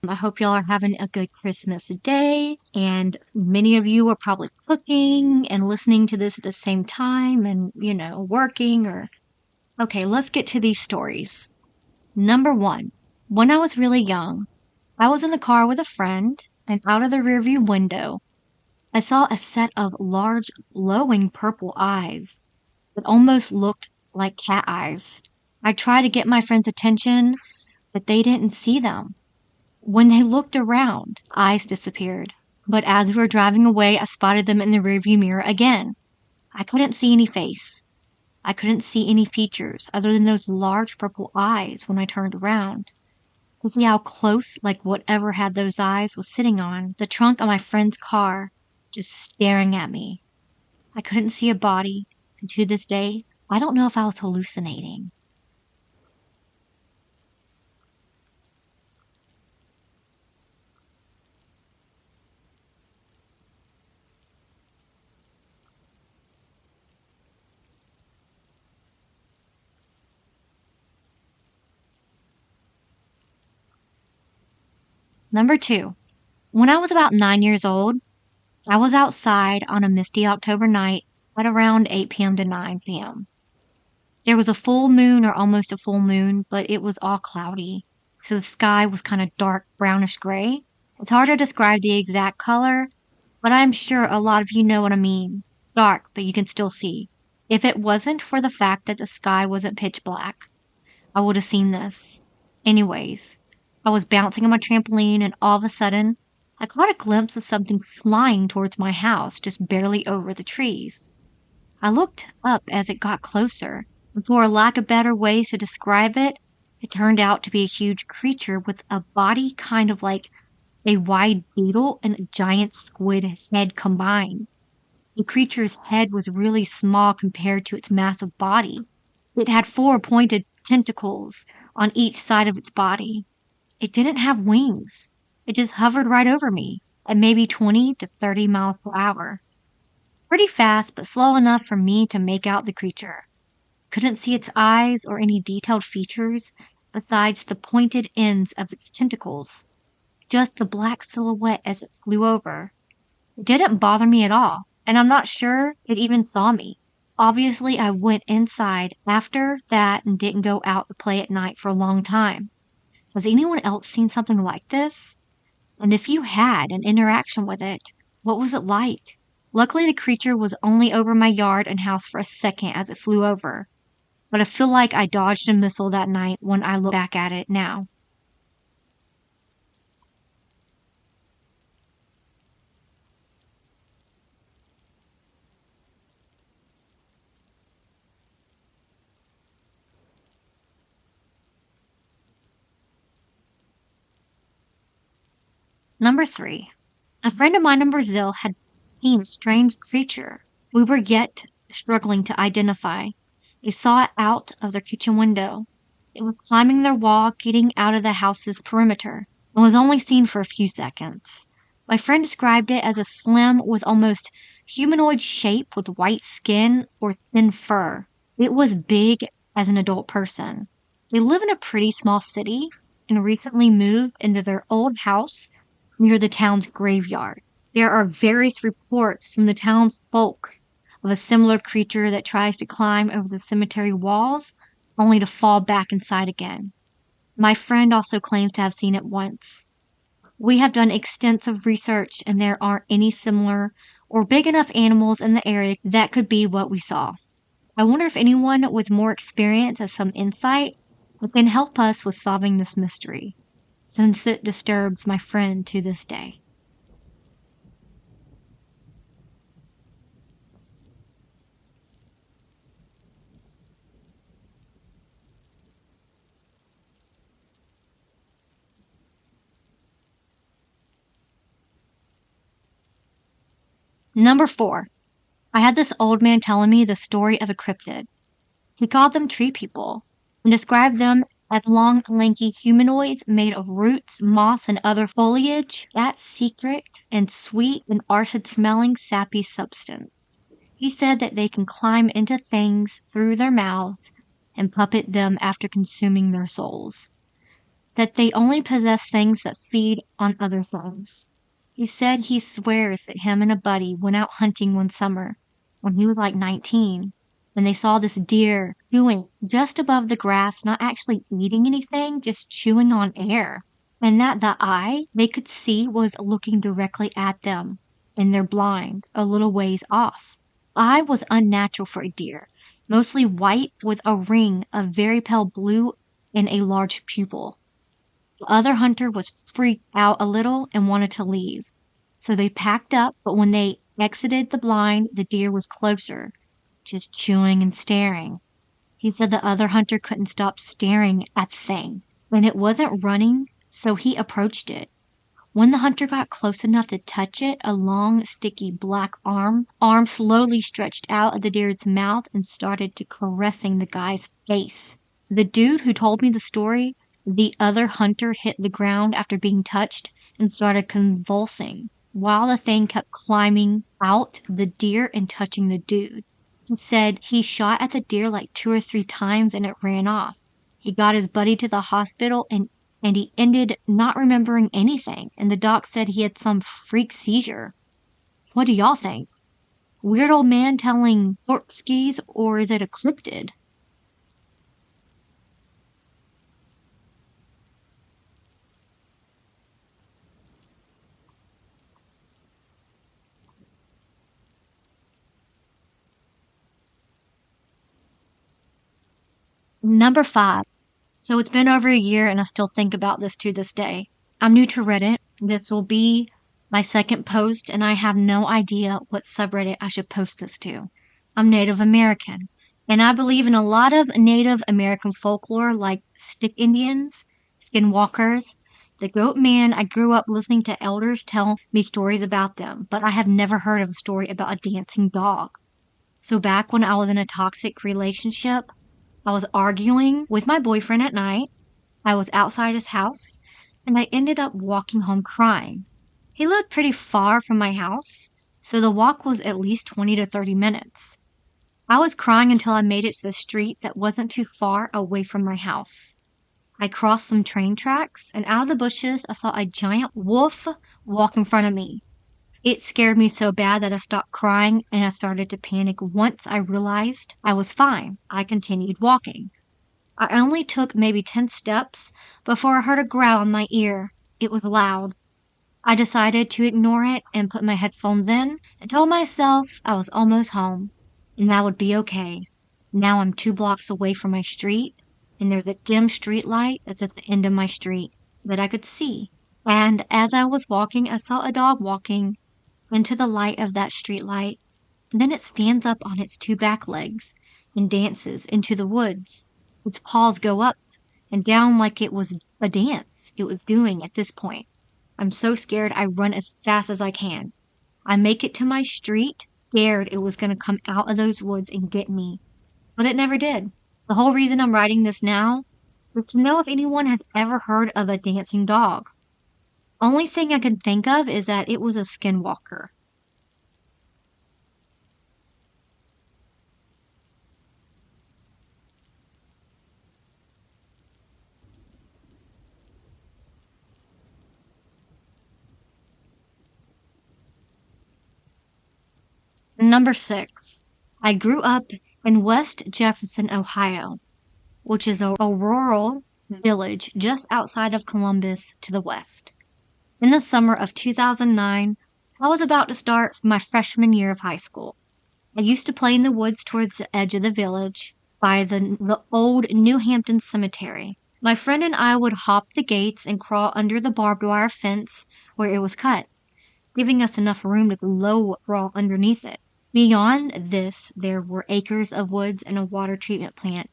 I hope y'all are having a good Christmas day, and many of you are probably cooking and listening to this at the same time and, working or... Okay, let's get to these stories. Number 1. When I was really young, I was in the car with a friend, and out of the rearview window, I saw a set of large, glowing purple eyes that almost looked like cat eyes. I tried to get my friend's attention, but they didn't see them. When they looked around, eyes disappeared. But as we were driving away, I spotted them in the rearview mirror again. I couldn't see any face. I couldn't see any features other than those large purple eyes when I turned around. To see how close, like whatever had those eyes was sitting on the trunk of my friend's car, just staring at me. I couldn't see a body, and to this day, I don't know if I was hallucinating. Number 2. When I was about 9 years old, I was outside on a misty October night at around 8 p.m. to 9 p.m. There was a full moon or almost a full moon, but it was all cloudy, so the sky was kind of dark brownish gray. It's hard to describe the exact color, but I'm sure a lot of you know what I mean. Dark, but you can still see. If it wasn't for the fact that the sky wasn't pitch black, I would have seen this. Anyways, I was bouncing on my trampoline, and all of a sudden, I caught a glimpse of something flying towards my house, just barely over the trees. I looked up as it got closer, and for lack of better ways to describe it, it turned out to be a huge creature with a body kind of like a wide beetle and a giant squid head combined. The creature's head was really small compared to its massive body. It had 4 pointed tentacles on each side of its body. It didn't have wings. It just hovered right over me at maybe 20 to 30 miles per hour. Pretty fast, but slow enough for me to make out the creature. Couldn't see its eyes or any detailed features besides the pointed ends of its tentacles. Just the black silhouette as it flew over. It didn't bother me at all, and I'm not sure it even saw me. Obviously, I went inside after that and didn't go out to play at night for a long time. Has anyone else seen something like this? And if you had an interaction with it, what was it like? Luckily, the creature was only over my yard and house for a second as it flew over. But I feel like I dodged a missile that night when I look back at it now. Number 3. A friend of mine in Brazil had seen a strange creature we were yet struggling to identify. They saw it out of their kitchen window. It was climbing their wall, getting out of the house's perimeter, and was only seen for a few seconds. My friend described it as a slim with almost humanoid shape with white skin or thin fur. It was big as an adult person. They live in a pretty small city and recently moved into their old house near the town's graveyard. There are various reports from the town's folk of a similar creature that tries to climb over the cemetery walls, only to fall back inside again. My friend also claims to have seen it once. We have done extensive research, and there aren't any similar or big enough animals in the area that could be what we saw. I wonder if anyone with more experience has some insight that can help us with solving this mystery, since it disturbs my friend to this day. Number 4. I had this old man telling me the story of a cryptid. He called them tree people and described them as long, lanky humanoids made of roots, moss, and other foliage. That secret and sweet and acid-smelling sappy substance. He said that they can climb into things through their mouths and puppet them after consuming their souls. That they only possess things that feed on other things. He said he swears that him and a buddy went out hunting one summer when he was like 19, and they saw this deer chewing just above the grass, not actually eating anything, just chewing on air. And that the eye they could see was looking directly at them, and they're blind, a little ways off. The eye was unnatural for a deer, mostly white with a ring of very pale blue and a large pupil. The other hunter was freaked out a little and wanted to leave. So they packed up, but when they exited the blind, the deer was closer, just chewing and staring. He said the other hunter couldn't stop staring at the thing, and it wasn't running, so he approached it. When the hunter got close enough to touch it, a long, sticky black arm slowly stretched out of the deer's mouth and started to caressing the guy's face. The dude who told me the story, the other hunter hit the ground after being touched and started convulsing, while the thing kept climbing out the deer and touching the dude. He said he shot at the deer like 2 or 3 times and it ran off. He got his buddy to the hospital and he ended not remembering anything, and the doc said he had some freak seizure. What do y'all think? Weird old man telling skis, or is it a cryptid? Number 5. So it's been over a year and I still think about this to this day. I'm new to Reddit. This will be my second post and I have no idea what subreddit I should post this to. I'm Native American and I believe in a lot of Native American folklore like stick Indians, skinwalkers, the goat man. I grew up listening to elders tell me stories about them, but I have never heard of a story about a dancing dog. So back when I was in a toxic relationship, I was arguing with my boyfriend at night. I was outside his house, and I ended up walking home crying. He lived pretty far from my house, so the walk was at least 20 to 30 minutes. I was crying until I made it to the street that wasn't too far away from my house. I crossed some train tracks, and out of the bushes, I saw a giant wolf walk in front of me. It scared me so bad that I stopped crying and I started to panic. Once I realized I was fine, I continued walking. I only took maybe 10 steps before I heard a growl in my ear. It was loud. I decided to ignore it and put my headphones in and told myself I was almost home and that would be okay. Now I'm 2 blocks away from my street and there's a dim street light that's at the end of my street that I could see. And as I was walking, I saw a dog walking into the light of that street light. Then it stands up on its 2 back legs and dances into the woods. Its paws go up and down like it was a dance it was doing at this point. I'm so scared I run as fast as I can. I make it to my street, scared it was going to come out of those woods and get me. But it never did. The whole reason I'm writing this now is to know if anyone has ever heard of a dancing dog. Only thing I can think of is that it was a skinwalker. Number 6. I grew up in West Jefferson, Ohio, which is a rural village just outside of Columbus to the west. In the summer of 2009, I was about to start my freshman year of high school. I used to play in the woods towards the edge of the village by the old New Hampton cemetery. My friend and I would hop the gates and crawl under the barbed wire fence where it was cut, giving us enough room to low crawl underneath it. Beyond this, there were acres of woods and a water treatment plant,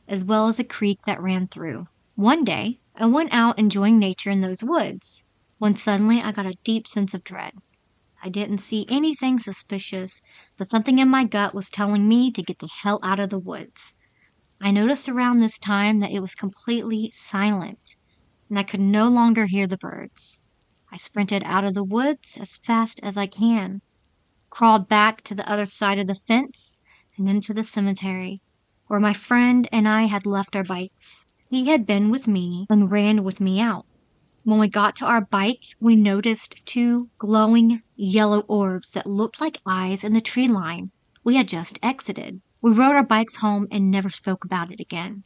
as well as a creek that ran through. One day, I went out enjoying nature in those woods, when suddenly I got a deep sense of dread. I didn't see anything suspicious, but something in my gut was telling me to get the hell out of the woods. I noticed around this time that it was completely silent, and I could no longer hear the birds. I sprinted out of the woods as fast as I can, crawled back to the other side of the fence and into the cemetery, where my friend and I had left our bikes. He had been with me and ran with me out. When we got to our bikes, we noticed two glowing yellow orbs that looked like eyes in the tree line we had just exited. We rode our bikes home and never spoke about it again.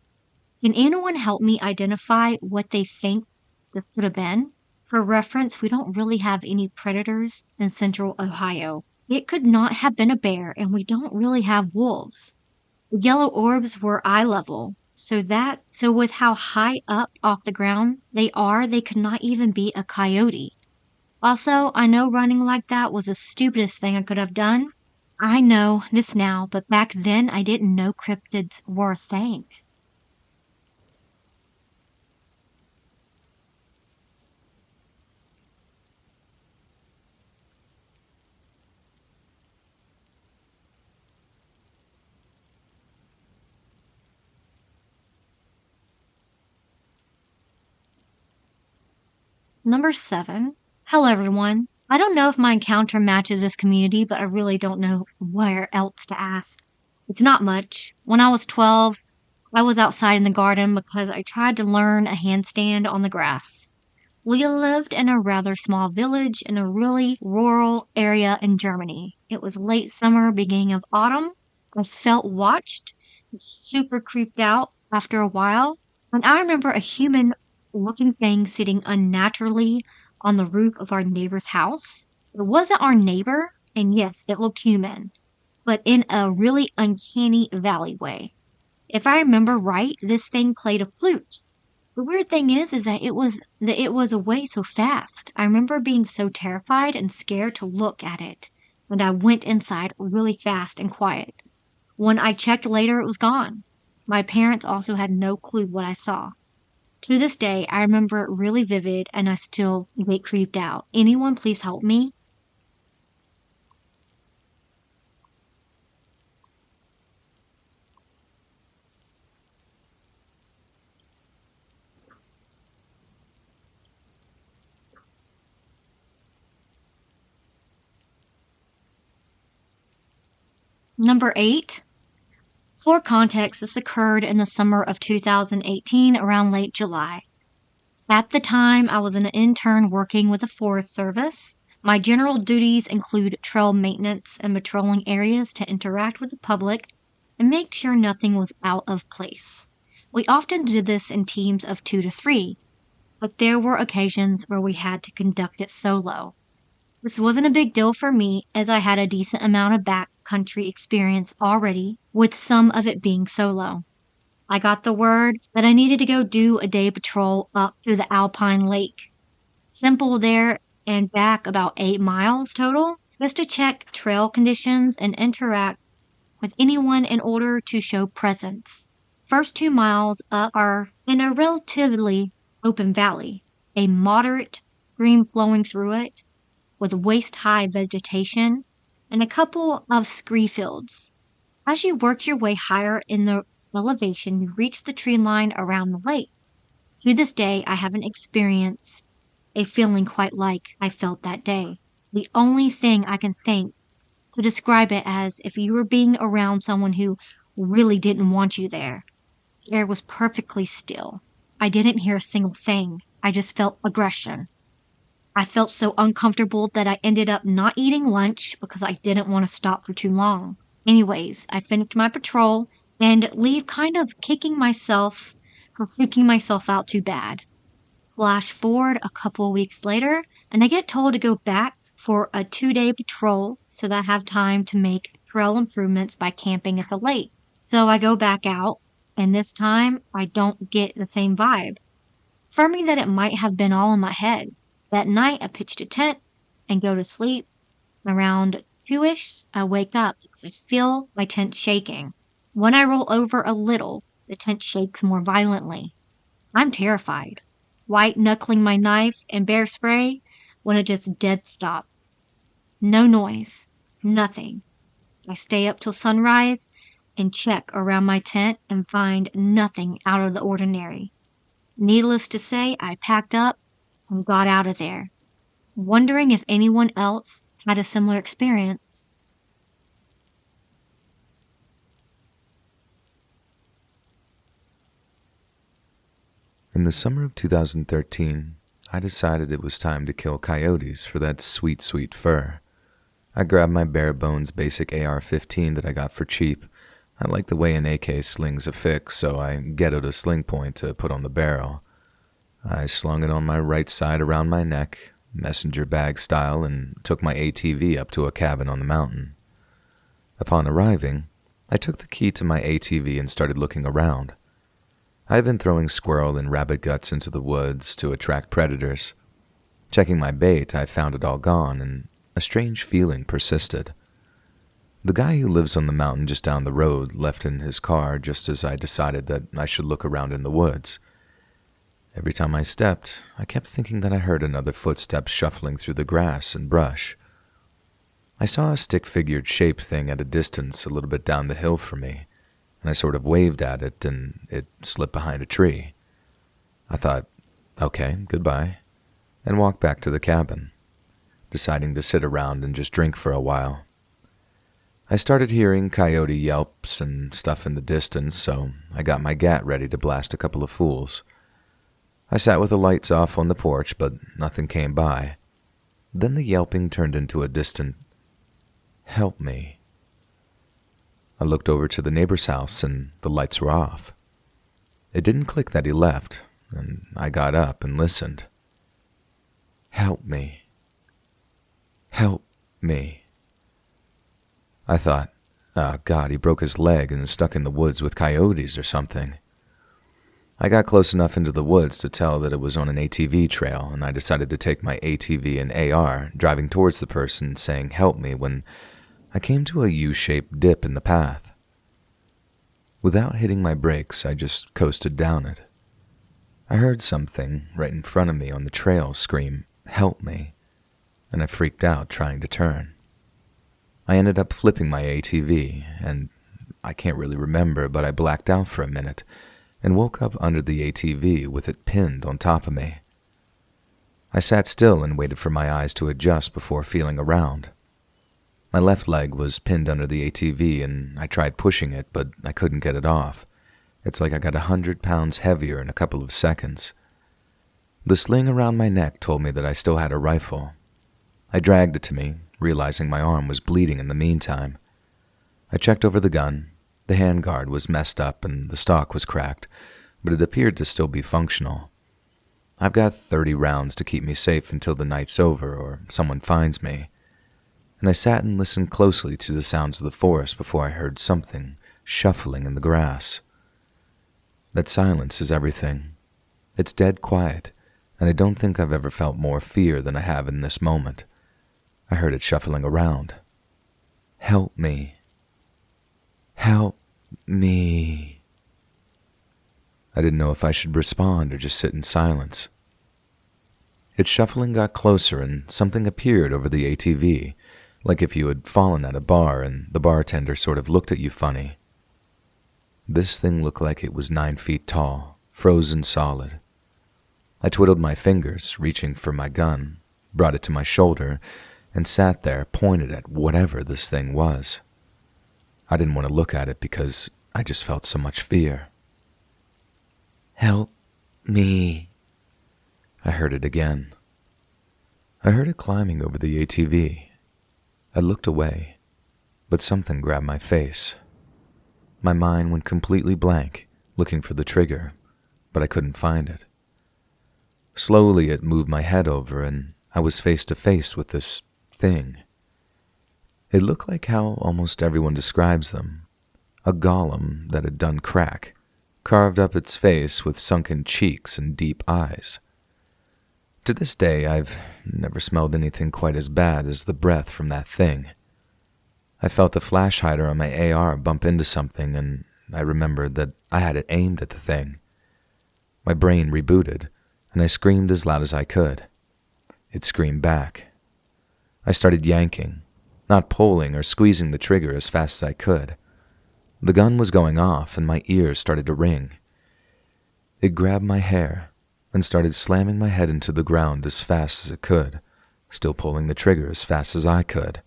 Can anyone help me identify what they think this could have been? For reference, we don't really have any predators in central Ohio. It could not have been a bear, and we don't really have wolves. The yellow orbs were eye level, so with how high up off the ground they could not even be a coyote. Also, I know running like that was the stupidest thing I could have done. I know this now, but back then I didn't know cryptids were a thing. Number 7. Hello everyone. I don't know if my encounter matches this community, but I really don't know where else to ask. It's not much. When I was 12, I was outside in the garden because I tried to learn a handstand on the grass. We lived in a rather small village in a really rural area in Germany. It was late summer, beginning of autumn. I felt watched, super creeped out after a while, and I remember a human-looking thing sitting unnaturally on the roof of our neighbor's house. It wasn't our neighbor, and yes, it looked human, but in a really uncanny valley way. If I remember right, this thing played a flute. The weird thing is that it was away so fast. I remember being so terrified and scared to look at it, and I went inside really fast and quiet. When I checked later, it was gone. My parents also had no clue what I saw. To this day, I remember it really vivid, and I still get creeped out. Anyone please help me? Number 8. For context, this occurred in the summer of 2018, around late July. At the time, I was an intern working with the Forest Service. My general duties include trail maintenance and patrolling areas to interact with the public and make sure nothing was out of place. We often did this in teams of 2 to 3, but there were occasions where we had to conduct it solo. This wasn't a big deal for me, as I had a decent amount of backcountry experience already, with some of it being solo. I got the word that I needed to go do a day patrol up to the Alpine Lake. Simple there and back about 8 miles total, just to check trail conditions and interact with anyone in order to show presence. First 2 miles up are in a relatively open valley, a moderate stream flowing through it, with waist-high vegetation and a couple of scree fields. As you work your way higher in the elevation, you reach the tree line around the lake. To this day, I haven't experienced a feeling quite like I felt that day. The only thing I can think to describe it as if you were being around someone who really didn't want you there. The air was perfectly still. I didn't hear a single thing. I just felt aggression. I felt so uncomfortable that I ended up not eating lunch because I didn't want to stop for too long. Anyways, I finished my patrol and leave kind of kicking myself for freaking myself out too bad. Flash forward a couple weeks later, and I get told to go back for a 2-day patrol so that I have time to make trail improvements by camping at the lake. So I go back out, and this time I don't get the same vibe, affirming that it might have been all in my head. That night, I pitched a tent and go to sleep. Around 2-ish, I wake up because I feel my tent shaking. When I roll over a little, the tent shakes more violently. I'm terrified, white-knuckling my knife and bear spray when it just dead stops. No noise, nothing. I stay up till sunrise and check around my tent and find nothing out of the ordinary. Needless to say, I packed up and got out of there, wondering if anyone else had a similar experience. In the summer of 2013, I decided it was time to kill coyotes for that sweet, sweet fur. I grabbed my bare bones basic AR-15 that I got for cheap. I like the way an AK slings a fix, so I ghettoed a sling point to put on the barrel. I slung it on my right side around my neck, messenger bag style, and took my ATV up to a cabin on the mountain. Upon arriving, I took the key to my ATV and started looking around. I had been throwing squirrel and rabbit guts into the woods to attract predators. Checking my bait, I found it all gone, and a strange feeling persisted. The guy who lives on the mountain just down the road left in his car just as I decided that I should look around in the woods. Every time I stepped, I kept thinking that I heard another footstep shuffling through the grass and brush. I saw a stick-figured shape thing at a distance a little bit down the hill from me, and I sort of waved at it, and it slipped behind a tree. I thought, okay, goodbye, and walked back to the cabin, deciding to sit around and just drink for a while. I started hearing coyote yelps and stuff in the distance, so I got my gat ready to blast a couple of fools. I sat with the lights off on the porch, but nothing came by. Then the yelping turned into a distant, "Help me." I looked over to the neighbor's house, and the lights were off. It didn't click that he left, and I got up and listened. "Help me. Help me." I thought, oh God, he broke his leg and is stuck in the woods with coyotes or something. I got close enough into the woods to tell that it was on an ATV trail, and I decided to take my ATV and AR, driving towards the person saying help me when I came to a U-shaped dip in the path. Without hitting my brakes, I just coasted down it. I heard something right in front of me on the trail scream, "Help me," and I freaked out trying to turn. I ended up flipping my ATV, and I can't really remember, but I blacked out for a minute and woke up under the ATV with it pinned on top of me. I sat still and waited for my eyes to adjust before feeling around. My left leg was pinned under the ATV, and I tried pushing it, but I couldn't get it off. It's like I got 100 pounds heavier in a couple of seconds. The sling around my neck told me that I still had a rifle. I dragged it to me, realizing my arm was bleeding in the meantime. I checked over the gun. The handguard was messed up and the stock was cracked, but it appeared to still be functional. I've got 30 rounds to keep me safe until the night's over or someone finds me. And I sat and listened closely to the sounds of the forest before I heard something shuffling in the grass. That silence is everything. It's dead quiet, and I don't think I've ever felt more fear than I have in this moment. I heard it shuffling around. "Help me. Help me." I didn't know if I should respond or just sit in silence. Its shuffling got closer and something appeared over the ATV, like if you had fallen at a bar and the bartender sort of looked at you funny. This thing looked like it was 9 feet tall, frozen solid. I twiddled my fingers, reaching for my gun, brought it to my shoulder, and sat there pointed at whatever this thing was. I didn't want to look at it because I just felt so much fear. "Help me." I heard it again. I heard it climbing over the ATV. I looked away, but something grabbed my face. My mind went completely blank, looking for the trigger, but I couldn't find it. Slowly it moved my head over, and I was face to face with this thing. It looked like how almost everyone describes them, a golem that had done crack, carved up its face with sunken cheeks and deep eyes. To this day, I've never smelled anything quite as bad as the breath from that thing. I felt the flash hider on my AR bump into something, and I remembered that I had it aimed at the thing. My brain rebooted, and I screamed as loud as I could. It screamed back. I started yanking, not pulling or squeezing the trigger as fast as I could. The gun was going off and my ears started to ring. It grabbed my hair and started slamming my head into the ground as fast as it could, still pulling the trigger as fast as I could.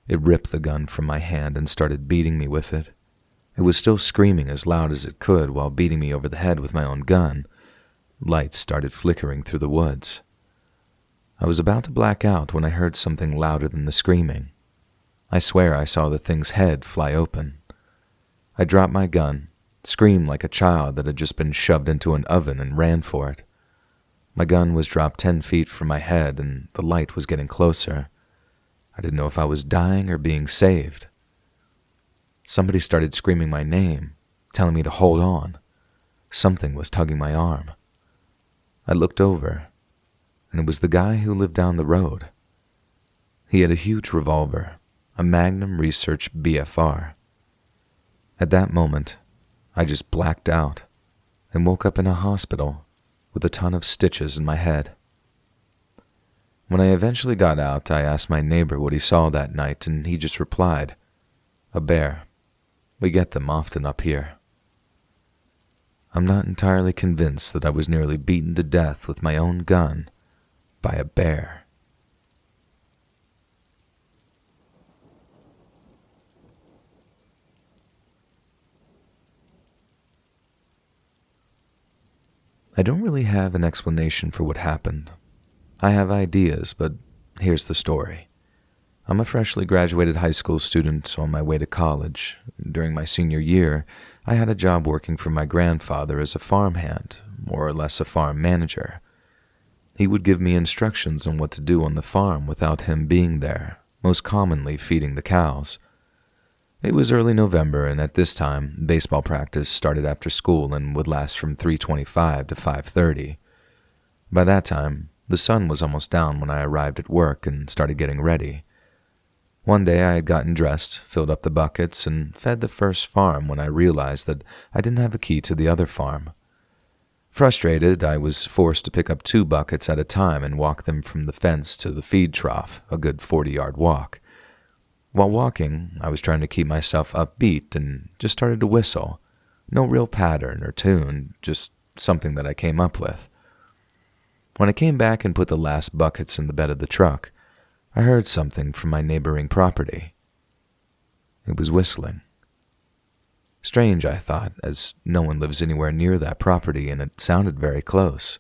It ripped the gun from my hand and started beating me with it. It was still screaming as loud as it could while beating me over the head with my own gun. Lights started flickering through the woods. I was about to black out when I heard something louder than the screaming. I swear I saw the thing's head fly open. I dropped my gun, screamed like a child that had just been shoved into an oven, and ran for it. My gun was dropped 10 feet from my head and the light was getting closer. I didn't know if I was dying or being saved. Somebody started screaming my name, telling me to hold on. Something was tugging my arm. I looked over, and it was the guy who lived down the road. He had a huge revolver, a Magnum Research BFR. At that moment, I just blacked out and woke up in a hospital with a ton of stitches in my head. When I eventually got out, I asked my neighbor what he saw that night, and he just replied, "A bear. We get them often up here." I'm not entirely convinced that I was nearly beaten to death with my own gun by a bear. I don't really have an explanation for what happened. I have ideas, but here's the story. I'm a freshly graduated high school student on my way to college. During my senior year, I had a job working for my grandfather as a farmhand, more or less a farm manager. He would give me instructions on what to do on the farm without him being there, most commonly feeding the cows. It was early November, and at this time, baseball practice started after school and would last from 3:25 to 5:30. By that time, the sun was almost down when I arrived at work and started getting ready. One day I had gotten dressed, filled up the buckets, and fed the first farm when I realized that I didn't have a key to the other farm. Frustrated, I was forced to pick up 2 buckets at a time and walk them from the fence to the feed trough, a good 40-yard walk. While walking, I was trying to keep myself upbeat and just started to whistle. No real pattern or tune, just something that I came up with. When I came back and put the last buckets in the bed of the truck, I heard something from my neighboring property. It was whistling. Strange, I thought, as no one lives anywhere near that property and it sounded very close.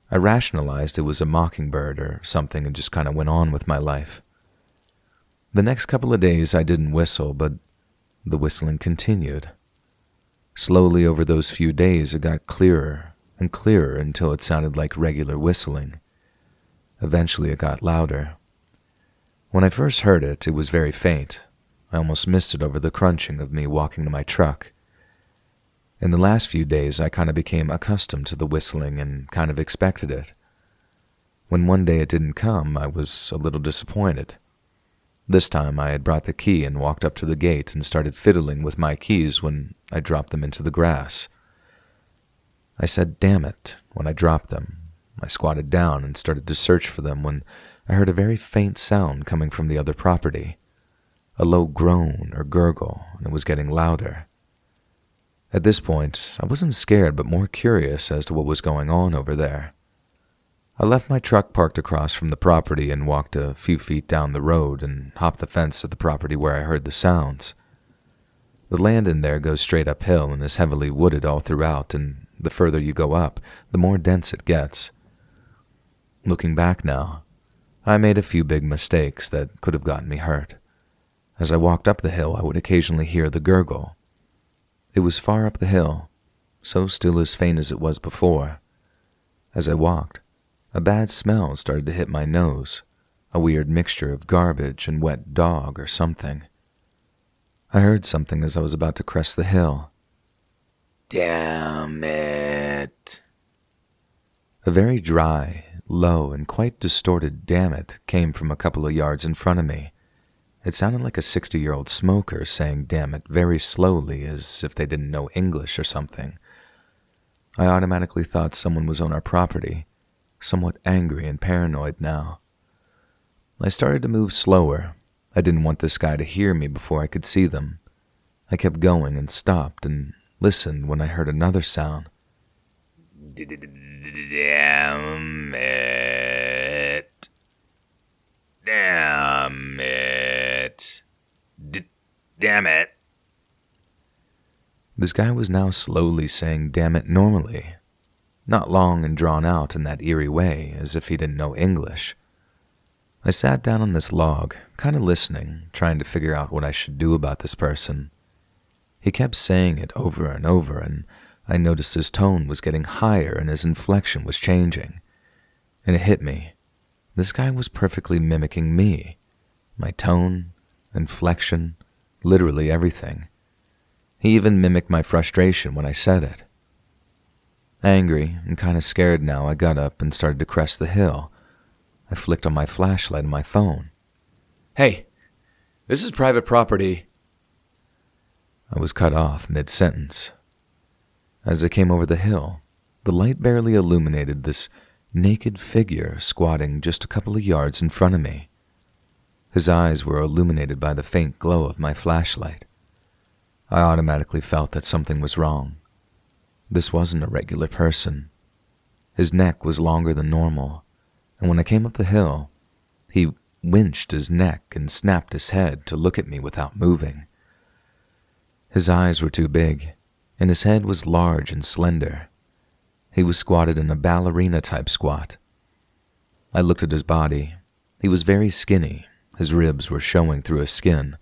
I rationalized it was a mockingbird or something and just kind of went on with my life. The next couple of days I didn't whistle, but the whistling continued. Slowly over those few days it got clearer and clearer until it sounded like regular whistling. Eventually it got louder. When I first heard it, it was very faint. I almost missed it over the crunching of me walking to my truck. In the last few days, I kind of became accustomed to the whistling and kind of expected it. When one day it didn't come, I was a little disappointed. This time I had brought the key and walked up to the gate and started fiddling with my keys when I dropped them into the grass. I said, "Damn it," when I dropped them. I squatted down and started to search for them when I heard a very faint sound coming from the other property. A low groan or gurgle, and it was getting louder. At this point, I wasn't scared but more curious as to what was going on over there. I left my truck parked across from the property and walked a few feet down the road and hopped the fence at the property where I heard the sounds. The land in there goes straight uphill and is heavily wooded all throughout, and the further you go up, the more dense it gets. Looking back now, I made a few big mistakes that could have gotten me hurt. As I walked up the hill, I would occasionally hear the gurgle. It was far up the hill, so still as faint as it was before. As I walked, a bad smell started to hit my nose, a weird mixture of garbage and wet dog or something. I heard something as I was about to crest the hill. "Damn it." A very dry, low, and quite distorted "damn it" came from a couple of yards in front of me. It sounded like a 60-year-old smoker saying "damn it" very slowly, as if they didn't know English or something. I automatically thought someone was on our property, somewhat angry and paranoid now. I started to move slower. I didn't want this guy to hear me before I could see them. I kept going and stopped and listened when I heard another sound. Damn it. Damn it. Damn it. This guy was now slowly saying damn it normally, not long and drawn out in that eerie way as if he didn't know English. I sat down on this log, kind of listening, trying to figure out what I should do about this person. He kept saying it over and over, and I noticed his tone was getting higher and his inflection was changing. And it hit me. This guy was perfectly mimicking me. My tone, inflection, literally everything. He even mimicked my frustration when I said it. Angry and kind of scared now, I got up and started to crest the hill. I flicked on my flashlight on my phone. "Hey, this is private property." I was cut off mid-sentence. As I came over the hill, the light barely illuminated this naked figure squatting just a couple of yards in front of me. His eyes were illuminated by the faint glow of my flashlight. I automatically felt that something was wrong. This wasn't a regular person. His neck was longer than normal, and when I came up the hill, he winched his neck and snapped his head to look at me without moving. His eyes were too big, and his head was large and slender. He was squatted in a ballerina-type squat. I looked at his body. He was very skinny. His ribs were showing through his skin.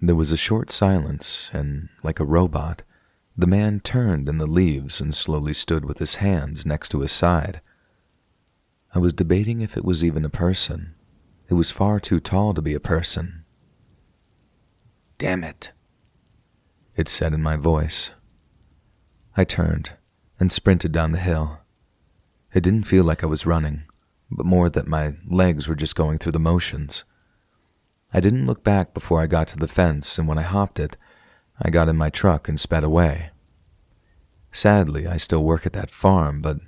There was a short silence, and, like a robot, the man turned in the leaves and slowly stood with his hands next to his side. I was debating if it was even a person. It was far too tall to be a person. "Damn it," it said in my voice. I turned and sprinted down the hill. It didn't feel like I was running, but more that my legs were just going through the motions. I didn't look back before I got to the fence, and when I hopped it, I got in my truck and sped away. Sadly, I still work at that farm, but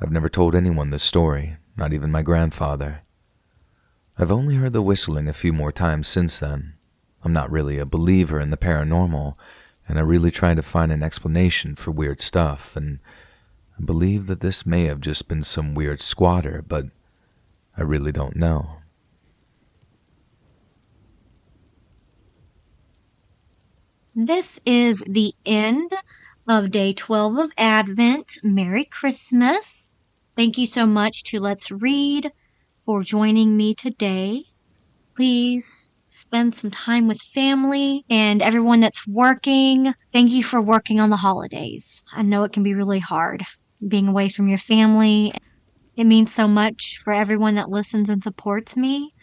I've never told anyone this story, not even my grandfather. I've only heard the whistling a few more times since then. I'm not really a believer in the paranormal, and I really try to find an explanation for weird stuff, and I believe that this may have just been some weird squatter, but I really don't know. This is the end of day 12 of Advent. Merry Christmas. Thank you so much to Let's Read for joining me today. Please spend some time with family and everyone that's working. Thank you for working on the holidays. I know it can be really hard being away from your family. It means so much for everyone that listens and supports me.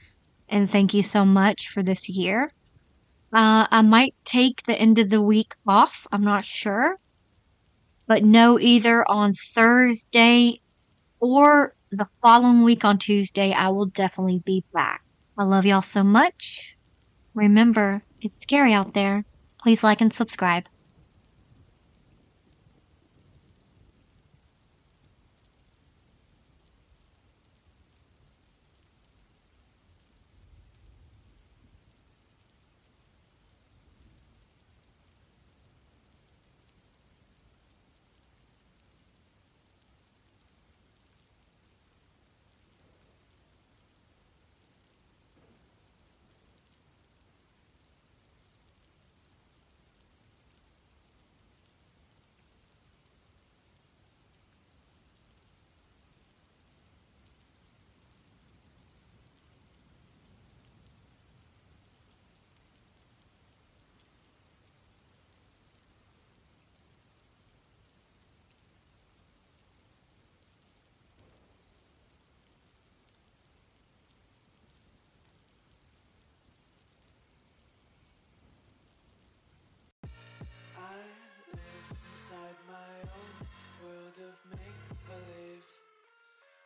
And thank you so much for this year. I might take the end of the week off. I'm not sure. But no, either on Thursday or the following week on Tuesday, I will definitely be back. I love y'all so much. Remember, it's scary out there. Please like and subscribe.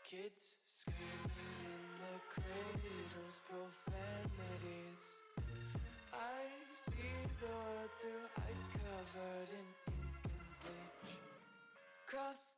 Kids screaming in the cradles, profanities. I see the world through ice covered in ink and bleach. Cross